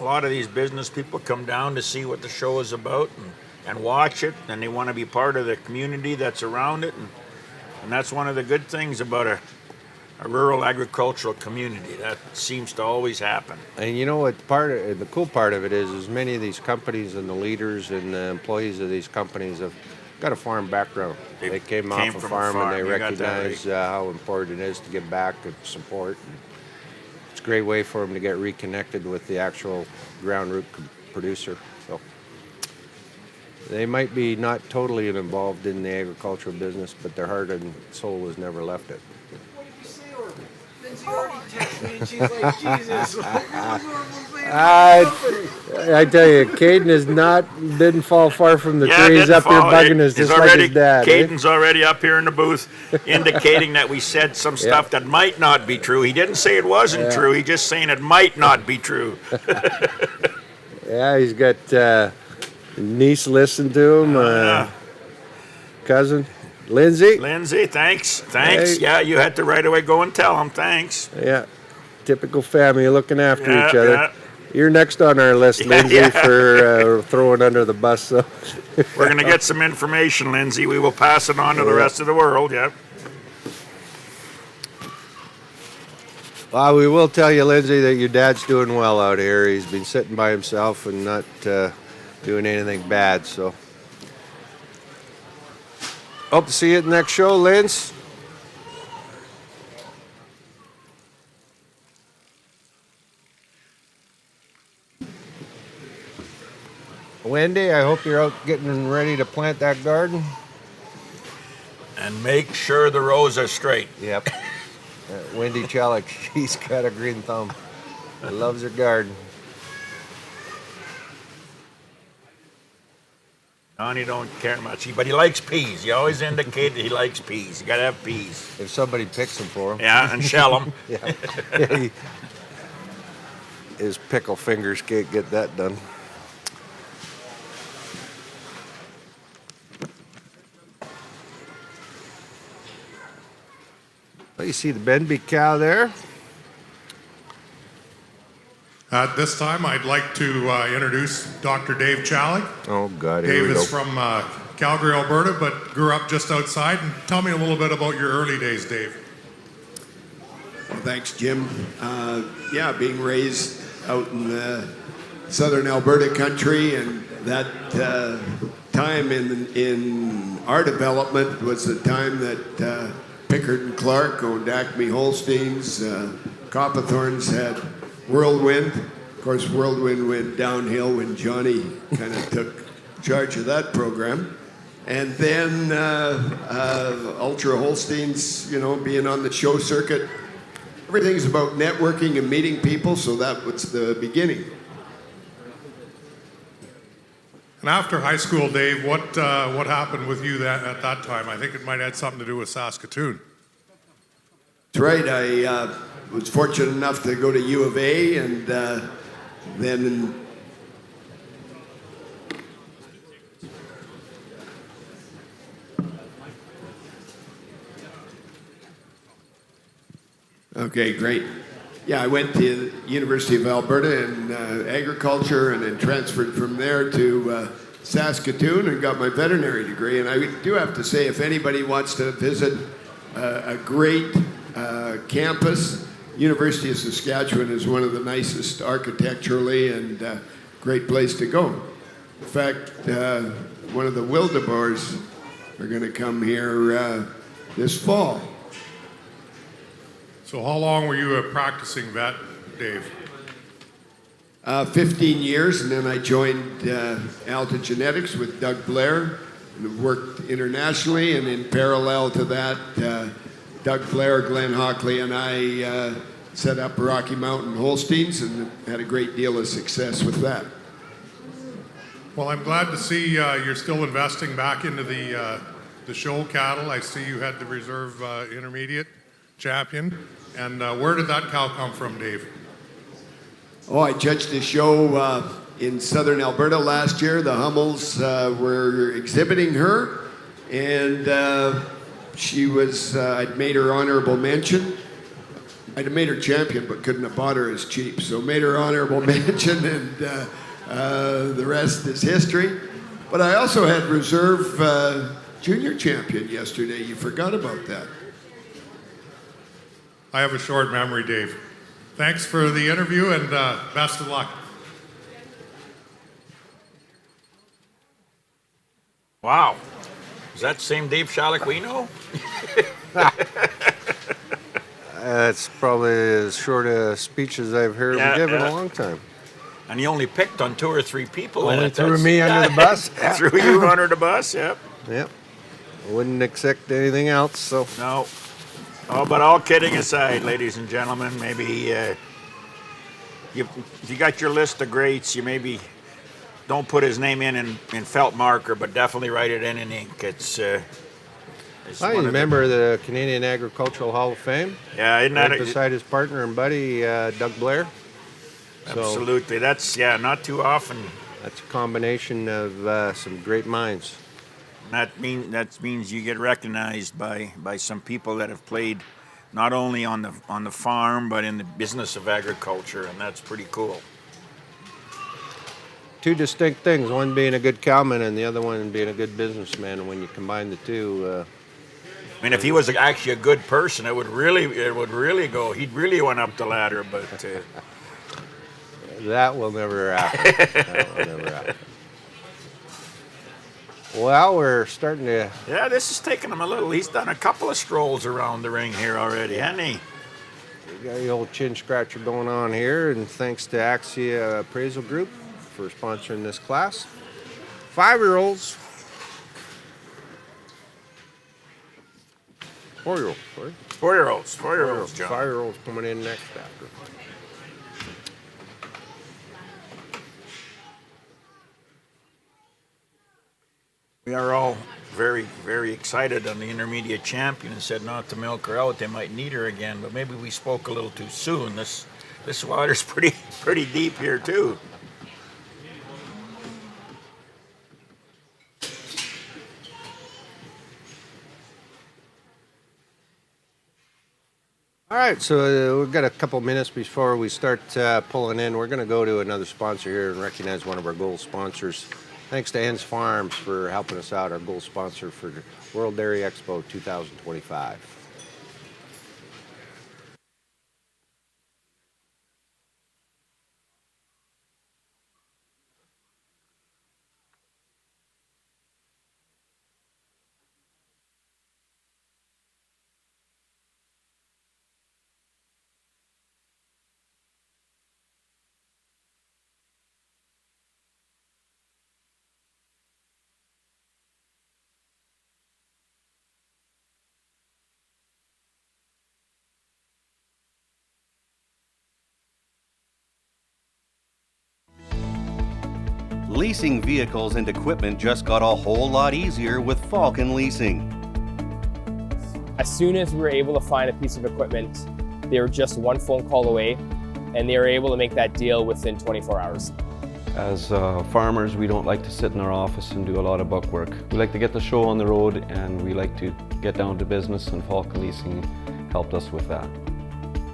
a lot of these business people come down to see what the show is about and watch it, and they want to be part of the community that's around it, and that's one of the good things about a rural agricultural community. That seems to always happen. And you know what? The cool part of it is many of these companies and the leaders and the employees of these companies have got a farm background. They came off a farm and they recognize how important it is to give back and support. It's a great way for them to get reconnected with the actual ground root producer. So they might be not totally involved in the agricultural business, but their heart and soul has never left it. She already texted me and she's like, Jesus, I tell you, Caden didn't fall far from the tree. He's up here bugging us just like his dad. Caden's already up here in the booth indicating that we said some stuff that might not be true. He didn't say it wasn't true. He's just saying it might not be true. Yeah, he's got niece listen to him, cousin. Lindsay, thanks. Hey. Yeah, you had to right away go and tell him. Thanks. Yeah, typical family looking after each other. Yeah. You're next on our list, Lindsay, for throwing under the bus. So. We're going to get some information, Lindsay. We will pass it on to the rest of the world. Yep. Well, we will tell you, Lindsay, that your dad's doing well out here. He's been sitting by himself and not doing anything bad. So. Hope to see you at the next show, Linz. Wendy, I hope you're out getting ready to plant that garden. And make sure the rows are straight. Yep. Wendy Chellick, she's got a green thumb. Loves her garden. Donnie don't care much, but he likes peas. He always indicated he likes peas. You got to have peas. If somebody picks them for him. Yeah, and shell them. Yeah. His pickle fingers can't get that done. see the Benby cow there. At this time, I'd like to introduce Dr. Dave Chalik. Oh, God, here Dave we is go. from Calgary, Alberta, but grew up just outside. And tell me a little bit about your early days, Dave. Well, thanks, Jim. Yeah, being raised out in the southern Alberta country, and that time in our development was the time that Pickard and Clark owned Acme Holsteins. Copperthorns had Whirlwind. Of course, Whirlwind went downhill when Johnny kind of took charge of that program. And then Ultra Holsteins, you know, being on the show circuit. Everything's about networking and meeting people, so that was the beginning. And after high school, Dave, what happened with you at that time? I think it might have had something to do with Saskatoon. That's right. I was fortunate enough to go to U of A, and then okay, great. Yeah, I went to the University of Alberta in agriculture, and then transferred from there to Saskatoon and got my veterinary degree. And I do have to say, if anybody wants to visit a great campus, University of Saskatchewan is one of the nicest architecturally, and great place to go. In fact, one of the Wildebors are going to come here this fall. So how long were you a practicing vet, Dave? 15 years, and then I joined Alta Genetics with Doug Blair, and worked internationally, and in parallel to that, Doug Blair, Glenn Hockley, and I set up Rocky Mountain Holsteins, and had a great deal of success with that. Well, I'm glad to see you're still investing back into the show cattle. I see you had the reserve intermediate champion. And where did that cow come from, Dave? Oh, I judged the show in southern Alberta last year. The Hummels were exhibiting her, and she was, I'd made her honorable mention. I'd have made her champion, but couldn't have bought her as cheap. So made her honorable mention, and the rest is history. But I also had reserve junior champion yesterday. You forgot about that. I have a short memory, Dave. Thanks for the interview, and best of luck. Wow. Is that the same Dave Chalik we know? That's probably as short a speech as I've heard him give in a long time. And he only picked on 2 or 3 people. Only threw me under the bus. Threw you under the bus, yep. Yep. Wouldn't accept anything else, so. No. Oh, but all kidding aside, ladies and gentlemen, maybe if you got your list of greats, you maybe don't put his name in felt marker, but definitely write it in ink. It's I remember the Canadian Agricultural Hall of Fame. Yeah, isn't that right beside his partner and buddy, Doug Blair. Absolutely. That's, not too often. That's a combination of some great minds. That means you get recognized by some people that have played not only on the farm but in the business of agriculture, and that's pretty cool. 2 distinct things, one being a good cowman and the other one being a good businessman, and when you combine the two. I mean, if he was actually a good person, it would really go. He'd really went up the ladder, but that will never happen. That will never happen. Well, we're starting to. Yeah, this is taking him a little. He's done a couple of strolls around the ring here already, hasn't he? We got the old chin scratcher going on here, and thanks to Axia Appraisal Group for sponsoring this class. 5-year-olds. 4-year-olds, sorry. 4-year-olds, John. 5-year-olds coming in next after. We are all very, very excited on the intermediate champion and said not to milk her out. They might need her again, but maybe we spoke a little too soon. This water's pretty deep here too. All right, so we've got a couple minutes before we start pulling in. We're going to go to another sponsor here and recognize one of our gold sponsors. Thanks to Ends Farms for helping us out, our gold sponsor for World Dairy Expo 2025. Leasing vehicles and equipment just got a whole lot easier with Falcon Leasing. As soon as we were able to find a piece of equipment, they were just one phone call away, and they were able to make that deal within 24 hours. As farmers, we don't like to sit in our office and do a lot of buck work. We like to get the show on the road, and we like to get down to business, and Falcon Leasing helped us with that.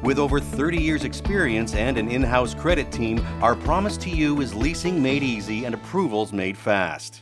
With over 30 years experience and an in-house credit team, our promise to you is leasing made easy and approvals made fast.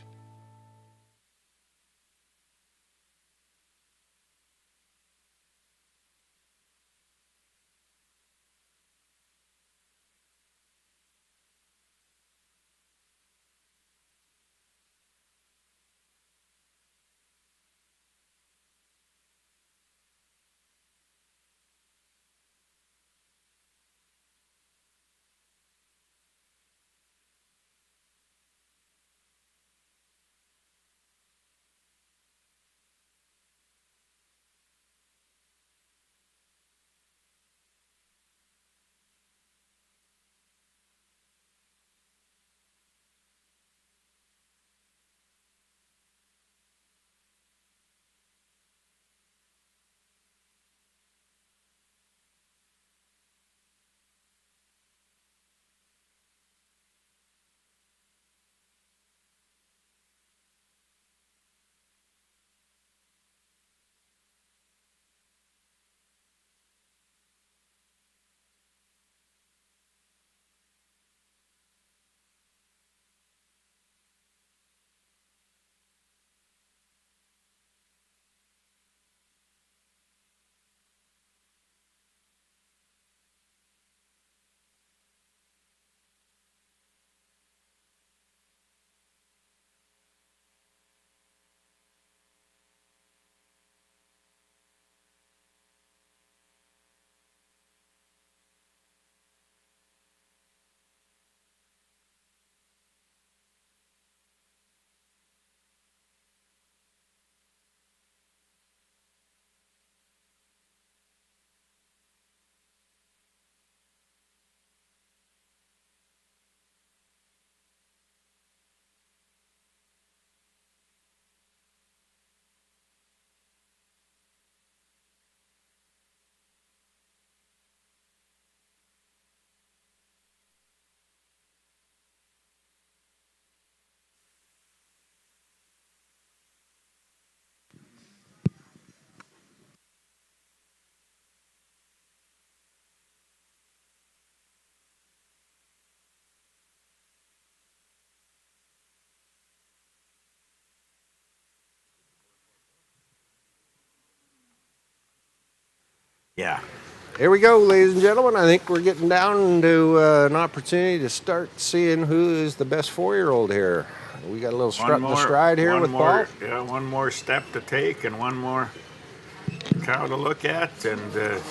Yeah. Here we go, ladies and gentlemen. I think we're getting down to an opportunity to start seeing who is the best 4-year-old here. We got a little strut in the stride here with Paul. Yeah, one more step to take and one more cow to look at, and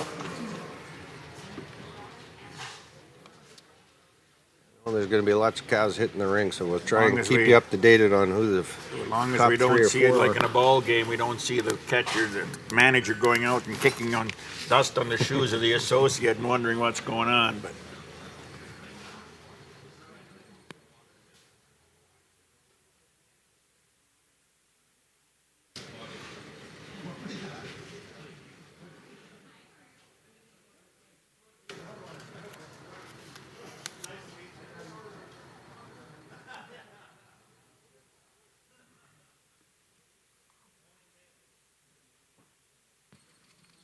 well, there's going to be lots of cows hitting the ring, so we'll try and as keep we- you up to date on who the as long as top we 3 don't or see it 4 like are. in a ball game, we don't see the catcher, the manager going out and kicking on dust on the shoes of the associate and wondering what's going on. But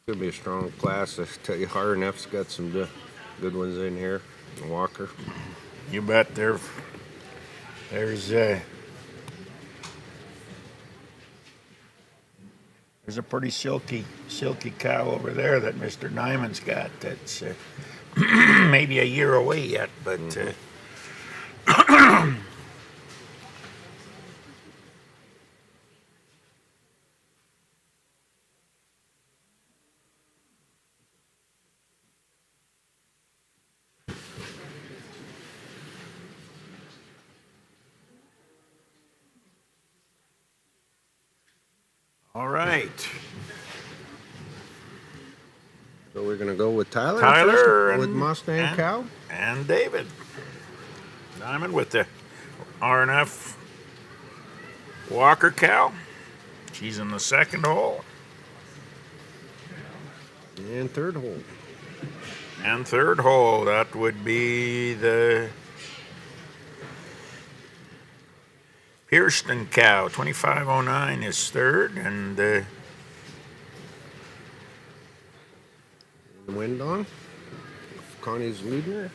Gonna be a strong class. I tell you, RNF's got some good ones in here. Walker. You bet. There's a pretty silky cow over there that Mr. Nyman's got. That's maybe a year away yet, but. All right. So we're gonna go with Tyler. Tyler first, with and- Mustang cow. And David. Diamond with the RNF Walker cow. She's in the second hole. And third hole. And third hole, that would be the Pierston cow. 2509 is third, and The wind on. Connie's leading her.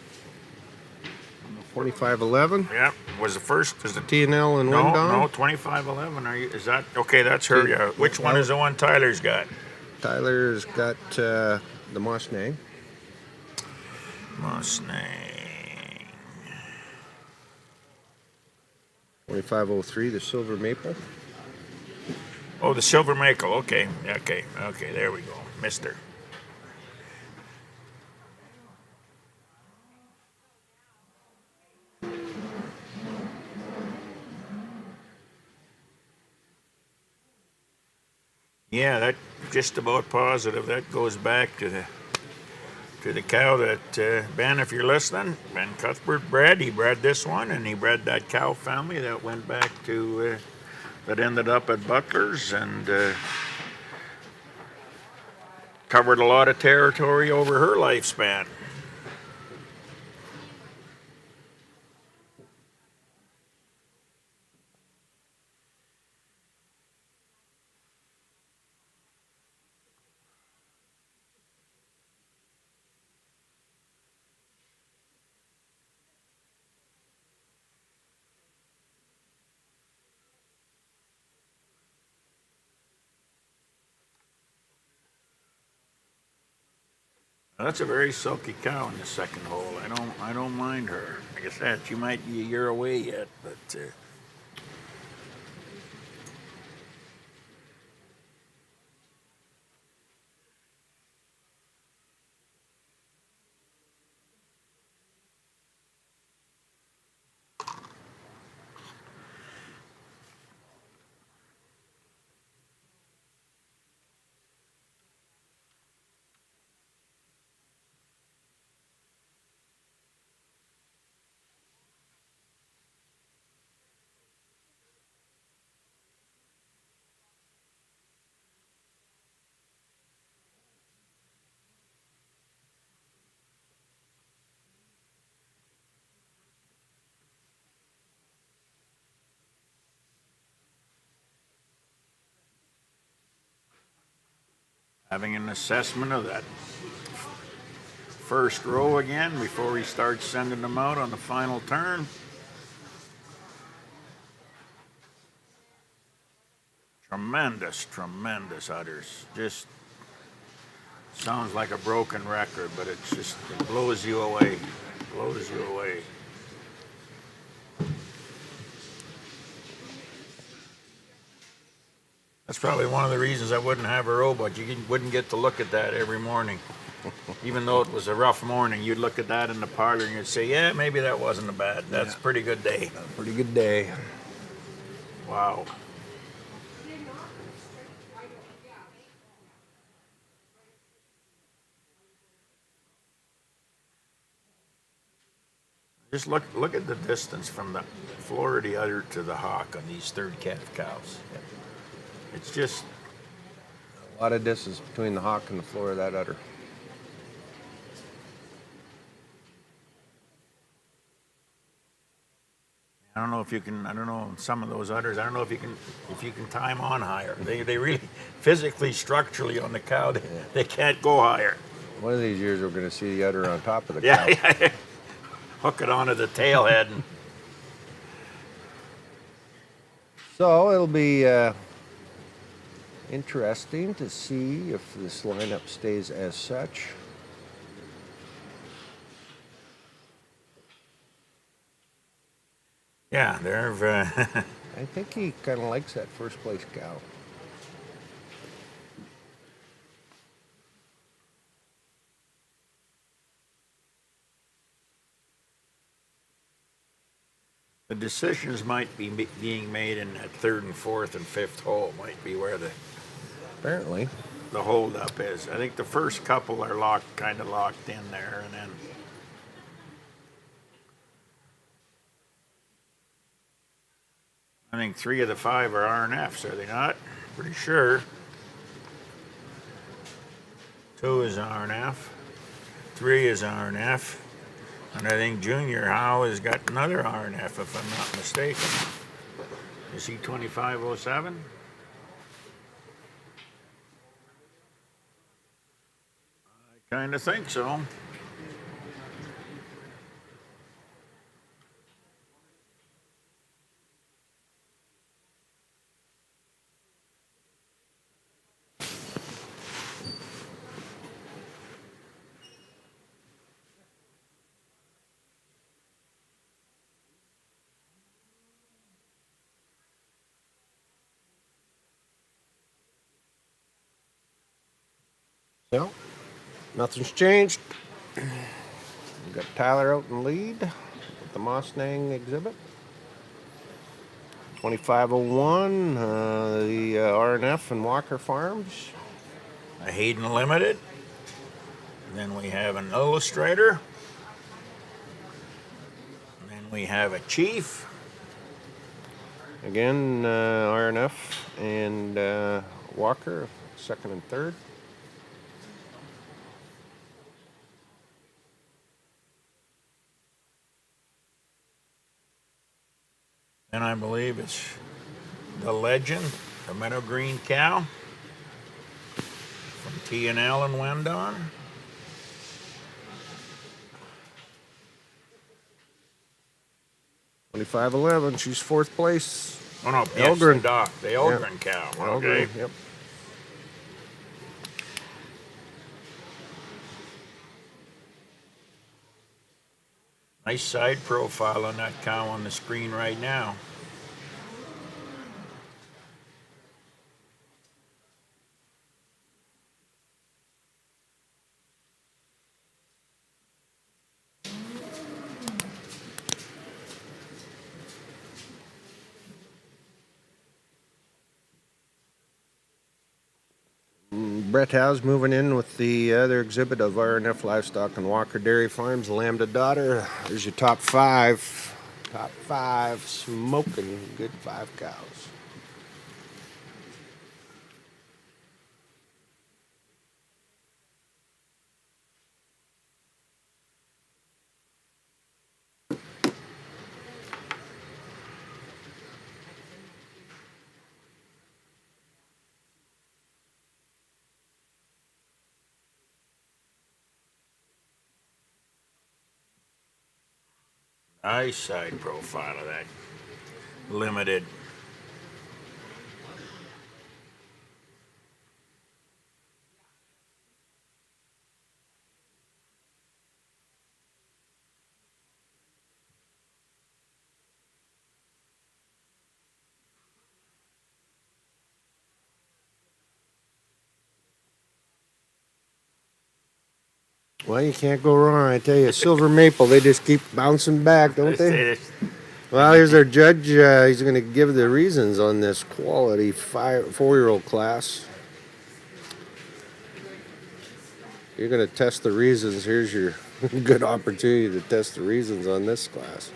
4511. yeah, was the first. Is the T&L and no, wind on. no 2511? Are you? Is that okay? That's her. Yeah. Which one is the one Tyler's got? Tyler's got the Mustang. Mustang. 2503, the Silver Maple. Oh, the Silver Maple. Okay. There we go, Mister. Yeah, that just about positive. That goes back to the cow that Ben, if you're listening, Ben Cuthbert bred. He bred this one, and he bred that cow family that went back to that ended up at Butler's and covered a lot of territory over her lifespan. Now, that's a very silky cow in the second hole. I don't mind her. Like I said, she might be a year away yet, but having an assessment of that first row again before he starts sending them out on the final turn. Tremendous udders. Just sounds like a broken record, but it blows you away. Blows you away. That's probably one of the reasons I wouldn't have a robot. You wouldn't get to look at that every morning. Even though it was a rough morning, you'd look at that in the parlor and you'd say, yeah, maybe that wasn't a bad. That's a pretty good day. Pretty good day. Wow. Just look at the distance from the floor of the udder to the hock on these third calf cows. It's just A lot of distance between the hock and the floor of that udder. I don't know if you can. I don't know some of those udders. I don't know if you can tie them on higher. They really physically, structurally on the cow, they can't go higher. One of these years we're going to see the udder on top of the Yeah, cow. yeah. Hook it onto the tail head. And, So it'll be interesting to see if this lineup stays as such. yeah, they're. I think he kind of likes that first place cow. The decisions might be being made in that third and fourth and fifth hole. Might be where Apparently. the holdup is. I think the first couple are kind of locked in there, and then I think 3 of the 5 are RNFs. Are they not? Pretty sure. 2 is RNF. 3 is RNF. And I think Junior Howe has got another RNF, if I'm not mistaken. Is he 2507? I kind of think so. No, nothing's changed. We've got Tyler out in lead with the Mustang exhibit. 2501, the RNF and Walker Farms. A Hayden Limited. Then we have an Illustrator. And then we have a Chief. Again, RNF and Walker, second and third. And I believe it's the Legend, the Meadow Green Cow from T&L and Wendon. $25.11. She's fourth place. Oh no, Elgren. yes, the dog, the Elgren cow. Okay. Elgren, yep. Nice side profile on that cow on the screen right now. Brett Howe's moving in with the other exhibit of RNF Livestock and Walker Dairy Farms, Lambda Daughter. There's your top 5. Top 5 smoking good 5 cows. Nice side profile of that Limited. Well, you can't go wrong, I tell you. Silver Maple, they just keep bouncing back, don't they? Well, here's our judge. He's going to give the reasons on this quality 4-year-old class. You're going to test the reasons. Here's your good opportunity to test the reasons on this class.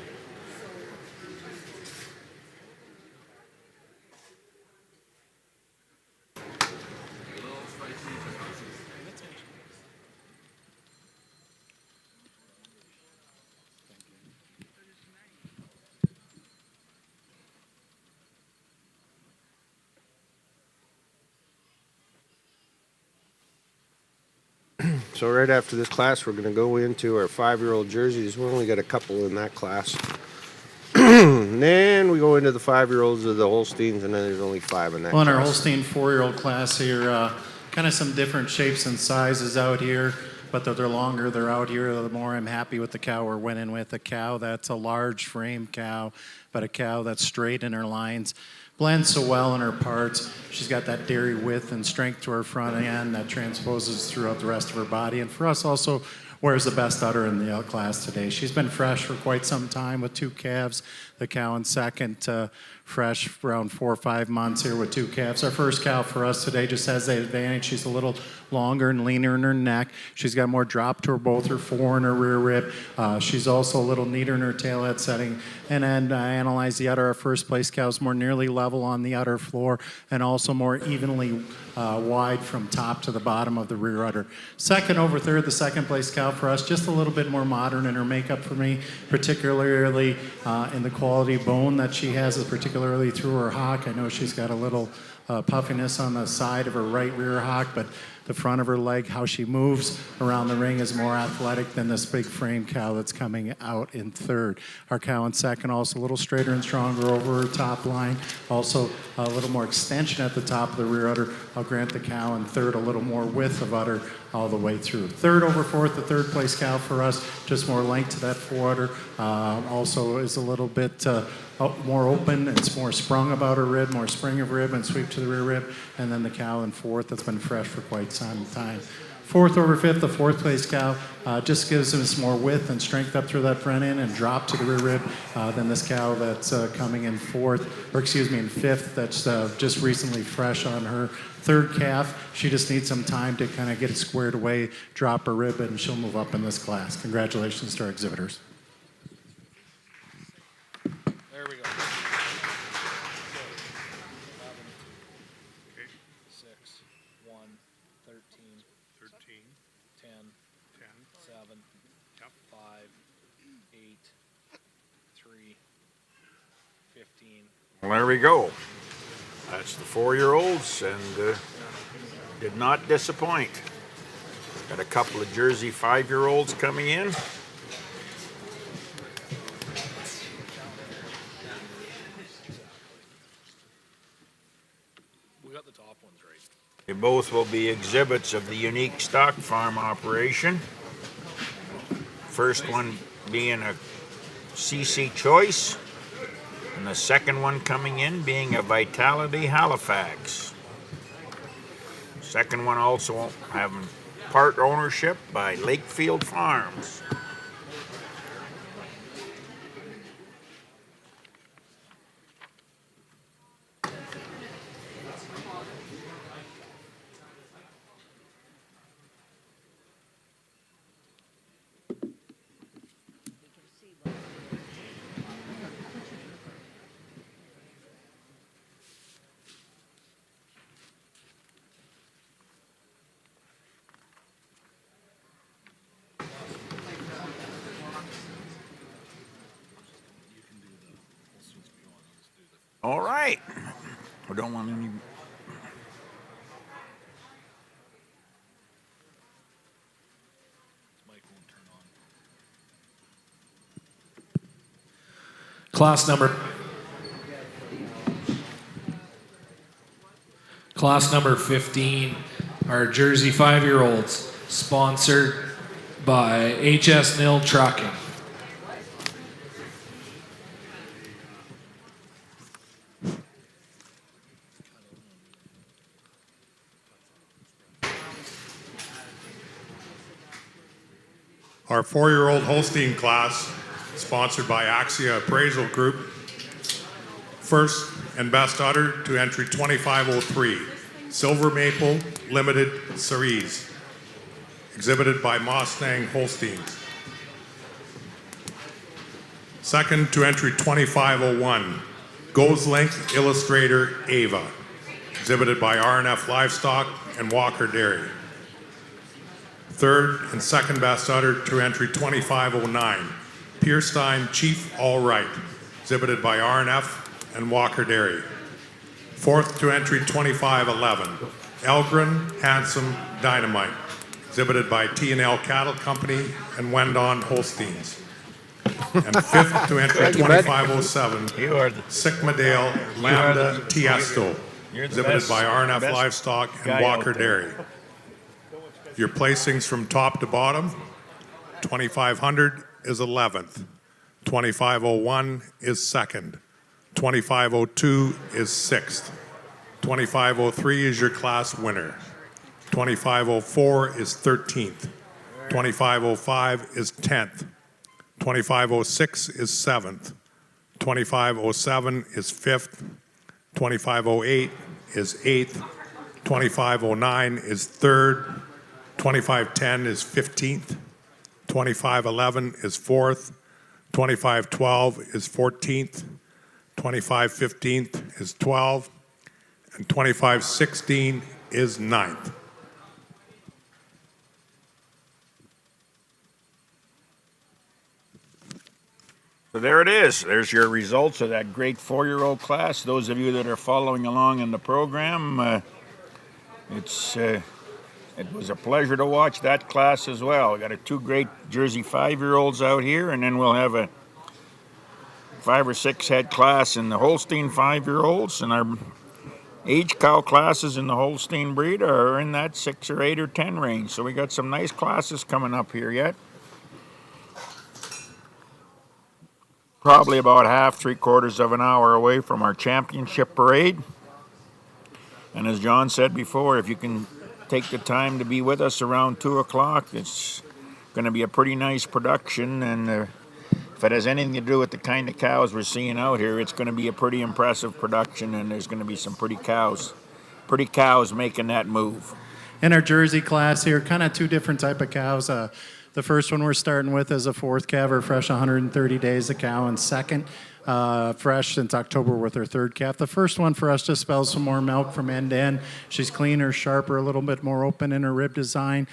So right after this class, we're going to go into our 5-year-old jerseys. We only got a couple in that class. And then we go into the 5-year-olds of the Holsteins, and then there's only 5 in that Well, in class. our Holstein 4-year-old class here, kind of some different shapes and sizes out here, but they're longer, they're out here, the more I'm happy with the cow we're winning with. A cow that's a large frame cow, but a cow that's straight in her lines. Blends so well in her parts. She's got that dairy width and strength to her front end that transposes throughout the rest of her body. And for us also, wears the best udder in the class today. She's been fresh for quite some time with 2 calves. The cow in second, fresh around 4 or 5 months here with 2 calves. Our first cow for us today just has the advantage. She's a little longer and leaner in her neck. She's got more drop to her, both her fore and her rear rib. She's also a little neater in her tail head setting. And then I analyzed the udder. Our first place cow is more nearly level on the udder floor and also more evenly wide from top to the bottom of the rear udder. Second over third, the second place cow for us, just a little bit more modern in her makeup for me, particularly in the quality bone that she has, particularly through her hock. I know she's got a little puffiness on the side of her right rear hock, but the front of her leg, how she moves around the ring is more athletic than this big frame cow that's coming out in third. Our cow in second, also a little straighter and stronger over her top line. Also a little more extension at the top of the rear udder. I'll grant the cow in third a little more width of udder all the way through. Third over fourth, the third place cow for us, just more length to that fore udder. Also is a little bit more open. It's more sprung about her rib, more spring of rib and sweep to the rear rib. And then the cow in fourth that's been fresh for quite some time. Fourth over fifth, the fourth place cow just gives us more width and strength up through that front end and drop to the rear rib than this cow that's coming in in fifth, that's just recently fresh on her third calf. She just needs some time to kind of get it squared away, drop her rib, and she'll move up in this class. Congratulations to our exhibitors. There we go. 6, 1, 13, 10, 7, 5, 8, 3, 15. Well, there we go. That's the 4-year-olds, and did not disappoint. Got a couple of Jersey 5-year-olds coming in. We got the top ones right. They both will be exhibits of the unique stock farm operation. First one being a CC Choice, and the second one coming in being a Vitality Halifax. Second one also having part ownership by Lakefield Farms. All right. We don't want any. Class number 15, our Jersey 5-year-olds, sponsored by HS Nil Trucking. Our 4-year-old Holstein class, sponsored by Axia Appraisal Group. First and best udder to entry 2503, Silver Maple Limited Series, exhibited by Mustang Holsteins. Second to entry 2501, Goes Length Illustrator Ava, exhibited by RNF Livestock and Walker Dairy. Third and second best udder to entry 2509, Pierstein Chief All Right, exhibited by RNF and Walker Dairy. Fourth to entry 2511, Elgren Handsome Dynamite, exhibited by T&L Cattle Company and Wendon Holsteins. And fifth to enter 2507, Sigmadale Lambda Tiesto, exhibited by RNF Livestock and Walker Dairy. Your placings from top to bottom, 2500 is 11th, 2501 is 2nd, 2502 is 6th, 2503 is your class winner, 2504 is 13th, 2505 is 10th, 2506 is 7th, 2507 is 5th, 2508 is 8th, 2509 is 3rd, 2510 is 15th, 2511 is 4th, 2512 is 14th, 2515 is 12th, and 2516 is 9th. So there it is. There's your results of that great 4-year-old class. Those of you that are following along in the program, it was a pleasure to watch that class as well. We got 2 great Jersey 5-year-olds out here, and then we'll have a 5 or 6 head class in the Holstein 5-year-olds, and our age cow classes in the Holstein breed are in that 6 or 8 or 10 range. So we got some nice classes coming up here yet. Probably about half, 3/4 of an hour away from our championship parade. And as John said before, if you can take the time to be with us around 2 o'clock, it's going to be a pretty nice production. And if it has anything to do with the kind of cows we're seeing out here, it's going to be a pretty impressive production, and there's going to be some pretty cows making that move. In our Jersey class here, kind of 2 different type of cows. The first one we're starting with is a 4th calf, or fresh 130 days a cow, and second, fresh since October with her 3rd calf. The first one for us just spells some more milk from end to end. She's cleaner, sharper, a little bit more open in her rib design.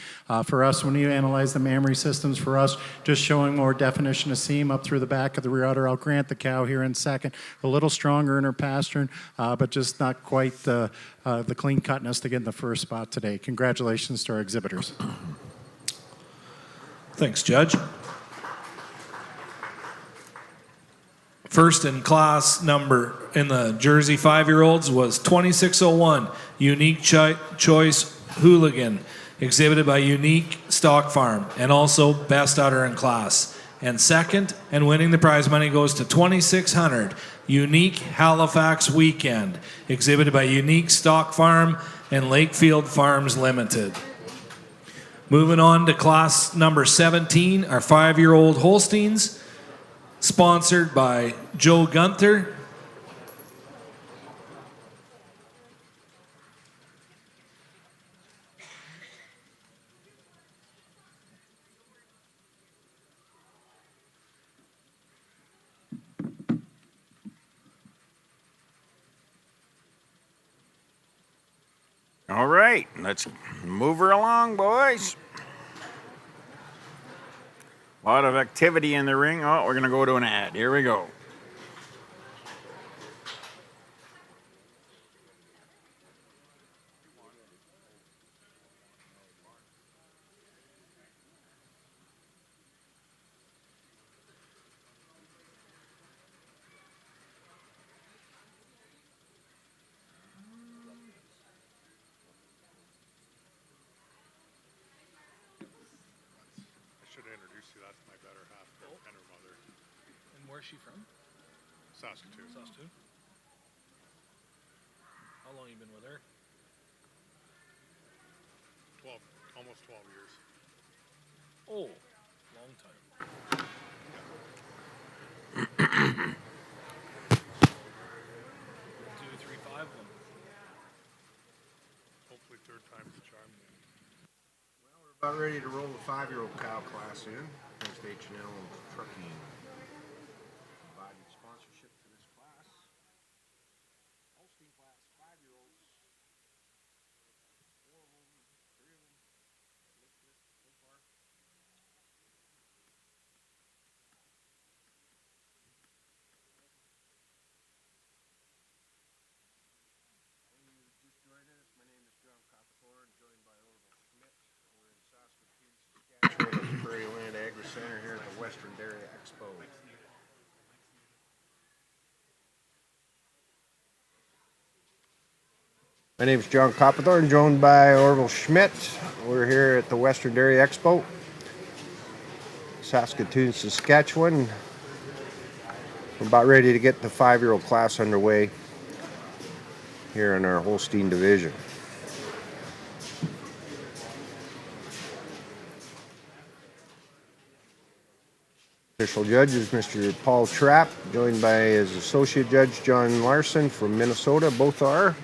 For us, when you analyze the mammary systems, for us, just showing more definition of seam up through the back of the rear udder. I'll grant the cow here in second. A little stronger in her pastern, but just not quite the clean cutness to get in the first spot today. Congratulations to our exhibitors. Thanks, Judge. First in class number in the Jersey 5-year-olds was 2601, Unique Choice Hooligan, exhibited by Unique Stock Farm, and also best udder in class. And second, and winning the prize money goes to 2600, Unique Halifax Weekend, exhibited by Unique Stock Farm and Lakefield Farms Limited. Moving on to class number 17, our 5-year-old Holsteins, sponsored by Joe Gunther. All right, let's move her along, boys. A lot of activity in the ring. Oh, we're going to go to an ad. Here we go. Where's she from? Saskatoon. Saskatoon. How long you been with her? 12, almost 12 years. Oh, long time. 2, 3, 5 of them. Hopefully 3rd time's the charm. Well, we're about ready to roll the 5-year-old cow class in. Thanks to H&L Trucking. Provided sponsorship for this class. Holstein class, 5-year-olds. 4 of them, 3 of them listed so far. Just joined us. My name is John Copperthorne, joined by Orville Schmidt. We're in Saskatoon. Western Dairy Expo. My name is John Copperthorne, joined by Orville Schmidt. We're here at the Western Dairy Expo, Saskatoon, Saskatchewan. We're about ready to get the 5-year-old class underway here in our Holstein division. Official judge is Mr. Paul Trapp, joined by his associate judge John Larson from Minnesota. Both are.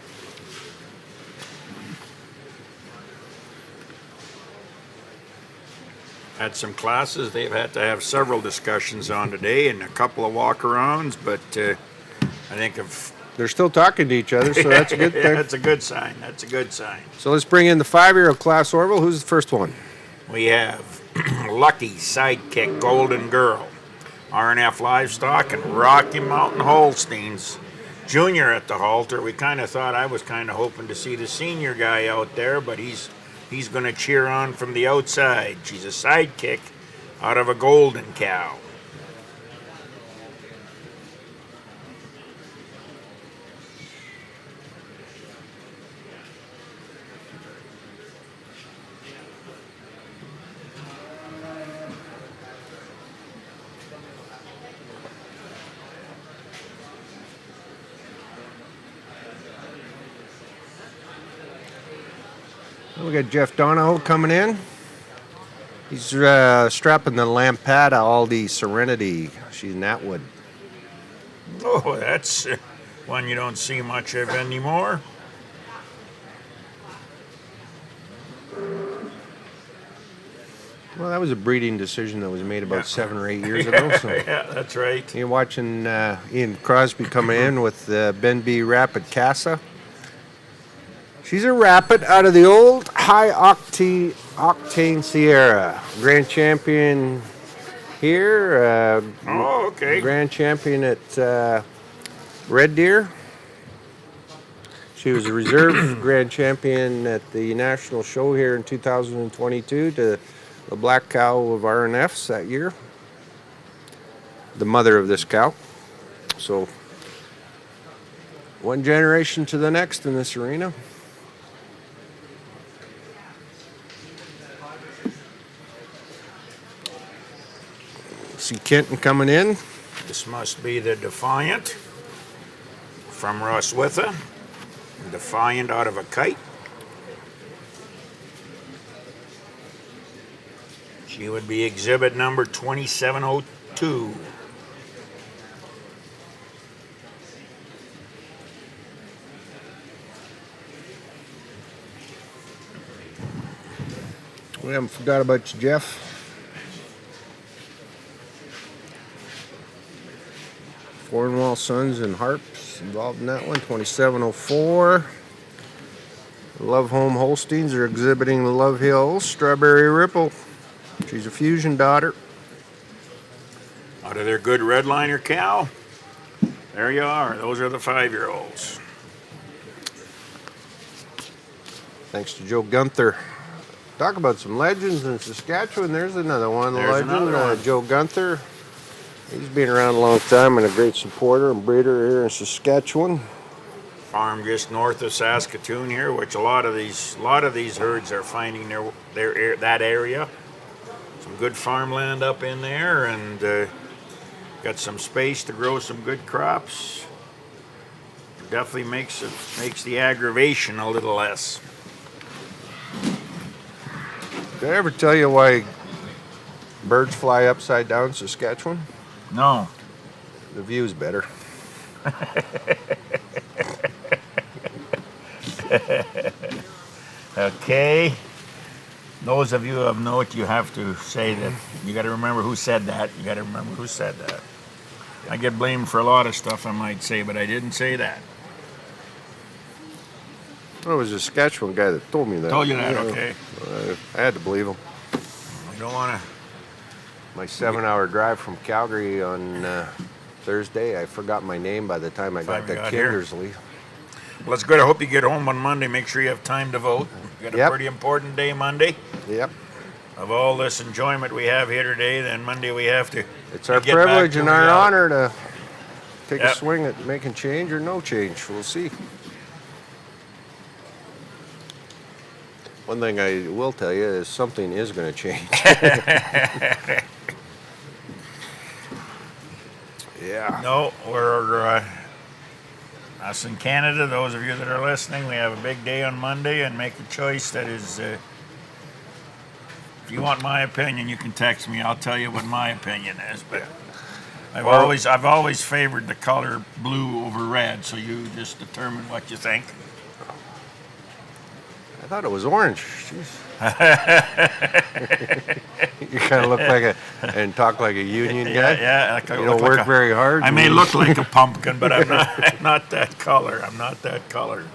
Had some classes they've had to have several discussions on today and a couple of walk-arounds, but I think if They're still talking to each other, so that's a good thing. that's a good sign. That's a good sign. So let's bring in the 5-year-old class, Orville. Who's the first one? We have Lucky Sidekick Golden Girl, RNF Livestock, and Rocky Mountain Holsteins. Junior at the halter. We kind of thought, I was kind of hoping to see the senior guy out there, but he's going to cheer on from the outside. She's a sidekick out of a golden cow. We got Jeff Donahoe coming in. He's strapping the Lampada Aldi Serenity. She's in Atwood. Oh, that's one you don't see much of anymore. Well, that was a breeding decision that was made about 7 or 8 years ago. So Yeah, that's right. you're watching Ian Crosby coming in with Ben B Rapid Casa. She's a Rapid out of the old high octane Sierra. Grand champion here. Oh, okay. Grand champion at Red Deer. She was a reserve grand champion at the national show here in 2022 to the black cow of RNFs that year. The mother of this cow. So one generation to the next in this arena. See Kenton coming in. This must be the Defiant from Roswitha. Defiant out of a kite. She would be exhibit number 2702. We haven't forgot about you, Jeff. Cornwall Sons and Harps involved in that one. 2704. Love Home Holsteins are exhibiting the Love Hills Strawberry Ripple. She's a fusion daughter. Out of their good redliner cow. There you are. Those are the 5-year-olds. Thanks to Joe Gunther. Talk about some legends in Saskatchewan. There's another one. There's Legend, another one. Joe Gunther. He's been around a long time and a great supporter and breeder here in Saskatchewan. Farm just north of Saskatoon here, which a lot of these herds are finding that area. Some good farmland up in there, and got some space to grow some good crops. Definitely makes the aggravation a little less. Did I ever tell you why birds fly upside down in Saskatchewan? No. The view's better. Okay. Those of you who have note, you have to say that. You got to remember who said that. You got to remember who said that. I get blamed for a lot of stuff I might say, but I didn't say that. Well, it was a Saskatchewan guy that told me that. Told you that, Yeah. okay. I had to believe him. You don't want to. My 7-hour drive from Calgary on Thursday, I forgot my name by the time I got Time to you got here. Kindersley. Well, that's good. I hope you get home on Monday. Make sure you have time to vote. You got a Yep. pretty important day Monday. Yep. of all this enjoyment we have here today, then Monday we have to. It's our get back privilege to and our reality. honor to take a Yep. swing at making change or no change. We'll see. One thing I will tell you is something is going to change. Yeah. No, we're us in Canada. Those of you that are listening, we have a big day on Monday, and make a choice that is. If you want my opinion, you can text me. I'll tell you what my opinion is. But I've always favored the color blue over red. So you just determine what you think. I thought it was orange. Jeez. You kind of look like and talk like a union guy. Yeah. Like you don't work very hard. I may look like a pumpkin, but I'm not. I'm not that color. I'm not that color.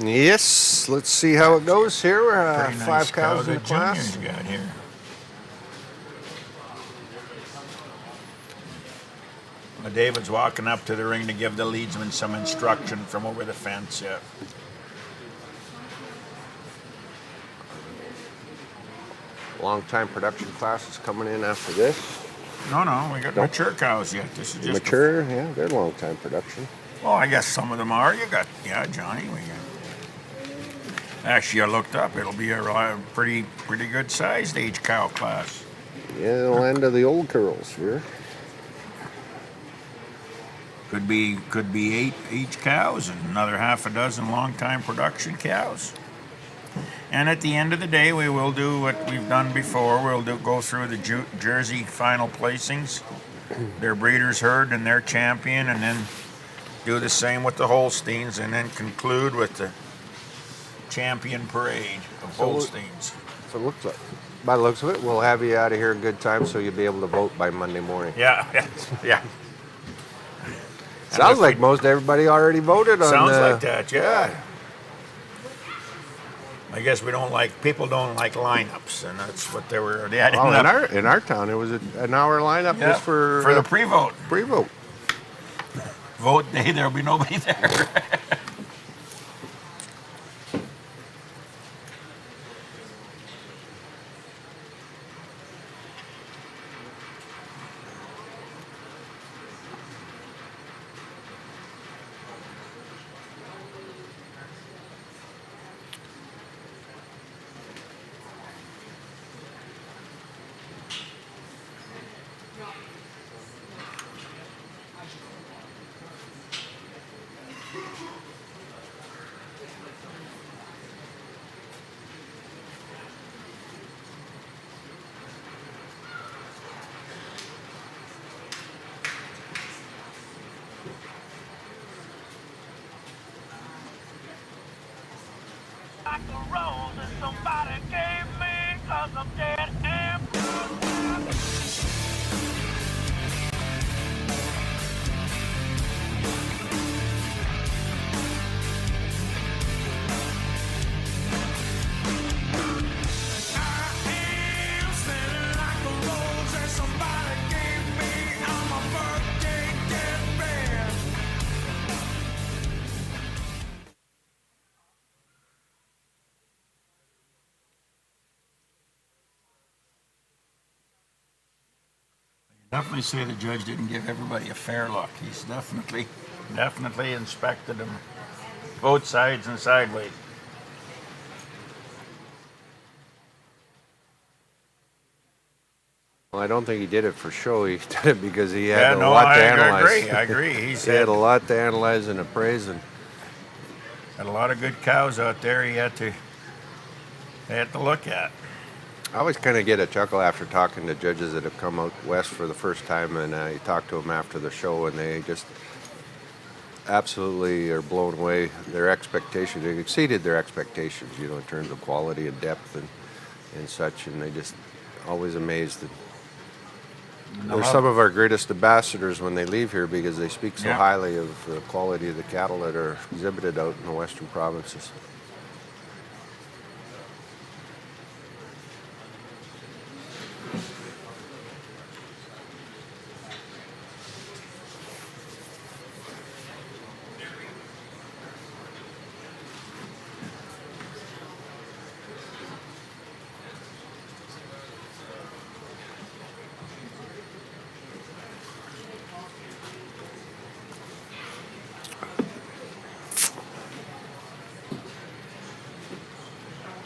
Yes, let's see how it goes here. Pretty nice 5 cows in the that class. Junior's got here. Well, David's walking up to the ring to give the leadsman some instruction from over the fence. Yeah. Long-time production class is coming in after this. No, we got mature cows yet. This is just Mature, yeah, they're long-time production. Well, I guess some of them are. You got, Johnny. We got. Actually, I looked up. It'll be a pretty good sized age cow class. Yeah, the land of the old curls here. Could be 8 age cows and another half a dozen long time production cows. And at the end of the day, we will do what we've done before. We'll go through the Jersey final placings, their breeders' herd and their champion, and then do the same with the Holsteins, and then conclude with the champion parade of Holsteins. So it looks like, by the looks of it, we'll have you out of here in good time so you'll be able to vote by Monday morning. Yeah. Sounds like most everybody already voted on. Sounds like that, yeah. I guess people don't like lineups, and that's what they were. They had in our town, it was an hour lineup just for the pre-vote. Pre-vote. Vote day, there'll be nobody there. Like the rose that somebody gave me, 'cause I'm dead and Definitely say the judge didn't give everybody a fair look. He's definitely inspected them both sides and sideways. Well, I don't think he did it for show. He did it because he had a lot to analyze. I agree. He had a lot to analyze and appraise, and had a lot of good cows out there. He had to look at. I always kind of get a chuckle after talking to judges that have come out west for the first time, and I talk to them after the show, and they just absolutely are blown away. Their expectations, they exceeded their expectations, in terms of quality and depth and such, and they just always amazed. They're some of our greatest ambassadors when they leave here because they speak so highly of the quality of the cattle that are exhibited out in the western provinces.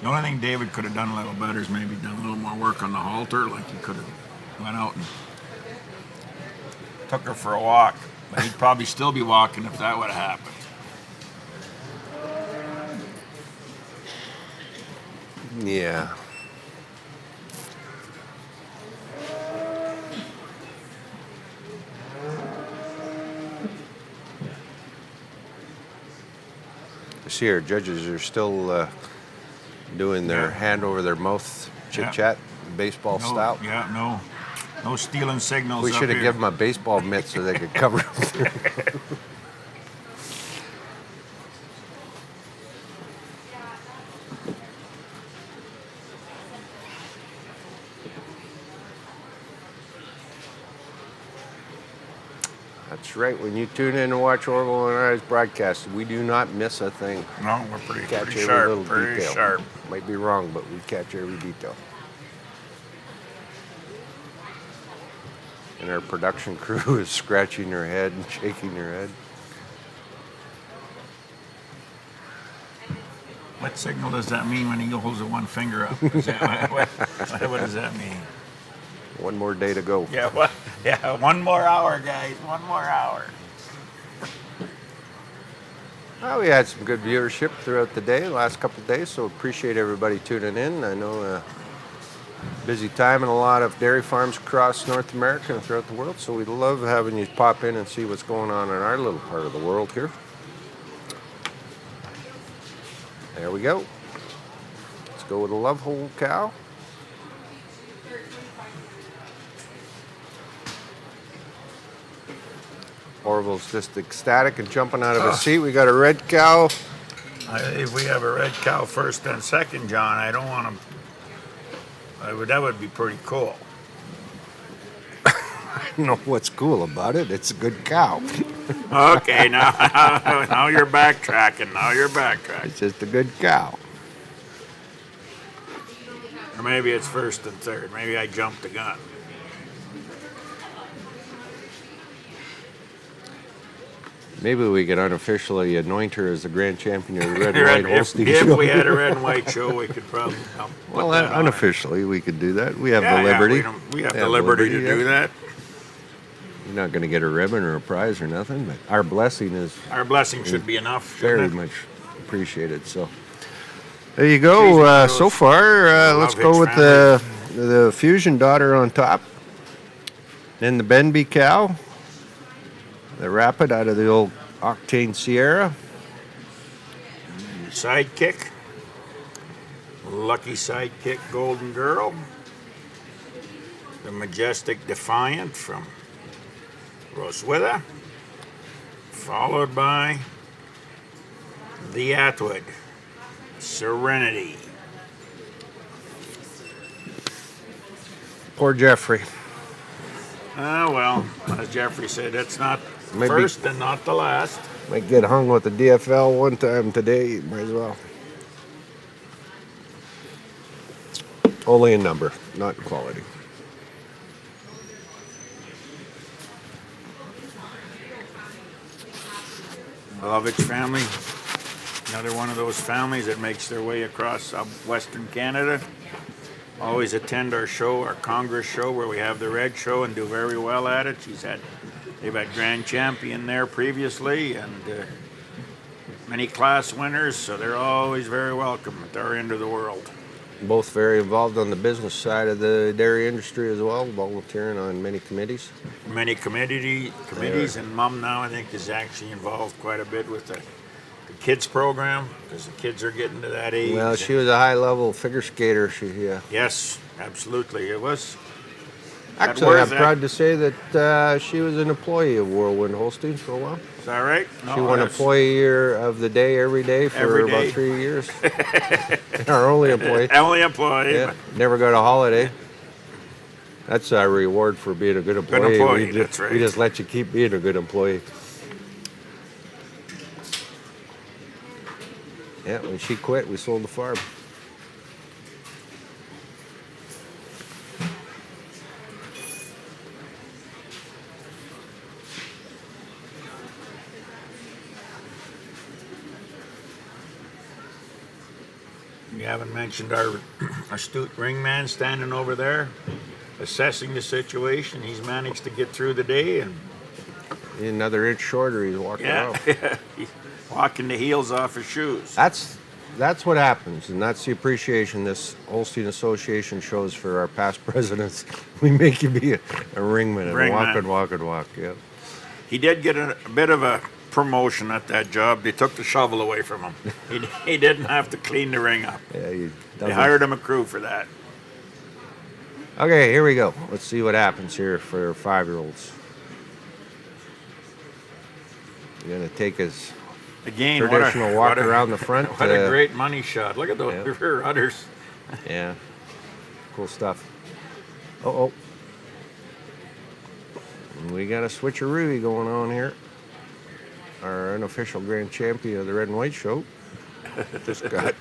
The only thing David could have done a little better is maybe done a little more work on the halter, like he could have went out and took her for a walk. But he'd probably still be walking if that would have happened. Yeah. See, our judges are still doing their hand over their mouth chit chat, baseball style. Yeah, no stealing signals. We should have given them a baseball mitt so they could cover them. That's right. When you tune in and watch Orville and I's broadcast, we do not miss a thing. No, we're pretty Catch every sharp. little Pretty detail. sharp. Might be wrong, but we catch every detail. And our production crew is scratching their head and shaking their head. What signal does that mean when he holds the one finger up? What does that mean? One more day to go. Yeah, what? Yeah, 1 more hour, guys. 1 more hour. Well, we had some good viewership throughout the day, the last couple of days, so appreciate everybody tuning in. I know busy time in a lot of dairy farms across North America and throughout the world, so we'd love having you pop in and see what's going on in our little part of the world here. There we go. Let's go with a love hole cow. Orville's just ecstatic and jumping out of his seat. We got a red cow. If we have a red cow first and second, John, I don't want to. That would be pretty cool. I don't know what's cool about it. It's a good cow. Okay, now you're backtracking. Now you're backtracking. It's just a good cow. Or maybe it's first and third. Maybe I jumped the gun. Maybe we could unofficially anoint her as the grand champion of the Red and White Holstein If show. we had a red and white show, we could probably. Well, unofficially, we could do that. We have Yeah, the yeah, liberty. we have the liberty to do that. You're not going to get a ribbon or a prize or nothing, but our blessing is. Our blessing should be enough. Very much appreciated. So there you go. So far, let's go with the Fusion daughter on top. Then the Benby cow. The Rapid out of the old Octane Sierra. Sidekick. Lucky Sidekick Golden Girl. The Majestic Defiant from Roswitha. Followed by the Atwood Serenity. Poor Jeffrey. Well, as Jeffrey said, it's not Maybe. first and not the last. Might get hung with the DFL one time today. Might as well. Only in number, not in quality. Lovich family. Another one of those families that makes their way across Western Canada. Always attend our show, our Congress show, where we have the Red Show and do very well at it. They've had grand champion there previously and many class winners, so they're always very welcome at our end of the world. Both very involved on the business side of the dairy industry as well, volunteering on many committees. Many committees, and Mom now I think is actually involved quite a bit with the kids program because the kids are getting to that age. Well, she was a high-level figure skater. Yes, absolutely, it was. Actually, I'm proud to say that she was an employee of Whirlwind Holsteins for a while. Is that right? She won Employee of the Day every day for about 3 years. Our only employee. Only employee. Yeah, never got a holiday. That's our reward for being a good employee. Good employee, That's right. We just let you keep being a good employee. Yeah, when she quit, we sold the farm. We haven't mentioned our astute ringman standing over there, assessing the situation. He's managed to get through the day and Another inch shorter, he's walking off. he's walking the heels off his shoes. That's what happens, and that's the appreciation this Holstein Association shows for our past presidents. We make you be a ringman and walk. Yeah. He did get a bit of a promotion at that job. They took the shovel away from him. He didn't have to clean the ring up. Yeah, They hired him a crew for that. Okay, here we go. Let's see what happens here for 5-year-olds. You're gonna take his Again, traditional walk around the front. What a great money shot. Look at those rear rudders. Yeah, cool stuff. Oh. We got a switcheroo going on here. Our unofficial grand champion of the Red and White Show just got.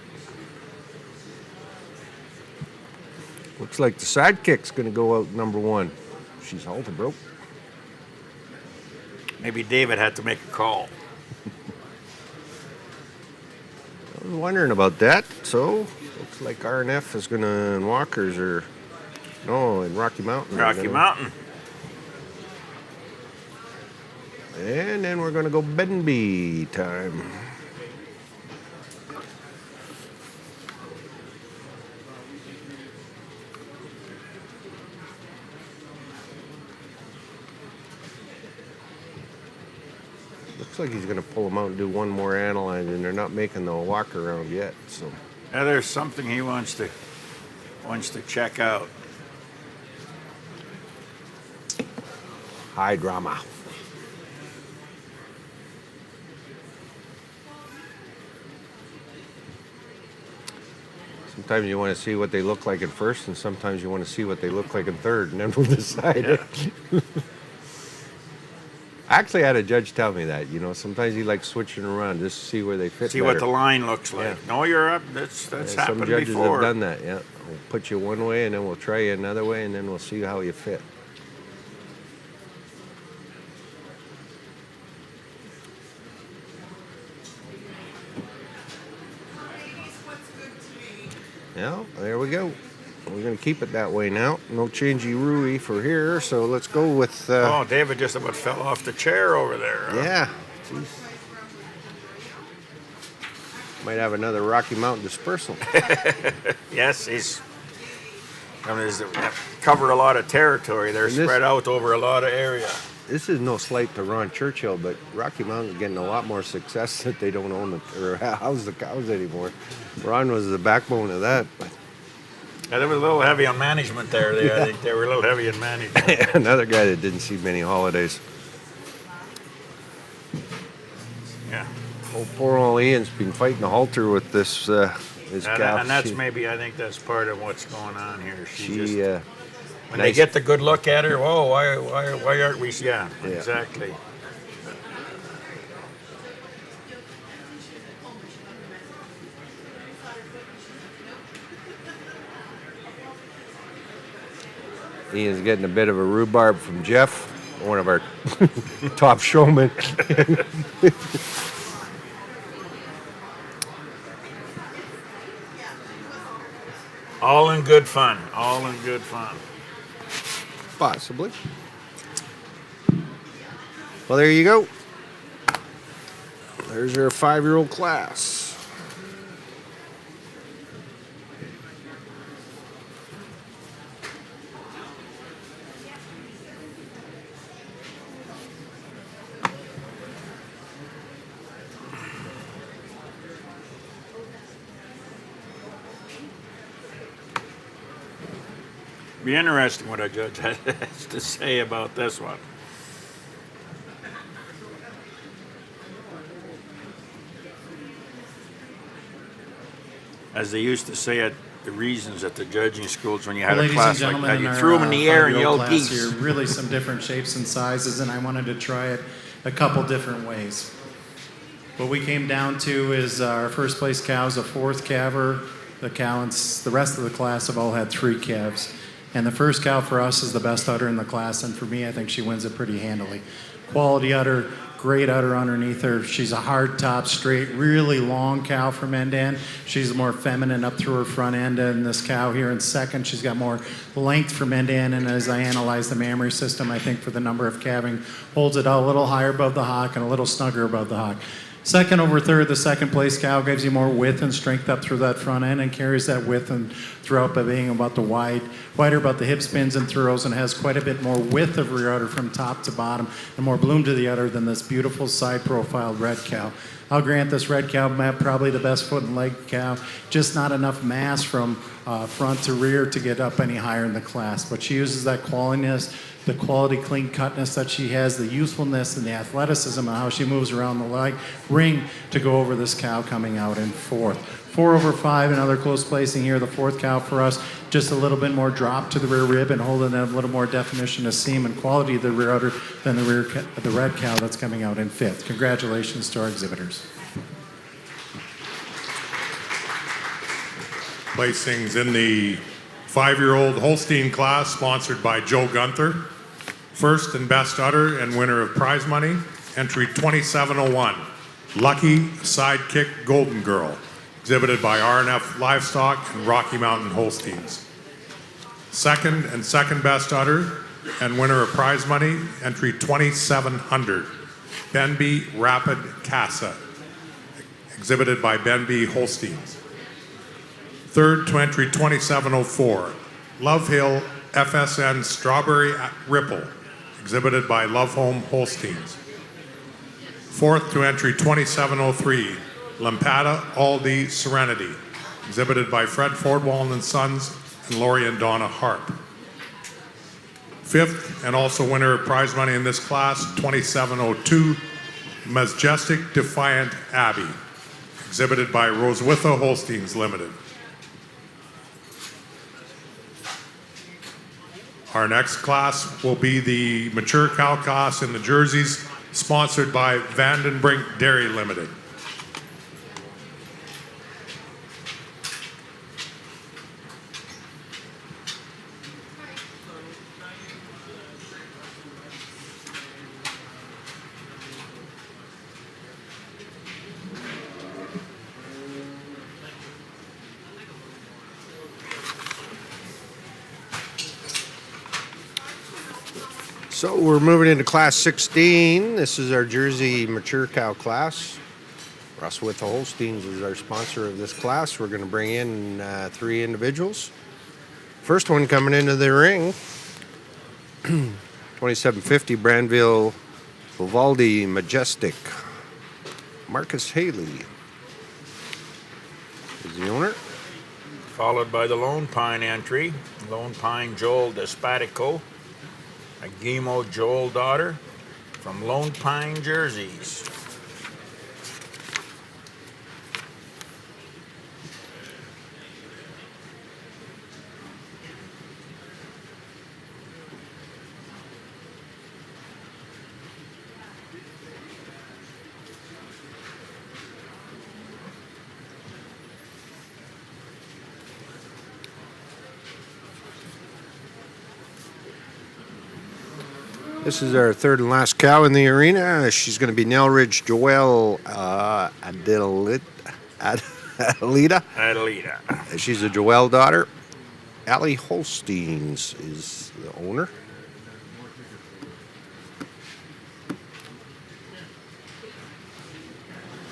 Looks like the sidekick's going to go out number 1. She's halted, bro. Maybe David had to make a call. I was wondering about that. So, looks like RNF is going to, and Walkers are, no, in Rocky Mountain. Rocky Mountain. And then we're going to go Benby time. Looks like he's going to pull them out and do one more analyze, and they're not making the walk around yet. So Now there's something he wants to check out. high drama. Sometimes you want to see what they look like in first, and sometimes you want to see what they look like in third, and then we'll decide. Actually, I had a judge tell me that. Sometimes he likes switching around just to see where they fit. See better. what the line looks like. Yeah. No, you're up. That's happened some judges before. have done that. Yeah, we'll put you one way, and then we'll try you another way, and then we'll see how you fit. Yeah, there we go. We're going to keep it that way now. No changey Rui for here, so let's go with... Oh, David just about fell off the chair over there. Huh? Yeah. Jeez. Might have another Rocky Mountain dispersal. Yes, cover a lot of territory. They're spread out over a lot of area. This is no slight to Ron Churchill, but Rocky Mountain's getting a lot more success that they don't own or house the cows anymore. Ron was the backbone of that. But Yeah, they were a little heavy on management there. I think they were a little heavy on management. another guy that didn't see many holidays. Yeah. Oh, poor old Ian's been fighting a halter with this his calf. And that's I think that's part of what's going on here. When nice. they get the good look at her, whoa, why aren't we? Yeah, exactly. Ian's getting a bit of a rhubarb from Jeff, one of our top showmen. All in good fun. All in good fun. Possibly. Well, there you go. There's your 5-year-old class. Be interesting what a judge has to say about this one. As they used to say at the reasons at the judging schools when you had a class like that, you threw them in the air and yelled geese. Here, really some different shapes and sizes, and I wanted to try it a couple different ways. What we came down to is our first place cow is a 4th calver. The cow and the rest of the class have all had 3 calves. And the first cow for us is the best udder in the class, and for me, I think she wins it pretty handily. Quality udder, great udder underneath her. She's a hard top, straight, really long cow from end to end. She's more feminine up through her front end, and this cow here in second, she's got more length from end to end, and as I analyze the mammary system, I think for the number of calving, holds it out a little higher above the hock and a little snugger above the hock. Second over third, the second place cow gives you more width and strength up through that front end and carries that width and throughout by being about the wider about the hip spins and throws, and has quite a bit more width of rear udder from top to bottom and more bloom to the udder than this beautiful side profiled red cow. I'll grant this red cow probably the best foot and leg cow, just not enough mass from front to rear to get up any higher in the class, but she uses that qualiness, the quality clean cutness that she has, the youthfulness and the athleticism and how she moves around the ring to go over this cow coming out in fourth. 4 over 5, another close placing here. The fourth cow for us, just a little bit more drop to the rear rib and holding a little more definition of seam and quality of the rear udder than the red cow that's coming out in fifth. Congratulations to our exhibitors. Placings in the 5-year-old Holstein class, sponsored by Joe Gunther. First and best udder and winner of prize money, entry 2701, Lucky Sidekick Golden Girl, exhibited by R&F Livestock and Rocky Mountain Holsteins. Second and second best udder and winner of prize money, entry 2700, Benby Rapid Casa, exhibited by Benby Holsteins. Third to entry 2704, Love Hill FSN Strawberry Ripple, exhibited by Love Home Holsteins. Fourth to entry 2703, Lampada Aldi Serenity, exhibited by Fred Fordwall and Sons and Lori and Donna Harp. Fifth, and also winner of prize money in this class, 2702, Majestic Defiant Abbey, exhibited by Roswitha Holsteins Limited. Our next class will be the mature cow class in the jerseys, sponsored by Vandenbrink Dairy Limited. So we're moving into class 16. This is our Jersey mature cow class. Russ with the Holsteins is our sponsor of this class. We're going to bring in 3 individuals. First one coming into the ring, 2750 Brandville Vivaldi Majestic. Marcus Haley is the owner. Followed by the Lone Pine entry, Lone Pine Joel Despatico, a Guimo Joel daughter from Lone Pine Jerseys. This is our third and last cow in the arena. She's going to be Nellridge Joelle Adelita. She's a Joelle daughter. Allie Holsteins is the owner.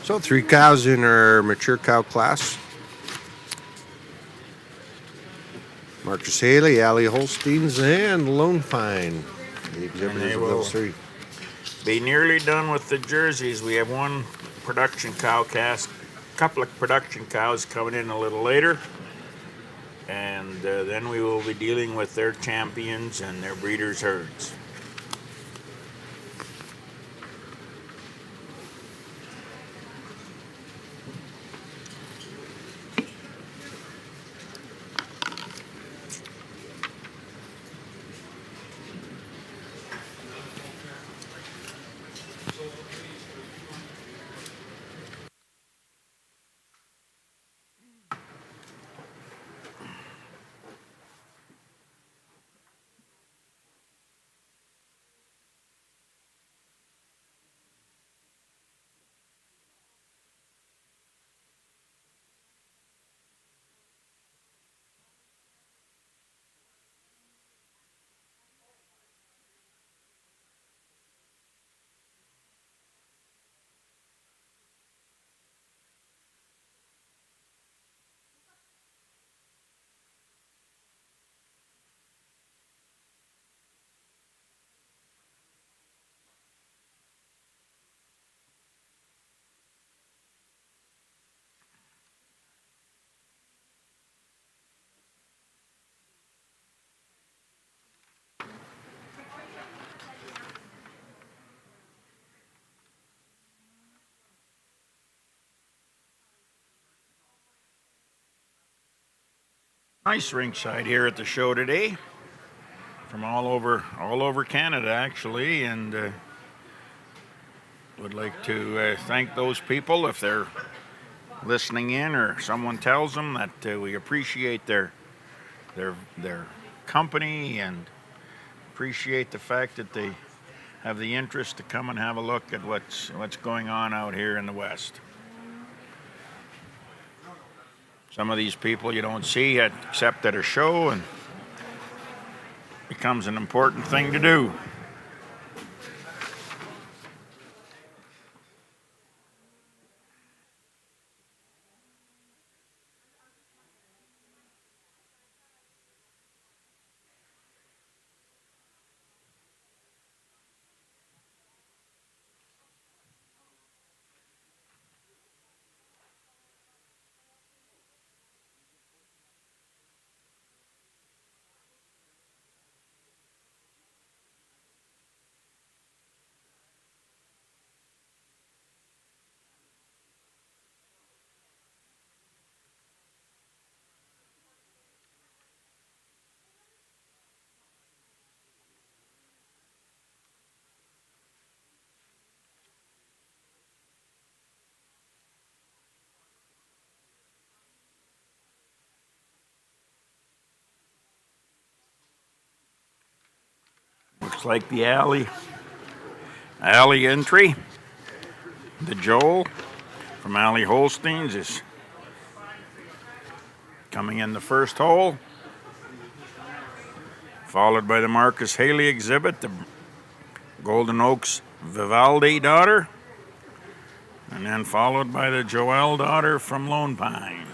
So 3 cows in our mature cow class. Marcus Haley, Allie Holsteins, and Lone Pine. The exhibitors of those 3. Be nearly done with the jerseys. We have one production cow cast, a couple of production cows coming in a little later, and then we will be dealing with their champions and their breeders' herds. Nice ringside here at the show today, from all over Canada actually, and would like to thank those people if they're listening in or someone tells them that we appreciate their company and appreciate the fact that they have the interest to come and have a look at what's going on out here in the West. Some of these people you don't see except at a show, and becomes an important thing to do. Looks like the alley entry. The Joel from Alley Holsteins is coming in the first hole, followed by the Marcus Haley exhibit, the Golden Oaks Vivaldi daughter, and then followed by the Joelle daughter from Lone Pine.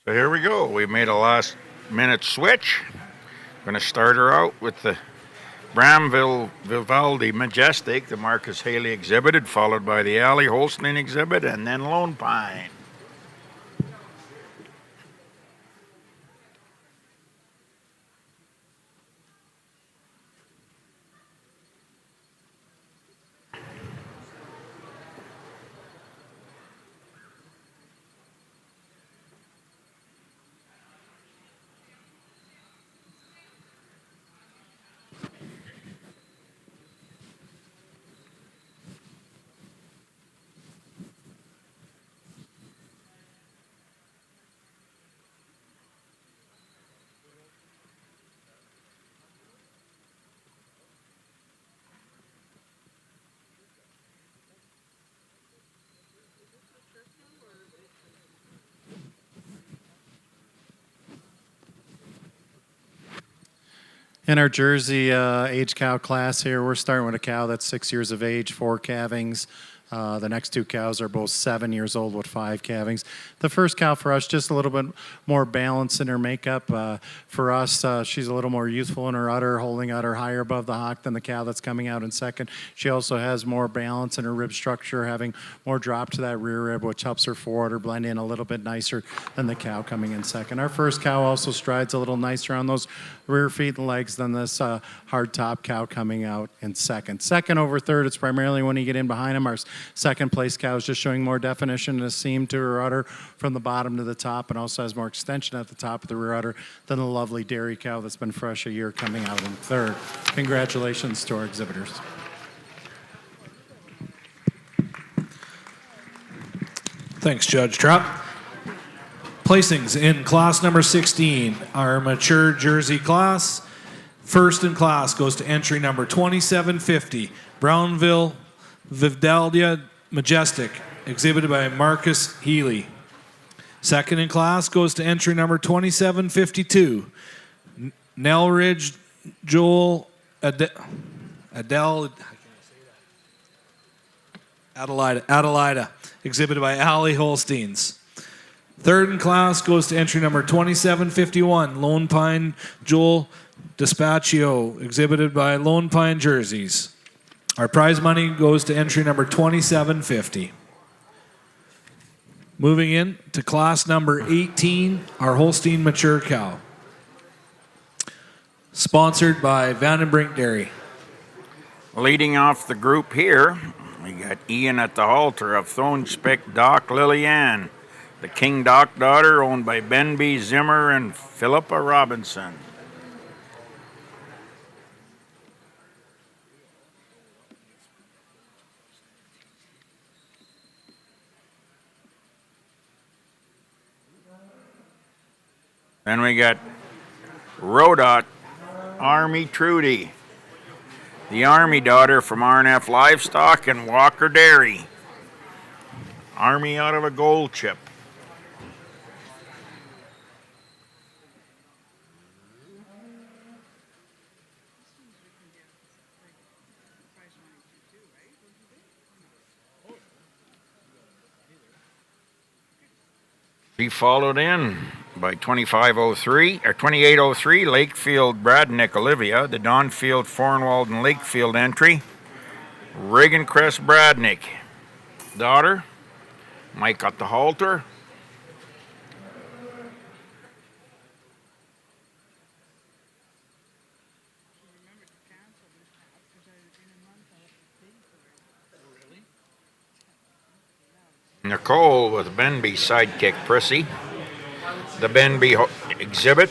So here we go. We made a last minute switch. Going to start her out with the Bramville Vivaldi Majestic, the Marcus Haley exhibited, followed by the Alley Holstein exhibit, and then Lone Pine. In our Jersey age cow class here, we're starting with a cow that's 6 years of age, 4 calvings. The next 2 cows are both 7 years old with 5 calvings. The first cow for us, just a little bit more balance in her makeup. For us, she's a little more youthful in her udder, holding udder higher above the hock than the cow that's coming out in second. She also has more balance in her rib structure, having more drop to that rear rib, which helps her forward blend in a little bit nicer than the cow coming in second. Our first cow also strides a little nicer on those rear feet and legs than this hard top cow coming out in second. Second over third, it's primarily when you get in behind him. Our second place cow is just showing more definition and a seam to her udder from the bottom to the top, and also has more extension at the top of the rear udder than the lovely dairy cow that's been fresh a year coming out in third. Congratulations to our exhibitors. Thanks, Judge Trupp. Placings in class number 16, our mature Jersey class. First in class goes to entry number 2750, Brownville Vidalia Majestic, exhibited by Marcus Healy. Second in class goes to entry number 2752, Nellridge Joel Adelaida, exhibited by Allie Holsteins. Third in class goes to entry number 2751, Lone Pine Joel Dispaccio, exhibited by Lone Pine Jerseys. Our prize money goes to entry number 2750. Moving in to class number 18, our Holstein Mature Cow. Sponsored by Vandenbrink Dairy. Leading off the group here, we got Ian at the halter of Thornspick Doc Lillian, the King Doc daughter, owned by Ben B. Zimmer and Philippa Robinson. Then we got Rodot Army Trudy, the Army daughter from RNF Livestock and Walker Dairy. Army out of a gold chip. She followed in by 2503 or 2803 Lakefield Bradnick Olivia, the Donfield Fornwald and Lakefield entry. Reagan Crest Bradnick, daughter. Mike at the halter. Nicole with Benby sidekick Prissy. The Benby exhibit,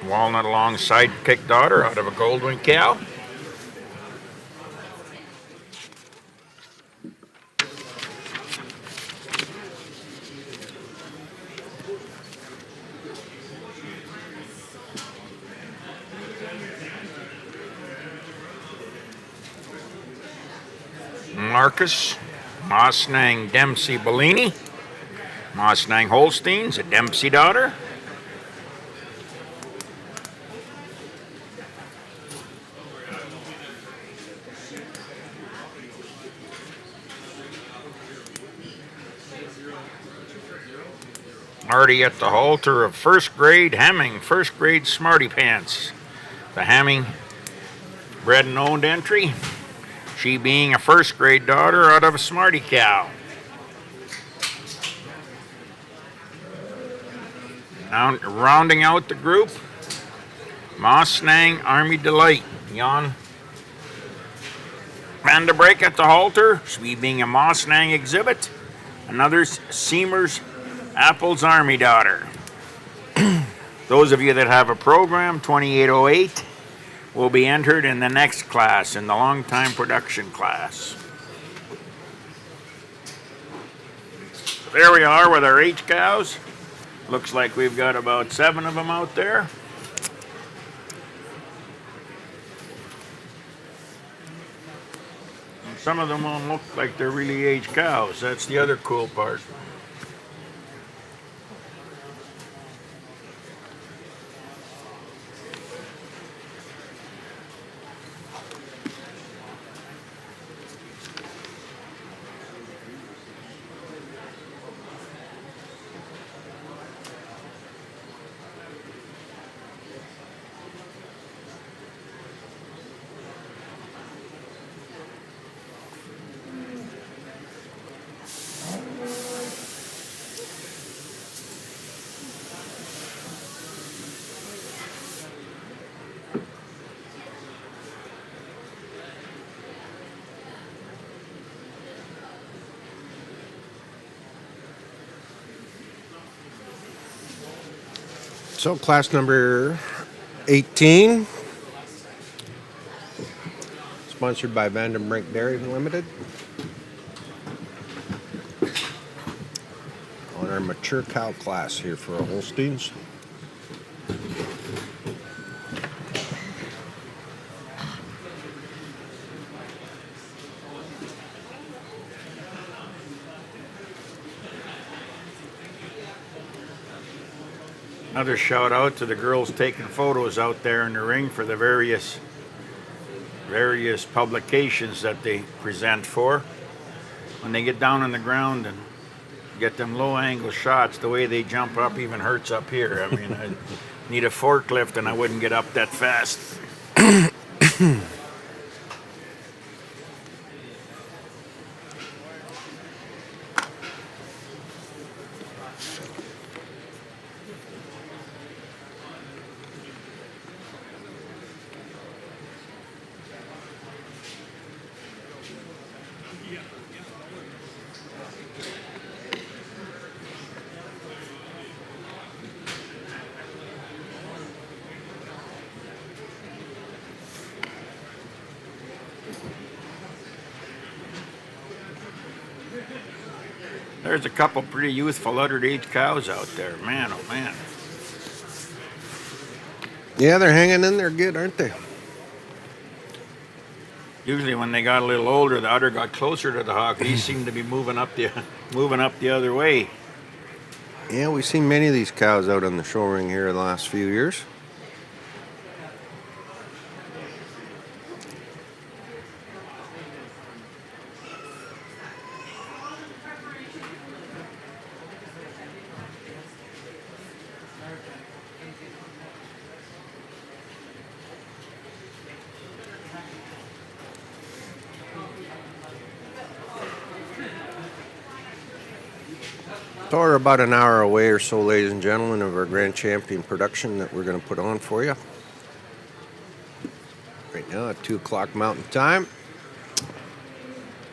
Walnut Long sidekick daughter out of a Goldwing cow. Marcus Mosnang Dempsey Bellini. Mosnang Holsteins, a Dempsey daughter. Marty at the halter of first grade Hemming, first grade Smarty Pants. The Hemming bred and owned entry. She being a first grade daughter out of a Smarty cow. Now, rounding out the group, Mosnang Army Delight, Jan Van der Break at the halter, she being a Mosnang exhibit. Another Seamers Apples Army daughter. Those of you that have a program, 2808, will be entered in the next class, in the long time production class. So there we are with our H cows. Looks like we've got about 7 of them out there. And some of them won't look like they're really H cows. That's the other cool part. So class number 18, sponsored by Vandenbrink Dairy Limited. On our mature cow class here for our Holsteins. Another shout out to the girls taking photos out there in the ring for the various publications that they present for. When they get down on the ground and get them low angle shots, the way they jump up even hurts up here. I mean, I need a forklift and I wouldn't get up that fast. There's a couple pretty youthful uddered age cows out there. Man, oh man. Yeah, they're hanging in there good, aren't they? Usually when they got a little older, the udder got closer to the hawk. These seem to be moving up the other way. Yeah, we've seen many of these cows out on the show ring here the last few years. So we're about an hour away or so, ladies and gentlemen, of our Grand Champion production that we're going to put on for you. Right now at 2 o'clock Mountain Time,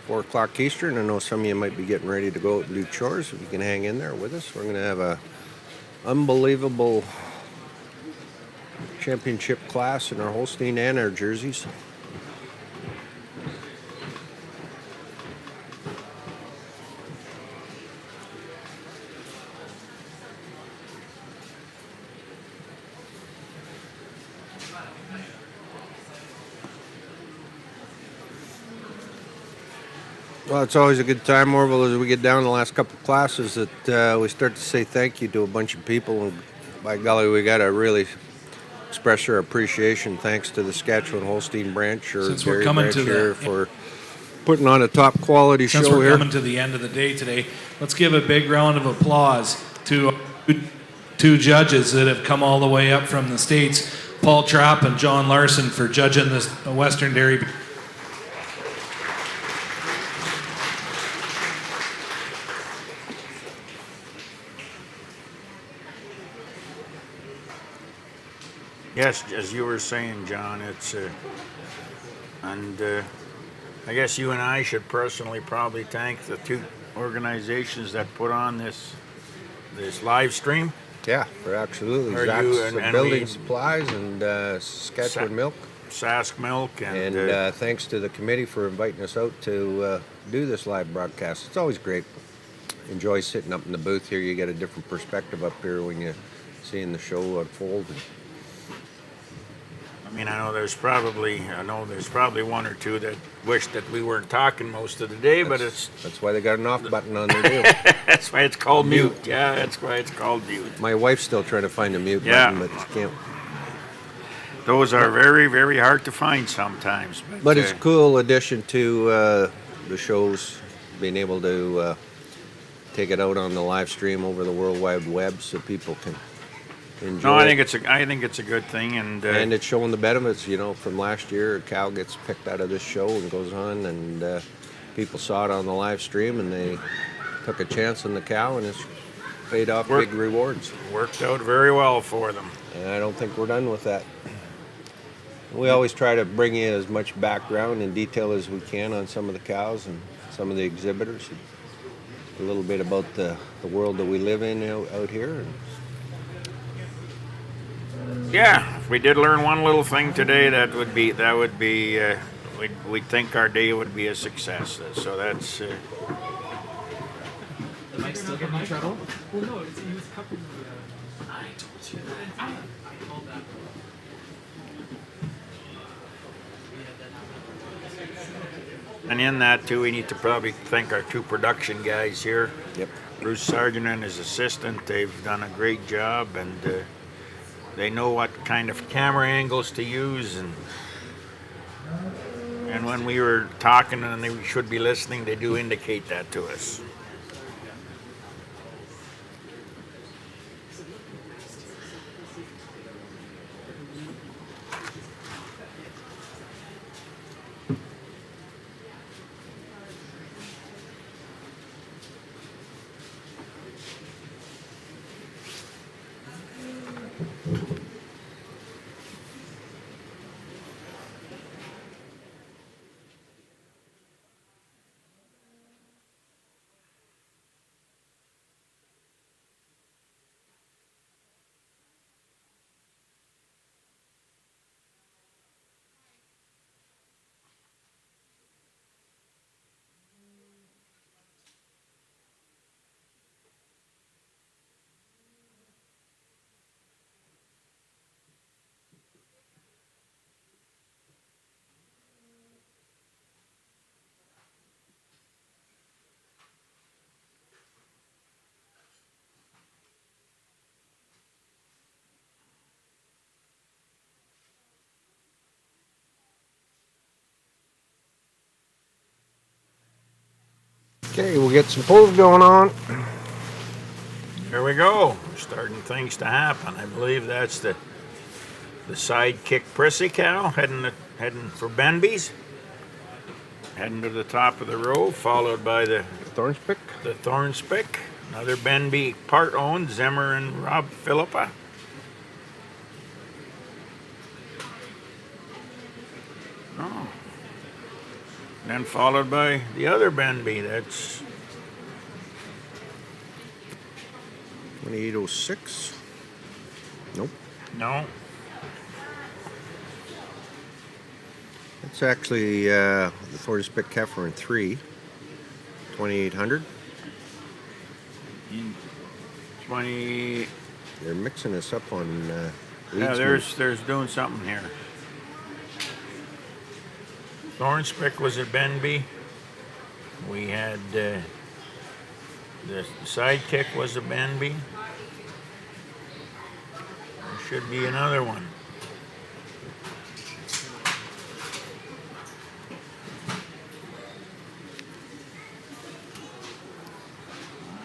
4 o'clock Eastern. I know some of you might be getting ready to go out and do chores. If you can hang in there with us, we're going to have a unbelievable championship class in our Holstein and our jerseys. Well, it's always a good time, Orville, as we get down the last couple of classes that we start to say thank you to a bunch of people. And by golly, we got to really express our appreciation. Thanks to the Saskatchewan Holstein branch or Since we're Dairy coming branch to here the- for putting on a top quality Since show we're here. coming to the end of the day today, let's give a big round of applause to two judges that have come all the way up from the States, Paul Trapp and John Larson, for judging this Western Dairy. Yes, as you were saying, John, it's I guess you and I should personally probably thank the two organizations that put on this live stream. Yeah, for absolutely. Are Zach's you- and Building we- Supplies and Saskatchewan Milk. Sask Milk and, And thanks to the committee for inviting us out to do this live broadcast. It's always great. Enjoy sitting up in the booth here. You get a different perspective up here when you're seeing the show unfold. I mean, I know there's probably one or two that wish that we weren't talking most of the day, but that's why they got an off button on their deal. That's why it's called mute. Yeah, that's why it's called mute. My wife's still trying to find a mute Yeah. button, but she can't. Those are very, very hard to find sometimes. But it's a cool addition to the shows, being able to take it out on the live stream over the World Wide Web so people can enjoy. No, I it. think it's a good thing, and it's showing the benefits. You know, from last year, a cow gets picked out of this show and goes on, and people saw it on the live stream, and they took a chance on the cow, and it's paid off big rewards. Worked out very well for them. And I don't think we're done with that. We always try to bring you as much background and detail as we can on some of the cows and some of the exhibitors. A little bit about the world that we live in out here. Yeah, if we did learn one little thing today, we'd think our day would be a success. So that's. The mic still getting in trouble? Well, no, he was covering the. I told you that. I called that. And in that too, we need to probably thank our two production guys here. Yep. Bruce Sargent and his assistant. They've done a great job, and they know what kind of camera angles to use. And when we were talking and they should be listening, they do indicate that to us. Okay, we'll get some pulls going on. Here we go. Starting things to happen. I believe that's the sidekick prissy cow heading for Benby's. Heading to the top of the row, followed by the Thornspick. The Thornspick. Another Benby part owned, Zimmer and Rob Philippa. Oh. Then followed by the other Benby. That's 2806. Nope. no. It's actually the Thornspick Keffer in 3. 2800. 20. They're mixing us up on Yeah, leads. there's doing something here. Thornspick was at Benby. We had the sidekick was a Benby. There should be another one.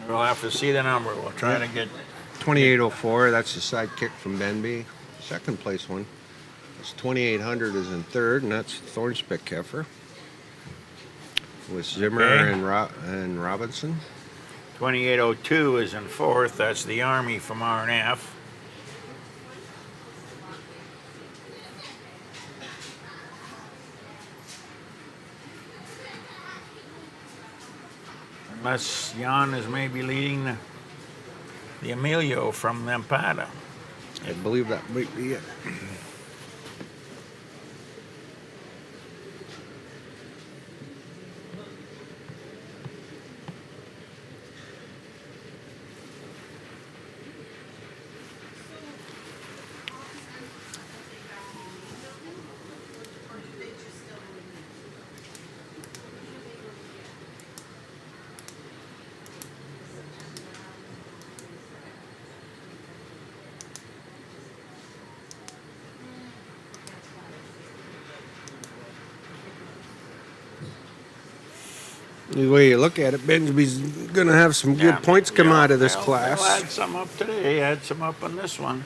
We'll have to see the number. We'll try to get 2804, that's the sidekick from Benby. Second place one. It's 2800 is in third, and that's Thornspick Keffer. With Zimmer Okay. and Robinson. 2802 is in fourth. That's the Army from R&F. Unless Jan is maybe leading the Emilio from Lampada. I believe that might be it. The way you look at it, Benby's going to have some good points come out of this class. They'll add some up today. Add some up on this one.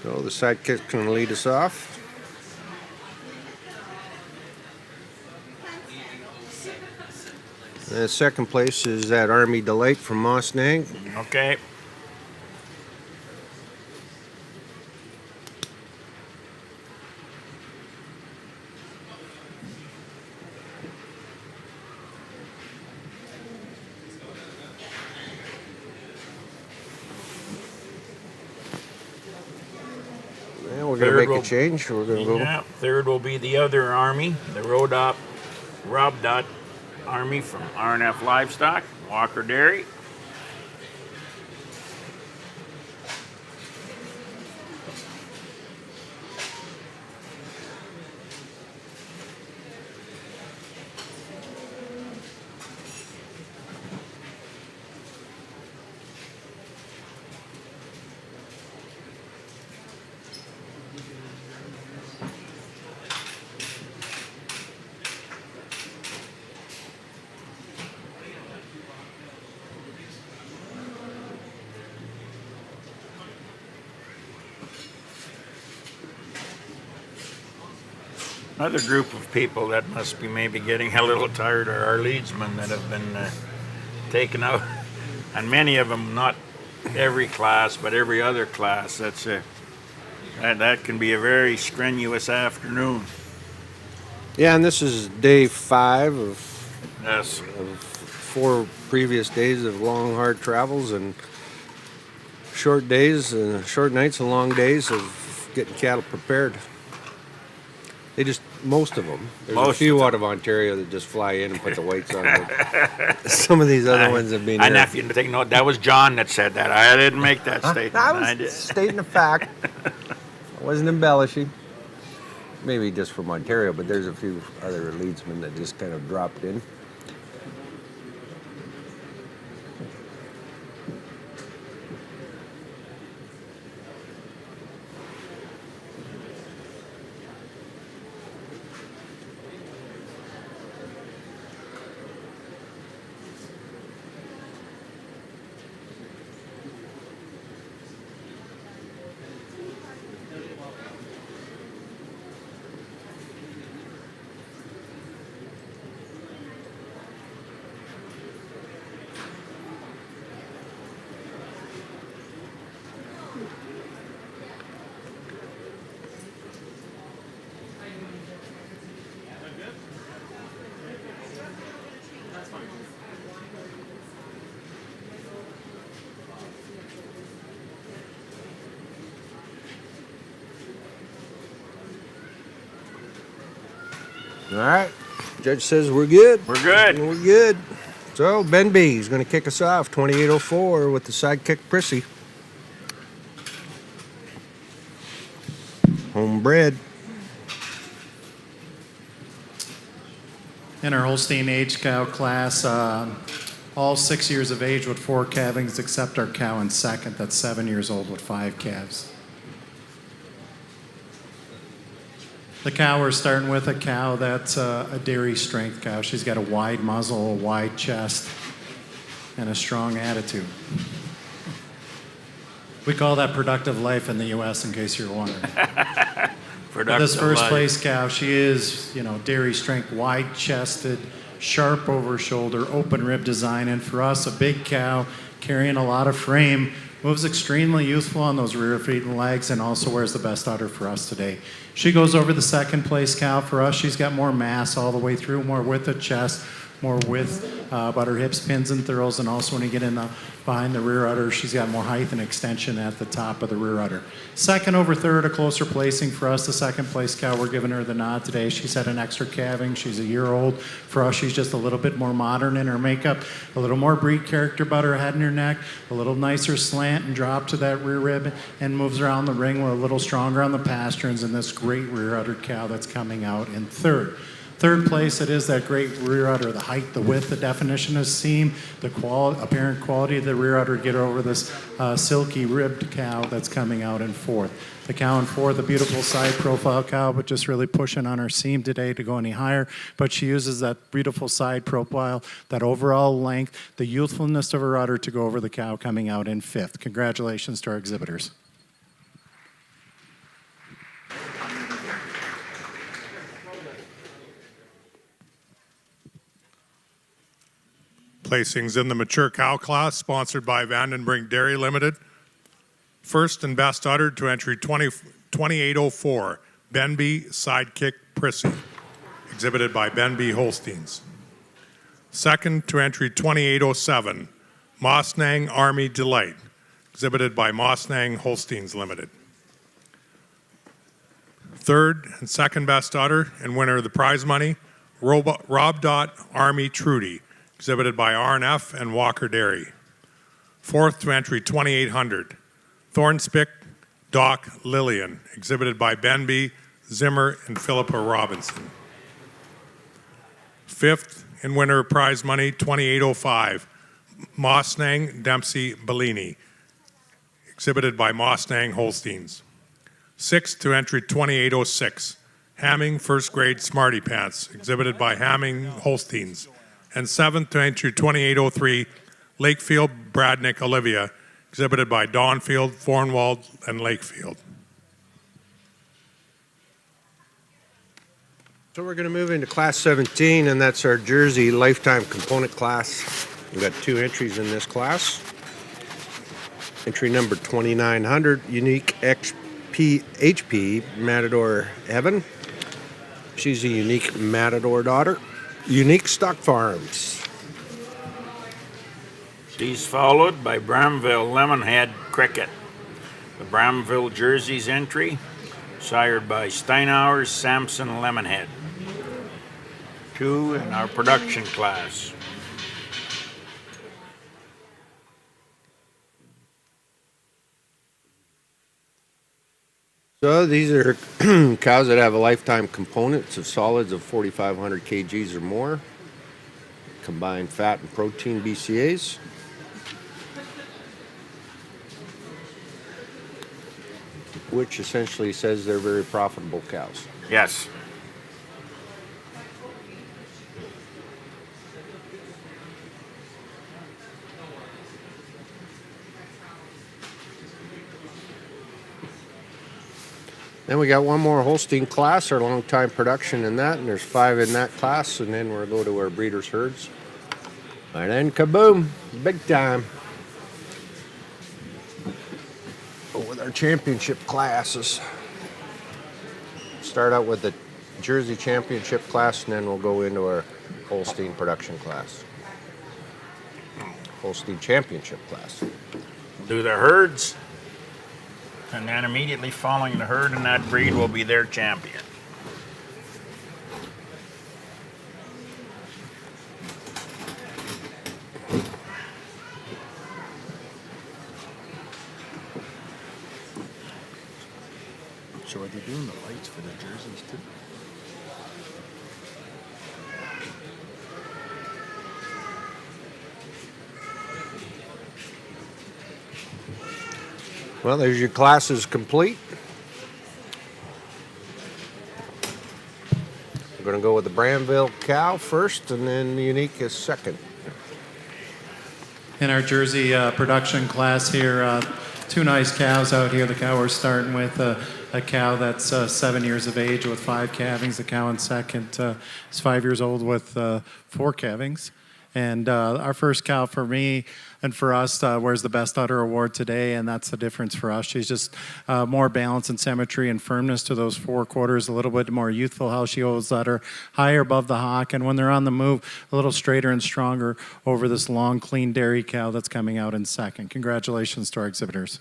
So the sidekick's going to lead us off. Second place is that Army Delight from Mossnang. Okay. Yeah, we're going to make a change. We're going to go. Yeah, third will be the other Army, the Rob Dot Army from RNF Livestock, Walker Dairy. Another group of people that must be maybe getting a little tired are our leadsmen that have been taken out, and many of them not every class, but every other class. That can be a very strenuous afternoon. Yeah, and this is day 5 of Yes. 4 previous days of long, hard travels and short days, short nights and long days of getting cattle prepared. Most of them. There's a few out of Ontario that just fly in and put the whites on. Some of these other ones have been. And if you take note, that was John that said that. I didn't make that statement. I was stating a fact. I wasn't embellishing. Maybe just from Ontario, but there's a few other leadsmen that just kind of dropped in. All right. Judge says we're good. We're good. We're good. So Ben B is going to kick us off, 2804 with the sidekick Prissy. Homebred. In our Holstein age cow class, all 6 years of age with 4 calvings, except our cow in second, that's 7 years old with 5 calves. The cow we're starting with, a cow that's a dairy strength cow. She's got a wide muzzle, a wide chest, and a strong attitude. We call that productive life in the U.S., in case you're wondering. This first place cow, she is, dairy strength, wide chested, sharp over shoulder, open rib design, and for us, a big cow carrying a lot of frame, moves extremely youthful on those rear feet and legs, and also wears the best udder for us today. She goes over the second place cow for us. She's got more mass all the way through, more width of chest, more width about her hips, pins, and thrills, and also when you get in behind the rear udder, she's got more height and extension at the top of the rear udder. Second over third, a closer placing for us. The second place cow, we're giving her the nod today. She's had an extra calving. She's a year old. For us, she's just a little bit more modern in her makeup, a little more breed character about her head and her neck, a little nicer slant and drop to that rear rib, and moves around the ring. We're a little stronger on the pasterns in this great rear uddered cow that's coming out in third. Third place, it is that great rear udder, the height, the width, the definition of seam, the apparent quality of the rear udder, get over this silky ribbed cow that's coming out in fourth. The cow in fourth, a beautiful side profile cow, but just really pushing on her seam today to go any higher. But she uses that beautiful side profile, that overall length, the youthfulness of her udder to go over the cow coming out in fifth. Congratulations to our exhibitors. placings in the mature cow class, sponsored by Vandenbrink Dairy Limited. First and best udder to entry 2804, Benby Sidekick Prissy, exhibited by Benby Holsteins. Second to entry 2807, Mossnang Army Delight, exhibited by Mossnang Holsteins Limited. Third and second best udder and winner of the prize money, Rob Dot Army Trudy, exhibited by R&F and Walker Dairy. Fourth to entry 2800, Thornspick Doc Lillian, exhibited by Benby, Zimmer, and Philippa Robinson. Fifth and winner of prize money 2805, Mossnang Dempsey Bellini, exhibited by Mossnang Holsteins. Sixth to entry 2806, Hamming First Grade Smarty Pants, exhibited by Hamming Holsteins. And seventh to entry 2803, Lakefield Bradnick Olivia, exhibited by Dawnfield, Thornwald, and Lakefield. So we're going to move into Class 17, and that's our Jersey Lifetime Component class. We've got 2 entries in this class. Entry number 2900, Unique HP Matador Evan. She's a unique Matador daughter. Unique Stock Farms. She's followed by Bramville Lemonhead Cricket. The Bramville Jerseys entry, sired by Steinauer's Samson Lemonhead. 2 in our production class. So these are cows that have a lifetime components of solids of 4,500 kgs or more, combined fat and protein BCAs. Which essentially says they're very profitable cows. Yes. Then we got one more Holstein class, our long time production in that, and there's 5 in that class, and then we'll go to our breeders' herds. And then kaboom, big time. With our championship classes. Start out with the Jersey Championship class, and then we'll go into our Holstein production class. Holstein Championship class. Do the herds, and then immediately following the herd in that breed will be their champion. So are they doing the lights for the jerseys too? Well, there's your classes complete. We're going to go with the Bramville cow first, and then the Unique is second. In our Jersey production class here, 2 nice cows out here. The cow we're starting with, a cow that's 7 years of age with 5 calvings. The cow in second is 5 years old with 4 calvings. And our first cow for me and for us wears the Best Udder Award today, and that's the difference for us. She's just more balance and symmetry and firmness to those 4 quarters, a little bit more youthful how she holds udder, higher above the hock, and when they're on the move, a little straighter and stronger over this long, clean dairy cow that's coming out in second. Congratulations to our exhibitors.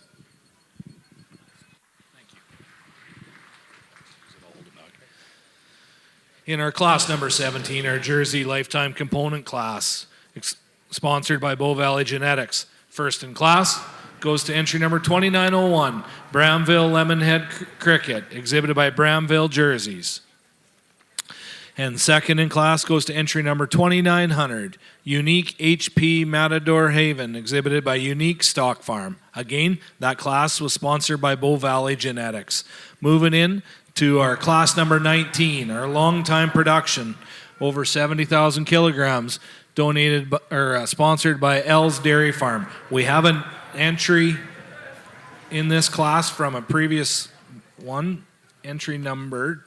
In our class number 17, our Jersey Lifetime Component class, sponsored by Bow Valley Genetics. First in class goes to entry number 2901, Bramville Lemonhead Cricket, exhibited by Bramville Jerseys. And second in class goes to entry number 2900, Unique HP Matador Haven, exhibited by Unique Stock Farm. Again, that class was sponsored by Bow Valley Genetics. Moving in to our class number 19, our long-time production, over 70,000 kilograms, donated or sponsored by L's Dairy Farm. We have an entry in this class from a previous one, entry number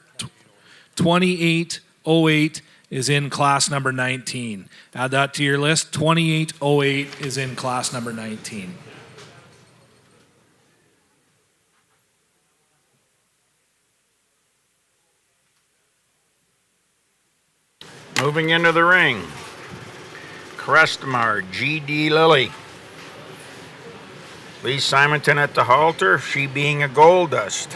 2808, is in class number 19. Add that to your list. 2808 is in class number 19. Moving into the ring, Crestamar, G.D. Lilly. Lee Simonton at the halter, she being a Gold Dust.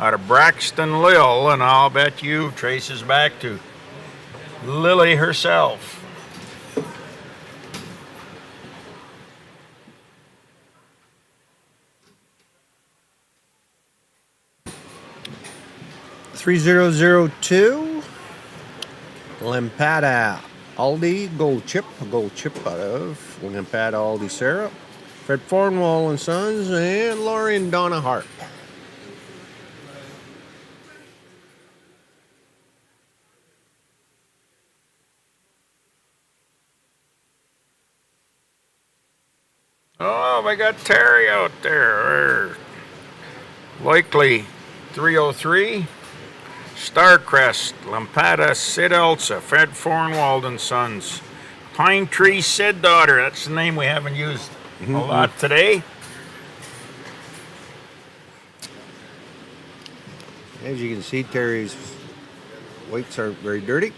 Out of Braxton Lil, and I'll bet you traces back to Lily herself. $3002 Lampada Aldi gold chip out of Lampada Aldi Sarah, Fred Fornwall and Sons, and Laurie and Donna Harp. Oh, we got Terry out there. Likely 303. Starcrest, Lampada, Sid Elsa, Fred Fornwald and Sons. Pine Tree Sid Daughter, that's the name we haven't used a lot today. As you can see, Terry's weights aren't very dirty.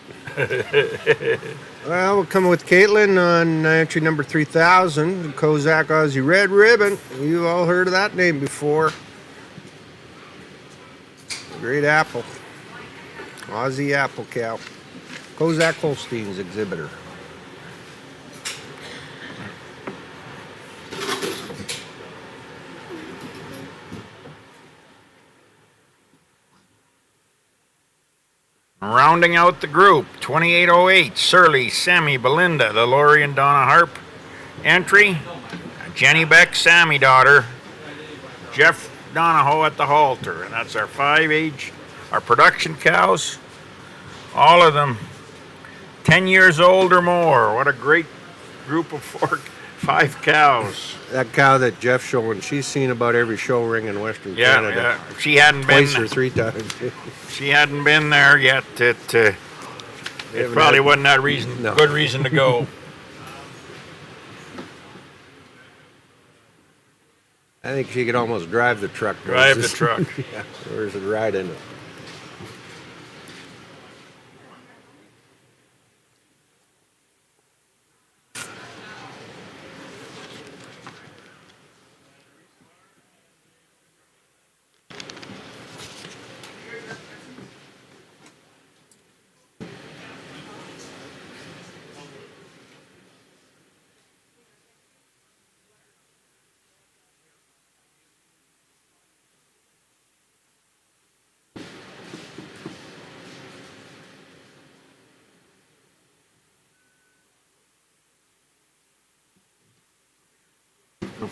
Well, we're coming with Caitlin on entry number 3000, Kozak Aussie Red Ribbon. You all heard of that name before. Great apple. Aussie apple cow. Kozak Holstein's exhibitor. Rounding out the group, 2808, Surly, Sammy, Belinda, the Laurie and Donna Harp entry. Jenny Beck, Sammy Daughter. Jeff Donahoe at the halter. And that's our 5-age, our production cows. All of them 10 years old or more. What a great group of 5 cows. That cow that Jeff's showing, she's seen about every show ring in Western Canada. Yeah. She hadn't twice been or 3 times. She hadn't been there yet. It probably wasn't that reason. No. Good reason to go. I think she could almost drive the truck. Drive the truck. Yeah, there's a ride in it.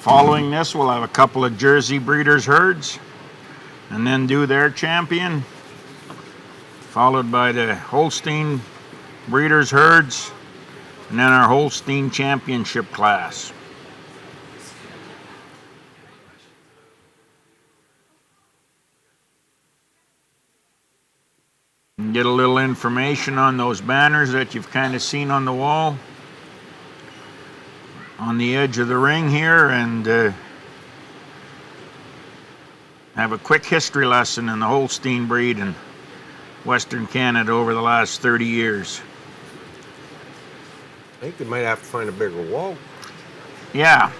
Following this, we'll have a couple of Jersey Breeders' herds, and then do their champion, followed by the Holstein Breeders' herds, and then our Holstein Championship class. And get a little information on those banners that you've kind of seen on the wall on the edge of the ring here, and have a quick history lesson in the Holstein breed in Western Canada over the last 30 years. I think they might have to find a bigger wall. Yeah,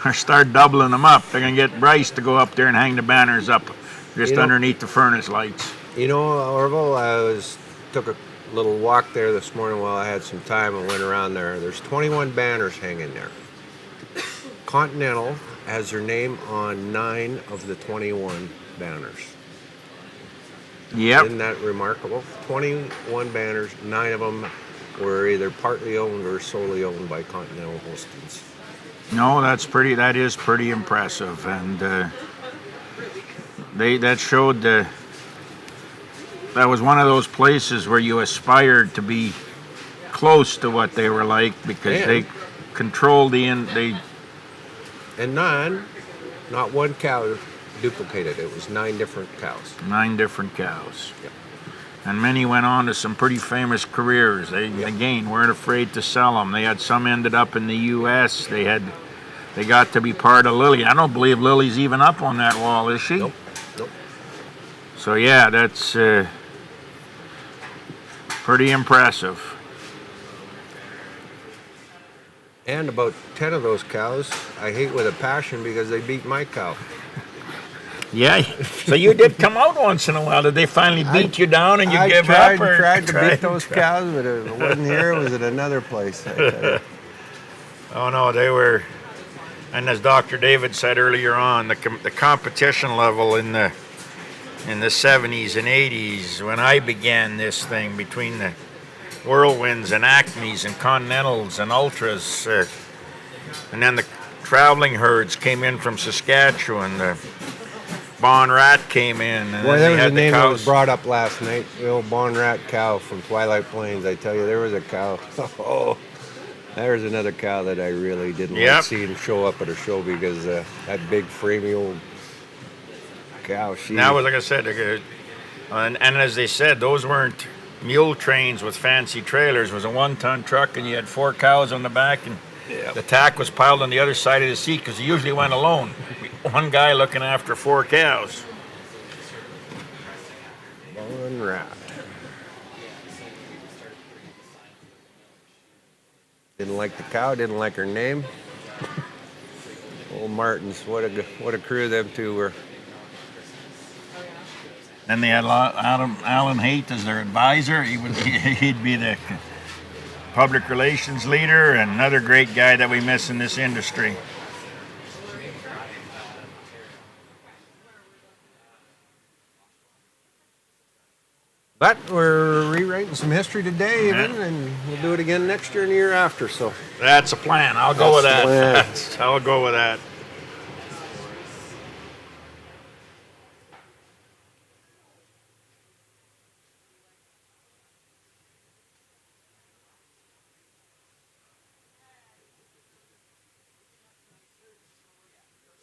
or start doubling them up. They're going to get Bryce to go up there and hang the banners up just underneath the furnace lights. You know, Orville, took a little walk there this morning while I had some time and went around there. There's 21 banners hanging there. Continental has their name on 9 of the 21 banners. Yep. Isn't that remarkable? 21 banners, 9 of them were either partly owned or solely owned by Continental Holsteins. No, that is pretty impressive, and that showed that was one of those places where you aspired to be close to what they were like, because they controlled and not one cow duplicated. It was 9 different cows. 9 different cows. Yep. and many went on to some pretty famous careers. They again weren't afraid to sell them. They had some ended up in the U.S. They got to be part of Lily. I don't believe Lily's even up on that wall, is she? Nope. So yeah, that's pretty impressive. And about 10 of those cows I hate with a passion because they beat my cow. Yeah, so you did come out once in a while. Did they finally beat you down and you give up? I tried to beat those cows, but it wasn't here. It was at another place. I tell you. Oh no, they were. And as Dr. David said earlier on, the competition level in the 70s and 80s when I began this thing between the Whirlwinds and Acmes and Continentals and Ultras, and then the traveling herds came in from Saskatchewan. The Bon Rat came in. And Boy, then there they was had a name the that cows. was brought up last night. The old Bon Rat cow from Twilight Plains. I tell you, there was a cow. Oh, there's another cow that I really didn't like seeing show up at a show because that big, framey old cow. That was, like I said, and as they said, those weren't mule trains with fancy trailers. It was a 1-ton truck, and you had 4 cows on the back, and the tack was piled on the other side of the seat because he usually went alone. One guy looking after 4 cows. Bon Rat. Didn't like the cow, didn't like her name. Old Martins, what a crew them two were. Then they had Alan Haight as their advisor. He'd be the public relations leader, and another great guy that we miss in this industry. But we're rewriting some history today, even, and we'll do it again next year and the year after. So that's a plan. I'll go with that. I'll go with that.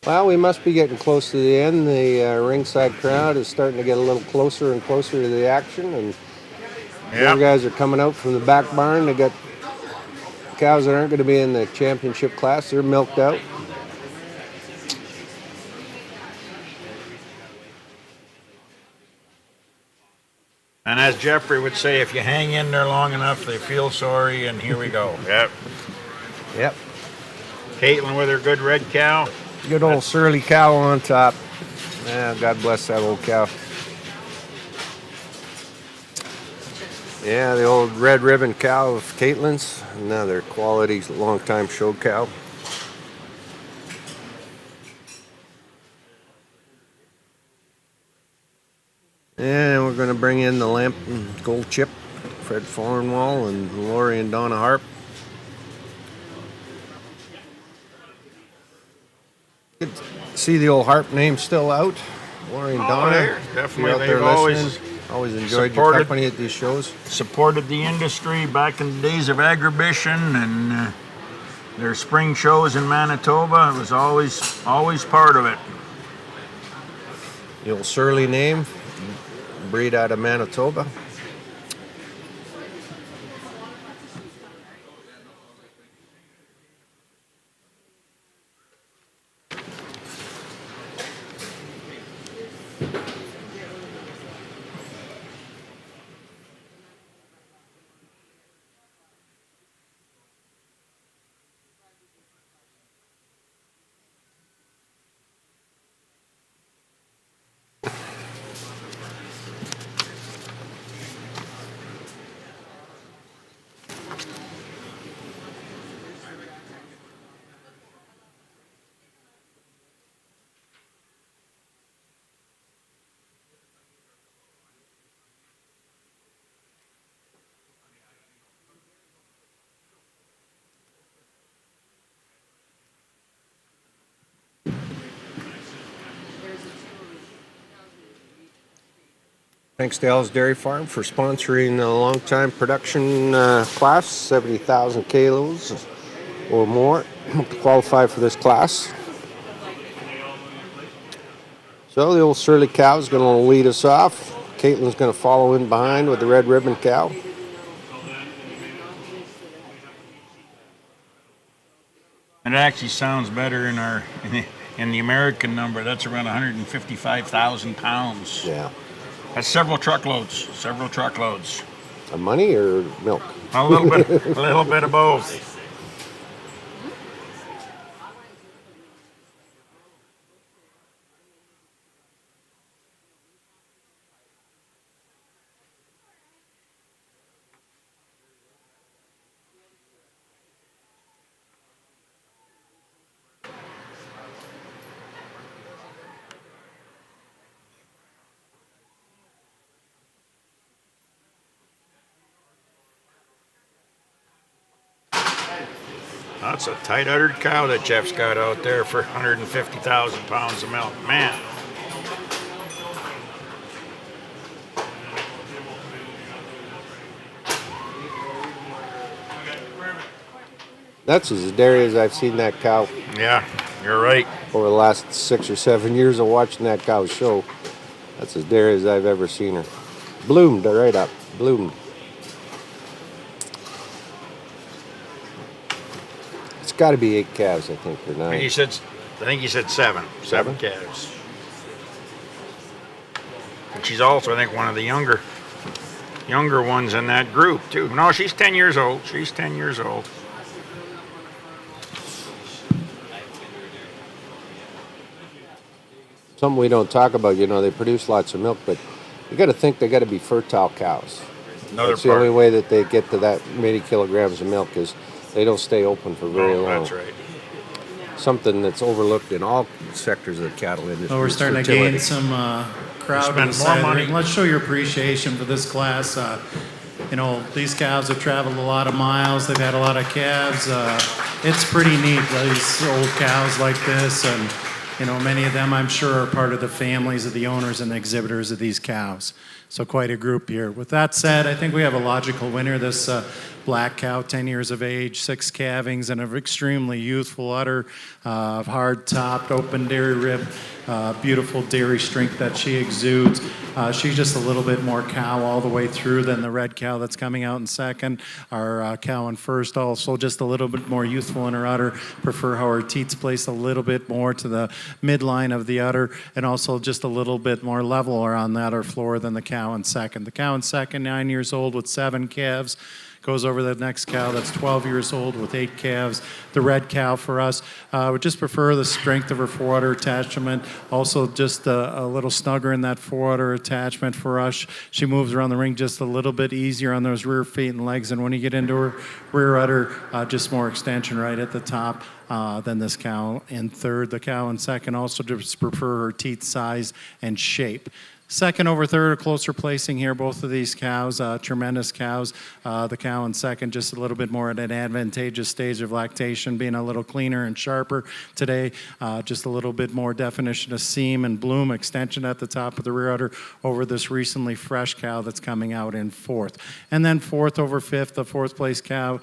Well, we must be getting close to the end. The ringside crowd is starting to get a little closer and closer to the action, and young guys are coming out from the back barn. They got cows that aren't going to be in the championship class. They're milked out. And as Jeffrey would say, if you hang in there long enough, they feel sorry, and here we go. Yep. Caitlin with her good red cow. Good old surly cow on top. Yeah, God bless that old cow. Yeah, the old red ribbon cow of Caitlin's. Another quality, long-time show cow. And we're going to bring in the lamp and gold chip, Fred Fornwall and Lori and Donna Harp. See the old Harp name still out. Lori and Donna. Definitely. You're out there listening. Always enjoyed your company at these shows. Supported the industry back in the days of Agribition and their spring shows in Manitoba. It was always part of it. The old surly name, breed out of Manitoba. Thanks to Al's Dairy Farm for sponsoring a long-time production class, 70,000 kilos or more to qualify for this class. So the old surly cow is going to lead us off. Caitlin's going to follow in behind with the red ribbon cow. It actually sounds better in in the American number. That's around 155,000 pounds. Yeah. That's several truckloads. Several truckloads. Of money or milk? A little bit. A little bit of both. That's a tight-uddered cow that Jeff's got out there for 150,000 pounds of milk. Man. That's as dairy as I've seen that cow. Yeah, you're right. Over the last 6 or 7 years of watching that cow show, that's as dairy as I've ever seen her. Bloomed right up. Bloomed. It's got to be 8 calves, I think, or 9. I think he said 7. 7 calves. And she's also, I think, one of the younger ones in that group, too. No, she's 10 years old. She's 10 years old. Something we don't talk about, they produce lots of milk, but you got to think they got to be fertile cows. That's the only way that they get to that many kilograms of milk is they don't stay open for very long. That's right. Something that's overlooked in all sectors of the cattle industry. Oh, we're starting to gain some crowd. Spend more money. Let's show your appreciation for this class. These cows have traveled a lot of miles. They've had a lot of calves. It's pretty neat, these old cows like this. And, many of them, I'm sure, are part of the families of the owners and the exhibitors of these cows. So quite a group here. With that said, I think we have a logical winner. This black cow, 10 years of age, 6 calvings, and an extremely youthful udder, hard-topped, open dairy rib, beautiful dairy strength that she exudes. She's just a little bit more cow all the way through than the red cow that's coming out in second. Our cow in first also just a little bit more youthful in her udder. Prefer how her teats place a little bit more to the midline of the udder, and also just a little bit more level around the udder floor than the cow in second. The cow in second, 9 years old with 7 calves. Goes over the next cow that's 12 years old with 8 calves. The red cow for us, we just prefer the strength of her forudder attachment. Also just a little snugger in that forudder attachment for us. She moves around the ring just a little bit easier on those rear feet and legs. And when you get into her rear udder, just more extension right at the top than this cow in third. The cow in second also just prefer her teeth size and shape. Second over third, a closer placing here. Both of these cows, tremendous cows. The cow in second, just a little bit more at an advantageous stage of lactation, being a little cleaner and sharper today. Just a little bit more definition of seam and bloom extension at the top of the rear udder over this recently fresh cow that's coming out in fourth. And then fourth over fifth, the fourth place cow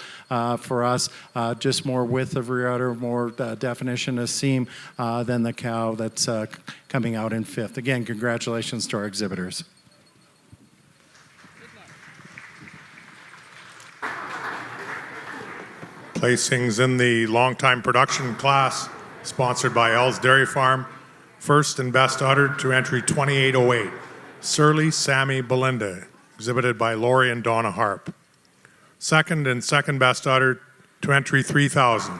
for us, just more width of rear udder, more definition of seam than the cow that's coming out in fifth. Again, congratulations to our exhibitors. Placings in the long-time production class, sponsored by L's Dairy Farm. First and best udder to entry 2808, Surly Sammy Belinda, exhibited by Lori and Donna Harp. Second and second best udder to entry 3000,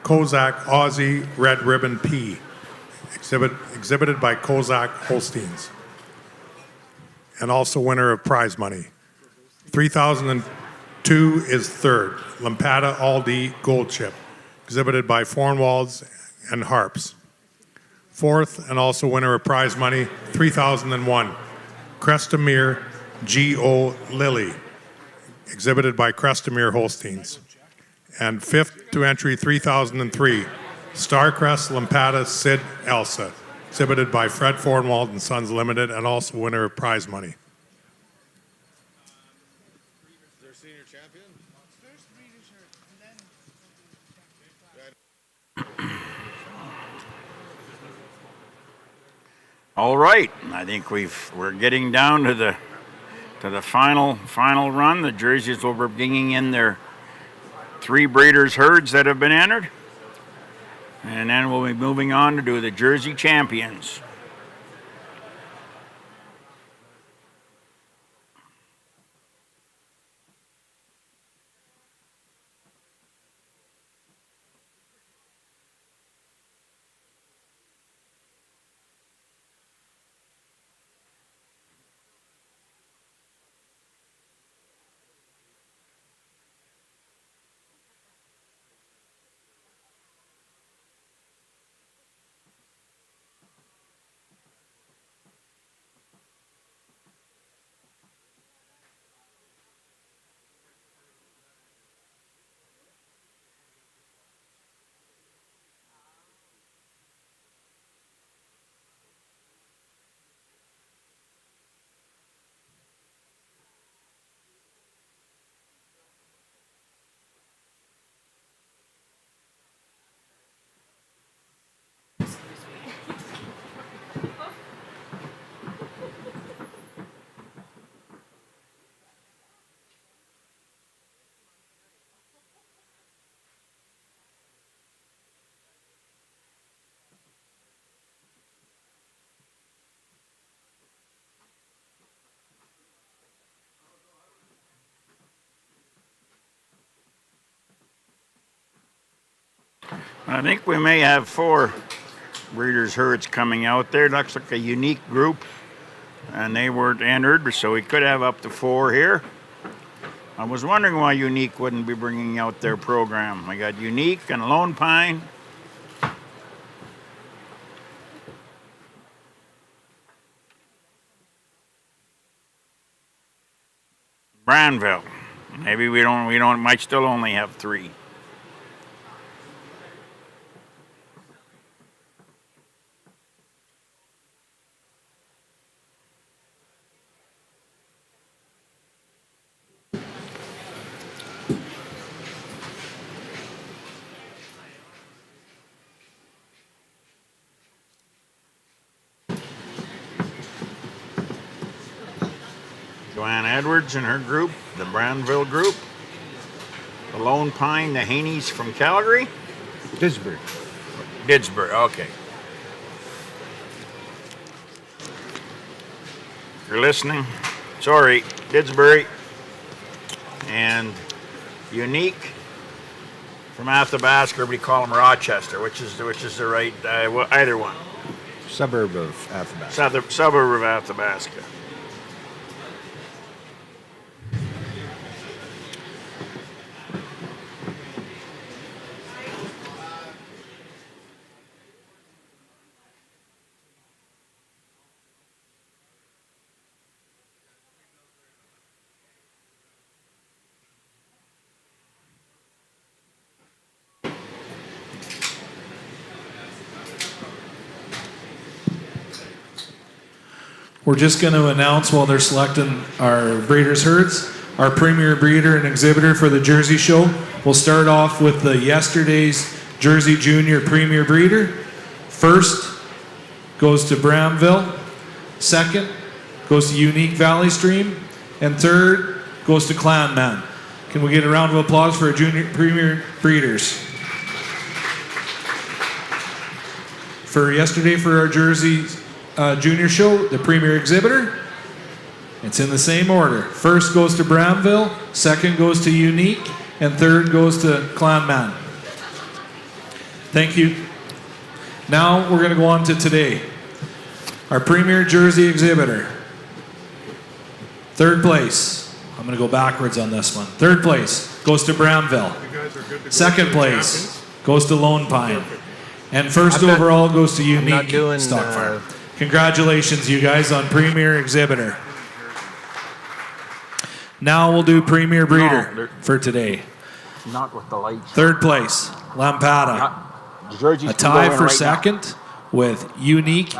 Kozak Aussie Red Ribbon P, exhibited by Kozak Holsteins, and also winner of prize money. 3002 is third, Lampada Aldi Gold Chip, exhibited by Fornwalds and Harps. Fourth, and also winner of prize money, 3001, Crestamere G.O. Lily, exhibited by Crestamere Holsteins. And fifth to entry 3003, Starcrest Lampada Sid Elsa, exhibited by Fred Fornwald and Sons Limited, and also winner of prize money. Their senior champion? First breeder shirt, and then All right, I think we're getting down to the final run. The jerseys will be bringing in their 3 breeders' herds that have been entered, and then we'll be moving on to do the Jersey Champions. I think we may have 4 breeders' herds coming out there. Looks like a unique group, and they weren't entered, so we could have up to 4 here. I was wondering why Unique wouldn't be bringing out their program. We got Unique and Lone Pine. Branville. Maybe we might still only have 3. Joanne Edwards and her group, the Branville group. The Lone Pine, the Haneys from Calgary. Didsbury. Didsbury, okay. If you're listening, sorry, Didsbury. And Unique from Athabasca, we call them Rochester, which is the right, either one. Suburb of Athabasca. Suburb of Athabasca. We're just going to announce while they're selecting our breeders' herds, our premier breeder and exhibitor for the Jersey Show. We'll start off with the yesterday's Jersey Junior Premier Breeder. First goes to Bramville. Second goes to Unique Valley Stream. And third goes to Clanman. Can we get a round of applause for our Junior Premier Breeders? For yesterday, for our Jersey Junior Show, the premier exhibitor, it's in the same order. First goes to Bramville, second goes to Unique, and third goes to Clanman. Thank you. Now we're going to go on to today. Our premier Jersey exhibitor. Third place. I'm going to go backwards on this one. Third place goes to Bramville. Second place goes to Lone Pine. And first overall goes to Unique Stock Farm. Congratulations, you guys, on Premier Exhibitor. Now we'll do Premier Breeder for today. Not with the lights. Third place, Lampada. A tie for second with Unique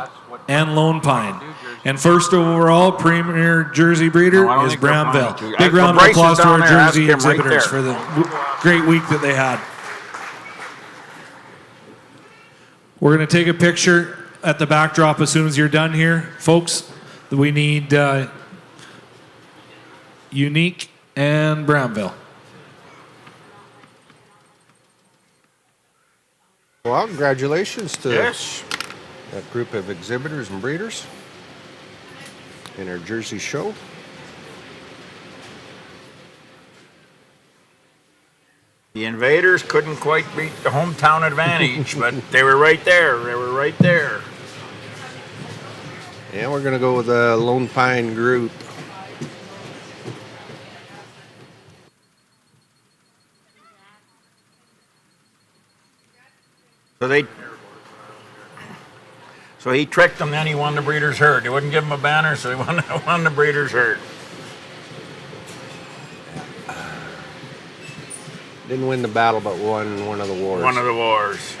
and Lone Pine. And first overall, Premier Jersey Breeder is Bramville. Big round of applause to our Jersey exhibitors for the great week that they had. We're going to take a picture at the backdrop as soon as you're done here, folks. We need Unique and Brownville. Well, congratulations to Yes. that group of exhibitors and breeders in our Jersey show. The Invaders couldn't quite beat the hometown advantage, but they were right there. They were right there. And we're going to go with the Lone Pine group. So he tricked them, then he won the Breeders' Herd. They wouldn't give him a banner, so he won the Breeders' Herd. Didn't win the battle, but won one of the wars. One of the wars.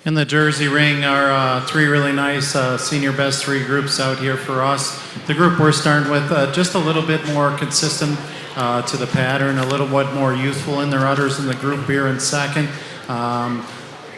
In the Jersey ring are three really nice senior best three groups out here for us. The group we're starting with just a little bit more consistent to the pattern, a little bit more youthful in their udders in the group here in second.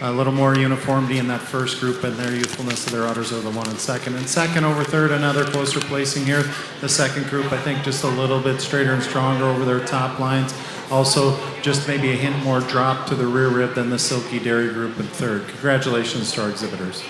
A little more uniformity in that first group, and their youthfulness of their udders are the one in second. And second over third, another closer placing here. The second group, I think, just a little bit straighter and stronger over their top lines. Also, just maybe a hint more drop to the rear rib than the Silky Dairy group in third. Congratulations to our exhibitors.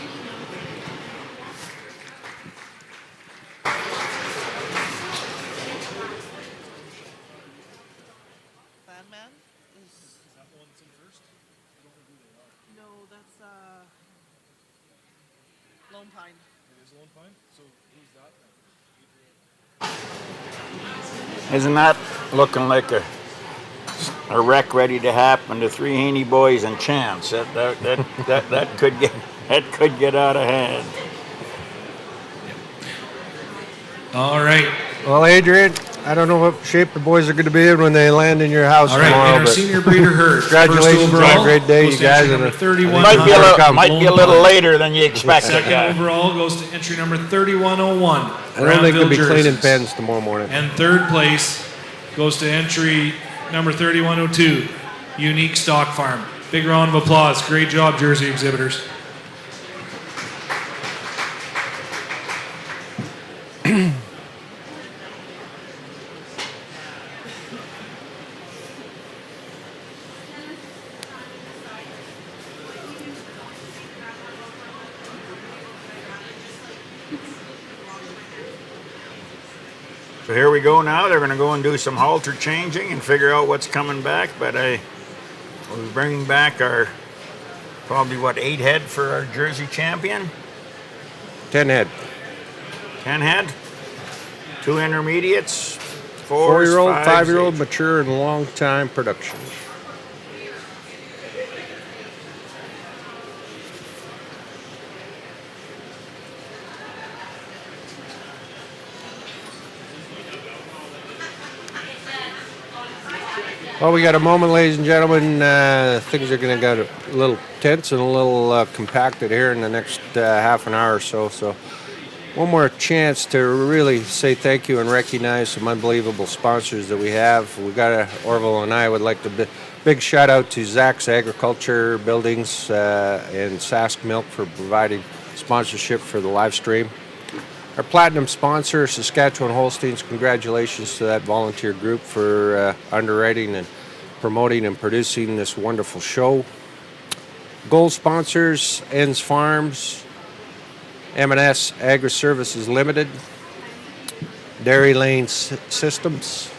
Lone Pine. It is Lone Pine? So who's that then? Isn't that looking like a wreck ready to happen to three Haney boys and Chance? That could get out of hand. All right. Well, Adrian, I don't know what shape the boys are going to be in when they land in your house All right, tomorrow. in our but senior breeder herd. Congratulations on a great day, goes you to guys. entry and number 31. Might be a little later than you expected. Second guy. overall goes to entry number 3101. I don't think they'll be cleaning jerseys. pens tomorrow morning. And third place goes to entry number 3102, Unique Stock Farm. Big round of applause. Great job, Jersey exhibitors. So here we go now. They're going to go and do some halter changing and figure out what's coming back. But we're bringing back our probably 8 head for our Jersey champion. 10 head. 10 head. 2 intermediates. 4-year-old, 5s, 5-year-old, 8s. mature and long time production. Well, we got a moment, ladies and gentlemen. Things are going to get a little tense and a little compacted here in the next half an hour or so. So, one more chance to really say thank you and recognize some unbelievable sponsors that we have. We got Orville and I would like to big shout out to Zach's Agriculture Buildings and Sask Milk for providing sponsorship for the live stream. Our platinum sponsor, Saskatchewan Holsteins, congratulations to that volunteer group for underwriting and promoting and producing this wonderful show. Gold sponsors, Enns Farms, M&S Agri-Services Limited, Dairy Lane Systems,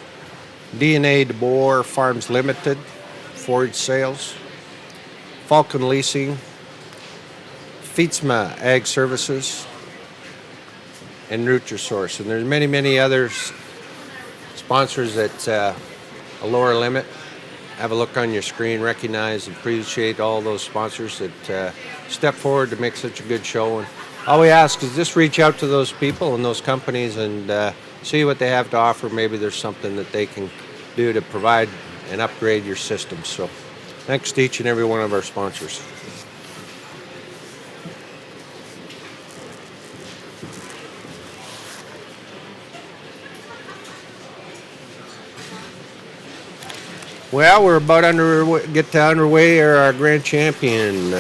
DNA DeBoer Farms Limited, Forage Sales, Falcon Leasing, Fietsma Ag Services, and Nutrisource. And there's many, many others sponsors at a lower limit. Have a look on your screen, recognize and appreciate all those sponsors that step forward to make such a good show. And all we ask is just reach out to those people and those companies and see what they have to offer. Maybe there's something that they can do to provide and upgrade your system. So thanks to each and every one of our sponsors. Well, we're about underway. Our grand champion.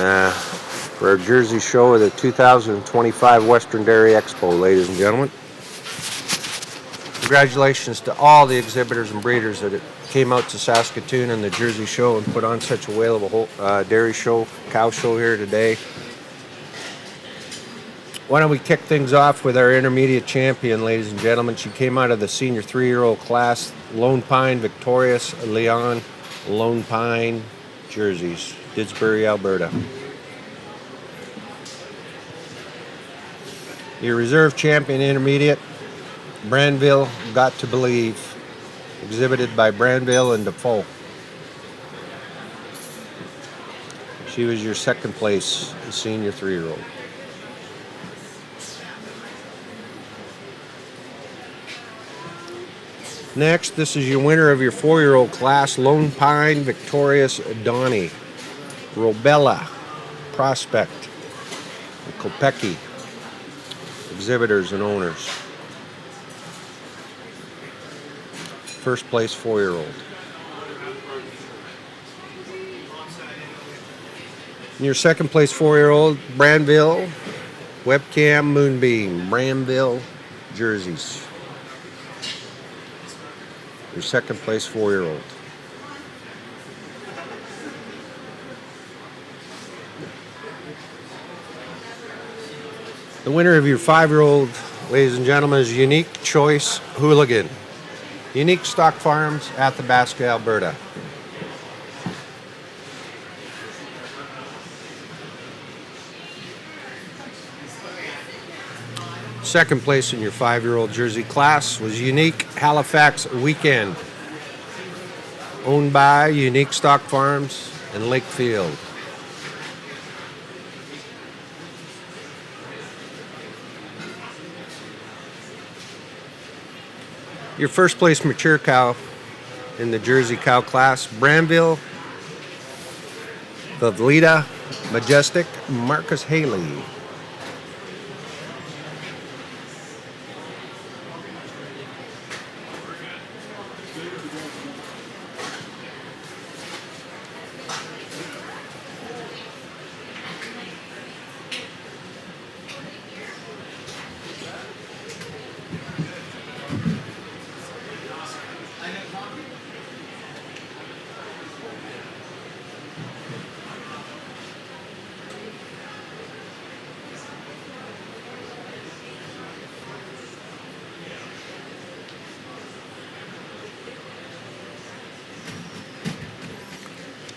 for our Jersey show of the 2025 Western Dairy Expo, ladies and gentlemen. Congratulations to all the exhibitors and breeders that came out to Saskatoon and the Jersey show and put on such a whale of a dairy show, cow show here today. Why don't we kick things off with our intermediate champion, ladies and gentlemen. She came out of the senior 3-year-old class, Lone Pine, Victorious, Leon, Lone Pine, Jerseys, Didsbury, Alberta. Your reserve champion intermediate, Branville, Got to Believe, exhibited by Branville and Defoe. She was your second place senior 3-year-old. Next, this is your winner of your 4-year-old class, Lone Pine, Victorious, Donnie, Robella, Prospect, Kopecki, exhibitors and owners. First place 4-year-old. In your second place 4-year-old, Branville, Webcam, Moonbeam, Branville, Jerseys. Your second place 4-year-old. The winner of your 5-year-old, ladies and gentlemen, is Unique Choice Hooligan. Unique Stock Farms, Athabasca, Alberta. Second place in your 5-year-old Jersey class was Unique Halifax Weekend, owned by Unique Stock Farms and Lakefield. Your first place mature cow in the Jersey cow class, Branville, Vavlita, Majestic, Marcus Haley.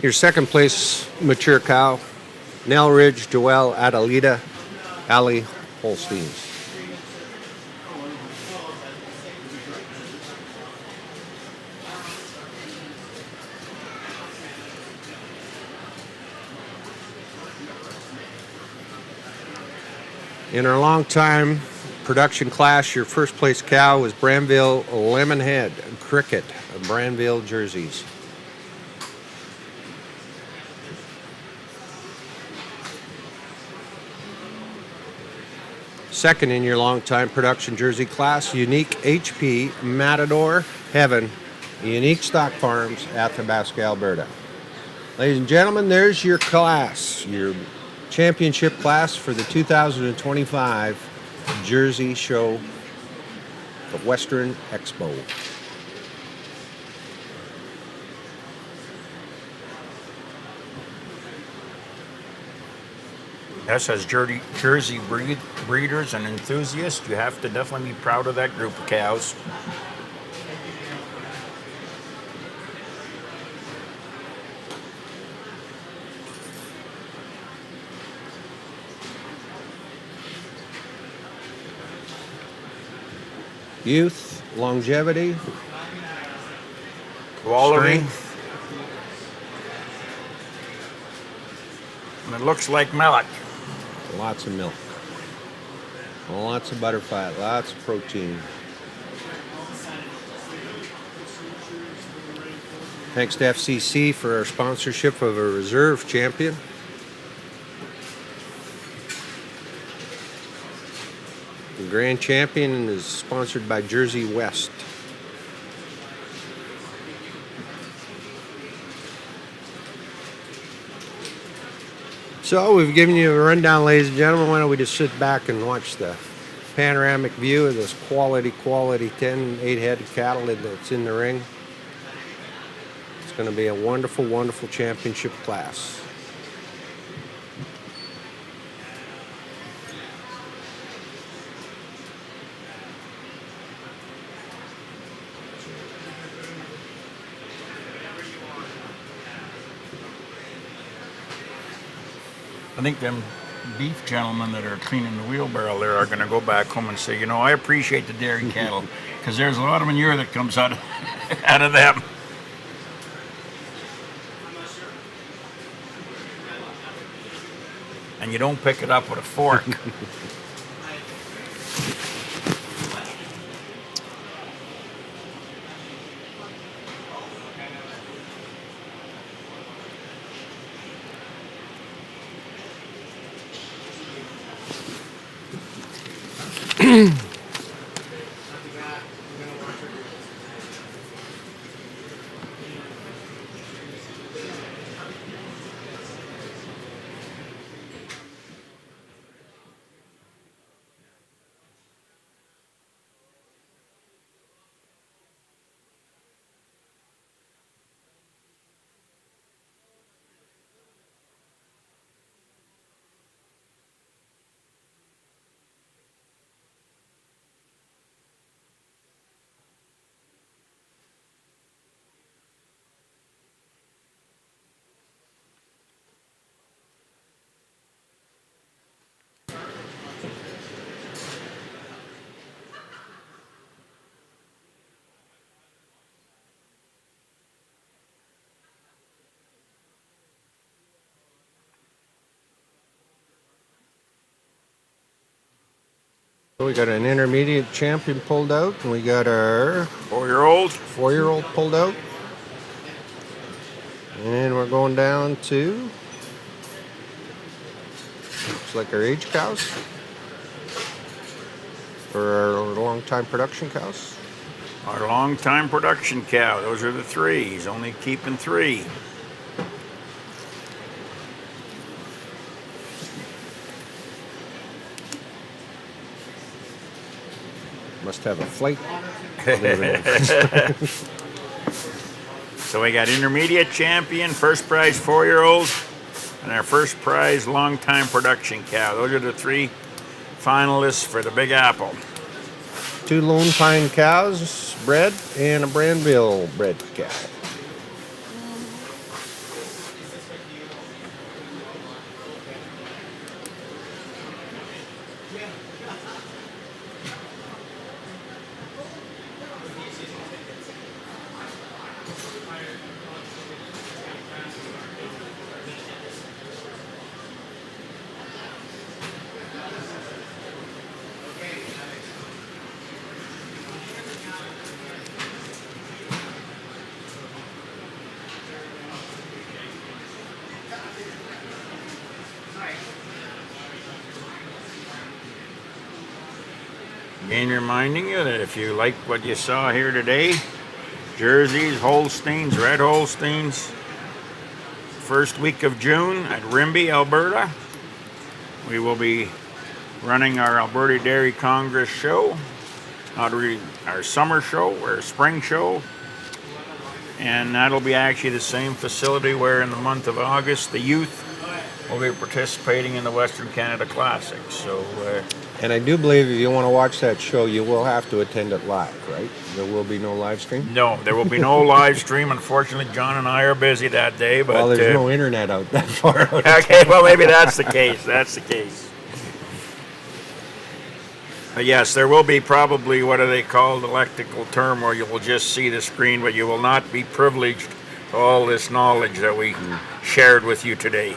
Your second place mature cow, Nell Ridge, Joelle, Adelita, Ali Holsteins. In our long-time production class, your first place cow was Branville Lemonhead Cricket, Branville Jerseys. Second in your long-time production Jersey class, Unique HP Matador Heaven, Unique Stock Farms, Athabasca, Alberta. Ladies and gentlemen, there's your class, your championship class for the 2025 Jersey Show, the Western Expo. Us as Jersey breeders and enthusiasts, you have to definitely be proud of that group of cows. Youth, longevity, Quality. strength. And it looks like milk. Lots of milk. Lots of butter fat, lots of protein. Thanks to FCC for our sponsorship of a reserve champion. The grand champion is sponsored by Jersey West. So we've given you a rundown, ladies and gentlemen. Why don't we just sit back and watch the panoramic view of this quality 10 8-headed cattle that's in the ring. It's going to be a wonderful, wonderful championship class. I think them beef gentlemen that are cleaning the wheelbarrow there are going to go back home and say, you know, I appreciate the dairy cattle because there's a lot of manure that comes out of, out of them. And you don't pick it up with a fork. So we got an intermediate champion pulled out, and we got our 4-year-old pulled out. And we're going down to, looks like our age cows, or our long time production cows. Our long time production cow, those are the 3. He's only keeping 3. Must have a flight. So we got intermediate champion, first prize 4-year-old, and our first prize long time production cow. Those are the 3 finalists for the Big Apple. 2 Lone Pine cows bred and a Brandville bred cow. Again, reminding you that if you like what you saw here today, Jerseys, Holsteins, Red Holsteins, first week of June at Rimbey, Alberta. We will be running our Alberta Dairy Congress show, our summer show, or spring show. And that'll be actually the same facility where in the month of August, the youth will be participating in the Western Canada Classic. So, and I do believe if you want to watch that show, you will have to attend it live, right? There will be no live stream? No, there will be no live stream. Unfortunately, John and I are busy that day. But well, there's no internet out that far out. Okay, well, maybe that's the case. That's the case. But yes, there will be probably, what do they call the electrical term, where you will just see the screen, but you will not be privileged to all this knowledge that we shared with you today.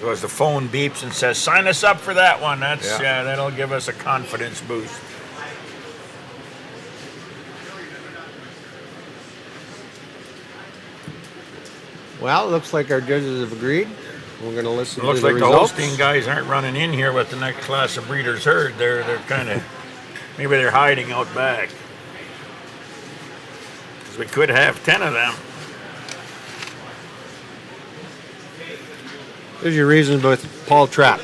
Because the phone beeps and says, sign us up for that one. That'll give us a confidence boost. Well, it looks like our judges have agreed. We're going to listen to the results. Looks like the Holstein guys aren't running in here with the next class of breeders herd. They're kind of, maybe they're hiding out back. Because we could have 10 of them. There's your reasons with Paul Trapp.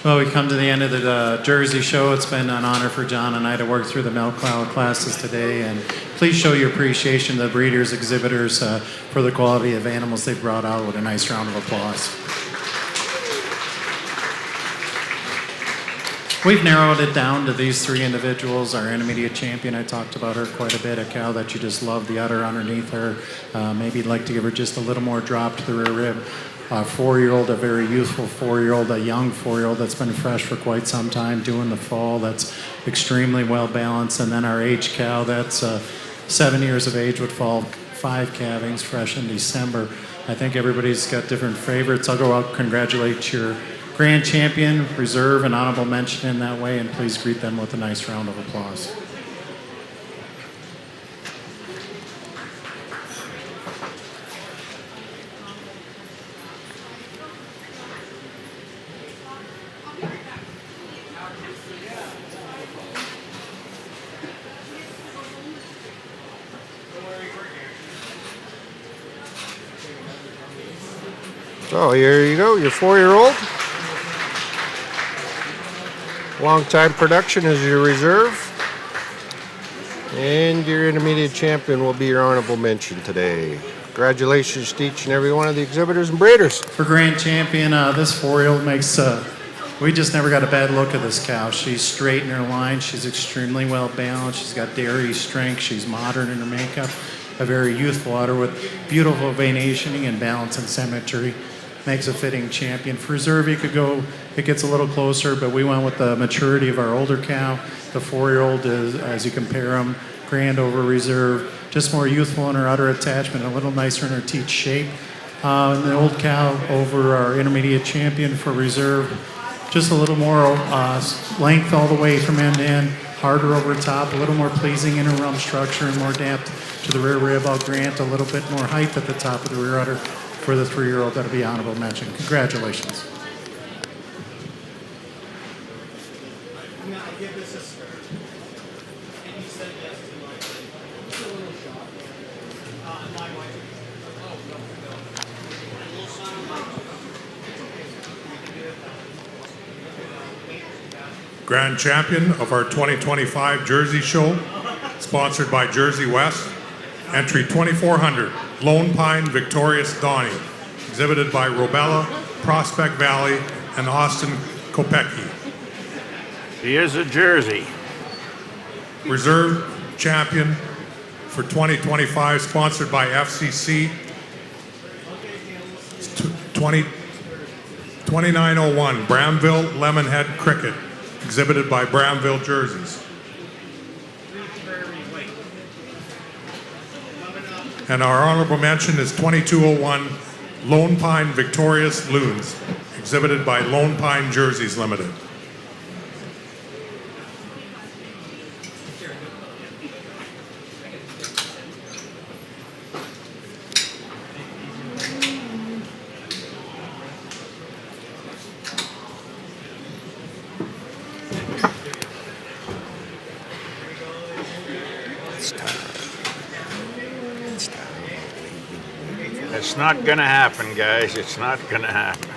Well, we come to the end of the Jersey show. It's been an honor for John and I to work through the milk cloud classes today. And please show your appreciation to the breeders, exhibitors for the quality of animals they brought out with a nice round of applause. We've narrowed it down to these three individuals. Our intermediate champion, I talked about her quite a bit, a cow that you just love, the udder underneath her. Maybe you'd like to give her just a little more drop to the rear rib. A 4-year-old, a very youthful 4-year-old, a young 4-year-old that's been fresh for quite some time, doing the fall, that's extremely well balanced. And then our age cow that's 7 years of age would fall 5 calvings, fresh in December. I think everybody's got different favorites. I'll go out, congratulate your grand champion, reserve, and honorable mention in that way, and please greet them with a nice round of applause. So here you go, your 4-year-old. Long-time production is your reserve. And your intermediate champion will be your honorable mention today. Congratulations to each and every one of the exhibitors and breeders. For grand champion, this 4-year-old makes, we just never got a bad look at this cow. She's straight in her line. She's extremely well balanced. She's got dairy strength. She's modern in her makeup. A very youthful udder with beautiful venationing and balance and symmetry. Makes a fitting champion. For reserve, you could go, it gets a little closer, but we went with the maturity of our older cow. The 4-year-old is, as you compare them, grand over reserve, just more youthful in her udder attachment, a little nicer in her teat shape. And the old cow over our intermediate champion for reserve, just a little more length all the way from end to end, harder over top, a little more pleasing in her rump structure and more depth to the rear rib. I'll grant a little bit more height at the top of the rear udder. For the 3-year-old, that'll be honorable mention. Congratulations. Grand champion of our 2025 Jersey show, sponsored by Jersey West, entry 2400. Lone Pine Victorious Donnie, exhibited by Robella, Prospect Valley, and Austin Kopecky. He is a Jersey. Reserve champion for 2025, sponsored by FCC, 2901, Bramville Lemonhead Cricket, exhibited by Bramville Jerseys. And our honorable mention is 2201 Lone Pine Victorious Loons, exhibited by Lone Pine Jerseys Limited. It's not gonna happen, guys. It's not gonna happen.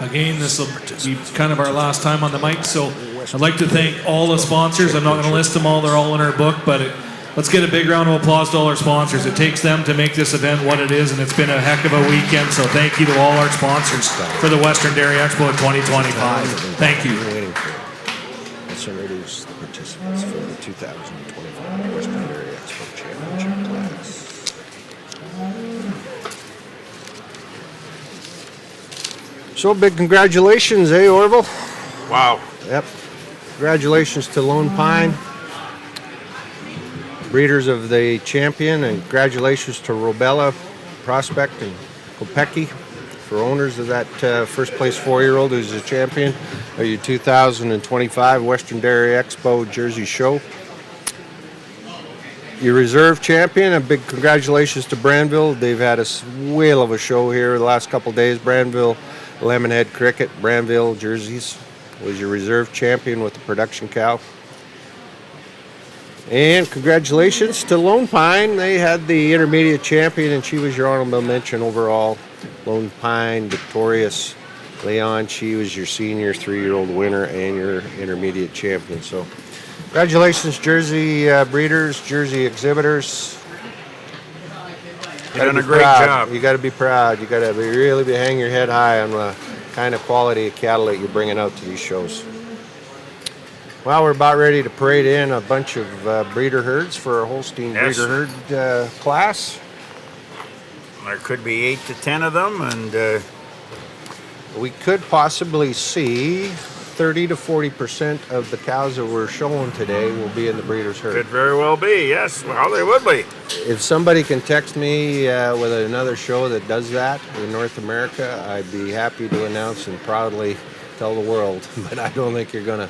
Again, this will be kind of our last time on the mic, so I'd like to thank all the sponsors. I'm not going to list them all, they're all in our book, but let's get a big round of applause to all our sponsors. It takes them to make this event what it is, and it's been a heck of a weekend, so thank you to all our sponsors for the Western Dairy Expo 2025. Thank you. Let's introduce the participants for the 2025 Western Dairy Expo Championship class. So big congratulations, Orville? Wow. Yep. Congratulations to Lone Pine, breeders of the champion, and congratulations to Robella, Prospect, and Kopecky. for owners of that first place 4-year-old who's a champion of your 2025 Western Dairy Expo Jersey Show. Your reserve champion, a big congratulations to Brandville. They've had a whale of a show here the last couple days. Brandville Lemonhead Cricket, Brandville Jerseys was your reserve champion with the production cow. And congratulations to Lone Pine. They had the intermediate champion, and she was your honorable mention overall. Lone Pine, victorious. Leon, she was your senior 3-year-old winner and your intermediate champion. So congratulations, Jersey breeders, Jersey exhibitors. You've done a great job. You got to be proud. You got to really hang your head high on the kind of quality of cattle that you're bringing out to these shows. Well, we're about ready to parade in a bunch of breeder herds for a Holstein breeder herd class. There could be 8 to 10 of them, and we could possibly see 30 to 40% of the cows that we're showing today will be in the breeder's herd. Could very well be, yes. Well, they would be. If somebody can text me with another show that does that in North America, I'd be happy to announce and proudly tell the world. But I don't think you're gonna.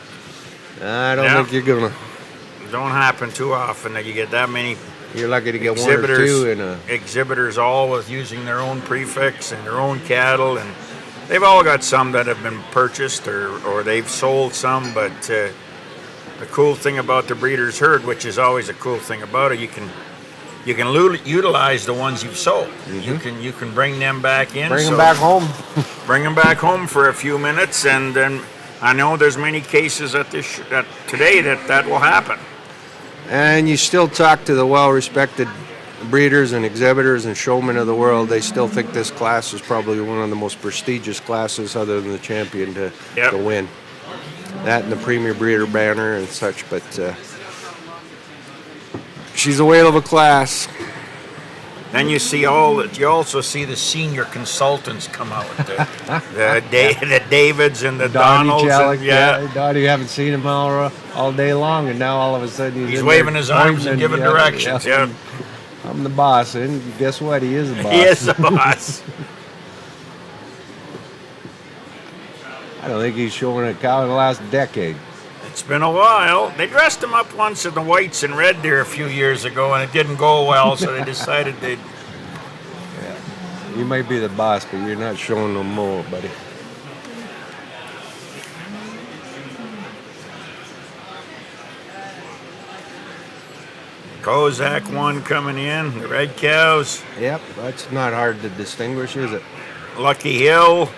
I don't think you're gonna. Don't happen too often that you get that many. You're lucky to get one or two in a. Exhibitors all with using their own prefix and their own cattle, and they've all got some that have been purchased or they've sold some. But the cool thing about the breeder's herd, which is always a cool thing about it, you can utilize the ones you've sold. Mm-hmm. You can bring them back in. Bring them back home. Bring them back home for a few minutes, and then I know there's many cases at today that will happen. And you still talk to the well-respected breeders and exhibitors and showmen of the world. They still think this class is probably one of the most prestigious classes other than the champion to win. That and the Premier Breeder banner and such, but she's a whale of a class. Then you also see the senior consultants come out. The Davids and the Donalds. Donnie, you haven't seen him all day long, and now all of a sudden he's waving his arms and giving directions. Yeah. I'm the boss, and guess what? He is a boss. He is the boss. I don't think he's shown a cow in the last decade. It's been a while. They dressed him up once in the whites and red there a few years ago, and it didn't go well, so they decided they'd... Yeah. You might be the boss, but you're not showing no more, buddy. Kozak one coming in, the red cows. Yep, that's not hard to distinguish, is it? Lucky Hill.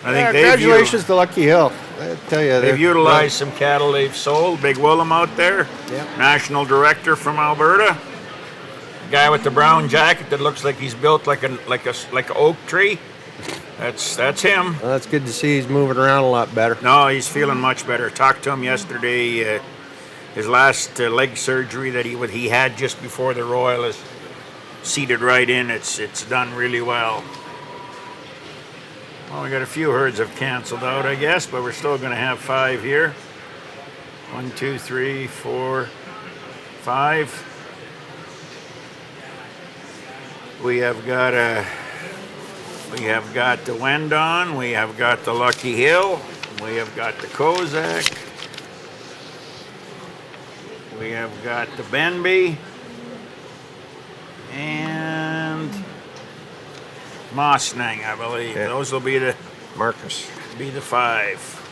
I think congratulations to Lucky Hill. I tell you, they've utilized some cattle they've sold. Big Willem out there, national director from Alberta. Guy with the brown jacket that looks like he's built like an oak tree. That's him. Well, that's good to see. He's moving around a lot better. No, he's feeling much better. Talked to him yesterday. His last leg surgery that he had just before the Royal is seated right in. It's done really well. Well, we got a few herds have canceled out, I guess, but we're still going to have 5 here. 1, 2, 3, 4, 5. We have got the Wendon, we have got the Lucky Hill, we have got the Kozak, we have got the Benby, and Mosnang, I believe. Yeah. Those will be the Marcus. Be the 5.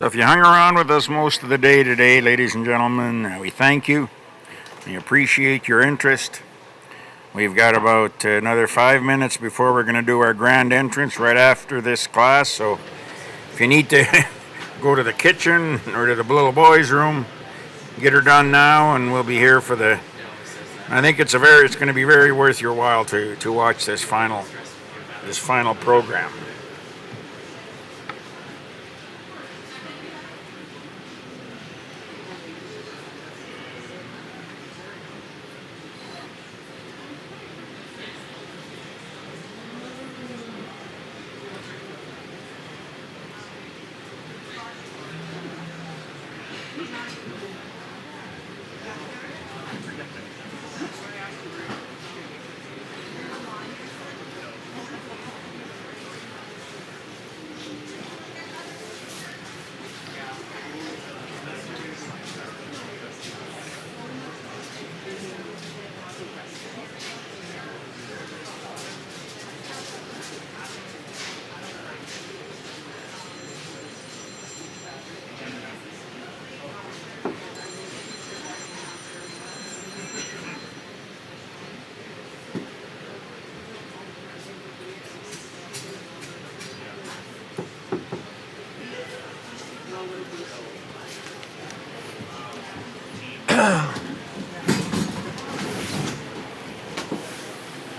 So if you hung around with us most of the day today, ladies and gentlemen, we thank you. We appreciate your interest. We've got about another 5 minutes before we're going to do our grand entrance right after this class. So if you need to go to the kitchen or to the little boys' room, get her done now, and we'll be here for the. I think it's going to be very worth your while to watch this final program.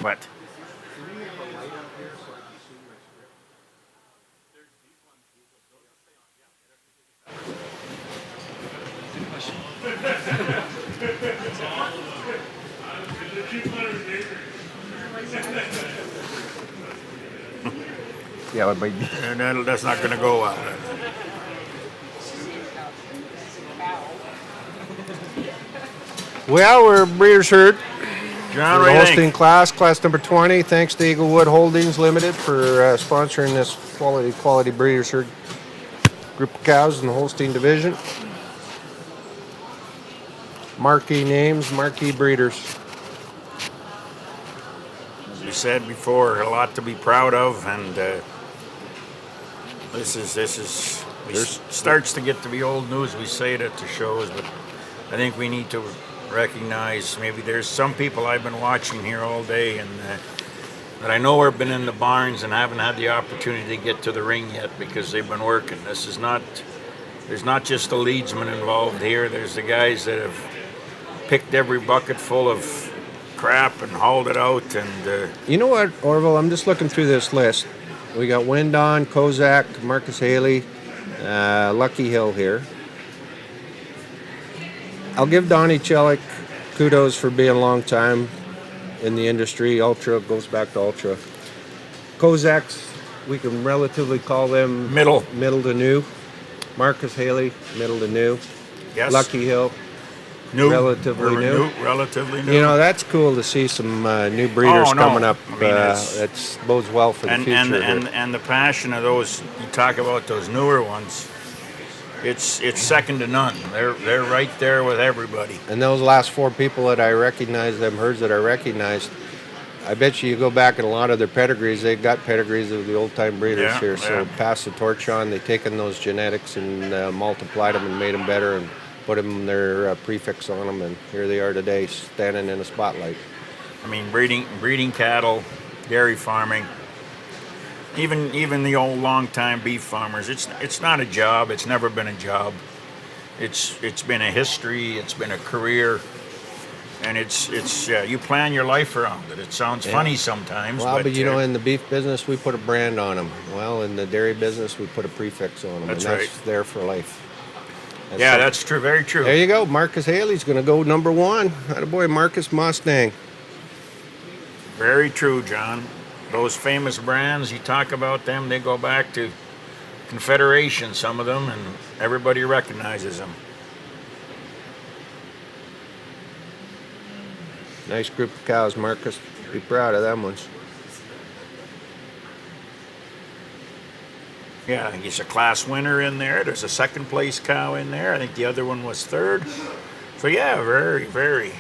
What? Yeah, but That's not going to go well. well, we're Breeders' Herd. John, We're what do you hosting think? class number 20. Thanks to Eaglewood Holdings Limited for sponsoring this quality Breeders' Herd group of cows in the Holstein division. Marquee names, marquee breeders. As we said before, a lot to be proud of, and this starts to get to be old news. We say it at the shows, but I think we need to recognize maybe there's some people I've been watching here all day and that I know have been in the barns and haven't had the opportunity to get to the ring yet because they've been working. There's not just the leadsmen involved here. There's the guys that have picked every bucket full of crap and hauled it out. And you know what, Orville? I'm just looking through this list. We got Windon, Kozak, Marcus Haley, Lucky Hill here. I'll give Donnie Chelik kudos for being a long time in the industry. Ultra goes back to Ultra. Kozaks, we can relatively call them middle to new. Marcus Haley, middle to new. Yes. Lucky Hill, new, relatively new. Relatively new. You know, that's cool to see some new breeders coming up. I mean, it bodes well for the future. And the passion of those, you talk about those newer ones, it's second to none. They're right there with everybody. And those last four people that I recognized, them herds that I recognized, I bet you go back in a lot of their pedigrees, they've got pedigrees of the old-time breeders here. So pass the torch on. They've taken those genetics and multiplied them and made them better and put them their prefix on them. And here they are today, standing in the spotlight. I mean, breeding cattle, dairy farming, even the old long-time beef farmers. It's not a job. It's never been a job. It's been a history. It's been a career. And it's you plan your life around it. It sounds funny sometimes. Well, but you know, in the beef business, we put a brand on them. Well, in the dairy business, we put a prefix on them. That's and right. That's there for life. That's true. Very true. There you go. Marcus Haley's going to go number one. Attaboy, Marcus Mustang. Very true, John. Those famous brands, you talk about them, they go back to Confederation, some of them, and everybody recognizes them. Nice group of cows, Marcus. Be proud of them ones. Yeah, I think he's a class winner in there. There's a second place cow in there. I think the other one was third. So yeah, very, very.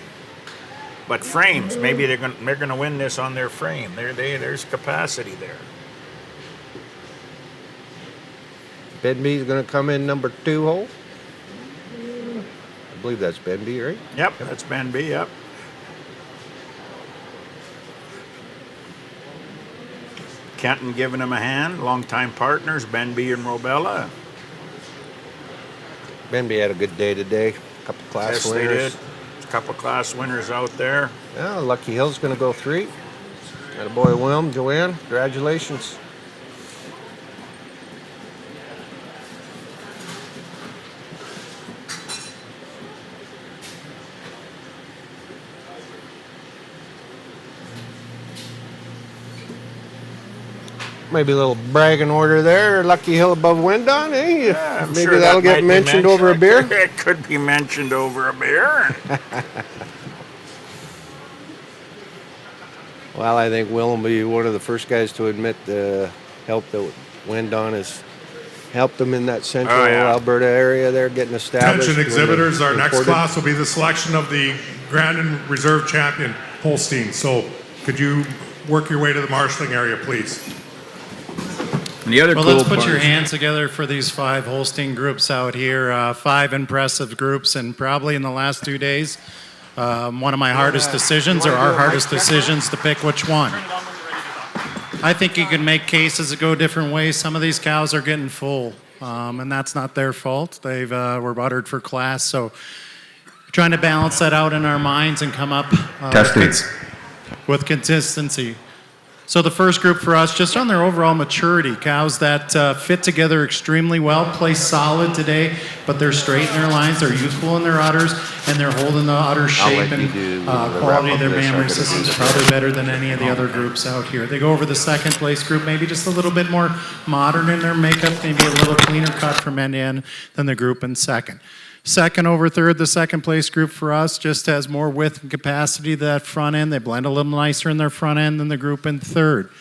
But frames, maybe they're gonna win this on their frame. There's capacity there. Benby's going to come in number 2 hole. I believe that's Benby, right? Yep, that's Benby, yep. Kenton giving him a hand, longtime partners, Benby and Robella. Benby had a good day today. A couple class Yes, winners. they did. A couple class winners out there. Yeah, Lucky Hill's going to go 3. Got a boy, Wilm, Joanne. Congratulations. Maybe a little bragging order there. Lucky Hill above Windon, eh? Yeah, I'm Maybe sure that'll that might get be mentioned over a beer. It could be mentioned over a beer. Well, I think Will will be one of the first guys to admit the help that Windon has helped them in that central Alberta area there, getting established. Attention exhibitors, our next Imported. class will be the selection of the Grand and Reserve Champion Holstein. So could you work your way to the marshalling area, please? And the other Well, cool let's put part your is- hands together for these 5 Holstein groups out here. 5 impressive groups, and probably in the last 2 days, one of my hardest decisions, or our hardest decisions, to pick which one. I think you can make cases that go different ways. Some of these cows are getting full, and that's not their fault. They've were buttered for class, so trying to balance that out in our minds and come up with consistency. So the first group for us, just on their overall maturity, cows that fit together extremely well, play solid today, but they're straight in their lines, they're youthful in their udders, and they're holding the udder shape and quality of their mammary systems probably better than any of the other groups out here. They go over the second place group, maybe just a little bit more modern in their makeup, maybe a little cleaner cut from end to end than the group in second. Second over third, the second place group for us just has more width and capacity to that front end. They blend a little nicer in their front end than the group in third.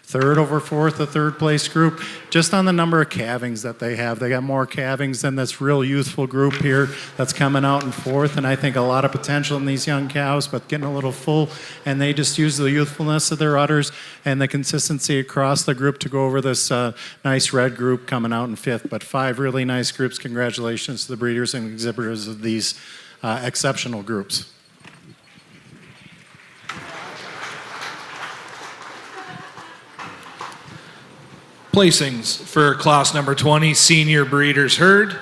Third over fourth, the third place group, just on the number of calvings that they have. They got more calvings than this real youthful group here that's coming out in fourth, and I think a lot of potential in these young cows, but getting a little full, and they just use the youthfulness of their udders and the consistency across the group to go over this nice red group coming out in fifth. But 5 really nice groups. Congratulations to the breeders and exhibitors of these exceptional groups. Placings for class number 20, Senior Breeders' Herd.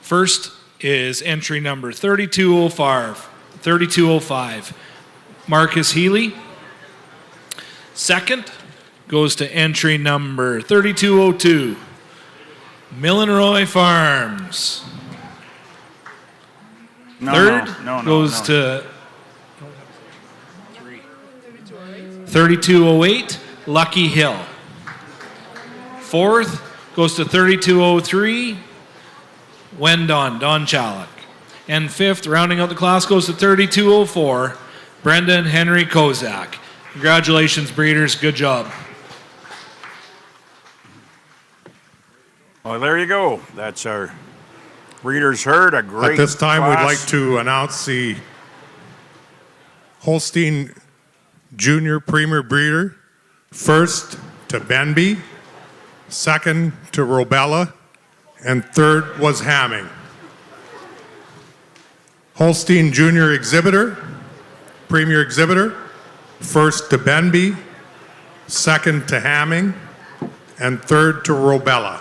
First is entry number 3205, Marcus Healy. Second goes to entry number 3202, Millenroy Farms. Third goes to 3208, Lucky Hill. Fourth goes to 3203, Wendon, Don Chalik. And fifth, rounding out the class, goes to 3204, Brendan Henry Kozak. Congratulations, breeders. Good job. Well, there you go. That's our breeders' herd. A great At this time, class. we'd like to announce the Holstein Junior Premier Breeder. First to Benby, second to Robella, and third was Hamming. Holstein Junior Exhibitor, Premier Exhibitor, first to Benby, second to Hamming, and third to Robella.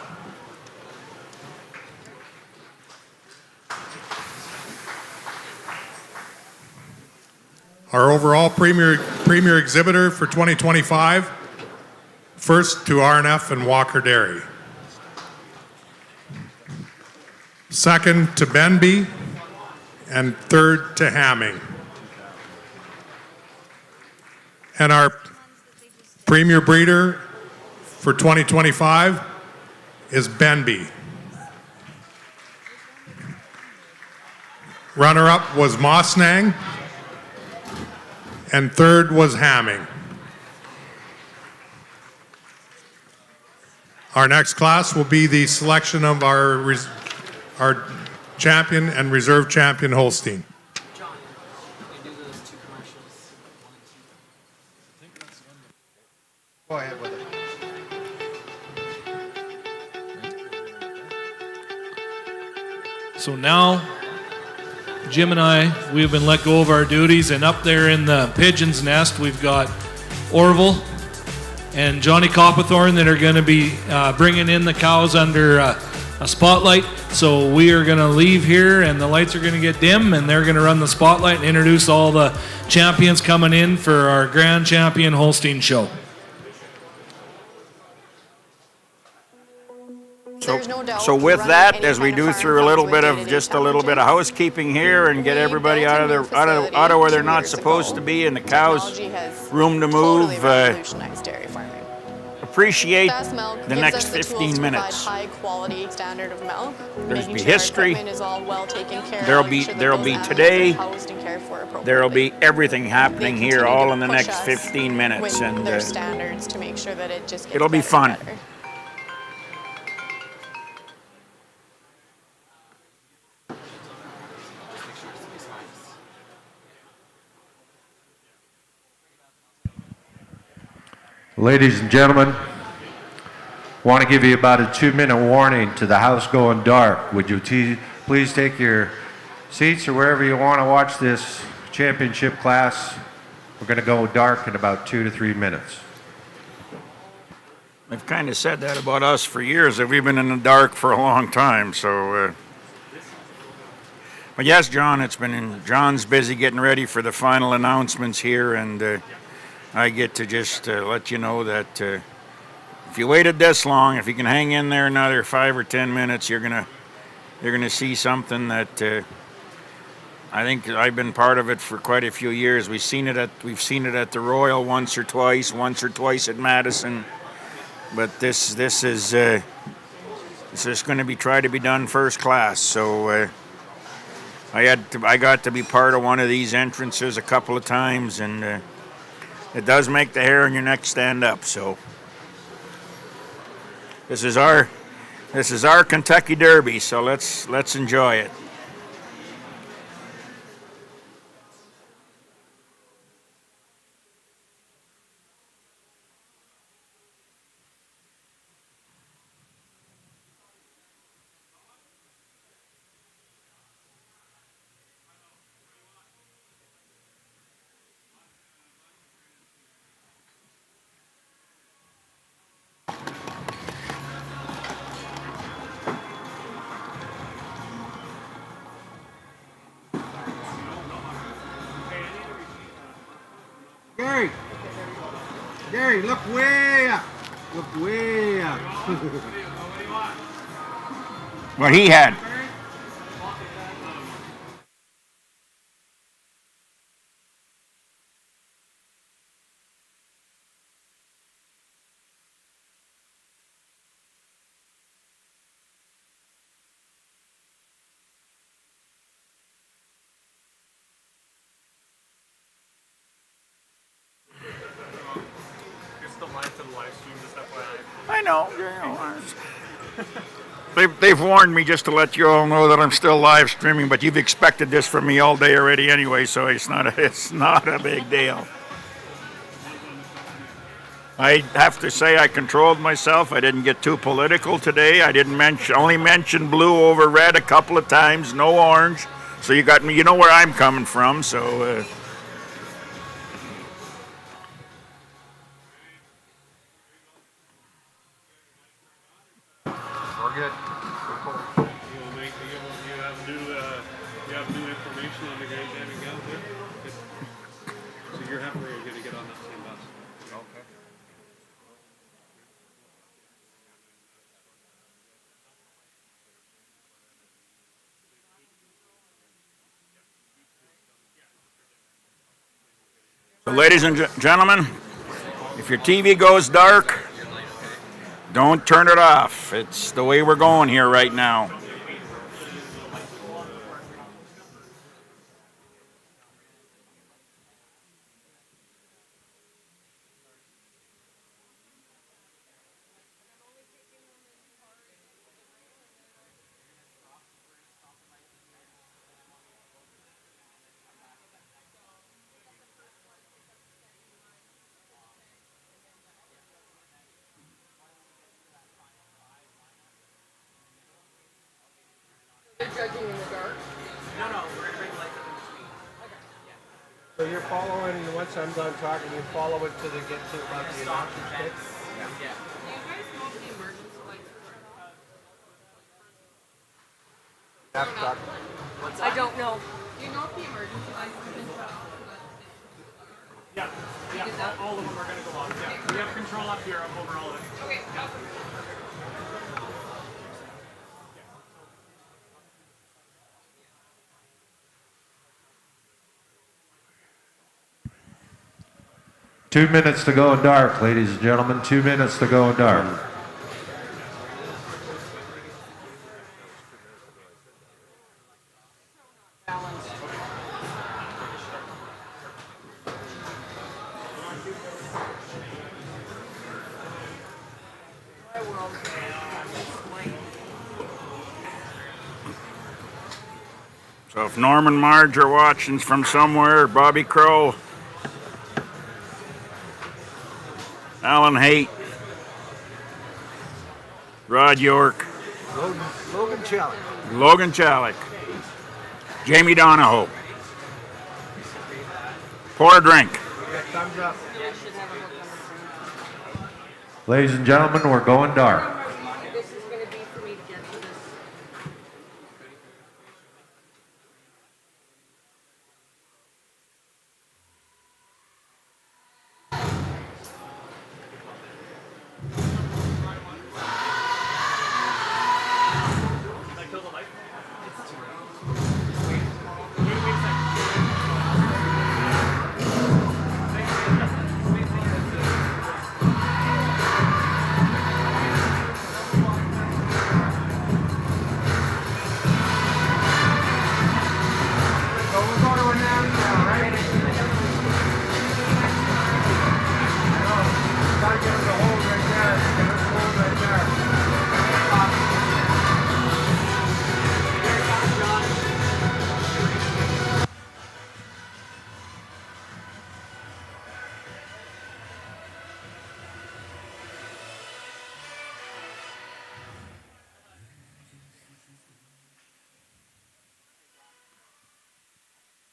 Our overall premier exhibitor for 2025, first to RNF and Walker Dairy. Second to Benby, and third to Hamming. And our premier breeder for 2025 is Benby. Runner-up was Mossnang, and third was Hamming. Our next class will be the selection of our champion and reserve champion Holstein. Go ahead with it. So now, Jim and I, we've been let go of our duties, and up there in the pigeon's nest, we've got Orville and Johnny Coppathorn that are going to be bringing in the cows under a spotlight. So we are going to leave here, and the lights are going to get dim, and they're going to run the spotlight and introduce all the champions coming in for our Grand Champion Holstein show. So with that, as we do through a little bit of housekeeping here and get everybody out of where they're not supposed to be, and the cows room to move, appreciate the next 15 minutes. High quality standard of milk. There's be history. There'll be today. There'll be everything happening here all in the next 15 minutes, and their standards to make sure that it just gets it'll be fun. Better. Ladies and gentlemen, want to give you about a 2-minute warning to the house going dark. Would you please take your seats or wherever you want to watch this championship class? We're going to go dark in about 2 to 3 minutes. They've kind of said that about us for years, that we've been in the dark for a long time. So, but yes, John, John's busy getting ready for the final announcements here, and I get to just let you know that if you waited this long, if you can hang in there another 5 or 10 minutes, you're gonna see something that I think I've been part of it for quite a few years. We've seen it at the Royal once or twice at Madison, but this is going to be tried to be done first class. So I got to be part of one of these entrances a couple of times, and it does make the hair on your neck stand up. So this is our Kentucky Derby. So let's enjoy it. Gary, look way up. Look way up. What he had. I know. They've warned me just to let you all know that I'm still live streaming, but you've expected this from me all day already anyway, so it's not a big deal. I have to say I controlled myself. I didn't get too political today. I only mentioned blue over red a couple of times, no orange. So you got me. You know where I'm coming from. So. We're good. You have new information on the Grand Champion Gallop here? So you're happy you're going to get on that same bus? Okay. So ladies and gentlemen, if your TV goes dark, don't turn it off. It's the way we're going here right now. So you're following, once I'm done talking, you follow it to the get to about the announcement stick? Yeah. I don't know. Do you know if the emergency lights have been shut off? Yeah, all of them are going to go off. Yeah, we have control up here over all of it. Okay, got it. 2 minutes to go dark, ladies and gentlemen. 2 minutes to go dark. So if Norman Marge are watching from somewhere, Bobby Crow, Alan Haight, Rod York, Logan Chalik. Jamie Donahoe. Pour a drink. Thumbs up. Ladies and gentlemen, we're going dark. This is going to be for me to get to this.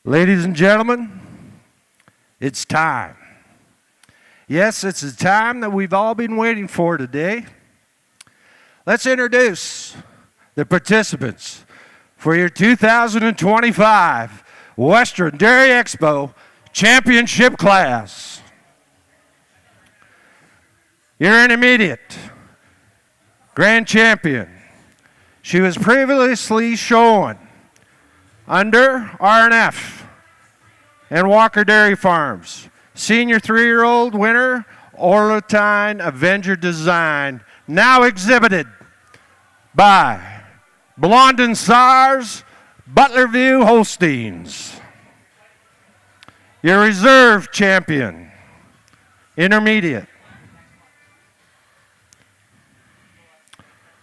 Ladies and gentlemen, it's time. Yes, it's the time that we've all been waiting for today. Let's introduce the participants for your 2025 Western Dairy Expo Championship class. Your intermediate grand champion. She was previously shown under RNF and Walker Dairy Farms. Senior 3-year-old winner, Orlatine Avenger Design, now exhibited by Blondin SARS, Butlerview Holsteins. Your reserve champion, intermediate,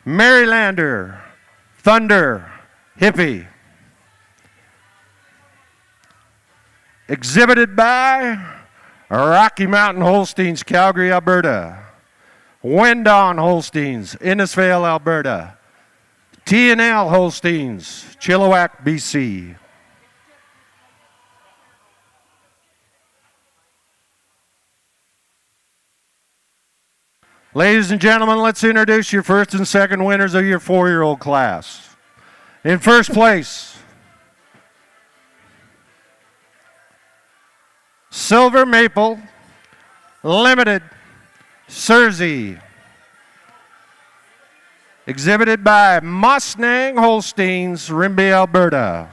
Marylander Thunder Hippie. Exhibited by Rocky Mountain Holsteins, Calgary, Alberta. Wendon Holsteins, Innisfail, Alberta. T&L Holsteins, Chilliwack, BC. Ladies and gentlemen, let's introduce your first and second winners of your 4-year-old class. In first place, Silver Maple Limited Surzy, exhibited by Mustang Holsteins, Rimbey, Alberta.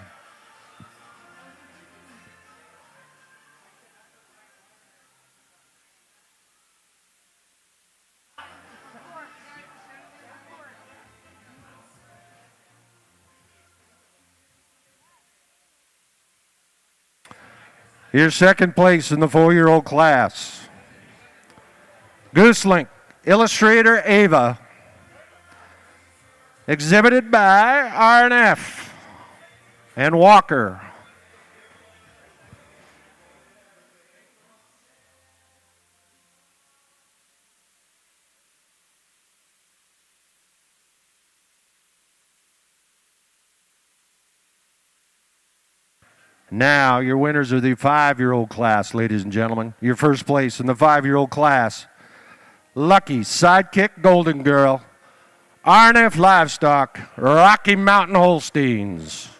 Your second place in the 4-year-old class, Gooselink Illustrator Ava, exhibited by RNF and Walker. Now, your winners are the 5-year-old class, ladies and gentlemen. Your first place in the 5-year-old class, Lucky Sidekick Golden Girl, RNF Livestock, Rocky Mountain Holsteins.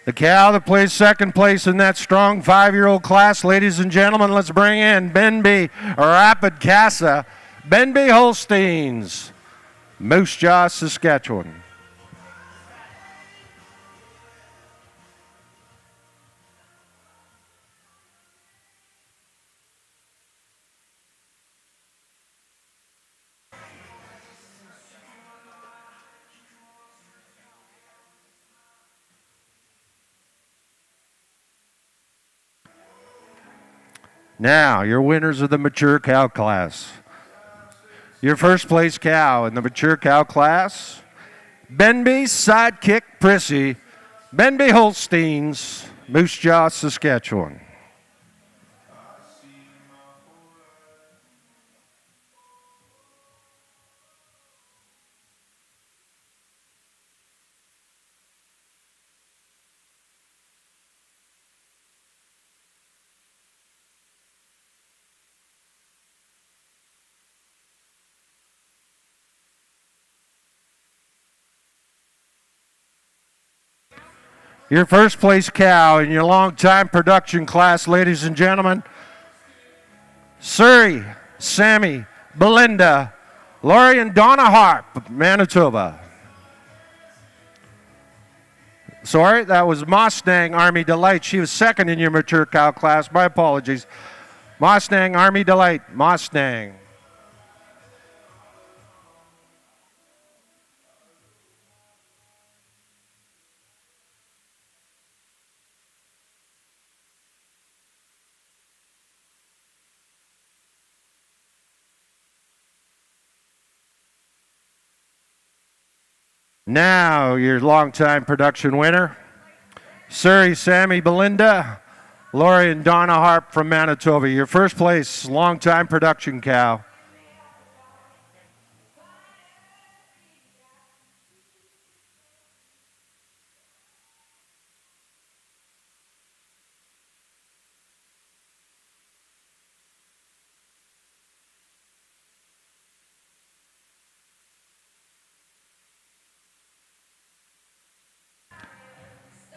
The cow that plays second place in that strong 5-year-old class, ladies and gentlemen, let's bring in Benby Rapid Casa, Benby Holsteins, Moose Jaw, Saskatchewan. Now, your winners of the mature cow class. Your first place cow in the mature cow class, Benby Sidekick Prissy, Benby Holsteins, Moose Jaw, Saskatchewan. Your first place cow in your long-time production class, ladies and gentlemen, Surrey, Sammy, Belinda, Laurie and Donna Harp, Manitoba. Sorry, that was Mustang Army Delight. She was second in your mature cow class. My apologies. Mustang Army Delight, Mustang. Now, your longtime production winner, Surrey, Sammy, Belinda, Laurie and Donna Harp from Manitoba. Your first place, longtime production cow.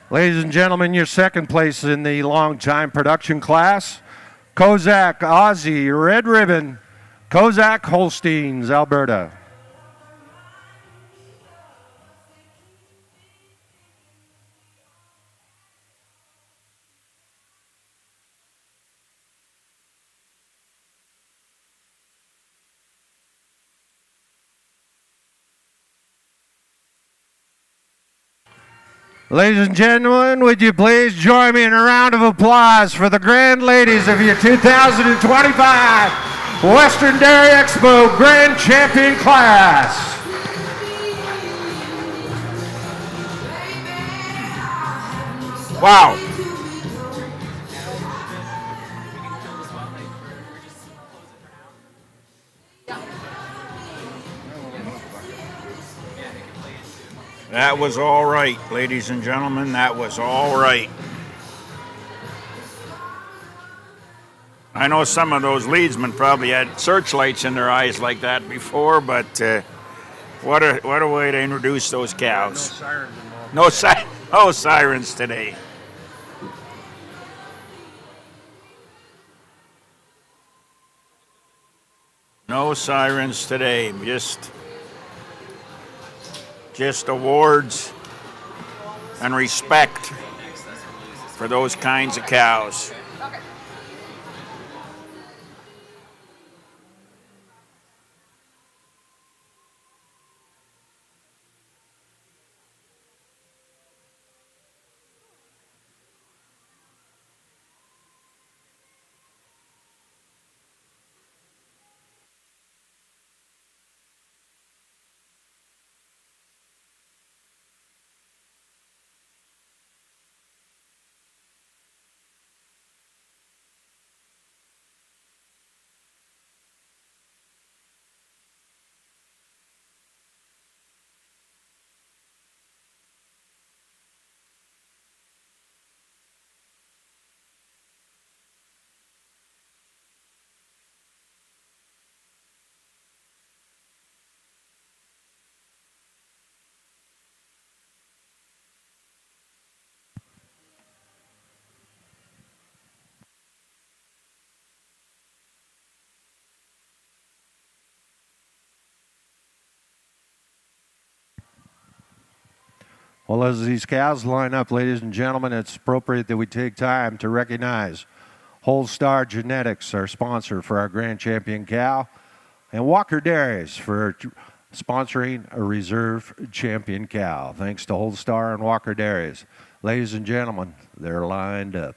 Ladies and gentlemen, your second place in the long-time production class, Kozak Aussie Red Ribbon, Kozak Holsteins, Alberta. Ladies and gentlemen, would you please join me in a round of applause for the grand ladies of your 2025 Western Dairy Expo Grand Champion class. Wow. That was all right, ladies and gentlemen. That was all right. I know some of those leadsmen probably had searchlights in their eyes like that before, but what a way to introduce those cows. No sirens involved. No sirens today. No sirens today. Just awards and respect for those kinds of cows. Well, as these cows line up, ladies and gentlemen, it's appropriate that we take time to recognize Holstar Genetics, our sponsor for our Grand Champion cow, and Walker Dairies for sponsoring a reserve champion cow. Thanks to Holstar and Walker Dairies. Ladies and gentlemen, they're lined up.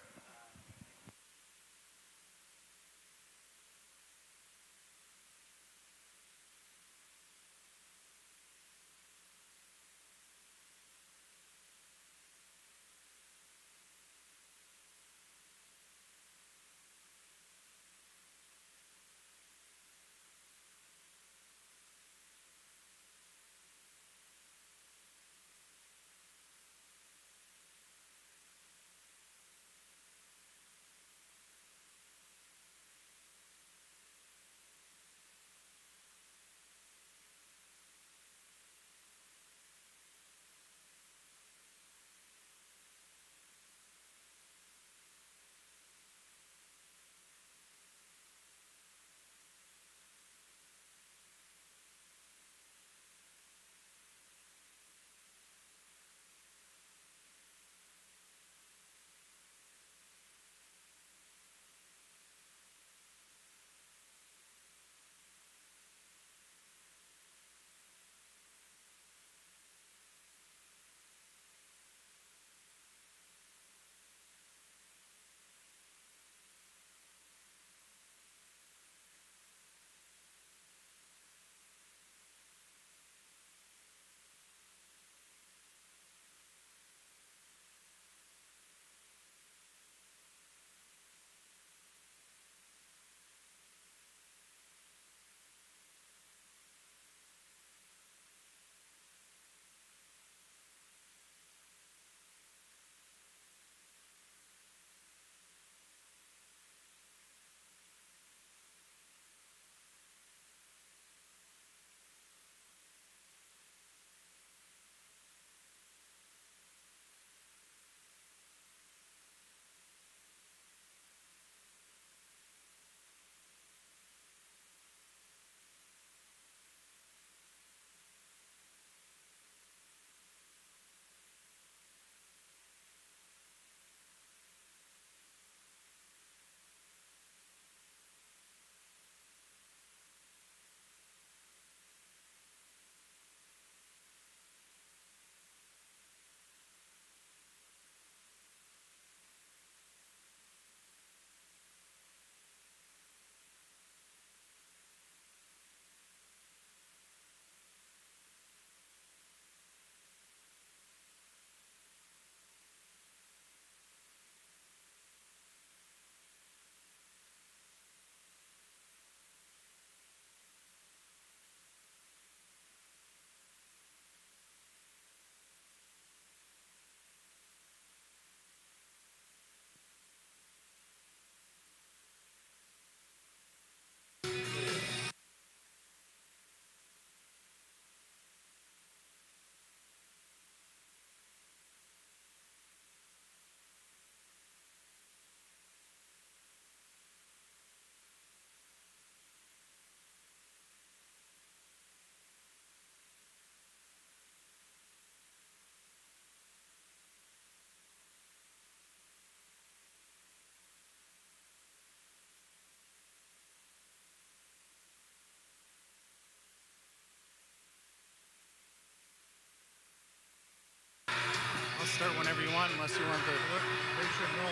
I'll start whenever you want, unless you want to. They should know.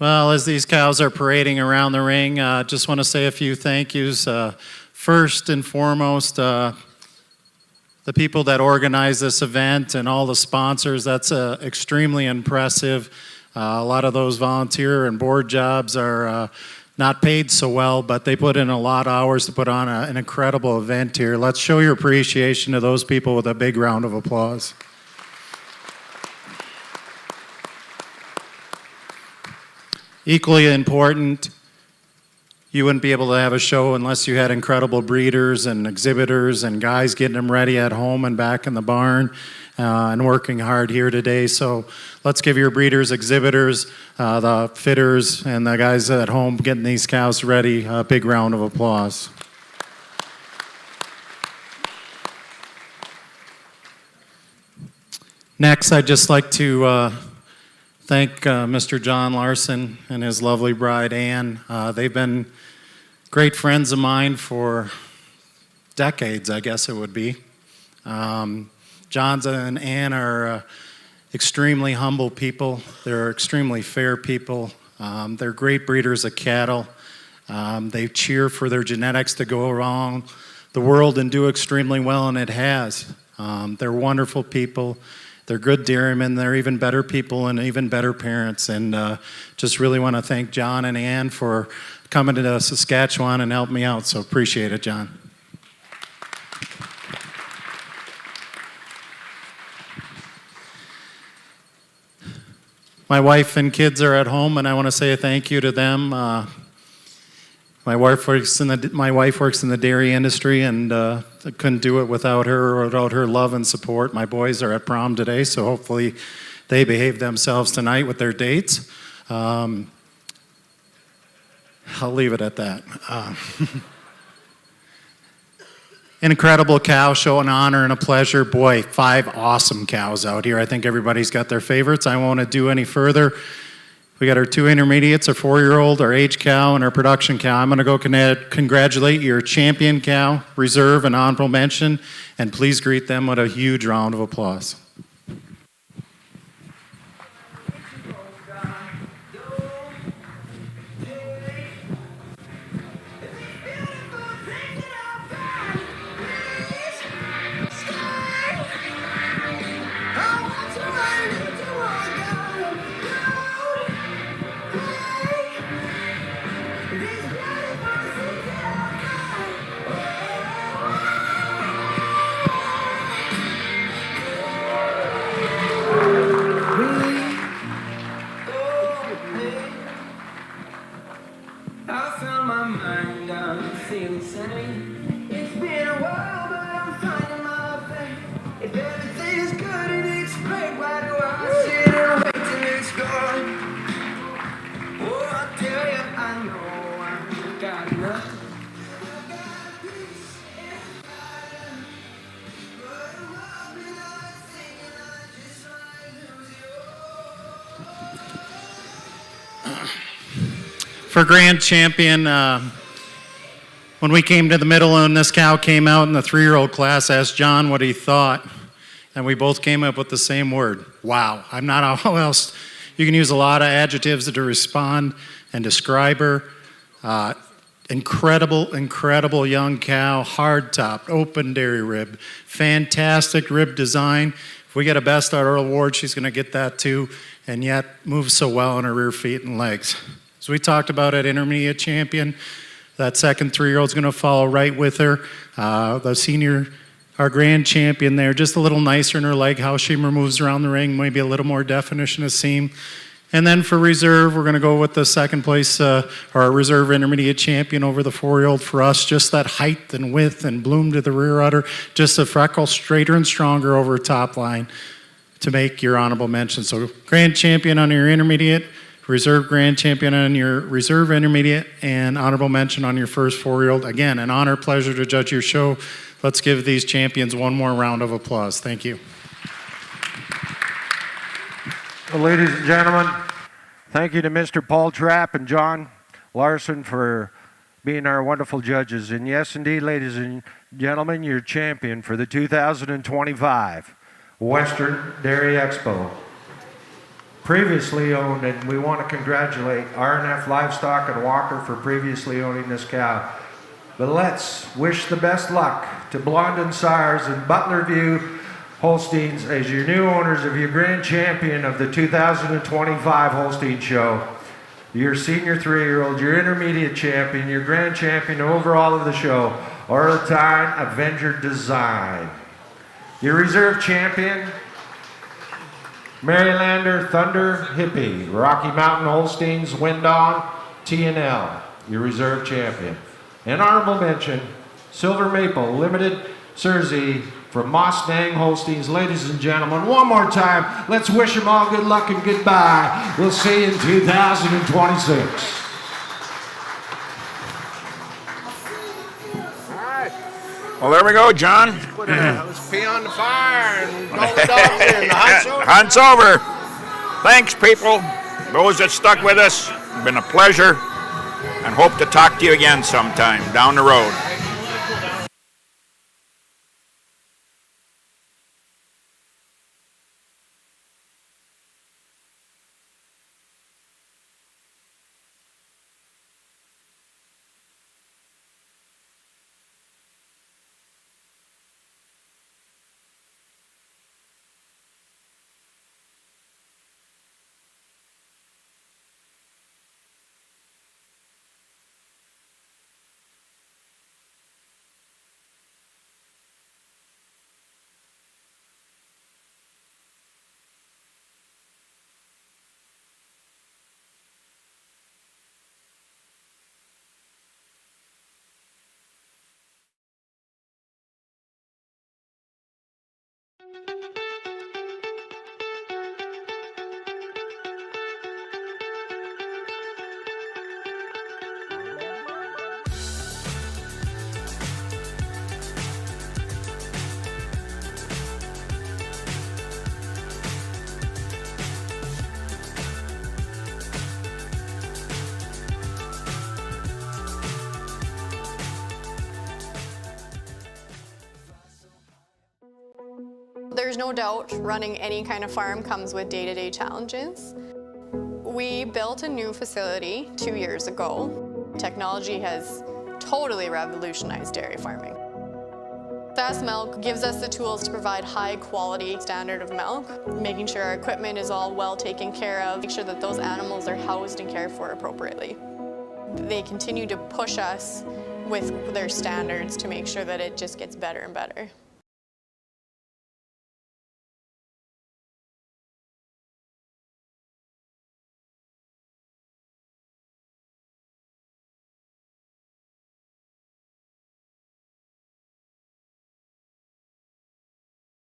Well, as these cows are parading around the ring, just want to say a few thank yous. First and foremost, the people that organize this event and all the sponsors, that's extremely impressive. A lot of those volunteer and board jobs are not paid so well, but they put in a lot of hours to put on an incredible event here. Let's show your appreciation to those people with a big round of applause. Equally important, you wouldn't be able to have a show unless you had incredible breeders and exhibitors and guys getting them ready at home and back in the barn and working hard here today. So let's give your breeders, exhibitors, the fitters, and the guys at home getting these cows ready a big round of applause. Next, I'd just like to thank Mr. John Larson and his lovely bride, Ann. They've been great friends of mine for decades, I guess it would be. John and Ann are extremely humble people. They're extremely fair people. They're great breeders of cattle. They cheer for their genetics to go around the world and do extremely well, and it has. They're wonderful people. They're good dairymen. They're even better people and even better parents. And just really want to thank John and Ann for coming to Saskatchewan and helping me out. So appreciate it, John. My wife and kids are at home, and I want to say a thank you to them. My wife works in the dairy industry, and I couldn't do it without her or without her love and support. My boys are at prom today, so hopefully they behave themselves tonight with their dates. I'll leave it at that. An incredible cow show, an honor and a pleasure. Boy, 5 awesome cows out here. I think everybody's got their favorites. I won't do any further. We got our 2 intermediates, our 4-year-old, our age cow, and our production cow. I'm going to go congratulate your champion cow, reserve, and honorable mention, and please greet them with a huge round of applause. For grand champion, when we came to the middle and this cow came out in the 3-year-old class, asked John what he thought, and we both came up with the same word, wow. I'm not how else. You can use a lot of adjectives to respond and describe her. Incredible young cow, hard-topped, open dairy rib, fantastic rib design. If we get a Best Starter award, she's going to get that too, and yet moves so well on her rear feet and legs. As we talked about at Intermediate Champion, that second 3-year-old's going to follow right with her. The senior, our grand champion there, just a little nicer in her leg, how she moves around the ring, maybe a little more definition of seam. And then for reserve, we're going to go with the second place, our reserve intermediate champion over the 4-year-old for us. Just that height and width and bloom to the rear udder, just a freckle straighter and stronger over top line to make your honorable mention. So grand champion on your intermediate, reserve grand champion on your reserve intermediate, and honorable mention on your first 4-year-old. Again, an honor, pleasure to judge your show. Let's give these champions one more round of applause. Thank you. Well, ladies and gentlemen, thank you to Mr. Paul Trapp and John Larson for being our wonderful judges. And yes, indeed, ladies and gentlemen, your champion for the 2025 Western Dairy Expo. Previously owned, and we want to congratulate RNF Livestock and Walker for previously owning this cow. But let's wish the best luck to Blondin Sires and Butler View Holsteins as your new owners of your grand champion of the 2025 Holstein Show. Your senior 3-year-old, your intermediate champion, your grand champion overall of the show, Orotine Avenger Design. Your reserve champion, Marylander Thunder Hippie, Rocky Mountain Holsteins Wind On, T&L. your reserve champion. An honorable mention, Silver Maple Limited Jersey from Mustang Holsteins. Ladies and gentlemen, one more time, let's wish them all good luck and goodbye. We'll see you in 2026. Well, there we go, John. Let's pee on the fire and call the dogs in. The hunt's over. Hunt's over. Thanks, people. Those that stuck with us, it's been a pleasure, and hope to talk to you again sometime down the road. There's no doubt running any kind of farm comes with day-to-day challenges. We built a new facility 2 years ago. Technology has totally revolutionized dairy farming. Fast Milk gives us the tools to provide high quality standard of milk, making sure our equipment is all well taken care of, make sure that those animals are housed and cared for appropriately. They continue to push us with their standards to make sure that it just gets better and better.